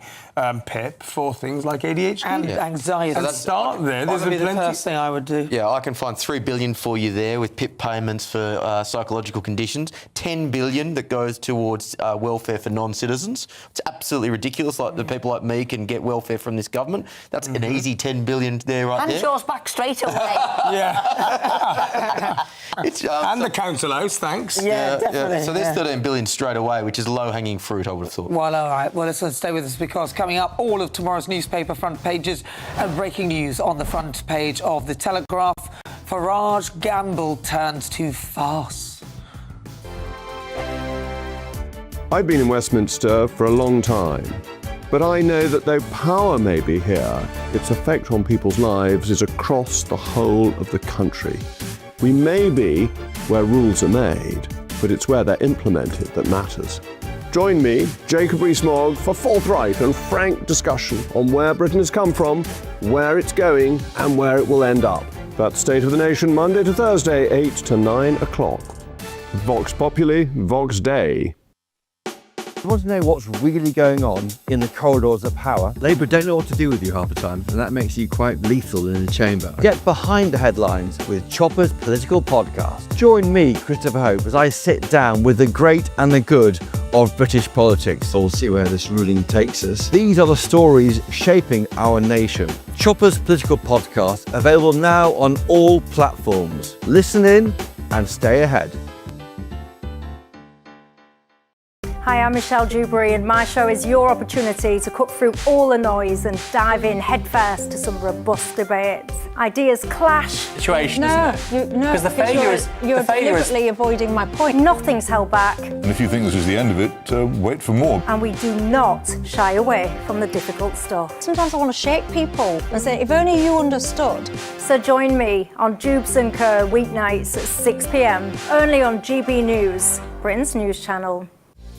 PIP for things like ADHD. And anxiety. And start there. That would be the first thing I would do. Yeah, I can find $3 billion for you there with PIP payments for psychological conditions. $10 billion that goes towards welfare for non-citizens. It's absolutely ridiculous. Like the people like me can get welfare from this government. That's an easy $10 billion there, right there. And yours back straight away. Yeah. And the council house, thanks. Yeah, definitely. Yeah. So there's $13 billion straight away, which is low-hanging fruit, I would have thought. Well, all right. Well, let's stay with us because coming up, all of tomorrow's newspaper front pages and breaking news on the front page of The Telegraph. Farage gamble turns to farce. I've been in Westminster for a long time, but I know that though power may be here, its effect on people's lives is across the whole of the country. We may be where rules are made, but it's where they're implemented that matters. Join me, Jacob Rees-Mogg, for forthright and frank discussion on where Britain has come from, where it's going, and where it will end up. That's State of the Nation, Monday to Thursday, 8 to 9 o'clock. Vox Populi, Vox Dei. You want to know what's really going on in the corridors of power? Labour don't know what to do with you half the time, and that makes you quite lethal in the chamber. Get behind the headlines with Chopper's Political Podcast. Join me, Christopher Hope, as I sit down with the great and the good of British politics. We'll see where this ruling takes us. These are the stories shaping our nation. Chopper's Political Podcast, available now on all platforms. Listen in and stay ahead. Hi, I'm Michelle Dewberry, and my show is your opportunity to cut through all the noise and dive in headfirst to some robust debates. Ideas clash. Situation, isn't it? Because the failure is... You're deliberately avoiding my point. Nothing's held back. And if you think this is the end of it, wait for more. And we do not shy away from the difficult stuff. Sometimes I want to shake people and say, if only you understood. So join me on Jubes & Co. weeknights at 6 p.m, only on GB News, Britain's news channel.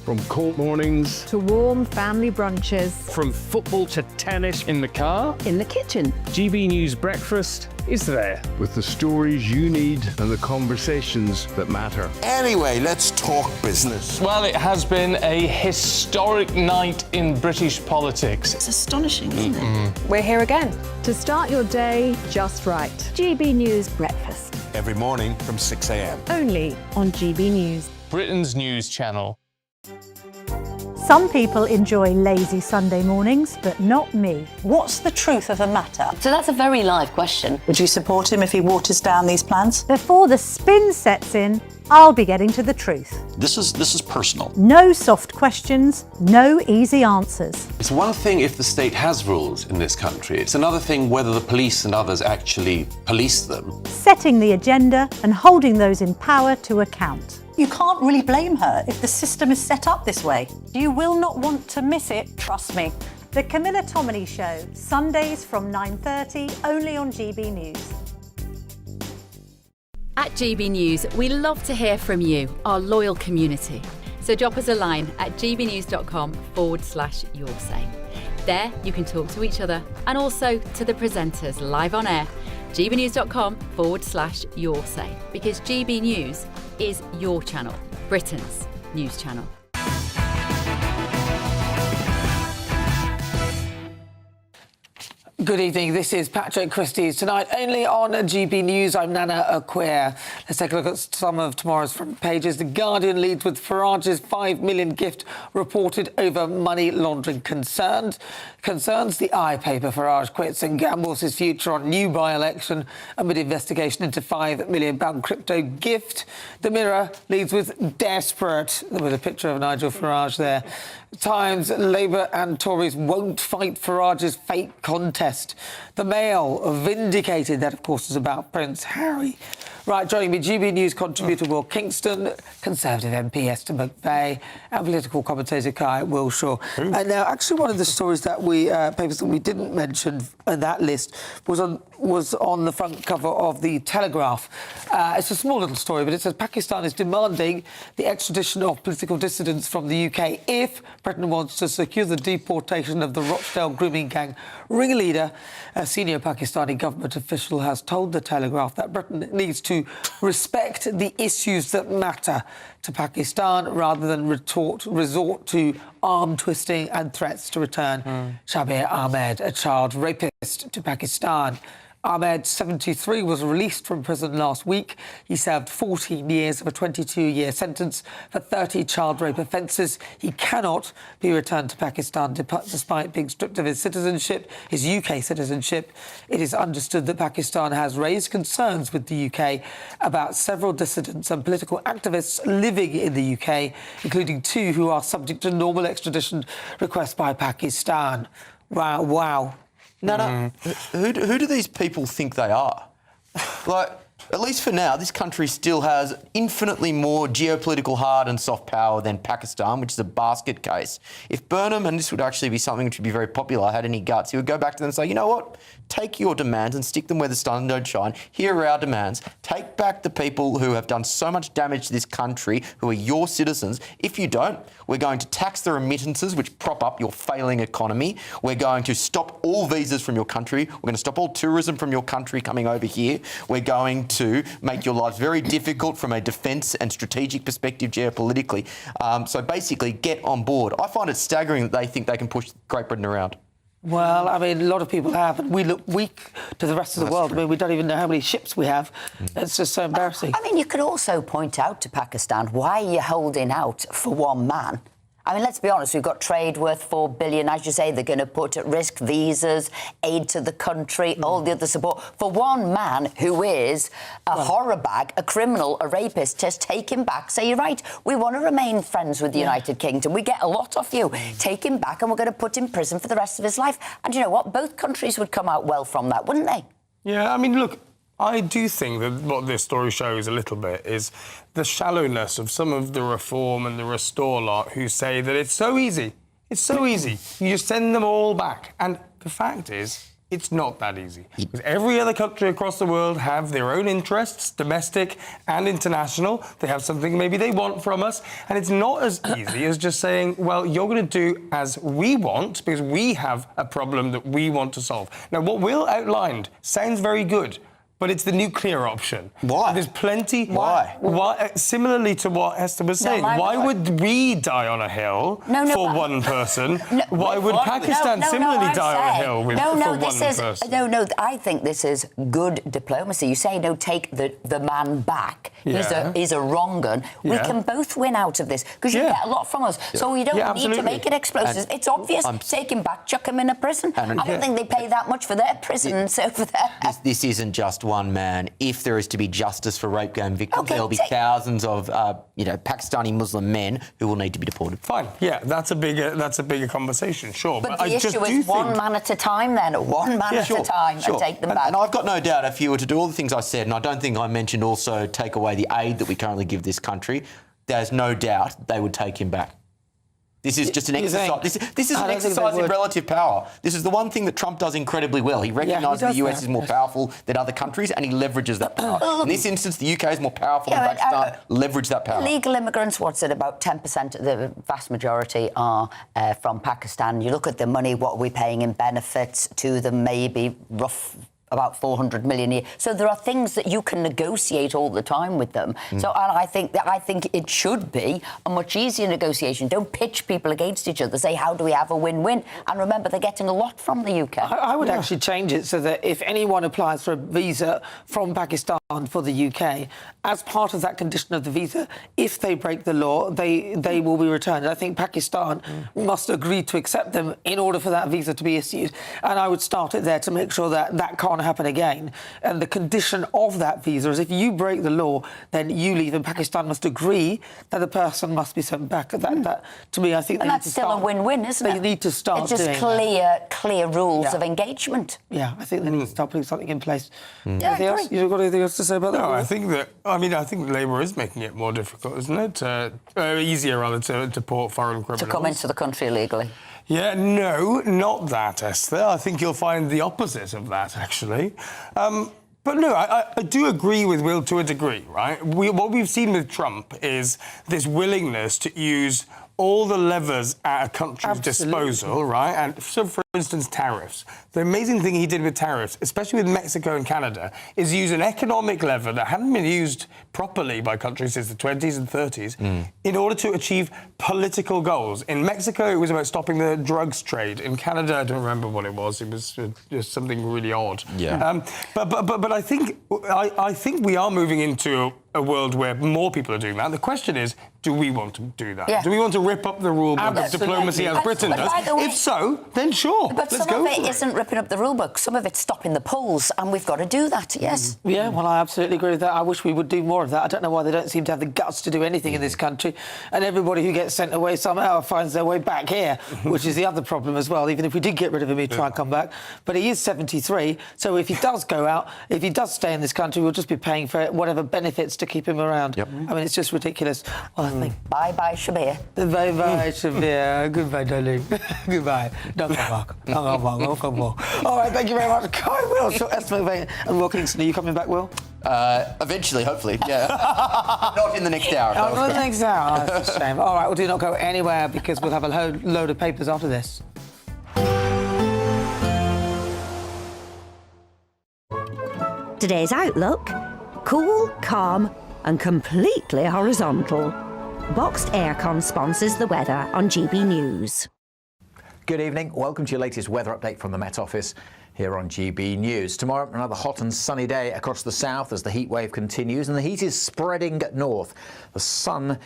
From court mornings to warm family brunches, from football to tennis, in the car, in the kitchen, GB News breakfast is there. with the stories you need and the conversations that matter. Anyway, let's talk business. Well, it has been a historic night in British politics. It's astonishing, isn't it? We're here again to start your day just right. GB News breakfast. Every morning from 6 a.m. Only on GB News. Britain's news channel. Some people enjoy lazy Sunday mornings, but not me. What's the truth of the matter? So that's a very live question. Would you support him if he waters down these plans? Before the spin sets in, I'll be getting to the truth. This is personal. No soft questions, no easy answers. It's one thing if the state has rules in this country. It's another thing whether the police and others actually police them. Setting the agenda and holding those in power to account. You can't really blame her if the system is set up this way. You will not want to miss it, trust me. The Camilla Tominey Show, Sundays from 9:30, only on GB News. At GB News, we love to hear from you, our loyal community. So drop us a line at gbnews.com/yoursay. There you can talk to each other and also to the presenters live on air. gbnews.com/yoursay, because GB News is your channel, Britain's news channel. Good evening, this is Patrick Christys. Tonight, only on GB News, I'm Nana Aquia. Let's take a look at some of tomorrow's front pages. The Guardian leads with Farage's $5 million gift reported over money laundering concerns. The I paper, Farage quits and gambles his future on new by-election amid investigation into £5 million crypto gift. The Mirror leads with desperate, with a picture of Nigel Farage there. Times, Labour and Tories won't fight Farage's fake contest. The Mail vindicated, that of course is about Prince Harry. Right, joining me, GB News contributor Will Kingston, Conservative MP Esther McVeigh, and political commentator Kai Wilshaw. And now, actually, one of the stories that papers that we didn't mention in that list was on the front cover of the Telegraph. It's a small little story, but it says Pakistan is demanding the extradition of political dissidents from the UK if Britain wants to secure the deportation of the Rochdale grooming gang ringleader. A senior Pakistani government official has told the Telegraph that Britain needs to respect the issues that matter to Pakistan rather than resort to arm twisting and threats to return Shabir Ahmed, a child rapist, to Pakistan. Ahmed, 73, was released from prison last week. He served 14 years of a 22-year sentence for 30 child rape offences. He cannot be returned to Pakistan despite being stripped of his citizenship, his UK citizenship. It is understood that Pakistan has raised concerns with the UK about several dissidents and political activists living in the UK, including 2 who are subject to normal extradition requests by Pakistan. Wow. No. Who do these people think they are? Like, at least for now, this country still has infinitely more geopolitical hard and soft power than Pakistan, which is a basket case. If Burnham, and this would actually be something which would be very popular, had any guts, he would go back to them and say, you know what? Take your demands and stick them where the sun don't shine. Here are our demands. Take back the people who have done so much damage to this country, who are your citizens. If you don't, we're going to tax the remittances which prop up your failing economy. We're going to stop all visas from your country. We're going to stop all tourism from your country coming over here. We're going to make your lives very difficult from a defence and strategic perspective geopolitically. So basically, get on board. I find it staggering that they think they can push Great Britain around. Well, I mean, a lot of people have, and we look weak to the rest of the world. True. I mean, we don't even know how many ships we have. It's just so embarrassing. I mean, you could also point out to Pakistan, why are you holding out for one man? I mean, let's be honest, we've got trade worth $4 billion. As you say, they're going to put at risk visas, aid to the country, all the other support. For one man who is a horror bag, a criminal, a rapist, just take him back. Say, you're right, we want to remain friends with the United Kingdom. We get a lot off you. Take him back and we're going to put him in prison for the rest of his life. And you know what? Both countries would come out well from that, wouldn't they? Yeah, I mean, look, I do think that what this story shows a little bit is the shallowness of some of the reform and the restore lot who say that it's so easy. It's so easy. You just send them all back. And the fact is, it's not that easy. Because every other country across the world have their own interests, domestic and international. They have something maybe they want from us. And it's not as easy as just saying, well, you're going to do as we want because we have a problem that we want to solve. Now, what Will outlined sounds very good. but it's the nuclear option. Why? There's plenty. Why? Similarly to what Esther was saying, why would we die on a hill for one person? Why would Pakistan similarly die on a hill for one person? No, I think this is good diplomacy. You say, no, take the man back. He's a wrong un. We can both win out of this because you get a lot from us. So we don't need to make it explosives. It's obvious. Take him back, chuck him in a prison. I don't think they pay that much for their prisons over there. This isn't just one man. If there is to be justice for rape game victims, there'll be thousands of Pakistani Muslim men who will need to be deported. Fine. Yeah, that's a bigger conversation. Sure. But the issue is one man at a time. Then one man at a time, and take them back. And I've got no doubt if you were to do all the things I said, and I don't think I mentioned also take away the aid that we currently give this country, there's no doubt they would take him back. This is just an exercise. This is an exercise in relative power. This is the one thing that Trump does incredibly well. He recognises the US is more powerful than other countries, and he leverages that power. In this instance, the UK is more powerful than Pakistan. Leverage that power. Legal immigrants, what's it, about 10%? The vast majority are from Pakistan. You look at the money, what are we paying in benefits to them? Maybe about 400 million a year. So there are things that you can negotiate all the time with them. So and I think it should be a much easier negotiation. Don't pitch people against each other. Say, how do we have a win-win? And remember, they're getting a lot from the UK. I would actually change it so that if anyone applies for a visa from Pakistan for the UK, as part of that condition of the visa, if they break the law, they will be returned. I think Pakistan must agree to accept them in order for that visa to be issued. And I would start it there to make sure that that can't happen again. And the condition of that visa is if you break the law, then you leave, and Pakistan must agree that the person must be sent back. That to me, I think and that's still a win-win, isn't it? They need to start doing clear rules of engagement. Yeah, I think they need to start putting something in place. Anything else? You've got anything else to say about that? No, I think Labour is making it more difficult, isn't it? Easier, rather, to deport foreign criminals. To come into the country illegally. Yeah, no, not that, Esther. I think you'll find the opposite of that, actually. But no, I do agree with Will to a degree, right? What we've seen with Trump is this willingness to use all the levers at a country's disposal, right? And so, for instance, tariffs. The amazing thing he did with tariffs, especially with Mexico and Canada, is use an economic lever that hadn't been used properly by countries since the 20s and 30s in order to achieve political goals. In Mexico, it was about stopping the drugs trade. In Canada, I don't remember what it was. It was just something really odd. Yeah. But I think we are moving into a world where more people are doing that. The question is, do we want to do that? Yeah. Do we want to rip up the rule book of diplomacy as Britain does? If so, then sure. But some of it isn't ripping up the rule book. Some of it's stopping the polls, and we've got to do that, yes. Yeah, well, I absolutely agree with that. I wish we would do more of that. I don't know why they don't seem to have the guts to do anything in this country. And everybody who gets sent away somehow finds their way back here, which is the other problem as well. Even if we did get rid of him, he'd try and come back. But he is 73, so if he does go out, if he does stay in this country, we'll just be paying for whatever benefits to keep him around. I mean, it's just ridiculous. Well, I think... Bye-bye, Shabir. Bye-bye, Shabir. Goodbye, darling. Goodbye. Don't come back. Don't come back. All right, thank you very much. Kai, Will, Esther McVeigh and Will Kingston. Are you coming back, Will? Eventually, hopefully, yeah. Not in the next hour. Not in the next hour. That's a shame. All right, well, do not go anywhere because we'll have a load of papers after this. Today's outlook: cool, calm and completely horizontal. Boxed Aircon sponsors the weather on GB News. Good evening. Welcome to your latest weather update from the Met Office here on GB News. Tomorrow, another hot and sunny day across the south as the heat wave continues, and the heat is spreading north. The sun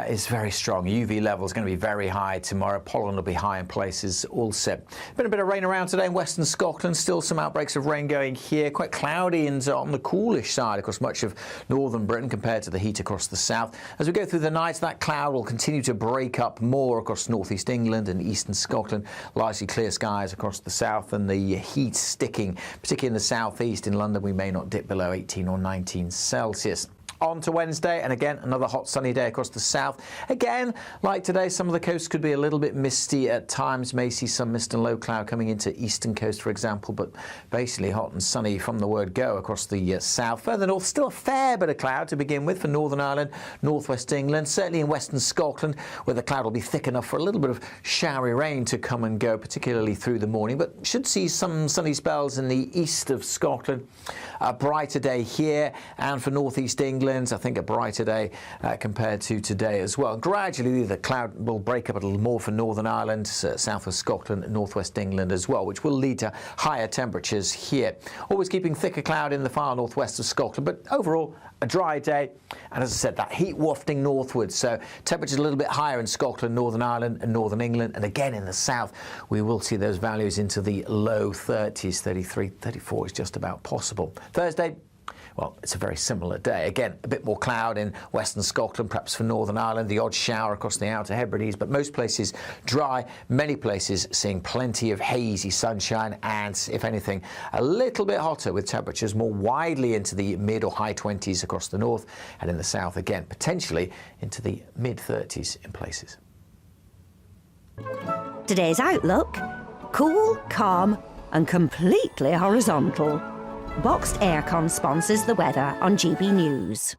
is very strong. UV levels going to be very high tomorrow. Pollen will be high in places also. Been a bit of rain around today in western Scotland. Still some outbreaks of rain going here. Quite cloudy and on the coolish side across much of northern Britain compared to the heat across the south. As we go through the night, that cloud will continue to break up more across northeast England and eastern Scotland. Largely clear skies across the south, and the heat sticking, particularly in the southeast. In London, we may not dip below 18 or 19 Celsius. On to Wednesday, and again, another hot sunny day across the south. Again, like today, some of the coast could be a little bit misty at times. May see some mist and low cloud coming into eastern coast, for example, but basically hot and sunny from the word go across the south. Further north, still a fair bit of cloud to begin with for Northern Ireland, northwest England, certainly in western Scotland, where the cloud will be thick enough for a little bit of showery rain to come and go, particularly through the morning, but should see some sunny spells in the east of Scotland. A brighter day here, and for northeast England, I think a brighter day compared to today as well. Gradually, the cloud will break up a little more for Northern Ireland, south of Scotland, and northwest England as well, which will lead to higher temperatures here. Always keeping thicker cloud in the far northwest of Scotland, but overall, a dry day. And as I said, that heat wafting northwards, so temperatures a little bit higher in Scotland, Northern Ireland, and Northern England. And again, in the south, we will see those values into the low 30s, 33, 34 is just about possible. Thursday, well, it's a very similar day. Again, a bit more cloud in western Scotland, perhaps for Northern Ireland, the odd shower across the Outer Hebrides, but most places dry, many places seeing plenty of hazy sunshine and, if anything, a little bit hotter with temperatures more widely into the mid or high 20s across the north, and in the south again, potentially into the mid 30s in places. Today's outlook: cool, calm and completely horizontal. Boxed Aircon sponsors the weather on GB News.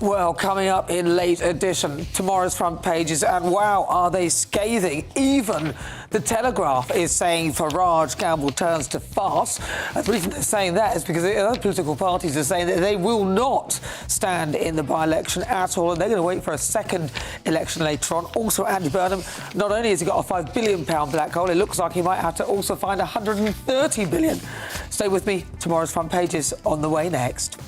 Well, coming up in late edition, tomorrow's front pages, and wow, are they scathing. Even the Telegraph is saying Farage Gamble turns to farce. And the reason they're saying that is because the other political parties are saying that they will not stand in the by-election at all, and they're going to wait for a second election later on. Also, Andy Burnham, not only has he got a £5 billion black hole, it looks like he might have to also find 130 billion. Stay with me, tomorrow's front pages on the way next.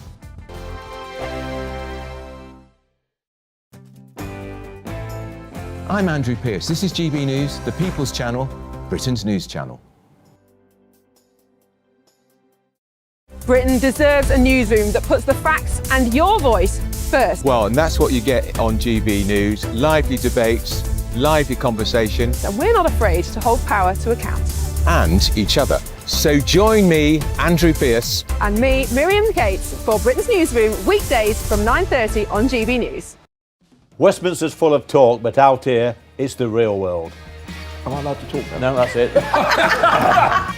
I'm Andrew Pearce. This is GB News, the People's Channel, Britain's news channel. Britain deserves a newsroom that puts the facts and your voice first. Well, and that's what you get on GB News. Lively debates, lively conversation. And we're not afraid to hold power to account. And each other. So join me, Andrew Pearce. And me, Miriam Gates, for Britain's Newsroom, weekdays from 9:30 on GB News. Westminster's full of talk, but out here, it's the real world. Am I allowed to talk now? No, that's it.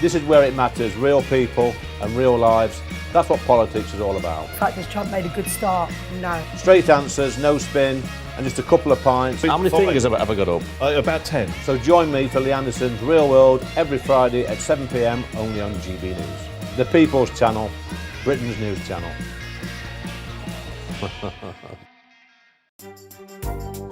This is where it matters, real people and real lives. That's what politics is all about. The fact has Trump made a good start? No. Straight answers, no spin, and just a couple of pints. How many fingers have I got up? About 10. So join me for Lee Anderson's Real World every Friday at 7 p.m. only on GB News. The People's Channel, Britain's news channel.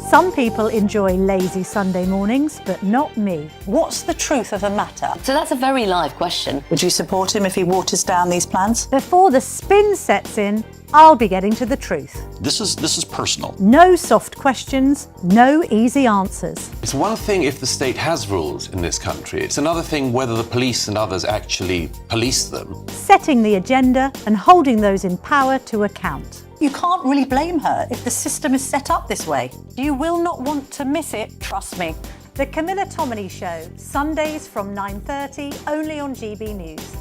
Some people enjoy lazy Sunday mornings, but not me. What's the truth of the matter? So that's a very live question. Would you support him if he waters down these plans? Before the spin sets in, I'll be getting to the truth. This is personal. No soft questions, no easy answers. It's one thing if the state has rules in this country. It's another thing whether the police and others actually police them. Setting the agenda and holding those in power to account. You can't really blame her if the system is set up this way. You will not want to miss it, trust me. The Camilla Tominey Show, Sundays from 9:30, only on GB News.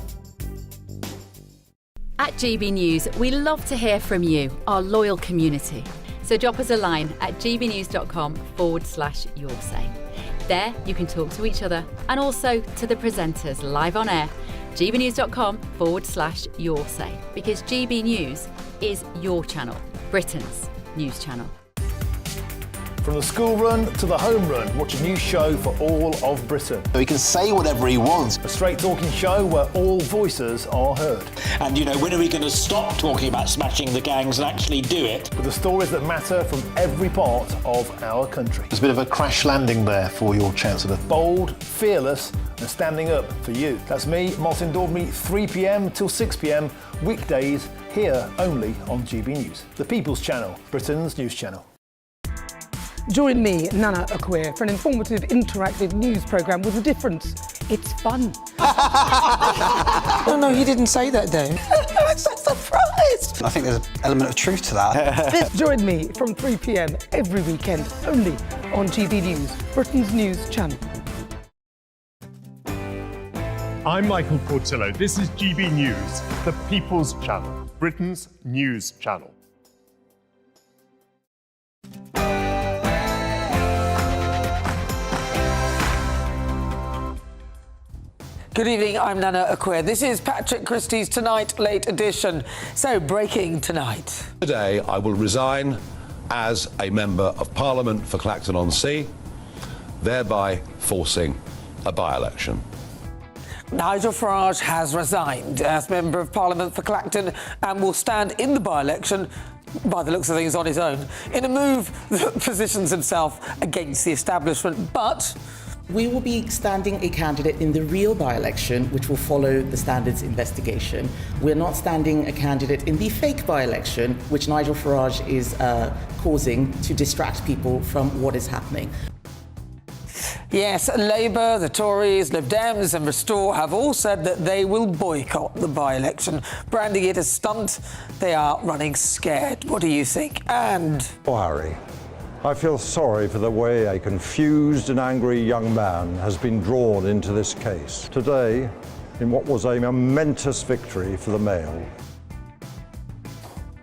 At GB News, we love to hear from you, our loyal community. So drop us a line at gbnews.com/yoursay. There you can talk to each other and also to the presenters live on air. gbnews.com/yoursay, because GB News is your channel, Britain's news channel. From the school run to the home run, watch a new show for all of Britain. He can say whatever he wants. A straight talking show where all voices are heard. And you know, when are we going to stop talking about smashing the gangs and actually do it? With the stories that matter from every part of our country. There's a bit of a crash landing there for your Chancellor. Bold, fearless and standing up for you. That's me, Martin Daubney, 3 p.m. till 6 p.m, weekdays, here only on GB News. The People's Channel, Britain's news channel. Join me, Nana Akweer, for an informative, interactive news programme with a difference. It's fun. No, he didn't say that, Dave. I'm so surprised. I think there's an element of truth to that. Join me from 3 p.m. every weekend, only on GB News, Britain's news channel. I'm Michael Portillo. This is GB News, the People's Channel, Britain's news channel. Good evening, I'm Nana Aquia. This is Patrick Christys Tonight Late Edition. So, breaking tonight. Today, I will resign as a Member of Parliament for Clacton-on-Sea, thereby forcing a by-election. Nigel Farage has resigned as Member of Parliament for Clacton and will stand in the by-election, by the looks of things, on his own, in a move that positions himself against the establishment. But we will be standing a candidate in the real by-election, which will follow the standards investigation. We're not standing a candidate in the fake by-election, which Nigel Farage is causing to distract people from what is happening. Yes, Labour, the Tories, Lib Dems and Restore have all said that they will boycott the by-election, branding it a stunt. They are running scared. What do you think? And Harry, I feel sorry for the way a confused and angry young man has been drawn into this case. Today, in what was a momentous victory for the Mail.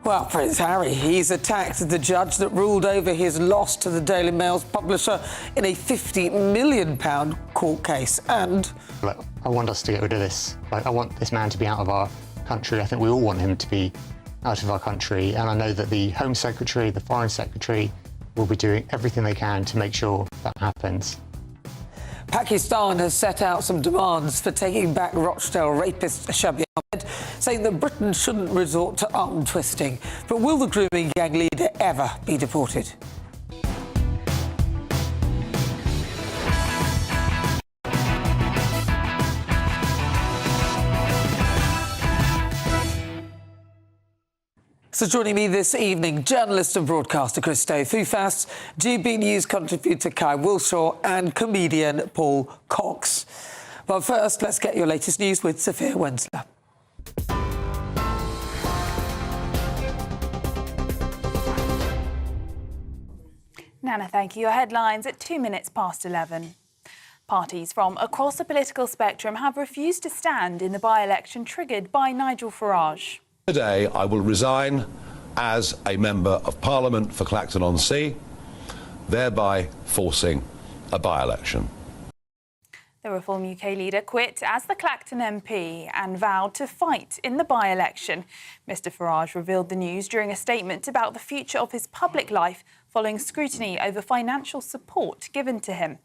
Well, Prince Harry, he's attacked the judge that ruled over his loss to the Daily Mail's publisher in a £50 million court case. And look, I want us to get rid of this. I want this man to be out of our country. I think we all want him to be out of our country. And I know that the Home Secretary, the Foreign Secretary will be doing everything they can to make sure that happens. Pakistan has set out some demands for taking back Rochdale rapist Shabir Ahmed, saying that Britain shouldn't resort to arm twisting. But will the grooming gang leader ever be deported? So joining me this evening, journalist and broadcaster Christo Thufas, GB News contributor Kai Wilshaw and comedian Paul Cox. But first, let's get your latest news with Sophia Wensler. Nana, thank you. Your headlines at 2 minutes past 11. Parties from across the political spectrum have refused to stand in the by-election triggered by Nigel Farage. Today, I will resign as a Member of Parliament for Clacton-on-Sea, thereby forcing a by-election. The Reform UK leader quit as the Clacton MP and vowed to fight in the by-election. Mr Farage revealed the news during a statement about the future of his public life following scrutiny over financial support given to him.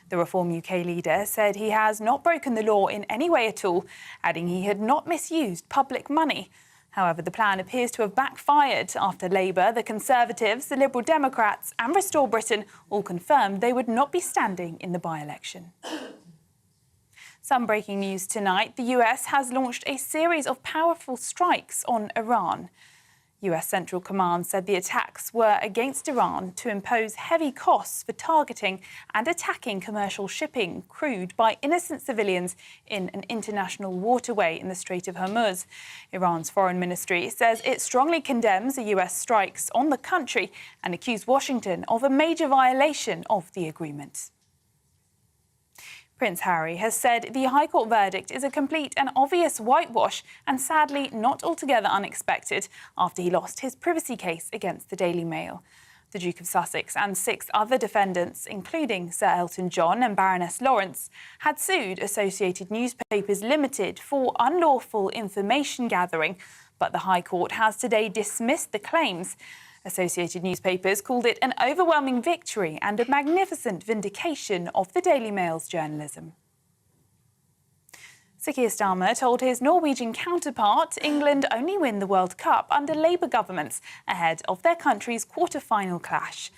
The Reform UK leader said he has not broken the law in any way at all, adding he had not misused public money. However, the plan appears to have backfired after Labour, the Conservatives, the Liberal Democrats and Restore Britain all confirmed they would not be standing in the by-election. Some breaking news tonight. The US has launched a series of powerful strikes on Iran. US Central Command said the attacks were against Iran to impose heavy costs for targeting and attacking commercial shipping crewed by innocent civilians in an international waterway in the Strait of Hormuz. Iran's foreign ministry says it strongly condemns the US strikes on the country and accused Washington of a major violation of the agreement. Prince Harry has said the High Court verdict is a complete and obvious whitewash and sadly not altogether unexpected after he lost his privacy case against the Daily Mail. The Duke of Sussex and 6 other defendants, including Sir Elton John and Baroness Lawrence, had sued Associated Newspapers Limited for unlawful information gathering, but the High Court has today dismissed the claims. Associated Newspapers called it an overwhelming victory and a magnificent vindication of the Daily Mail's journalism. Sir Keir Starmer told his Norwegian counterpart England only win the World Cup under Labour governments ahead of their country's quarter-final clash.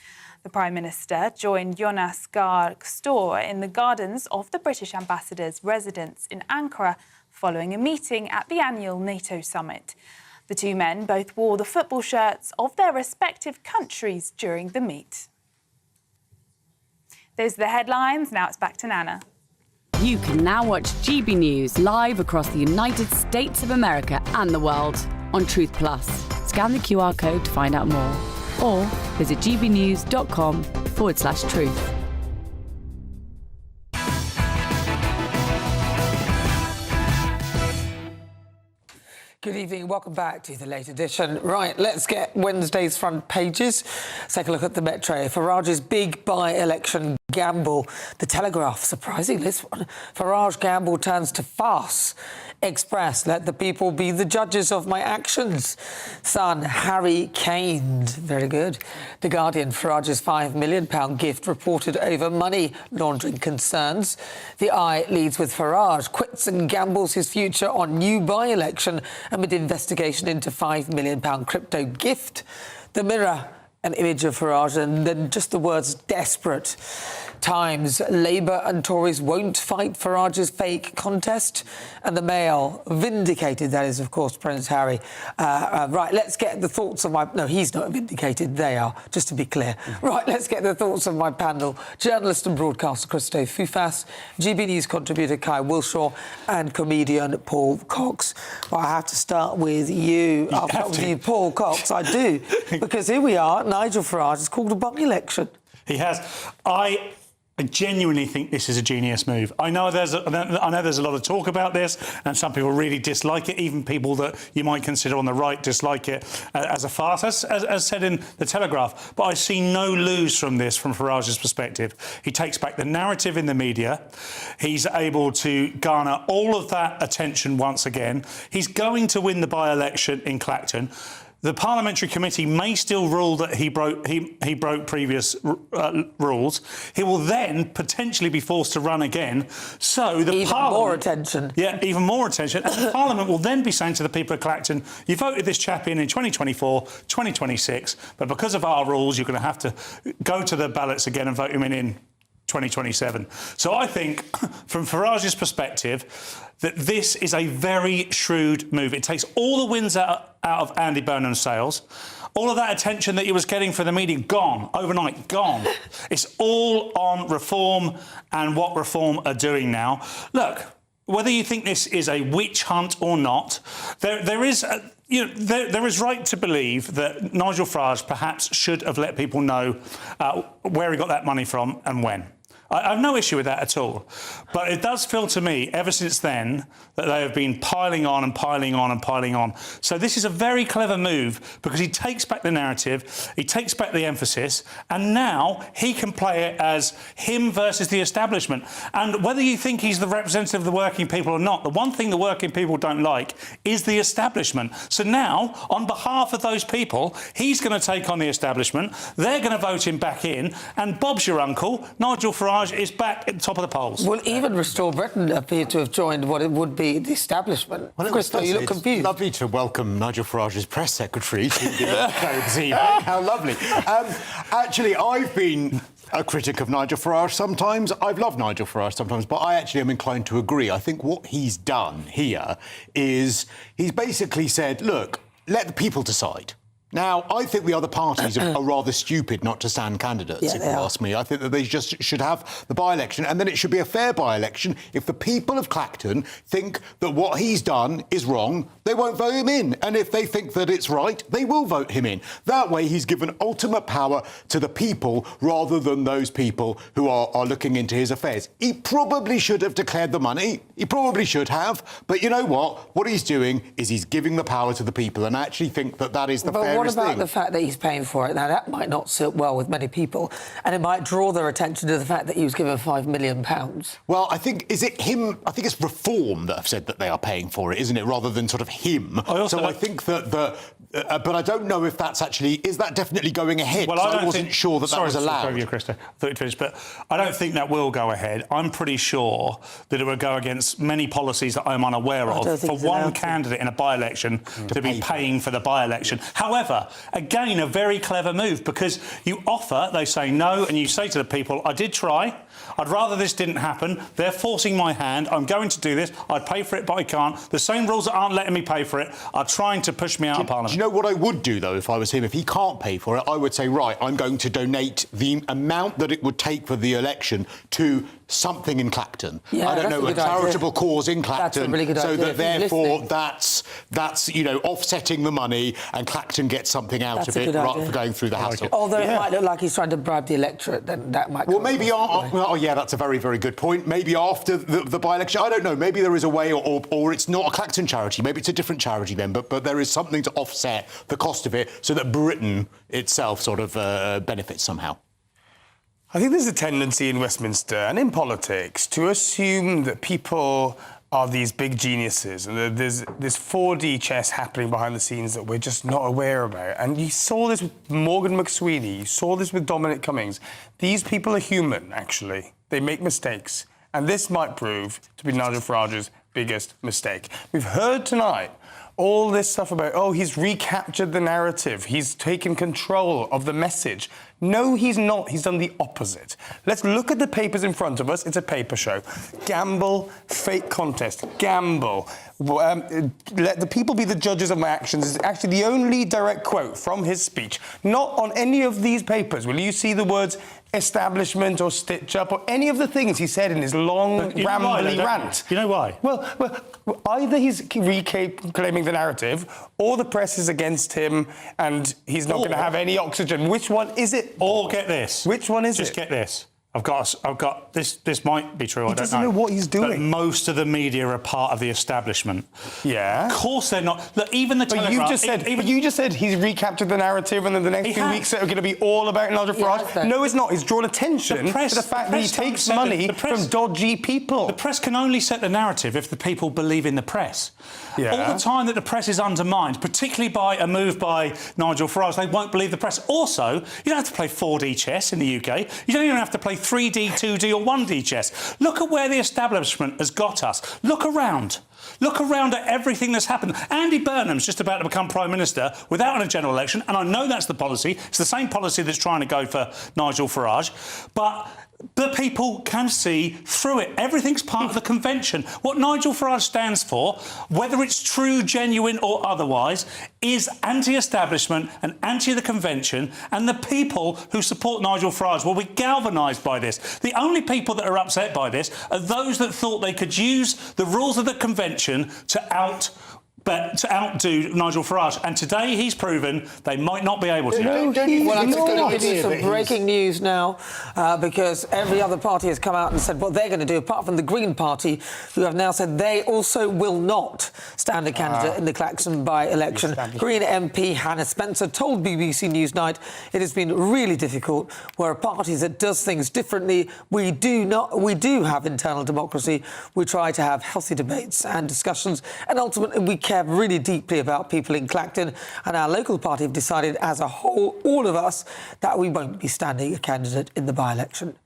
The Prime Minister joined Jonas Gahr Store in the gardens of the British ambassador's residence in Ankara following a meeting at the annual NATO summit. The two men both wore the football shirts of their respective countries during the meet. Those are the headlines. Now it's back to Nana. You can now watch GB News live across the United States of America and the world on Truth Plus. Scan the QR code to find out more or visit gbnews.com/truth. Good evening. Welcome back to the late edition. Right, let's get Wednesday's front pages. Let's take a look at the Metro. Farage's big by-election gamble. The Telegraph, surprising this one. Farage gamble turns to farce. Express, let the people be the judges of my actions. Sun, Harry caned. Very good. The Guardian, Farage's £5 million gift reported over money laundering concerns. The Eye leads with Farage, quits and gambles his future on new by-election amid investigation into £5 million crypto gift. The Mirror, an image of Farage and then just the words desperate. Times, Labour and Tories won't fight Farage's fake contest. And the Mail, vindicated, that is, of course, Prince Harry. Right, let's get the thoughts of my... No, he's not vindicated, they are, just to be clear. Right, let's get the thoughts of my panel. Journalist and broadcaster Christo Fufas, GB News contributor Kai Wilshaw and comedian Paul Cox. Well, I have to start with you. I'll start with you, Paul Cox. I do, because here we are, Nigel Farage has called a by-election. He has. I genuinely think this is a genius move. I know there's a lot of talk about this, and some people really dislike it. Even people that you might consider on the right dislike it as a farce, as said in the Telegraph. But I see no lose from this, from Farage's perspective. He takes back the narrative in the media. He's able to garner all of that attention once again. He's going to win the by-election in Clacton. The Parliamentary Committee may still rule that he broke previous rules. He will then potentially be forced to run again. So the even more attention. Yeah, even more attention. And the Parliament will then be saying to the people of Clacton, you voted this chap in 2024, 2026, but because of our rules, you're going to have to go to the ballots again and vote him in 2027. So I think, from Farage's perspective, that this is a very shrewd move. It takes all the wins out of Andy Burnham's sails. All of that attention that he was getting from the media, gone, overnight, gone. It's all on reform and what reform are doing now. Look, whether you think this is a witch hunt or not, there is right to believe that Nigel Farage perhaps should have let people know where he got that money from and when. I have no issue with that at all. But it does feel to me, ever since then, that they have been piling on and piling on and piling on. So this is a very clever move because he takes back the narrative, he takes back the emphasis, and now he can play it as him versus the establishment. And whether you think he's the representative of the working people or not, the one thing the working people don't like is the establishment. So now, on behalf of those people, he's going to take on the establishment, they're going to vote him back in, and Bob's your uncle, Nigel Farage, is back at the top of the polls. Will even Restore Britain appear to have joined what it would be the establishment? Well, Christo, you look confused. Lovely to welcome Nigel Farage's press secretary to the evening. How lovely. Actually, I've been a critic of Nigel Farage sometimes. I've loved Nigel Farage sometimes, but I actually am inclined to agree. I think what he's done here is he's basically said, look, let the people decide. Now, I think the other parties are rather stupid not to stand candidates, if you ask me. I think that they just should have the by-election, and then it should be a fair by-election. If the people of Clacton think that what he's done is wrong, they won't vote him in. And if they think that it's right, they will vote him in. That way, he's given ultimate power to the people rather than those people who are looking into his affairs. He probably should have declared the money. He probably should have. But you know what? What he's doing is he's giving the power to the people, and I actually think that that is the fairest what about thing. the fact that he's paying for it? Now, that might not sit well with many people, and it might draw their attention to the fact that he was given £5 million. Well, I think, is it him? I think it's Reform that have said that they are paying for it, isn't it, rather than sort of him. I think that but I don't know if that's actually... Is that definitely going ahead? Well, I wasn't sure that was allowed. Sorry, Christo. I thought you'd finished, but I don't think that will go ahead. I'm pretty sure that it will go against many policies that I'm unaware of for one candidate in a by-election to be paying for the by-election. However, again, a very clever move, because you offer, they say no, and you say to the people, I did try, I'd rather this didn't happen, they're forcing my hand, I'm going to do this, I'd pay for it, but I can't. The same rules that aren't letting me pay for it are trying to push me out of Parliament. Do you know what I would do, though, if I was him? If he can't pay for it, I would say, right, I'm going to donate the amount that it would take for the election to something in Clacton. Yeah, I don't that's know, a a good idea. charitable cause in Clacton. That's a really good so idea. that If you're therefore listening. that's offsetting the money, and Clacton gets something out That's of a it good rather idea. for going through the hassle. Although it might look like he's trying to bribe the electorate, then that might... Well, maybe... yeah, that's a very, very good point. Maybe after the by-election, I don't know, maybe there is a way, or it's not a Clacton charity, maybe it's a different charity then, but there is something to offset the cost of it so that Britain itself sort of benefits somehow. I think there's a tendency in Westminster and in politics to assume that people are these big geniuses and that there's this 4D chess happening behind the scenes that we're just not aware about. And you saw this with Morgan McSweeney, you saw this with Dominic Cummings. These people are human, actually. They make mistakes. And this might prove to be Nigel Farage's biggest mistake. We've heard tonight all this stuff about, oh, he's recaptured the narrative, he's taken control of the message. No, he's not. He's done the opposite. Let's look at the papers in front of us. It's a paper show. Gamble, fake contest, gamble. Let the people be the judges of my actions is actually the only direct quote from his speech. Not on any of these papers will you see the words establishment or stitch up or any of the things he said in his long, rambly rant. You know why? Well, either he's reclaiming the narrative or the press is against him and he's not going to have any oxygen. Which one is it? Or get this. Which one is it? Just get this. I've got this. This might be true. I don't know. He doesn't know what he's doing. But most of the media are part of the establishment. Yeah. Of course they're not. Look, even the Telegraph. You just said he's recaptured the narrative, and then the next few weeks are going to be all about Nigel Farage. No, it's not. He's drawn attention to the fact that he takes money from dodgy people. The press can only set the narrative if the people believe in the press. Yeah. All the time that the press is undermined, particularly by a move by Nigel Farage, they won't believe the press. Also, you don't have to play 4D chess in the UK. You don't even have to play 3D, 2D or 1D chess. Look at where the establishment has got us. Look around. Look around at everything that's happened. Andy Burnham's just about to become Prime Minister without a general election, and I know that's the policy. It's the same policy that's trying to go for Nigel Farage. But the people can see through it. Everything's part of the convention. What Nigel Farage stands for, whether it's true, genuine or otherwise, is anti-establishment and anti-the convention, and the people who support Nigel Farage will be galvanised by this. The only people that are upset by this are those that thought they could use the rules of the convention to outdo Nigel Farage, and today he's proven they might not be able to. Well, I'm just going to give you some breaking news now, because every other party has come out and said what they're going to do, apart from the Green Party, who have now said they also will not stand a candidate in the Clacton by-election. Green MP Hannah Spencer told BBC Newsnight it has been really difficult. We're a party that does things differently. We do have internal democracy. We try to have healthy debates and discussions, and ultimately we care really deeply about people in Clacton, and our local party have decided as a whole, all of us, that we won't be standing a candidate in the by-election.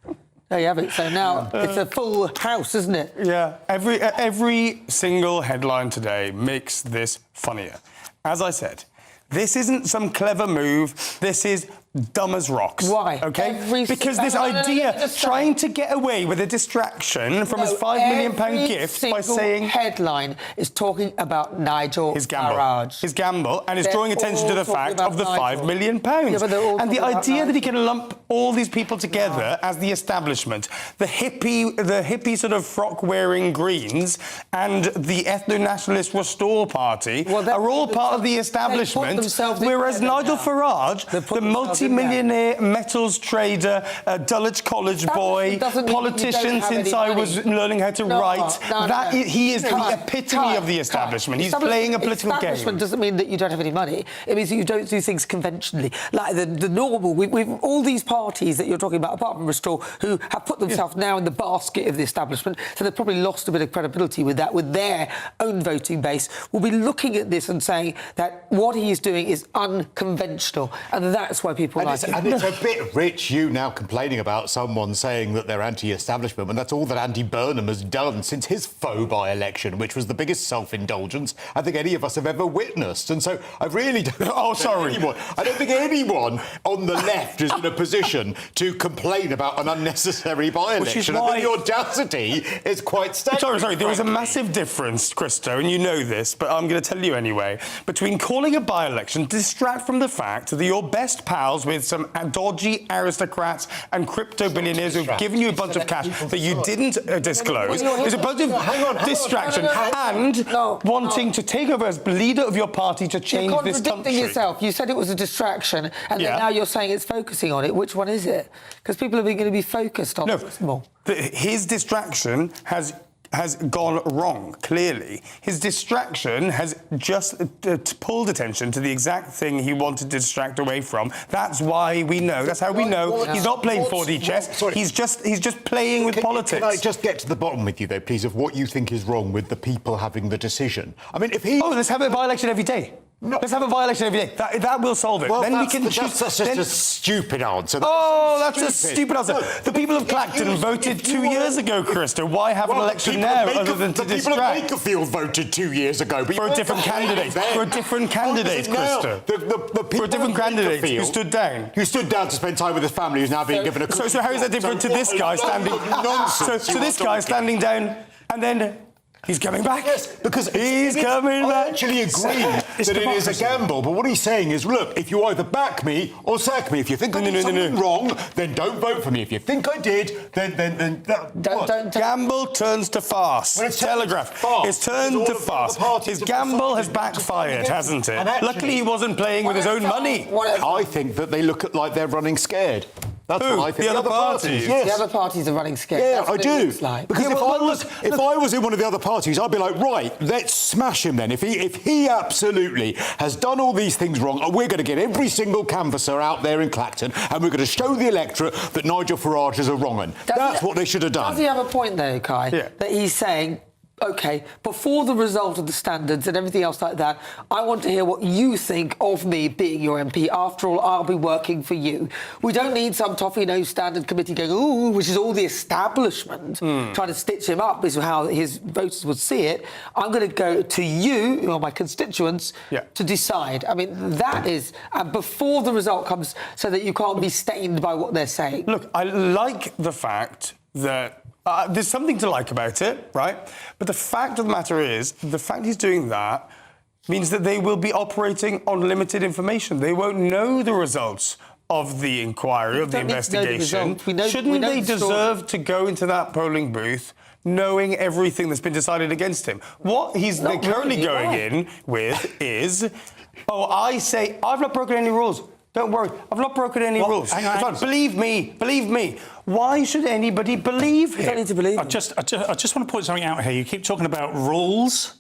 There you have it. So now it's a full house, isn't it? Yeah. Every single headline today makes this funnier. As I said, this isn't some clever move. This is dumb as rocks. Why? OK? Because this idea, trying to get away with a distraction from his £5 million gift by saying... headline is talking about Nigel Farage. His gamble, and is drawing attention to the fact of the £5 million. And the idea that he can lump all these people together as the establishment, the hippie sort of frock-wearing Greens and the ethno-nationalist Restore Party are all part of the establishment, whereas Nigel Farage, the multi-millionaire metals trader, Dulwich College boy, politician since I was learning how to write, he is the epitome of the establishment. He's playing a political game. Establishment doesn't mean that you don't have any money. It means that you don't do things conventionally. Like the normal... We've all these parties that you're talking about, apart from Restore, who have put themselves now in the basket of the establishment, so they've probably lost a bit of credibility with that, with their own voting base, will be looking at this and saying that what he is doing is unconventional, and that's why people like it. And it's a bit rich, you now complaining about someone saying that they're anti-establishment, when that's all that Andy Burnham has done since his faux by-election, which was the biggest self-indulgence I think any of us have ever witnessed. And so I really don't... I don't think anyone on the left is in a position to complain about an unnecessary by-election. I think the audacity is quite staggering. Sorry, there is a massive difference, Christo, and you know this, but I'm going to tell you anyway, between calling a by-election to distract from the fact that your best pals yourselves with some dodgy aristocrats and crypto billionaires who've given you a bunch of cash that you didn't disclose. There's a bunch of distraction and wanting to take over as leader of your party to change this country. You're contradicting yourself. You said it was a distraction, and then now you're saying it's focusing on it. Which one is it? Because people are going to be focused on this more. His distraction has gone wrong, clearly. His distraction has just pulled attention to the exact thing he wanted to distract away from. That's why we know. That's how we know he's not playing 4D chess. He's just playing with politics. Can I just get to the bottom with you, though, please, of what you think is wrong with the people having the decision? I mean, if he... Oh, let's have a by-election every day. No. Let's have a by-election every day. That will solve it. Well, then that's, we can that's just a stupid answer. That's a stupid answer. The people of Clacton voted 2 years ago, Krista. Why have an election now other than to distract? The people of Bakerfield voted 2 years ago. But for a different candidate. For a different candidate, Krista. For a different candidate who stood down. Who stood down to spend time with his family, who's now being given a... So how is that different to this guy standing... Nonsense. So this guy standing down and then... He's coming back. Yes, because he's coming back. I actually agree that it is a gamble. But what he's saying is, look, if you either back me or sack me. If you think I did something wrong, then don't vote for me. If you think I did, then don't. Gamble turns to farce. Well, it's Telegraph. It's turned to farce. His gamble has backfired, hasn't it? Actually, luckily, he wasn't playing with his own money. I think that they look like they're running scared. That's Who? what I think. The other parties? Yes. The other parties are running scared. Yeah, That's I what do. It looks like. Because if I was in one of the other parties, I'd be like, right, let's smash him then. If he absolutely has done all these things wrong, we're going to get every single canvasser out there in Clacton, and we're going to show the electorate that Nigel Farage is a wrong un. That's what they should have done. Does he have a point though, Kai? Yeah. That he's saying, OK, before the result of the standards and everything else like that, I want to hear what you think of me being your MP. After all, I'll be working for you. We don't need some toffee-nosed standard committee going, ooh, which is all the establishment trying to stitch him up, is how his voters would see it. I'm going to go to you, or my constituents, to decide. I mean, that is... before the result comes, so that you can't be stained by what they're saying. Look, I like the fact that there's something to like about it, right? But the fact of the matter is, the fact he's doing that means that they will be operating on limited information. They won't know the results of the inquiry, of the investigation. Shouldn't they deserve to go into that polling booth knowing everything that's been decided against him? What they're currently going in with is, I say, I've not broken any rules. Don't worry, I've not broken any rules. Believe me. Why should anybody believe him? You don't need to believe him. I just want to point something out here. You keep talking about rules,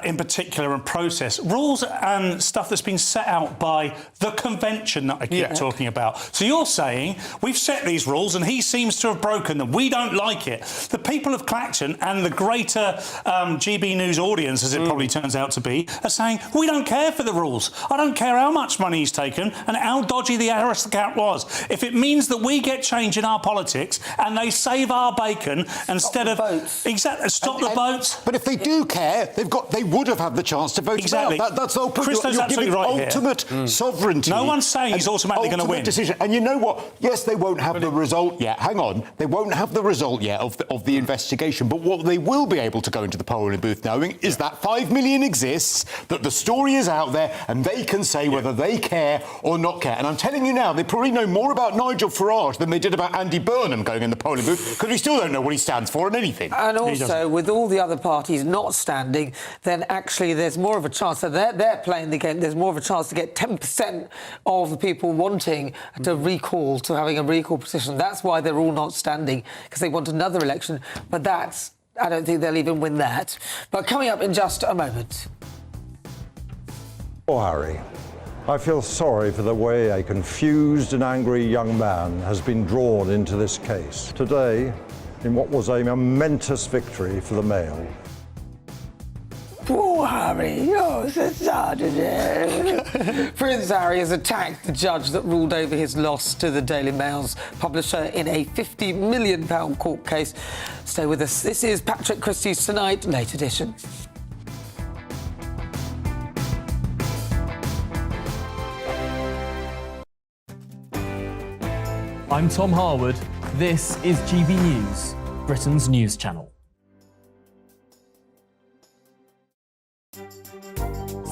in particular, and process. Rules and stuff that's been set out by the convention that I keep talking about. So you're saying, we've set these rules and he seems to have broken them. We don't like it. The people of Clacton and the greater GB News audience, as it probably turns out to be, are saying, we don't care for the rules. I don't care how much money he's taken and how dodgy the aristocrat was. If it means that we get change in our politics and they save our bacon instead of votes. Exactly, stop the votes. But if they do care, they would have had the chance to vote. Exactly. That's the whole point. Christo's You're giving ultimate sovereignty. No one's saying he's automatically going to win. Decision. And you know what? Yes, they won't have the result yet. Hang on, they won't have the result yet of the investigation. But what they will be able to go into the polling booth knowing is that 5 million exists, that the story is out there, and they can say whether they care or not care. And I'm telling you now, they probably know more about Nigel Farage than they did about Andy Burnham going in the polling booth, because we still don't know what he stands for and anything. And also, with all the other parties not standing, then actually there's more of a chance that they're playing the game. There's more of a chance to get 10% of the people wanting to recall, to having a recall petition. That's why they're all not standing, because they want another election. But I don't think they'll even win that. But coming up in just a moment. Oh, Harry, I feel sorry for the way a confused and angry young man has been drawn into this case. Today, in what was a momentous victory for the Mail. Poor Harry, so sad. Prince Harry has attacked the judge that ruled over his loss to the Daily Mail's publisher in a £50 million court case. Stay with us. This is Patrick Christys Tonight, late edition. I'm Tom Harwood. This is GB News, Britain's news channel.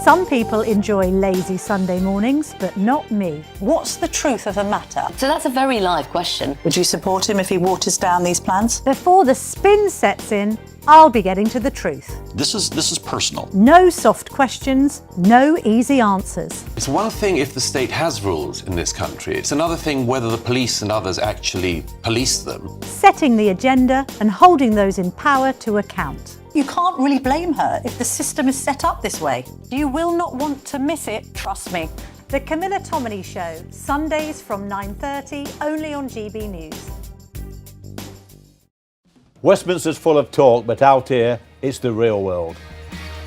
Some people enjoy lazy Sunday mornings, but not me. What's the truth of the matter? So that's a very live question. Would you support him if he waters down these plans? Before the spin sets in, I'll be getting to the truth. This is personal. No soft questions, no easy answers. It's one thing if the state has rules in this country. It's another thing whether the police and others actually police them. Setting the agenda and holding those in power to account. You can't really blame her if the system is set up this way. You will not want to miss it, trust me. The Camilla Tominey Show, Sundays from 9:30, only on GB News. Westminster's full of talk, but out here, it's the real world.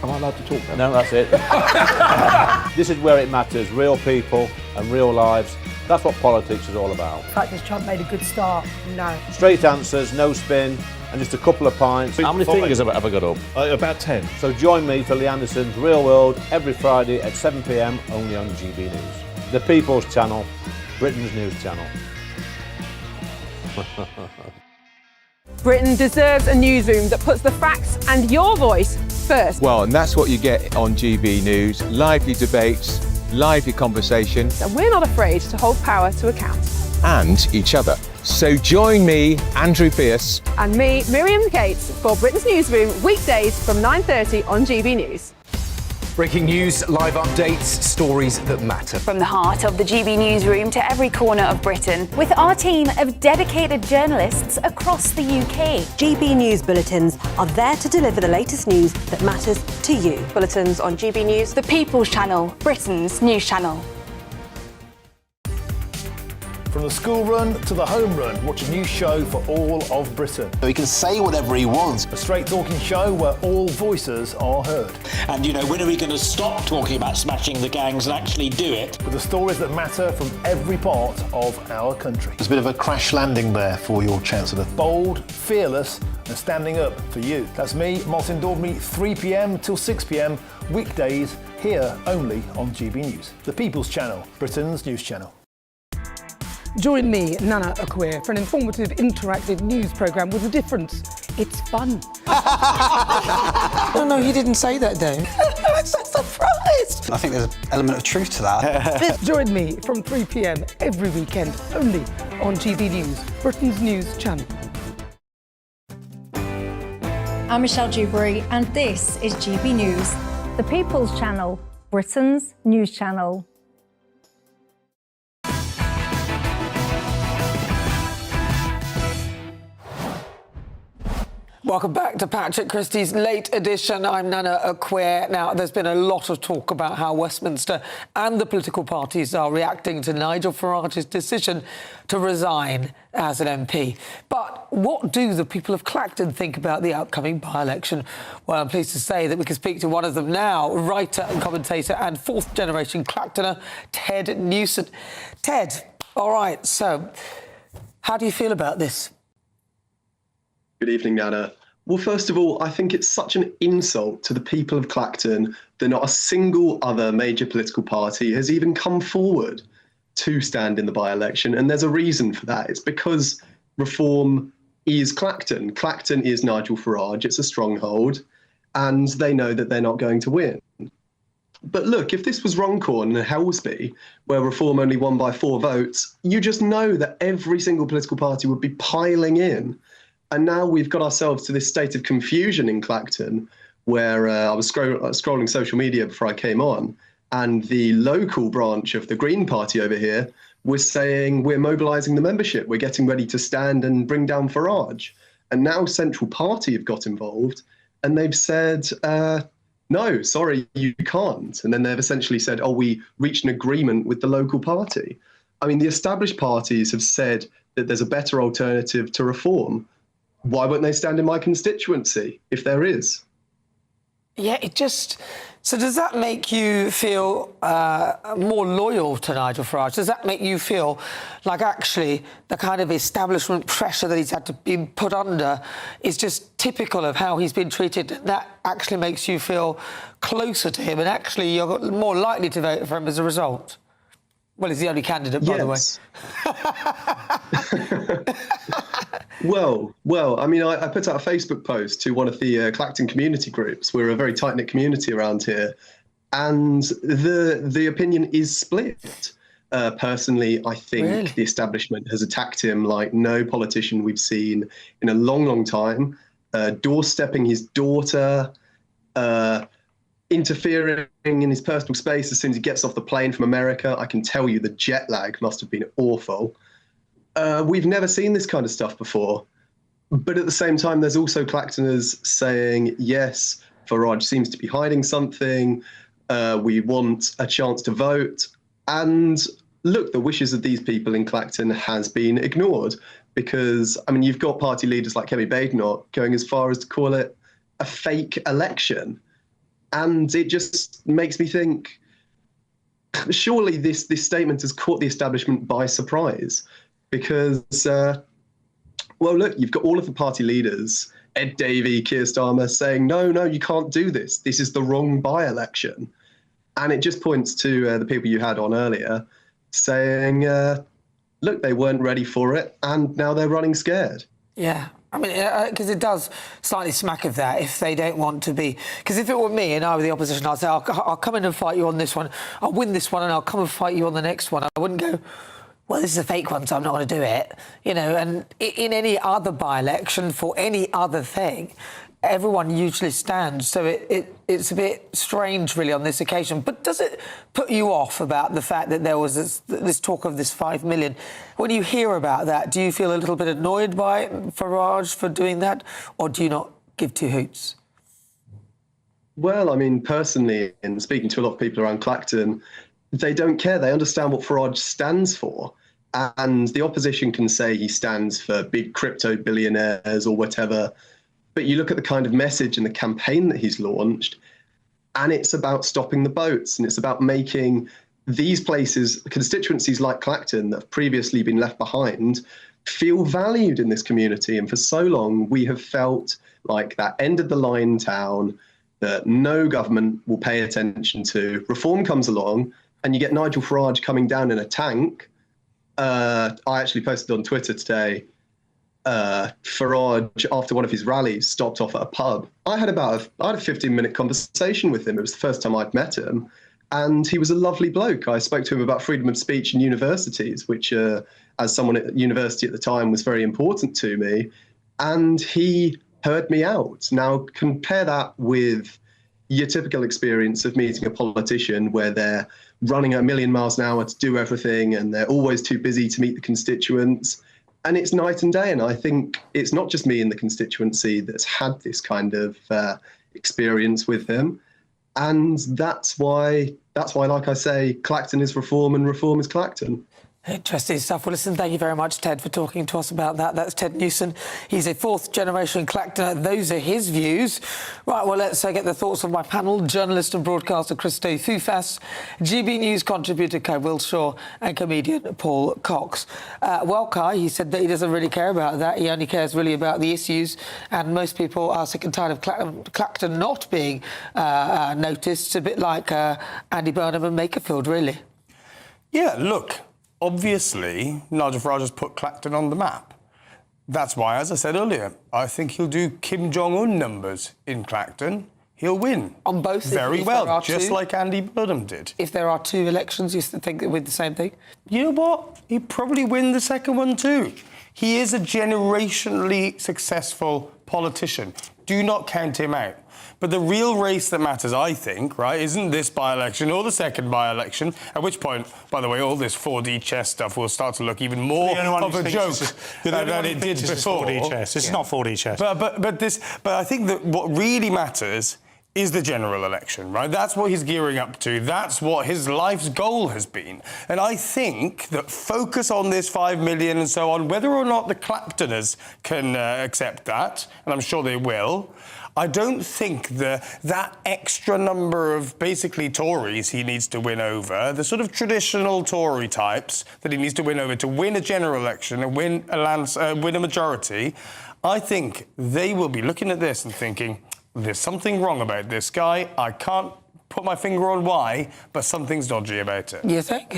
Am I allowed to talk now? No, that's it. This is where it matters, real people and real lives. That's what politics is all about. In fact, has Trump made a good start? No. Straight answers, no spin, and just a couple of pints. How many fingers have I got up? About 10. So join me for Lee Anderson's Real World every Friday at 7 p.m, only on GB News. The People's Channel, Britain's news channel. Britain deserves a newsroom that puts the facts and your voice first. Well, and that's what you get on GB News. Lively debates, lively conversations. And we're not afraid to hold power to account. And each other. So join me, Andrew Pierce. And me, Miriam Gates, for Britain's Newsroom, weekdays from 9:30 on GB News. Breaking news, live updates, stories that matter. From the heart of the GB Newsroom to every corner of Britain, with our team of dedicated journalists across the UK. GB News bulletins are there to deliver the latest news that matters to you. Bulletins on GB News, The People's Channel, Britain's news channel. From the school run to the home run, watch a new show for all of Britain. He can say whatever he wants. A straight talking show where all voices are heard. And, when are we going to stop talking about smashing the gangs and actually do it? With the stories that matter from every part of our country. There's a bit of a crash landing there for your Chancellor. Bold, fearless and standing up for you. That's me, Martin Daubney, 3 p.m. till 6 p.m, weekdays, here only on GB News. The People's Channel, Britain's news channel. Join me, Nana Akweer, for an informative, interactive news programme with a difference. It's fun. No, he didn't say that, though. I'm so surprised. I think there's an element of truth to that. Join me from 3 p.m. every weekend, only on GB News, Britain's news channel. I'm Michelle Dewberry, and this is GB News. The People's Channel, Britain's news channel. Welcome back to Patrick Christys' Late Edition. I'm Nana Akweer. Now, there's been a lot of talk about how Westminster and the political parties are reacting to Nigel Farage's decision to resign as an MP. But what do the people of Clacton think about the upcoming by-election? Well, I'm pleased to say that we can speak to one of them now, writer and commentator and fourth-generation Clactoner, Ted Newson. Ted, all right, so how do you feel about this? Good evening, Nana. Well, first of all, I think it's such an insult to the people of Clacton that not a single other major political party has even come forward to stand in the by-election. And there's a reason for that. It's because Reform is Clacton. Clacton is Nigel Farage. It's a stronghold. And they know that they're not going to win. But look, if this was Runcorn and Helsby, where Reform only won by 4 votes, you just know that every single political party would be piling in. And now we've got ourselves to this state of confusion in Clacton, where I was scrolling social media before I came on, and the local branch of the Green Party over here was saying we're mobilising the membership, we're getting ready to stand and bring down Farage. And now Central Party have got involved, and they've said, no, sorry, you can't. And then they've essentially said, oh, we reached an agreement with the local party. I mean, the established parties have said that there's a better alternative to Reform. Why won't they stand in my constituency if there is? Yeah, so does that make you feel more loyal to Nigel Farage? Does that make you feel like actually the kind of establishment pressure that he's had to be put under is just typical of how he's been treated? That actually makes you feel closer to him and actually you're more likely to vote for him as a result? Well, he's the only candidate, by the way. Well, I mean, I put out a Facebook post to one of the Clacton community groups. We're a very tight-knit community around here. And the opinion is split. Personally, I think the establishment has attacked him like no politician we've seen in a long, long time, doorstepping his daughter, interfering in his personal space as soon as he gets off the plane from America. I can tell you the jet lag must have been awful. We've never seen this kind of stuff before. But at the same time, there's also Clactoners saying, yes, Farage seems to be hiding something. We want a chance to vote. And look, the wishes of these people in Clacton has been ignored because, I mean, you've got party leaders like Kemi Badenoch going as far as to call it a fake election. And it just makes me think, surely this statement has caught the establishment by surprise because, well, look, you've got all of the party leaders, Ed Davey, Keir Starmer, saying, no, you can't do this. This is the wrong by-election. And it just points to the people you had on earlier saying, look, they weren't ready for it, and now they're running scared. Yeah. I mean, because it does slightly smack of that if they don't want to be... Because if it were me and I were the opposition, I'd say, I'll come in and fight you on this one, I'll win this one and I'll come and fight you on the next one. I wouldn't go, well, this is a fake one, so I'm not going to do it. You know, and in any other by-election for any other thing, everyone usually stands. So it's a bit strange, really, on this occasion. But does it put you off about the fact that there was this talk of this 5 million? When you hear about that, do you feel a little bit annoyed by Farage for doing that, or do you not give two hoots? Well, I mean, personally, in speaking to a lot of people around Clacton, they don't care. They understand what Farage stands for. And the opposition can say he stands for big crypto billionaires or whatever. But you look at the kind of message and the campaign that he's launched, and it's about stopping the boats, and it's about making these places, constituencies like Clacton that have previously been left behind, feel valued in this community. And for so long, we have felt like that end of the line town that no government will pay attention to. Reform comes along, and you get Nigel Farage coming down in a tank. I actually posted on Twitter today, Farage, after one of his rallies, stopped off at a pub. I had a 15-minute conversation with him. It was the first time I'd met him. And he was a lovely bloke. I spoke to him about freedom of speech in universities, which, as someone at university at the time, was very important to me. And he heard me out. Now, compare that with your typical experience of meeting a politician where they're running at 1,000,000 miles an hour to do everything, and they're always too busy to meet the constituents. And it's night and day. And I think it's not just me in the constituency that's had this kind of experience with him. And that's why, like I say, Clacton is reform and reform is Clacton. Interesting stuff. Well, listen, thank you very much, Ted, for talking to us about that. That's Ted Newson. He's a fourth-generation Clactoner. Those are his views. Right, well, let's get the thoughts of my panel, journalist and broadcaster Christo Thufas, GB News contributor Kai Wilshaw, and comedian Paul Cox. Well, Kai, he said that he doesn't really care about that. He only cares really about the issues, and most people are sick and tired of Clacton not being noticed. It's a bit like Andy Burnham and Makerfield, really. Yeah, look. Obviously, Nigel Farage has put Clacton on the map. That's why, as I said earlier, I think he'll do Kim Jong-un numbers in Clacton. He'll win. On both? Very well, just like Andy Burnham did. If there are two elections, you think with the same thing? You know what? He'd probably win the second one too. He is a generationally successful politician. Do not count him out. But the real race that matters, I think, right, isn't this by-election or the second by-election, at which point, by the way, all this 4D chess stuff will start to look even more of a joke than it did before. 4D chess. It's not 4D chess. But I think that what really matters is the general election, right? That's what he's gearing up to. That's what his life's goal has been. And I think that focus on this 5 million and so on, whether or not the Clactoners can accept that, and I'm sure they will, I don't think that extra number of basically Tories he needs to win over, the sort of traditional Tory types that he needs to win over to win a general election and win a majority, I think they will be looking at this and thinking, there's something wrong about this guy. I can't put my finger on why, but something's dodgy about it. You think?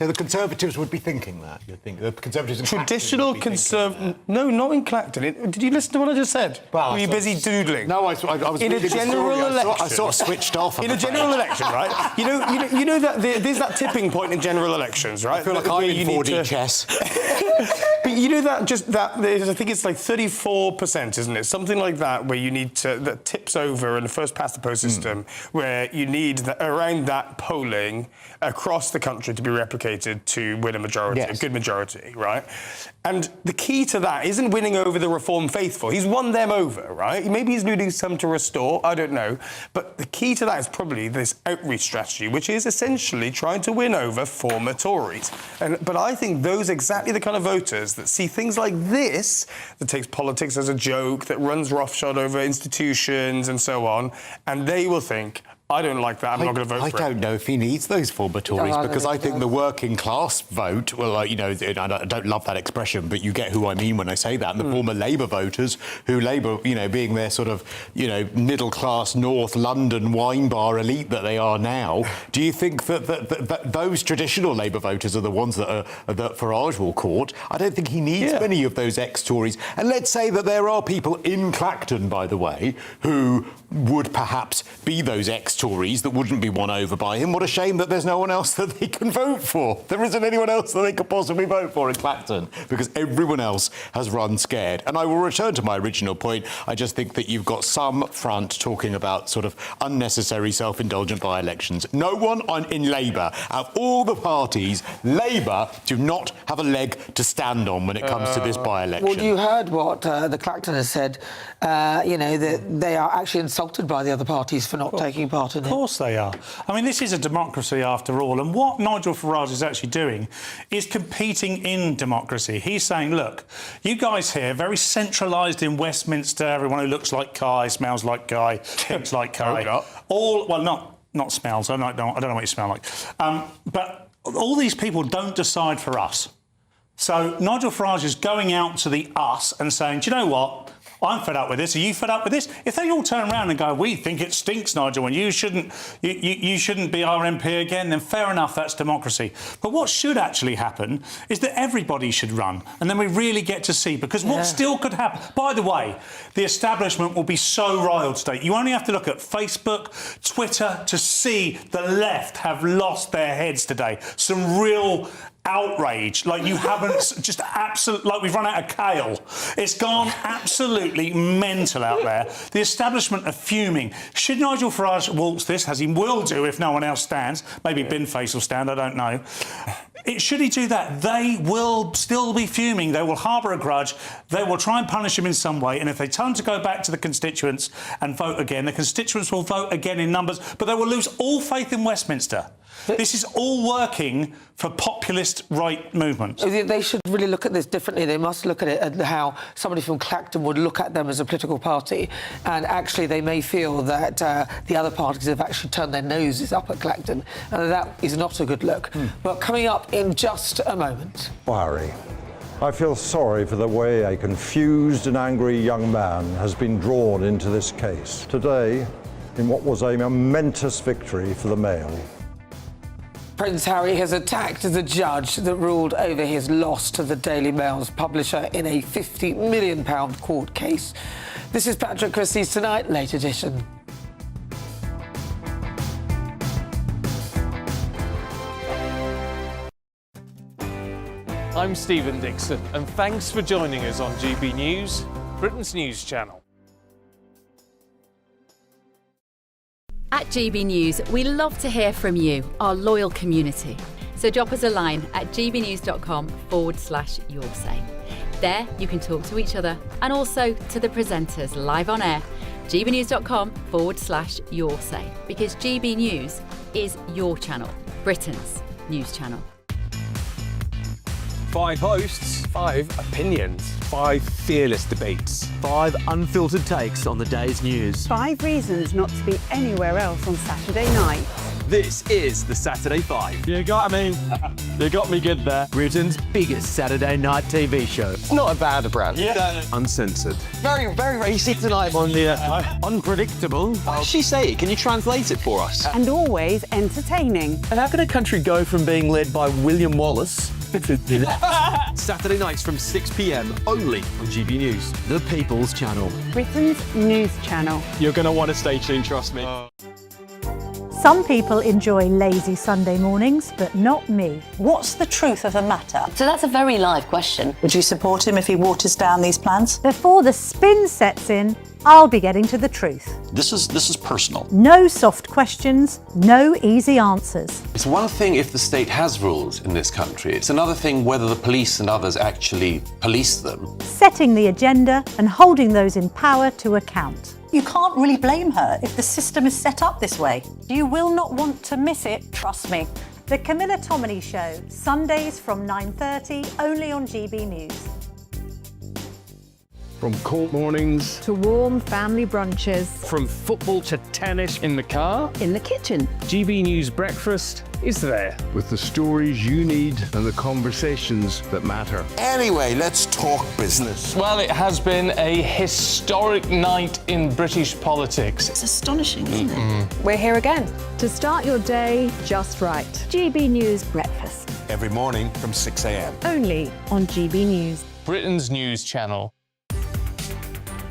So the Conservatives would be thinking that, you think? The Conservatives in Traditional Conservative... No, not in Clacton. Did you listen to what I just said? Well, were you busy doodling? No, I was in a reading the general story. election. I sort of switched off. In a general election, right? You know that there's that tipping point in general elections, right? I feel like I'm in 4D chess. But you know I think it's like 34%, isn't it? Something like that, where you need to... That tips over in the first past the post system, where you need around that polling across the country to be replicated to win a majority, a good majority, right? And the key to that isn't winning over the Reform faithful. He's won them over, right? Maybe he's needing some to restore, I don't know. But the key to that is probably this outreach strategy, which is essentially trying to win over former Tories. But I think those are exactly the kind of voters that see things like this, that takes politics as a joke, that runs roughshod over institutions and so on, and they will think, I don't like that, I'm not going to vote for it. I don't know if he needs those former Tories, because I think the working class vote, well, I don't love that expression, but you get who I mean when I say that, and the former Labour voters, who Labour, being their sort of, middle-class North London wine bar elite that they are now, do you think that those traditional Labour voters are the ones that Farage will court? I don't think he needs many of those ex-Tories. And let's say that there are people in Clacton, by the way, who would perhaps be those ex-Tories that wouldn't be won over by him. What a shame that there's no one else that they can vote for. There isn't anyone else that they could possibly vote for in Clacton, because everyone else has run scared. And I will return to my original point. I just think that you've got some front talking about sort of unnecessary self-indulgent by-elections. No one in Labour, out of all the parties, Labour do not have a leg to stand on when it comes to this by-election. Well, you heard what the Clactoners said, that they are actually insulted by the other parties for not taking part in it. Of course they are. I mean, this is a democracy after all, and what Nigel Farage is actually doing is competing in democracy. He's saying, look, you guys here, very centralised in Westminster, everyone who looks like Kai, smells like Kai, thinks like Kai. Not smells, I don't know what you smell like. But all these people don't decide for us. So Nigel Farage is going out to the us and saying, do you know what? I'm fed up with this. Are you fed up with this? If they all turn around and go, we think it stinks, Nigel, and you shouldn't be our MP again, then fair enough, that's democracy. But what should actually happen is that everybody should run, and then we really get to see, because what still could happen... By the way, the establishment will be so riled today. You only have to look at Facebook, Twitter, to see the left have lost their heads today. Some real... outrage, like you haven't just absolute, like we've run out of kale. It's gone absolutely mental out there. The establishment are fuming. Should Nigel Farage waltz this, as he will do if no one else stands, maybe Binface will stand, I don't know. Should he do that, they will still be fuming. They will harbour a grudge. They will try and punish him in some way. And if they tell him to go back to the constituents and vote again, the constituents will vote again in numbers, but they will lose all faith in Westminster. This is all working for populist right movements. They should really look at this differently. They must look at it at how somebody from Clacton would look at them as a political party, and actually they may feel that the other parties have actually turned their noses up at Clacton, and that is not a good look. But coming up in just a moment. Harry, I feel sorry for the way a confused and angry young man has been drawn into this case. Today, in what was a momentous victory for the Mail. Prince Harry has attacked the judge that ruled over his loss to the Daily Mail's publisher in a £50 million court case. This is Patrick Christys Tonight, late edition. I'm Stephen Dixon, and thanks for joining us on GB News, Britain's news channel. At GB News, we love to hear from you, our loyal community. So drop us a line at gbnews.com/your say. There you can talk to each other and also to the presenters live on air. gbnews.com/your say, because GB News is your channel, Britain's news channel. 5 hosts, 5 opinions, 5 fearless debates, 5 unfiltered takes on the day's news. 5 reasons not to be anywhere else on Saturday night. This is the Saturday Five. You got me. You got me good there. Britain's biggest Saturday night TV show. It's not a bad brand. Yeah. Uncensored. Very, very racy tonight on the unpredictable. What did she say? Can you translate it for us? And always entertaining. And how can a country go from being led by William Wallace Saturday nights from 6 p.m. only on GB News, the People's Channel. Britain's news channel. You're going to want to stay tuned, trust me. Some people enjoy lazy Sunday mornings, but not me. What's the truth of the matter? So that's a very live question. Would you support him if he waters down these plans? Before the spin sets in, I'll be getting to the truth. This is personal. No soft questions, no easy answers. It's one thing if the state has rules in this country. It's another thing whether the police and others actually police them. Setting the agenda and holding those in power to account. You can't really blame her if the system is set up this way. You will not want to miss it, trust me. The Camilla Tominey Show, Sundays from 9:30, only on GB News. From cold mornings to warm family brunches. From football to tennis in the car. In the kitchen. GB News Breakfast is there with the stories you need and the conversations that matter. Anyway, let's talk business. Well, it has been a historic night in British politics. It's astonishing, isn't it? We're here again to start your day just right. GB News Breakfast. Every morning from 6 a.m. Only on GB News. Britain's news channel.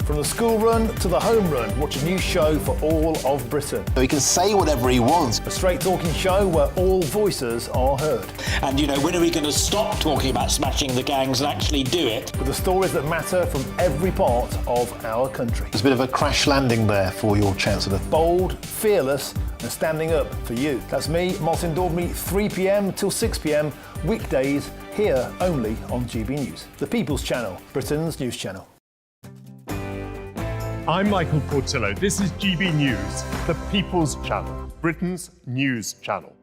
From the school run to the home run, watch a new show for all of Britain. So he can say whatever he wants. A straight talking show where all voices are heard. And, you know, when are we going to stop talking about smashing the gangs and actually do it? With the stories that matter from every part of our country. There's a bit of a crash landing there for your Chancellor. Bold, fearless and standing up for you. That's me, Martin Daubney, 3 p.m. till 6 p.m. weekdays here only on GB News. The People's Channel, Britain's news channel. I'm Michael Portillo. This is GB News, the People's Channel, Britain's news channel.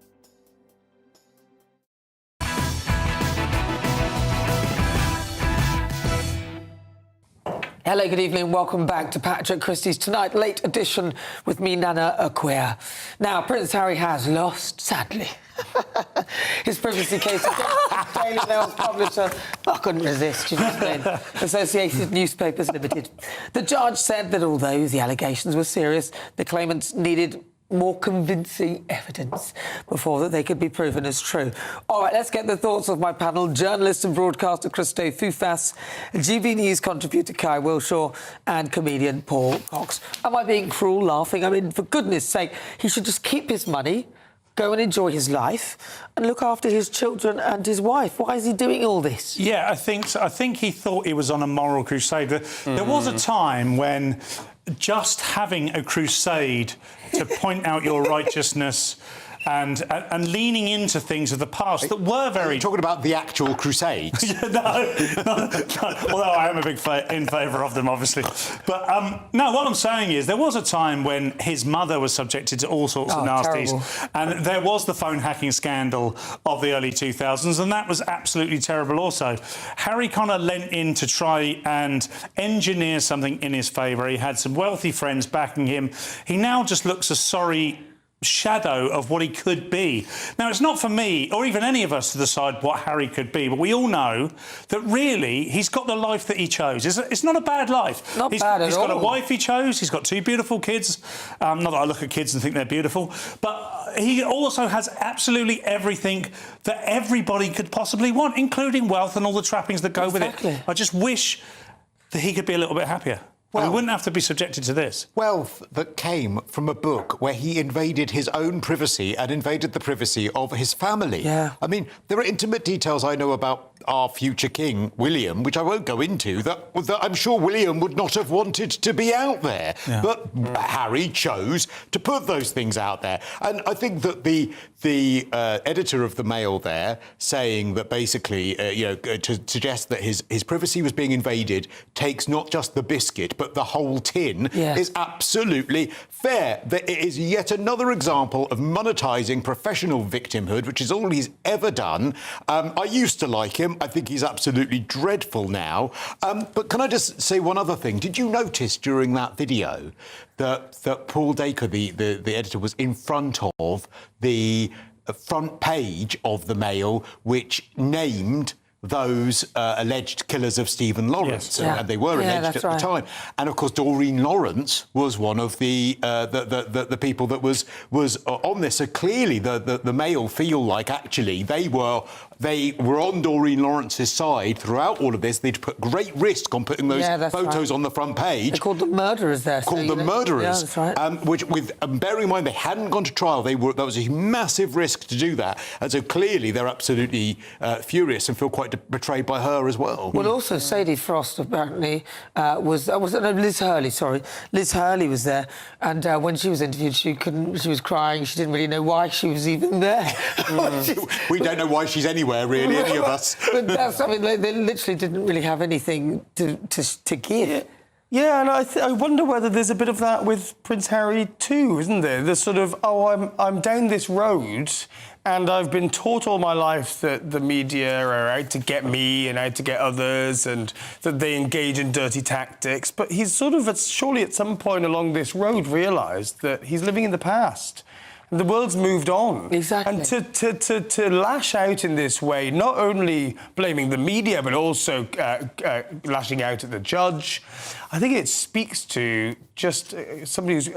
Hello, good evening. Welcome back to Patrick Christys Tonight, late edition with me, Nana Acquia. Now, Prince Harry has lost, sadly, his privacy case against Daily Mail's publisher. I couldn't resist, you know what I mean? Associated Newspapers Limited. The judge said that although the allegations were serious, the claimants needed more convincing evidence before that they could be proven as true. All right, let's get the thoughts of my panel. Journalist and broadcaster Christo Foufas, GB News contributor Kai Wilshaw and comedian Paul Cox. Am I being cruel, laughing? I mean, for goodness sake, he should just keep his money, go and enjoy his life and look after his children and his wife. Why is he doing all this? Yeah, I think so. I think he thought he was on a moral crusade. There was a time when just having a crusade to point out your righteousness and leaning into things of the past that were very... Are you talking about the actual crusades? no. Although I am a big in favour of them, obviously. But, no, what I'm saying is there was a time when his mother was subjected to all sorts of nasties. Terrible. And there was the phone hacking scandal of the early 2000s, and that was absolutely terrible also. Harry kind of lent in to try and engineer something in his favour. He had some wealthy friends backing him. He now just looks a sorry shadow of what he could be. Now, it's not for me or even any of us to decide what Harry could be, but we all know that really he's got the life that he chose. It's not a bad life. Not bad at all. He's got a wife he chose. He's got two beautiful kids. Not that I look at kids and think they're beautiful, but he also has absolutely everything that everybody could possibly want, including wealth and all the trappings that go with it. I just wish that he could be a little bit happier. Well, we wouldn't have to be subjected to this. Wealth that came from a book where he invaded his own privacy and invaded the privacy of his family. Yeah. I mean, there are intimate details I know about our future king, William, which I won't go into, that I'm sure William would not have wanted to be out there. Yeah. But Harry chose to put those things out there. And I think that the editor of the Mail there saying that basically, to suggest that his privacy was being invaded takes not just the biscuit, but the whole tin is absolutely fair. It is yet another example of monetising professional victimhood, which is all he's ever done. I used to like him. him. I think he's absolutely dreadful now. But can I just say one other thing? Did you notice during that video that Paul Dacre, the editor, was in front of the front page of the Mail, which named those alleged killers of Stephen Lawrence, and they were alleged at the time. And of course, Doreen Lawrence was one of the people that was on this. So clearly, the Mail feel like actually they were on Doreen Lawrence's side throughout all of this. They'd put great risk on putting those photos on the front page. They're called the murderers there. Called the murderers. Yeah, that's right. Which, bearing in mind they hadn't gone to trial, that was a massive risk to do that. And so clearly they're absolutely furious and feel quite betrayed by her as well. Well, also Sadie Frost apparently Liz Hurley. Sorry, Liz Hurley was there, and when she was interviewed, she was crying. She didn't really know why she was even there. We don't know why she's anywhere, really, any of us. But that's, I mean, they literally didn't really have anything to give. Yeah, and I wonder whether there's a bit of that with Prince Harry too, isn't there? The sort of, I'm down this road and I've been taught all my life that the media are out to get me and out to get others and that they engage in dirty tactics. But he's sort of, surely at some point along this road, realised that he's living in the past. The world's moved on. Exactly. And to lash out in this way, not only blaming the media, but also lashing out at the judge, I think it speaks to just somebody who's,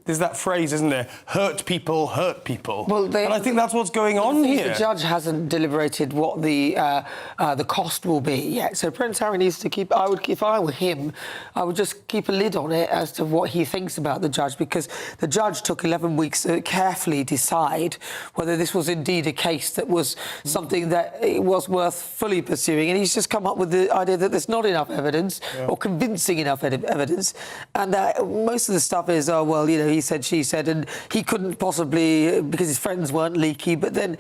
there's that phrase, isn't there? Hurt people, hurt people. Well, and I think that's what's going on here. The judge hasn't deliberated what the cost will be yet. So Prince Harry needs to keep... if I were him, I would just keep a lid on it as to what he thinks about the judge, because the judge took 11 weeks to carefully decide whether this was indeed a case that was something that it was worth fully pursuing. And he's just come up with the idea that there's not enough evidence or convincing enough evidence, and that most of the stuff is, he said, she said, and he couldn't possibly, because his friends weren't leaky. But then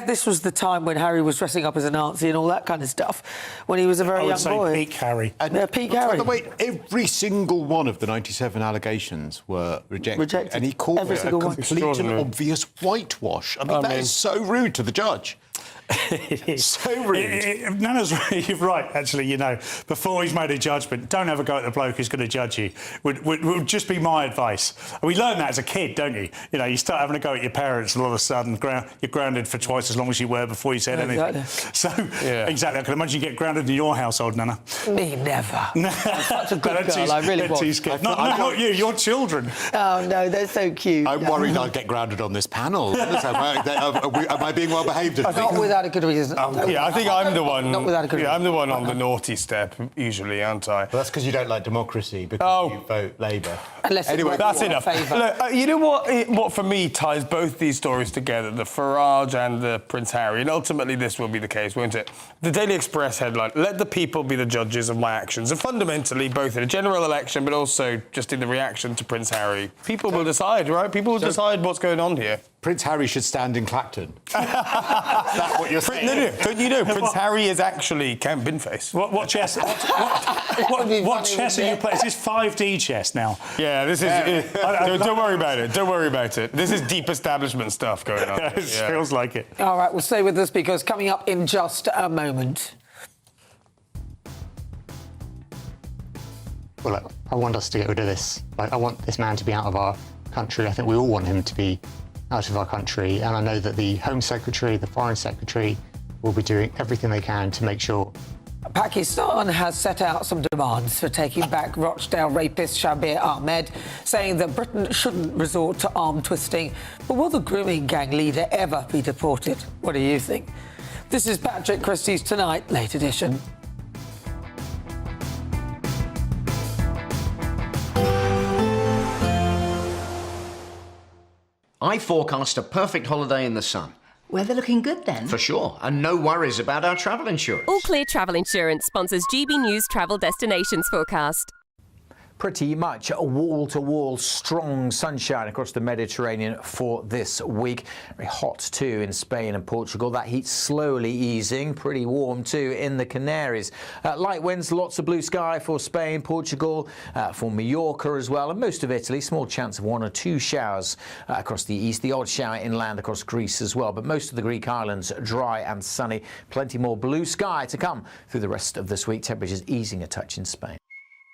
this was the time when Harry was dressing up as a Nazi and all that kind of stuff, when he was a very young boy. Peak Harry. Peak Harry. By the way, every single one of the 97 allegations were rejected. And he called it a complete and obvious whitewash. I mean, that is so rude to the judge. So rude. Nana's you're right, actually, before he's made a judgment, don't ever go at the bloke who's going to judge you, would just be my advice. We learn that as a kid, don't you? You start having a go at your parents and all of a sudden you're grounded for twice as long as you were before you said anything. So, exactly, I can imagine you get grounded in your household, Nana. Me, never. I'm such a good girl, I really was. Not you, your children. Oh, no, they're so cute. I'm worried I'll get grounded on this panel. Am I being well behaved? Not without a good reason. I think I'm the one. Not without a good reason. I'm the one on the naughty step, usually, aren't I? Well, that's because you don't like democracy, because you vote Labour. Anyway, that's enough. Look, you know what for me ties both these stories together, the Farage and the Prince Harry, and ultimately this will be the case, won't it? The Daily Express headline, let the people be the judges of my actions. And fundamentally, both in a general election, but also just in the reaction to Prince Harry, people will decide, right? People will decide what's going on here. Prince Harry should stand in Clacton. That's what you're saying. No. Don't you know Prince Harry is actually Count Binface? What chess? What chess are you playing? Is this 5D chess now? Yeah, this is... don't worry about it. Don't worry about it. This is deep establishment stuff going on. It feels like it. All right, well, stay with us, because coming up in just a moment... Well, look, I want us to get rid of this. I want this man to be out of our country. I think we all want him to be out of our country, and I know that the Home Secretary, the Foreign Secretary will be doing everything they can to make sure. Pakistan has set out some demands for taking back Rochdale rapist Shabir Ahmed, saying that Britain shouldn't resort to arm twisting. But will the grooming gang leader ever be deported? What do you think? This is Patrick Christys Tonight, late edition. I forecast a perfect holiday in the sun. Weather looking good then? For sure, and no worries about our travel insurance. All Clear Travel Insurance sponsors GB News Travel Destinations Forecast. pretty much wall-to-wall strong sunshine across the Mediterranean for this week. Very hot too in Spain and Portugal. That heat slowly easing. Pretty warm too in the Canaries. Light winds, lots of blue sky for Spain, Portugal, for Mallorca as well, and most of Italy. Small chance of 1 or 2 showers across the east. The odd shower inland across Greece as well. But most of the Greek islands dry and sunny. Plenty more blue sky to come through the rest of this week. Temperatures easing a touch in Spain.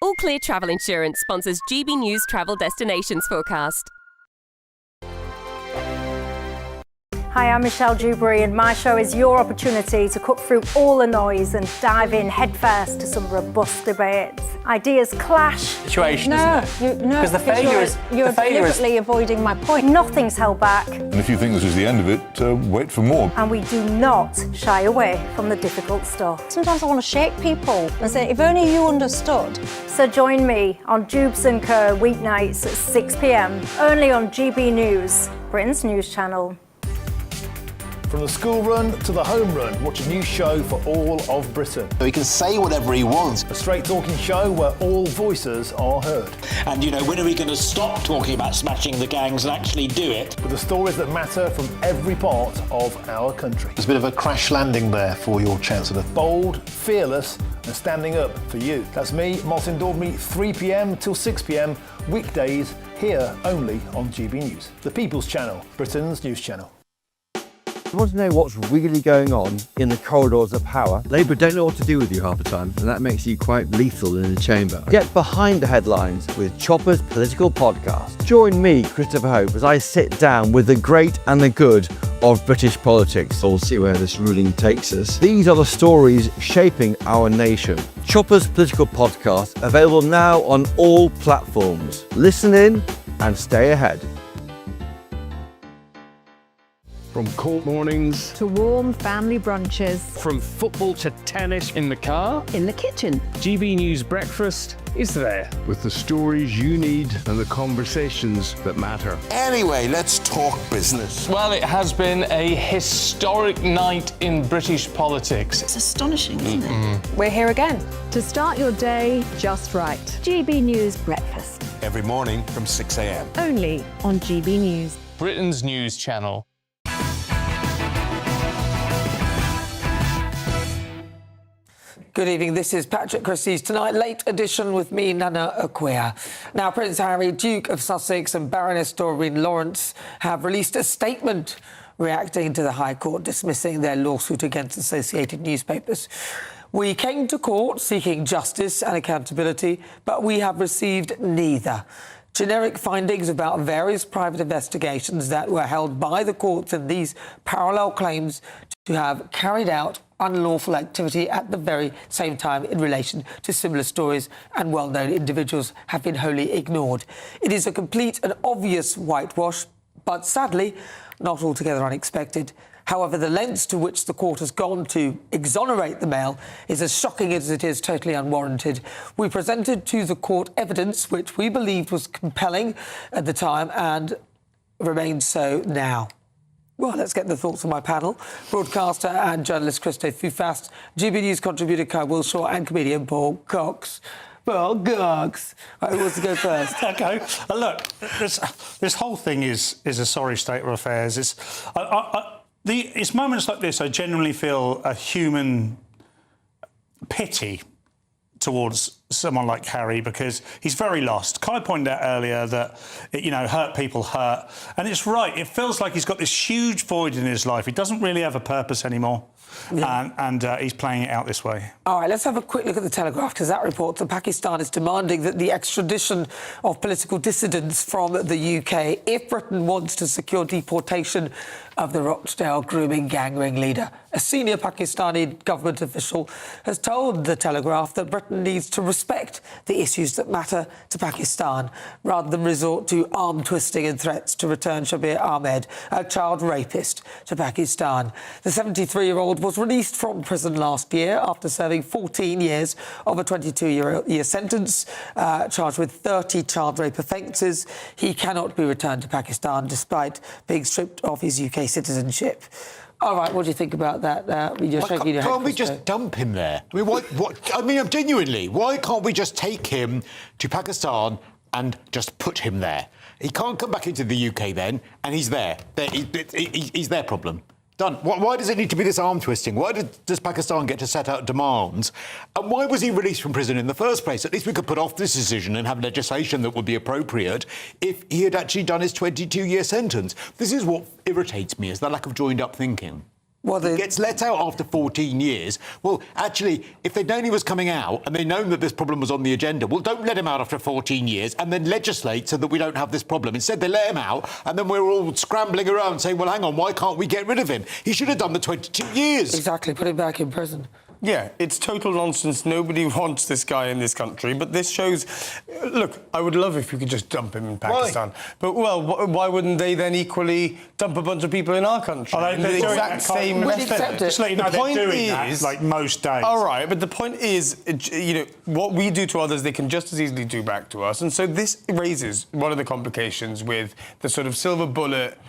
All Clear Travel Insurance sponsors GB News Travel Destinations Forecast. Hi, I'm Michelle Dewberry, and my show is your opportunity to cut through all the noise and dive in headfirst to some robust debates. Ideas clash. Situation, isn't it? No, because the failure is you're deliberately avoiding my point. Nothing's held back, And if you think this is the end of it, wait for more. and we do not shy away from the difficult stuff. Sometimes I want to shake people and say, if only you understood. So join me on Jubes & Co weeknights at 6 p.m. only on GB News, Britain's news channel. From the school run to the home run, watch a new show for all of Britain. So he can say whatever he wants. A straight talking show where all voices are heard. And, you know, when are we going to stop talking about smashing the gangs and actually do it? With the stories that matter from every part of our country. There's a bit of a crash landing there for your Chancellor. Bold, fearless and standing up for you. That's me, Martin Daubney, 3 p.m. till 6 p.m. weekdays here only on GB News. The People's Channel, Britain's news channel. You want to know what's really going on in the corridors of power? Labour don't know what to do with you half the time, and that makes you quite lethal in the chamber. Get behind the headlines with Chopper's Political Podcast. Join me, Christopher Hope, as I sit down with the great and the good of British politics. We'll see where this ruling takes us. These are the stories shaping our nation. Chopper's Political Podcast, available now on all platforms. Listen in and stay ahead. From court mornings to warm family brunches, From football to tennis in the car, in the kitchen. GB News Breakfast is there. with the stories you need and the conversations that matter. Anyway, let's talk business. Well, it has been a historic night in British politics. It's astonishing, isn't it? We're here again. To start your day just right. GB News Breakfast. Every morning from 6 a.m. Only on GB News. Britain's news channel. Good evening, this is Patrick Christys. Tonight, late edition with me, Nana Okoya. Now, Prince Harry, Duke of Sussex and Baroness Doreen Lawrence have released a statement reacting to the High Court dismissing their lawsuit against Associated Newspapers. We came to court seeking justice and accountability, but we have received neither. Generic findings about various private investigations that were held by the courts and these parallel claims to have carried out unlawful activity at the very same time in relation to similar stories and well-known individuals have been wholly ignored. It is a complete and obvious whitewash, but sadly, not altogether unexpected. However, the lengths to which the court has gone to exonerate the Mail is as shocking as it is totally unwarranted. We presented to the court evidence which we believed was compelling at the time and remains so now. Well, let's get the thoughts of my panel. Broadcaster and journalist Christo Fufast, GB News contributor Kai Wilshaw and comedian Paul Cox. Paul Cox. Right, who wants to go first? Okay. Look, this whole thing is a sorry state of affairs. It's moments like this I genuinely feel a human pity towards someone like Harry because he's very lost. Kai pointed out earlier that, hurt people hurt. And it's right. It feels like he's got this huge void in his life. He doesn't really have a purpose anymore. Yeah. And he's playing it out this way. All right, let's have a quick look at the Telegraph, because that reports that Pakistan is demanding that the extradition of political dissidents from the UK if Britain wants to secure deportation of the Rochdale grooming gang ringleader. A senior Pakistani government official has told the Telegraph that Britain needs to respect the issues that matter to Pakistan rather than resort to arm twisting and threats to return Shabir Ahmed, a child rapist, to Pakistan. The 73-year-old was released from prison last year after serving 14 years of a 22-year sentence, charged with 30 child rape offences. He cannot be returned to Pakistan despite being stripped of his UK citizenship. All right, what do you think about that? You're shaking your head. Can't we just dump him there? I mean, I mean, genuinely, why can't we just take him to Pakistan and just put him there? He can't come back into the UK then, and he's there. He's their problem. Done. Why does it need to be this arm twisting? Why does Pakistan get to set out demands? And why was he released from prison in the first place? At least we could put off this decision and have legislation that would be appropriate if he had actually done his 22-year sentence. This is what irritates me, is the lack of joined-up thinking. Well, he gets let out after 14 years. Well, actually, if they'd known he was coming out and they'd known that this problem was on the agenda, well, don't let him out after 14 years and then legislate so that we don't have this problem. Instead, they let him out and then we're all scrambling around saying, well, hang on, why can't we get rid of him? He should have done the 22 years. Exactly, put him back in prison. Yeah, it's total nonsense. Nobody wants this guy in this country. But this shows... Look, I would love if you could just dump him in Pakistan. Why? But, well, why wouldn't they then equally dump a bunch of people in our country? They're the doing exact same that. Just let you know, they're doing that, like, most days. All right, but the point is, you know, what we do to others, they can just as easily do back to us. And so this raises one of the complications with the sort of silver bullet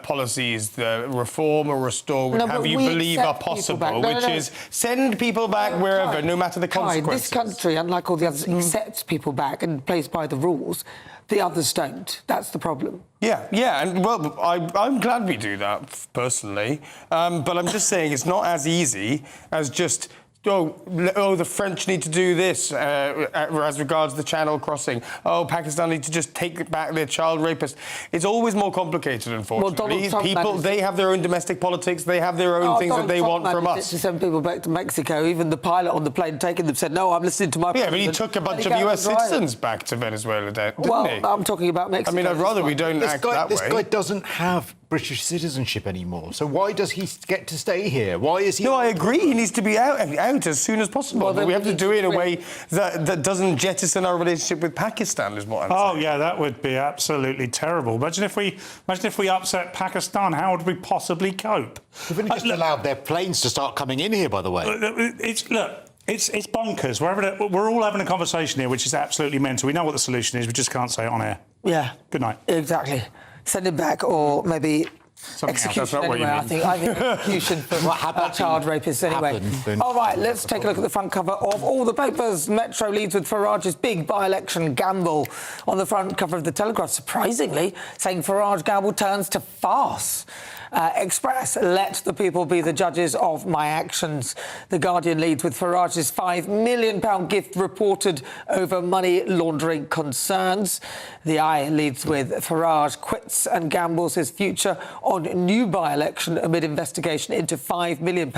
policies, the reform or restore, would have you believe are possible, which is send people back wherever, no matter the consequences. This country, unlike all the others, accepts people back and plays by the rules. The others don't. That's the problem. Yeah, and, well, I'm glad we do that, personally. But I'm just saying it's not as easy as just... Oh, the French need to do this as regards the Channel crossing. Oh, Pakistan need to just take back their child rapists. It's always more complicated, unfortunately. Well, people, they have their own domestic politics. They have their own things that they want from us. To send people back to Mexico. Even the pilot on the plane taking them said, "No, I'm listening to my." Yeah, but he took a bunch of US citizens back to Venezuela, didn't he? I'm talking about Mexico. I mean, I'd rather we don't act that way. This guy doesn't have British citizenship anymore. So why does he get to stay here? Why is he... No, I agree. He needs to be out as soon as possible. Well, but we have to do it in a way that doesn't jettison our relationship with Pakistan, is what I'm saying. Oh, yeah, that would be absolutely terrible. Imagine if we upset Pakistan. How would we possibly cope? We've only just allowed their planes to start coming in here, by the way. It's bonkers. We're all having a conversation here, which is absolutely mental. We know what the solution is. We just can't say it on air. Yeah. Good night. Exactly. Send him back, or maybe execution anyway. I think execution for child rapists anyway. All right, let's take a look at the front cover of all the papers. Metro leads with Farage's big by-election gamble on the front cover of the Telegraph. Surprisingly, saying Farage gamble turns to farce. Express, let the people be the judges of my actions. The Guardian leads with Farage's £5 million gift reported over money laundering concerns. The Eye leads with Farage quits and gambles his future on new by-election amid investigation into £5 million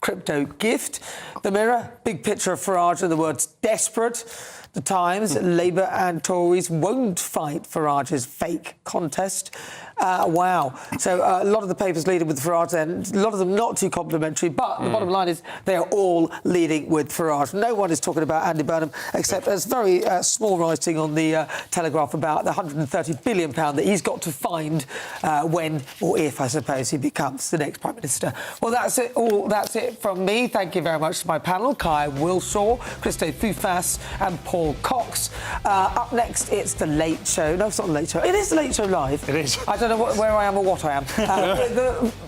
crypto gift. The Mirror, big picture of Farage and the words desperate. The Times, Labour and Tories won't fight Farage's fake contest. Wow. So a lot of the papers leading with Farage then, a lot of them not too complimentary, but the bottom line is they are all leading with Farage. No one is talking about Andy Burnham, except there's very small writing on the Telegraph about the £130 billion that he's got to find when, or if, I suppose, he becomes the next Prime Minister. Well, that's it. That's it from me. Thank you very much to my panel, Kai Wilshaw, Christo Foufas and Paul Cox. Up next, it's The Late Show. No, it's not The Late Show. It is The Late Show Live. It is. I don't know where I am or what I am.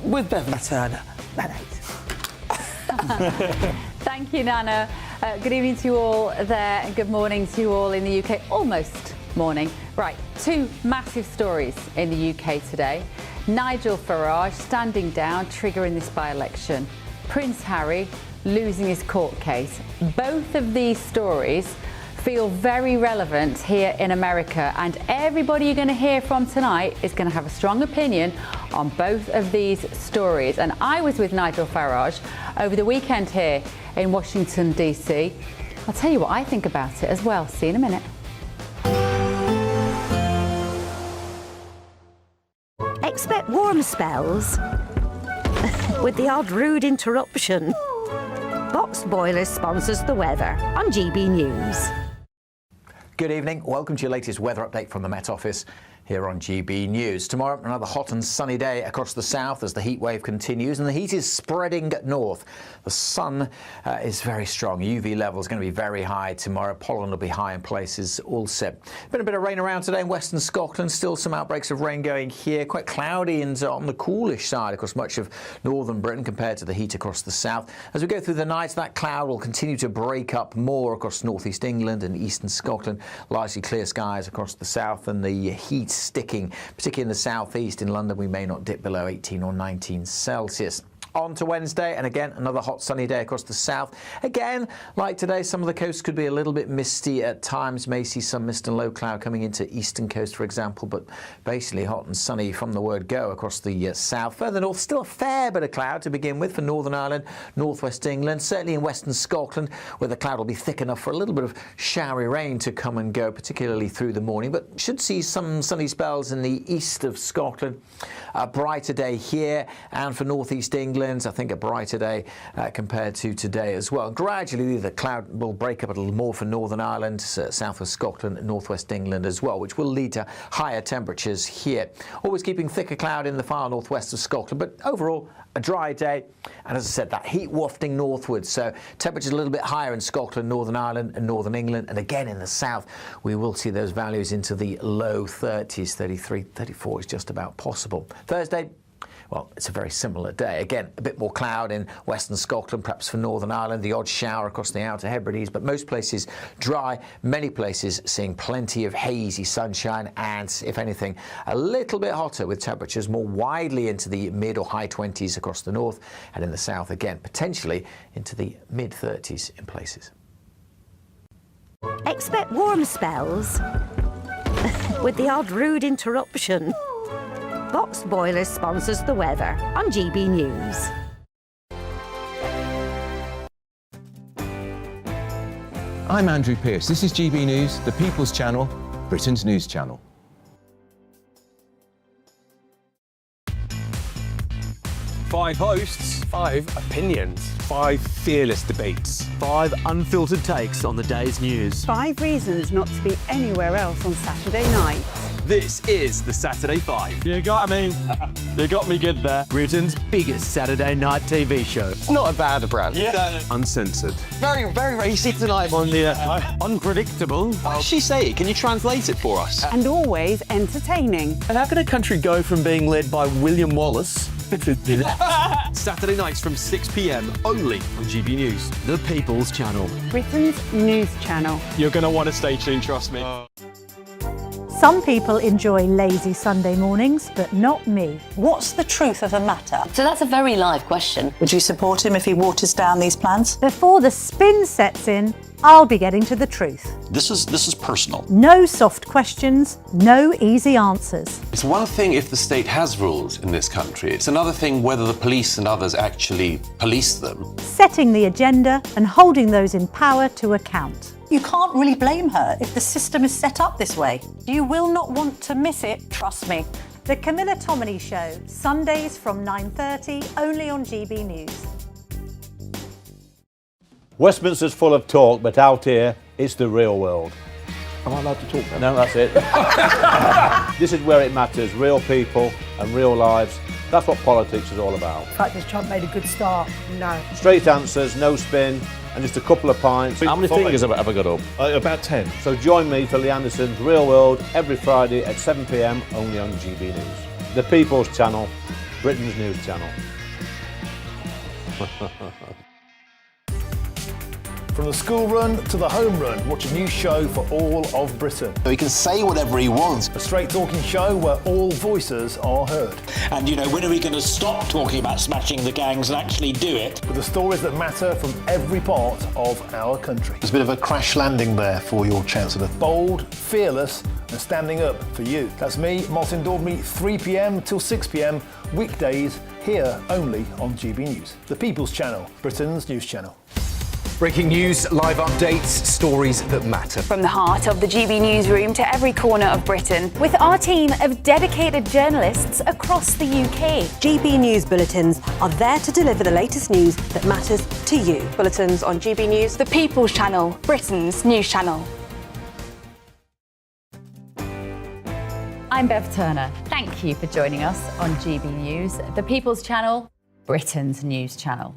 With Beverly Turner. Thank you, Nana. Good evening to you all there and good morning to you all in the UK. Almost morning. Right, two massive stories in the UK today. Nigel Farage standing down, triggering this by-election. Prince Harry losing his court case. Both of these stories feel very relevant here in America, and everybody you're going to hear from tonight is going to have a strong opinion on both of these stories. And I was with Nigel Farage over the weekend here in Washington, D.C. I'll tell you what I think about it as well. See you in a minute. Expect warm spells with the odd rude interruption. Box Boilers sponsors the weather on GB News. Good evening. Welcome to your latest weather update from the Met Office. here on GB News. Tomorrow, another hot and sunny day across the south as the heat wave continues, and the heat is spreading north. The sun is very strong. UV levels going to be very high tomorrow. Pollen will be high in places also. Been a bit of rain around today in western Scotland. Still some outbreaks of rain going here. Quite cloudy and on the coolish side across much of northern Britain compared to the heat across the south. As we go through the night, that cloud will continue to break up more across northeast England and eastern Scotland. Largely clear skies across the south, and the heat sticking, particularly in the southeast. In London, we may not dip below 18 or 19 Celsius. On to Wednesday, and again, another hot sunny day across the south. Again, like today, some of the coast could be a little bit misty at times. May see some mist and low cloud coming into eastern coast, for example, but basically hot and sunny from the word go across the south. Further north, still a fair bit of cloud to begin with for Northern Ireland, northwest England, certainly in western Scotland, where the cloud will be thick enough for a little bit of showery rain to come and go, particularly through the morning, but should see some sunny spells in the east of Scotland. A brighter day here, and for northeast England, I think a brighter day compared to today as well. Gradually, the cloud will break up a little more for Northern Ireland, south of Scotland, northwest England as well, which will lead to higher temperatures here. Always keeping thicker cloud in the far northwest of Scotland, but overall, a dry day. And as I said, that heat wafting northwards, so temperatures a little bit higher in Scotland, Northern Ireland and Northern England, and again in the south, we will see those values into the low 30s, 33, 34 is just about possible. Thursday, well, it's a very similar day. Again, a bit more cloud in western Scotland, perhaps for Northern Ireland, the odd shower across the Outer Hebrides, but most places dry, many places seeing plenty of hazy sunshine and, if anything, a little bit hotter with temperatures more widely into the mid or high 20s across the north, and in the south again, potentially into the mid 30s in places. Expect warm spells with the odd rude interruption. Box Boilers sponsors the weather on GB News. I'm Andrew Pearce. This is GB News, the People's Channel, Britain's news channel. 5 hosts, 5 opinions, 5 fearless debates, 5 unfiltered takes on the day's news. 5 reasons not to be anywhere else on Saturday night. This is the Saturday 5. You got me good there. Britain's biggest Saturday night TV show. It's not a bad brand. Yeah. Uncensored. Very, very racist tonight on the unpredictable. What did she say? Can you translate it for us? And always entertaining. And how can a country go from being led by William Wallace to Saturday nights from 6 p.m. only on GB News. The People's Channel. Britain's news channel. You're going to want to stay tuned, trust me. Some people enjoy lazy Sunday mornings, but not me. What's the truth of the matter? So that's a very live question. Would you support him if he waters down these plans? Before the spin sets in, I'll be getting to the truth. This is personal. No soft questions, no easy answers. It's one thing if the state has rules in this country. It's another thing whether the police and others actually police them. Setting the agenda and holding those in power to account. You can't really blame her if the system is set up this way. You will not want to miss it, trust me. The Camilla Tominey Show, Sundays from 9:30, only on GB News. Westminster's full of talk, but out here, it's the real world. Am I allowed to talk then? No, that's it. This is where it matters, real people and real lives. That's what politics is all about. The fact that Trump made a good start, no. Straight answers, no spin, and just a couple of pints. How many fingers have I got up? About 10. So join me for Lee Anderson's Real World every Friday at 7 p.m. only on GB News. The People's Channel, Britain's news channel. From the school run to the home run, watch a new show for all of Britain. So he can say whatever he wants. A straight talking show where all voices are heard. And, when are we going to stop talking about smashing the gangs and actually do it? With the stories that matter from every part of our country. There's a bit of a crash landing there for your Chancellor. Bold, fearless and standing up for you. That's me, Martin Daubney, 3 p.m. till 6 p.m. weekdays here only on GB News. The People's Channel, Britain's news channel. Breaking news, live updates, stories that matter. From the heart of the GB newsroom to every corner of Britain, with our team of dedicated journalists across the UK. GB News bulletins are there to deliver the latest news that matters to you. Bulletins on GB News, the People's Channel, Britain's news channel. I'm Bev Turner. Thank you for joining us on GB News, the People's Channel, Britain's news channel.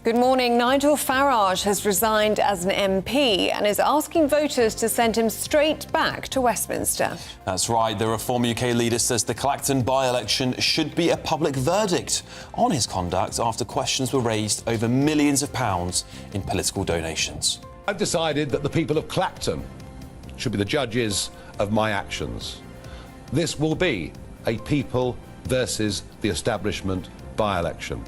Good morning. Nigel Farage has resigned as an MP and is asking voters to send him straight back to Westminster. That's right. The Reform UK leader says the Clacton by-election should be a public verdict on his conduct after questions were raised over millions of pounds in political donations. I've decided that the people of Clacton should be the judges of my actions. This will be a people versus the establishment by-election.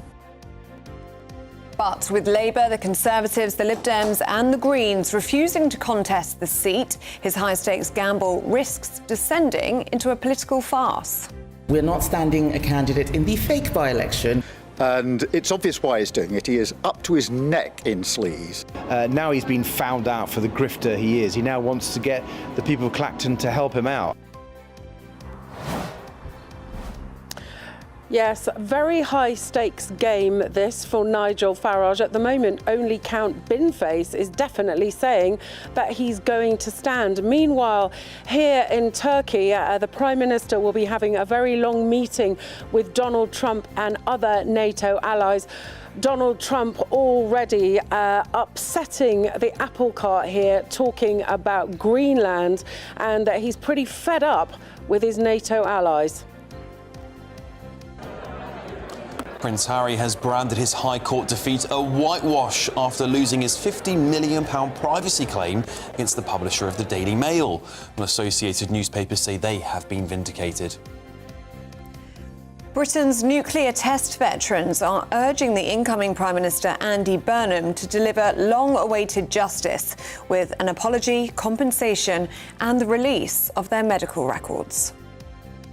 But with Labour, the Conservatives, the Lib Dems and the Greens refusing to contest the seat, his high-stakes gamble risks descending into a political farce. We're not standing a candidate in the fake by-election. And it's obvious why he's doing it. He is up to his neck in sleaze. Now he's been found out for the grifter he is. He now wants to get the people of Clacton to help him out. Yes, very high-stakes game, this, for Nigel Farage. At the moment, only Count Binface is definitely saying that he's going to stand. Meanwhile, here in Turkey, the Prime Minister will be having a very long meeting with Donald Trump and other NATO allies. Donald Trump already upsetting the apple cart here, talking about Greenland, and that he's pretty fed up with his NATO allies. Prince Harry has branded his High Court defeat a whitewash after losing his £50 million privacy claim against the publisher of the Daily Mail. And Associated newspapers say they have been vindicated. Britain's nuclear test veterans are urging the incoming Prime Minister Andy Burnham to deliver long-awaited justice with an apology, compensation and the release of their medical records.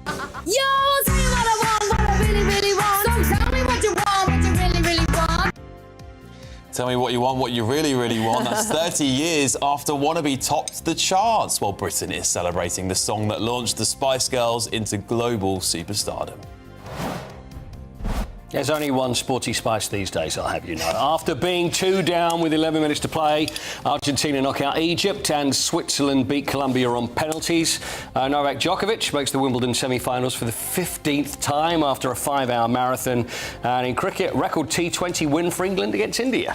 Yo, I'll tell you what I want, what I really, really want. So tell me what you want, what you really, really want. Tell me what you want, what you really, really want. That's 30 years after Wannabe topped the charts, while Britain is celebrating the song that launched the Spice Girls into global superstardom. There's only one sporty spice these days, I'll have you know. After being 2 down with 11 minutes to play, Argentina knock out Egypt and Switzerland beat Colombia on penalties. Novak Djokovic makes the Wimbledon semi-finals for the 15th time after a 5-hour marathon. And in cricket, record T20 win for England against India.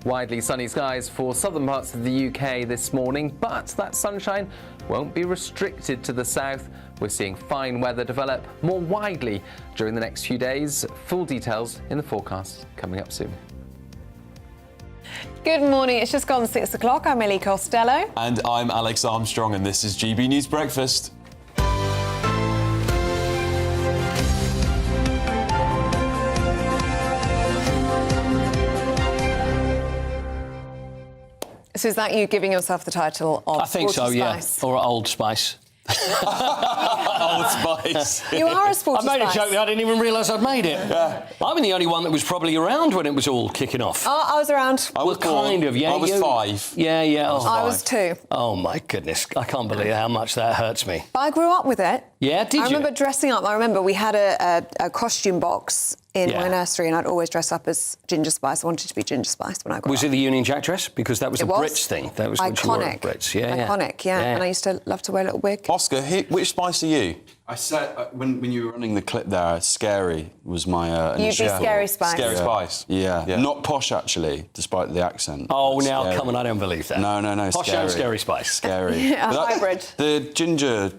Widely sunny skies for southern parts of the UK this morning, but that sunshine won't be restricted to the south. We're seeing fine weather develop more widely during the next few days. Full details in the forecast coming up soon. Good morning. It's just gone 6 o'clock. I'm Ellie Costello. And I'm Alex Armstrong, and this is GB News Breakfast. So is that you giving yourself the title of I think so, Spice? yeah. Or Old Spice. Old Spice. You are a sporty I made spice. a joke that I didn't even realise I'd made it. Yeah. I'm the only one that was probably around when it was all kicking off. Oh, I was around. I was kind of, yeah. I was 5. Yeah, yeah. I was 2. Oh, my goodness. I can't believe how much that hurts me. But I grew up with it. Yeah, did you? I remember dressing up. I remember we had a costume box in my nursery, and I'd always dress up as Ginger Spice. I wanted to be Ginger Spice when I grew up. Was it the Union Jack dress? Because that was a Brits thing. That was what you wore at Brits. Iconic, yeah. And I used to love to wear a little wig. Oscar, which Spice are you? I said when you were running the clip there, Scary was my You'd be Scary Spice. Scary Spice. Yeah. Not posh actually, despite the accent. Oh, now come on, I don't believe that. No. Posh Scary. and Scary Spice. Scary. A hybrid. The ginger.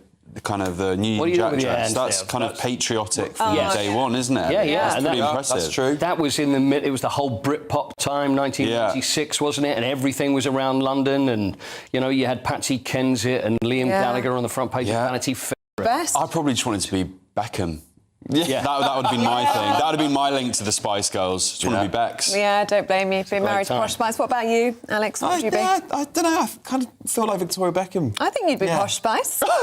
Kind of the Union Jack dress. That's kind of patriotic from day one, isn't it? Yeah. That's pretty impressive. That's true. That was in the mid. It was the whole Britpop time, 1996, wasn't it? And everything was around London, and you had Patsy Kensit and Liam Gallagher on the front page of Vanity Fair. Best. I probably just wanted to be Beckham. Yeah, that would have been my thing. That would have been my link to the Spice Girls. Just want to be Bex. Yeah, don't blame me for being married to Posh Spice. What about you, Alex? What would you be? I don't know. I kind of feel like Victoria Beckham. I think you'd be Posh Spice. You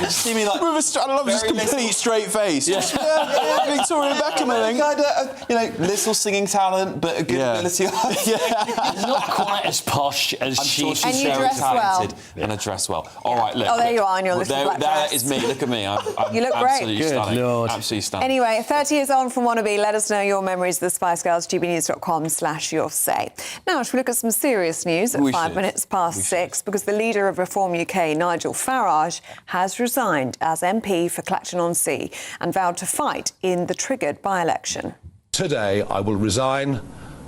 just see me like with I love just complete straight face. Yeah. Victoria Beckham, I think. Little singing talent, but a good ability. Not quite as posh as I'm sure she's and you very dress talented well. and I dress well. All right, look. Oh, there you are in your little black dress. That is me. Look at me. I'm you look absolutely great. stunning. Absolutely stunning. Anyway, 30 years on from Wannabe, let us know your memories of the Spice Girls, gbnews.com/yoursay. Now, should we look at some serious news at 5 minutes past 6? Because the leader of Reform UK, Nigel Farage, has resigned as MP for Clacton-on-Sea and vowed to fight in the triggered by-election. Today, I will resign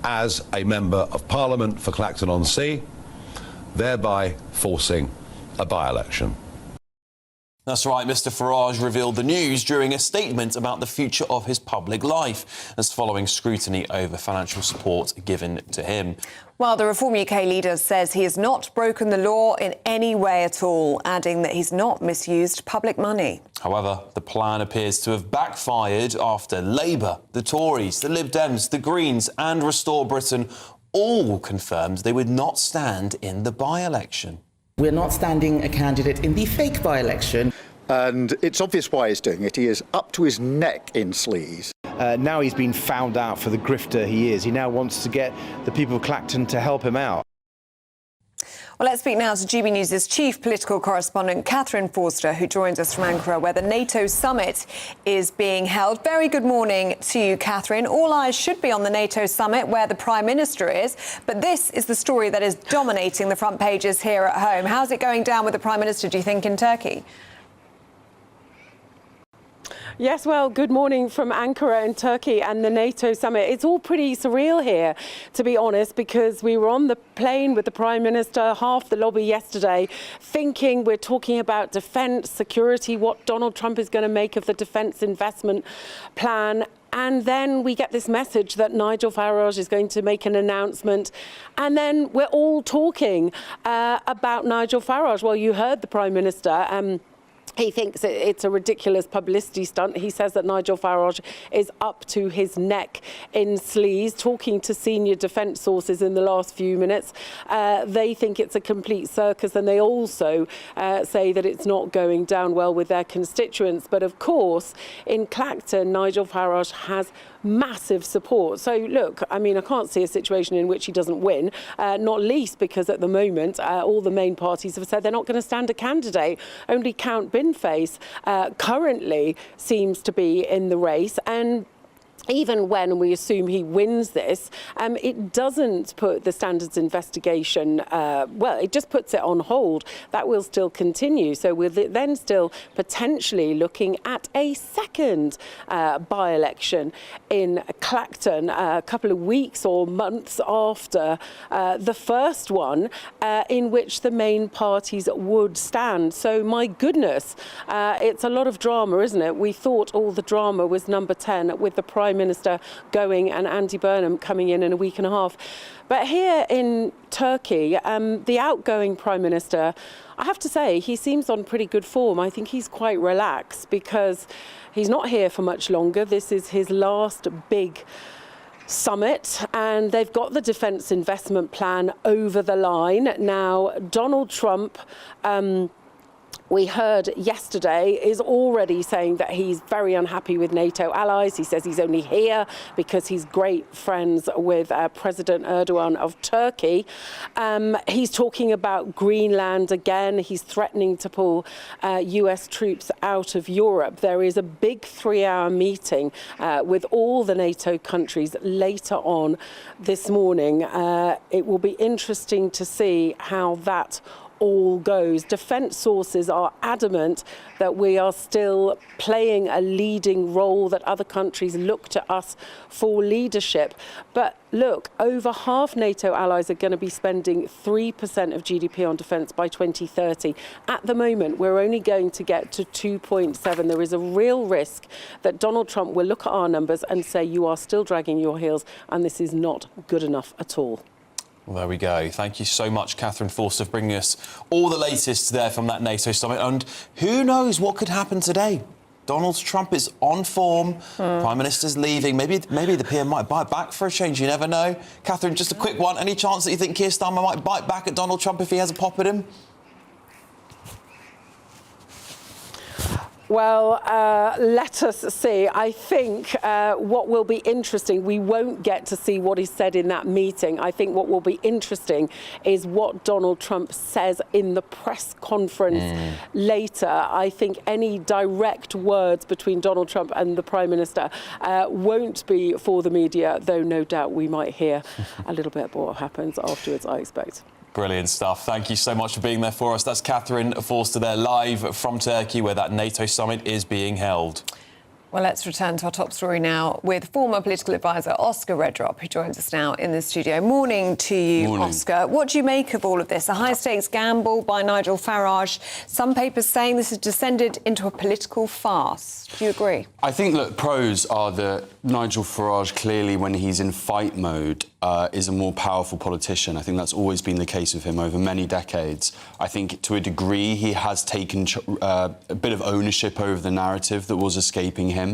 as a Member of Parliament for Clacton-on-Sea, thereby forcing a by-election. That's right, Mr Farage revealed the news during a statement about the future of his public life, as following scrutiny over financial support given to him. Well, the Reform UK leader says he has not broken the law in any way at all, adding that he's not misused public money. However, the plan appears to have backfired after Labour, the Tories, the Lib Dems, the Greens and Restore Britain all confirmed they would not stand in the by-election. We're not standing a candidate in the fake by-election. And it's obvious why he's doing it. He is up to his neck in sleaze. Now he's been found out for the grifter he is. He now wants to get the people of Clacton to help him out. Well, let's speak now to GB News' chief political correspondent, Catherine Forster, who joins us from Ankara, where the NATO summit is being held. Very good morning to you, Catherine. All eyes should be on the NATO summit, where the Prime Minister is. But this is the story that is dominating the front pages here at home. How's it going down with the Prime Minister, do you think, in Turkey? Yes, well, good morning from Ankara in Turkey and the NATO summit. It's all pretty surreal here, to be honest, because we were on the plane with the Prime Minister, half the lobby yesterday, thinking we're talking about defence, security, what Donald Trump is going to make of the defence investment plan. And then we get this message that Nigel Farage is going to make an announcement. And then we're all talking about Nigel Farage. Well, you heard the Prime Minister. He thinks it's a ridiculous publicity stunt. He says that Nigel Farage is up to his neck in sleaze. Talking to senior defence sources in the last few minutes, they think it's a complete circus, and they also say that it's not going down well with their constituents. But of course, in Clacton, Nigel Farage has massive support. So look, I mean, I can't see a situation in which he doesn't win, not least because at the moment all the main parties have said they're not going to stand a candidate. Only Count Binface currently seems to be in the race, and even when we assume he wins this, it doesn't put the standards investigation, well, it just puts it on hold. That will still continue. So we're then still potentially looking at a second by-election in Clacton a couple of weeks or months after the first one, in which the main parties would stand. So my goodness, it's a lot of drama, isn't it? We thought all the drama was number 10 with the Prime Minister going and Andy Burnham coming in a week and a half. But here in Turkey, the outgoing Prime Minister, I have to say, he seems on pretty good form. I think he's quite relaxed because he's not here for much longer. This is his last big summit, and they've got the defence investment plan over the line. Now, Donald Trump we heard yesterday, is already saying that he's very unhappy with NATO allies. He says he's only here because he's great friends with President Erdogan of Turkey. He's talking about Greenland again. He's threatening to pull US troops out of Europe. There is a big 3-hour meeting with all the NATO countries later on this morning. It will be interesting to see how that all goes. Defence sources are adamant that we are still playing a leading role, that other countries look to us for leadership. But look, over half NATO allies are going to be spending 3% of GDP on defence by 2030. At the moment, we're only going to get to 2.7. There is a real risk that Donald Trump will look at our numbers and say, you are still dragging your heels, and this is not good enough at all. Well, there we go. Thank you so much, Catherine Forster, for bringing us all the latest there from that NATO summit. And who knows what could happen today? Donald Trump is on form. Prime Minister's leaving. Maybe the PM might bite back for a change. You never know. Catherine, just a quick one. Any chance that you think Keir Starmer might bite back at Donald Trump if he has a pop at him? Well, let us see. I think what will be interesting, we won't get to see what is said in that meeting. I think what will be interesting is what Donald Trump says in the press conference later. I think any direct words between Donald Trump and the Prime Minister won't be for the media, though no doubt we might hear a little bit about what happens afterwards, I expect. Brilliant stuff. Thank you so much for being there for us. That's Catherine Forster there, live from Turkey, where that NATO summit is being held. Well, let's return to our top story now with former political advisor Oscar Redrop, who joins us now in the studio. Morning to you, Morning. Oscar. What do you make of all of this? A high-stakes gamble by Nigel Farage. Some papers saying this has descended into a political farce. Do you agree? I think, look, pros are that Nigel Farage, clearly, when he's in fight mode, is a more powerful politician. I think that's always been the case with him over many decades. I think, to a degree, he has taken a bit of ownership over the narrative that was escaping him.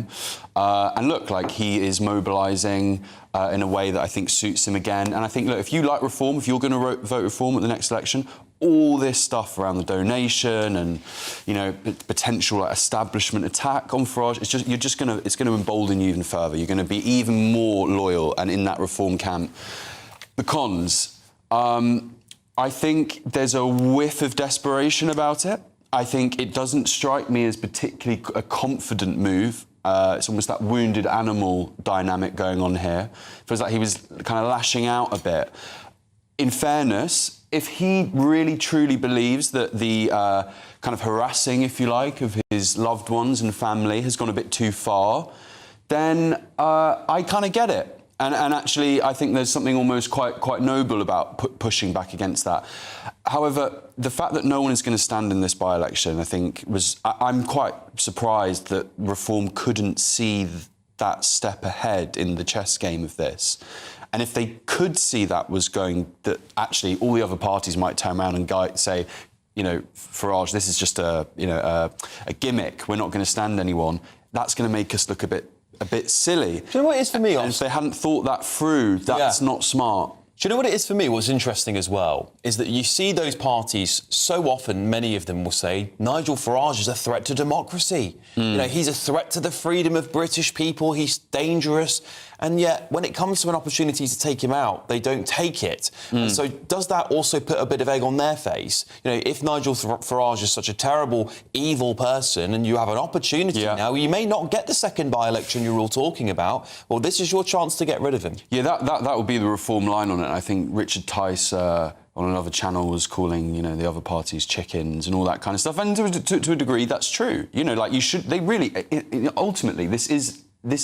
And look, like, he is mobilising in a way that I think suits him again. And I think, look, if you like reform, if you're going to vote reform at the next election, all this stuff around the donation and, you know, potential establishment attack on Farage, it's going to embolden you even further. You're going to be even more loyal and in that reform camp. The cons, I think there's a whiff of desperation about it. I think it doesn't strike me as particularly a confident move. It's almost that wounded animal dynamic going on here. It feels like he was kind of lashing out a bit. In fairness, if he really truly believes that the kind of harassing, if you like, of his loved ones and family has gone a bit too far, then I kind of get it. And actually, I think there's something almost quite noble about pushing back against that. However, the fact that no one is going to stand in this by-election, I think, I'm quite surprised that Reform couldn't see that step ahead in the chess game of this. And if they could see that actually all the other parties might turn around and say, you know, Farage, this is just a gimmick. We're not going to stand anyone. That's going to make us look a bit silly. Do you know what it is for me? And if they hadn't thought that through, that's not smart. Do you know what it is for me? What's interesting as well is that you see those parties so often, many of them will say, Nigel Farage is a threat to democracy. You know, he's a threat to the freedom of British people. He's dangerous. And yet, when it comes to an opportunity to take him out, they don't take it. And so does that also put a bit of egg on their face? You know, if Nigel Farage is such a terrible, evil person and you have an opportunity now, you may not get the second by-election you're all talking about. Well, this is your chance to get rid of him. Yeah, that would be the Reform line on it. I think Richard Tice on another channel was calling, you know, the other parties chickens and all that kind of stuff. And to a degree, that's true. You know, like, ultimately, this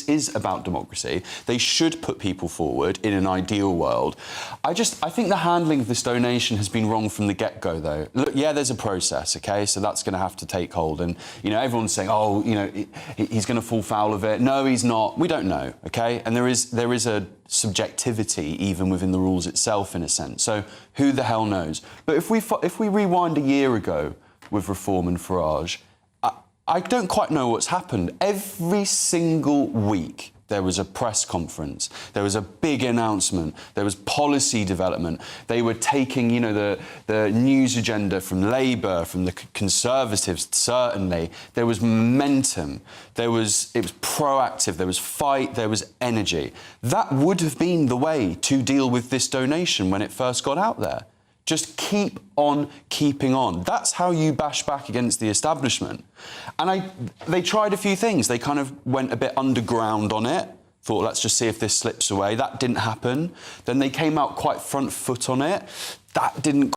is about democracy. They should put people forward in an ideal world. I think the handling of this donation has been wrong from the get-go, though. Look, yeah, there's a process, OK? So that's going to have to take hold. And, you know, everyone's saying, oh, you know, he's going to fall foul of it. No, he's not. We don't know, OK? And there is a subjectivity even within the rules itself, in a sense. So who the hell knows? But if we rewind a year ago with Reform and Farage, I don't quite know what's happened. Every single week, There was a press conference. There was a big announcement. There was policy development. They were taking, you know, the news agenda from Labour, from the Conservatives, certainly. There was momentum. It was proactive. There was fight. There was energy. That would have been the way to deal with this donation when it first got out there. Just keep on keeping on. That's how you bash back against the establishment. And they tried a few things. They kind of went a bit underground on it, thought, let's just see if this slips away. That didn't happen. Then they came out quite front foot on it. That didn't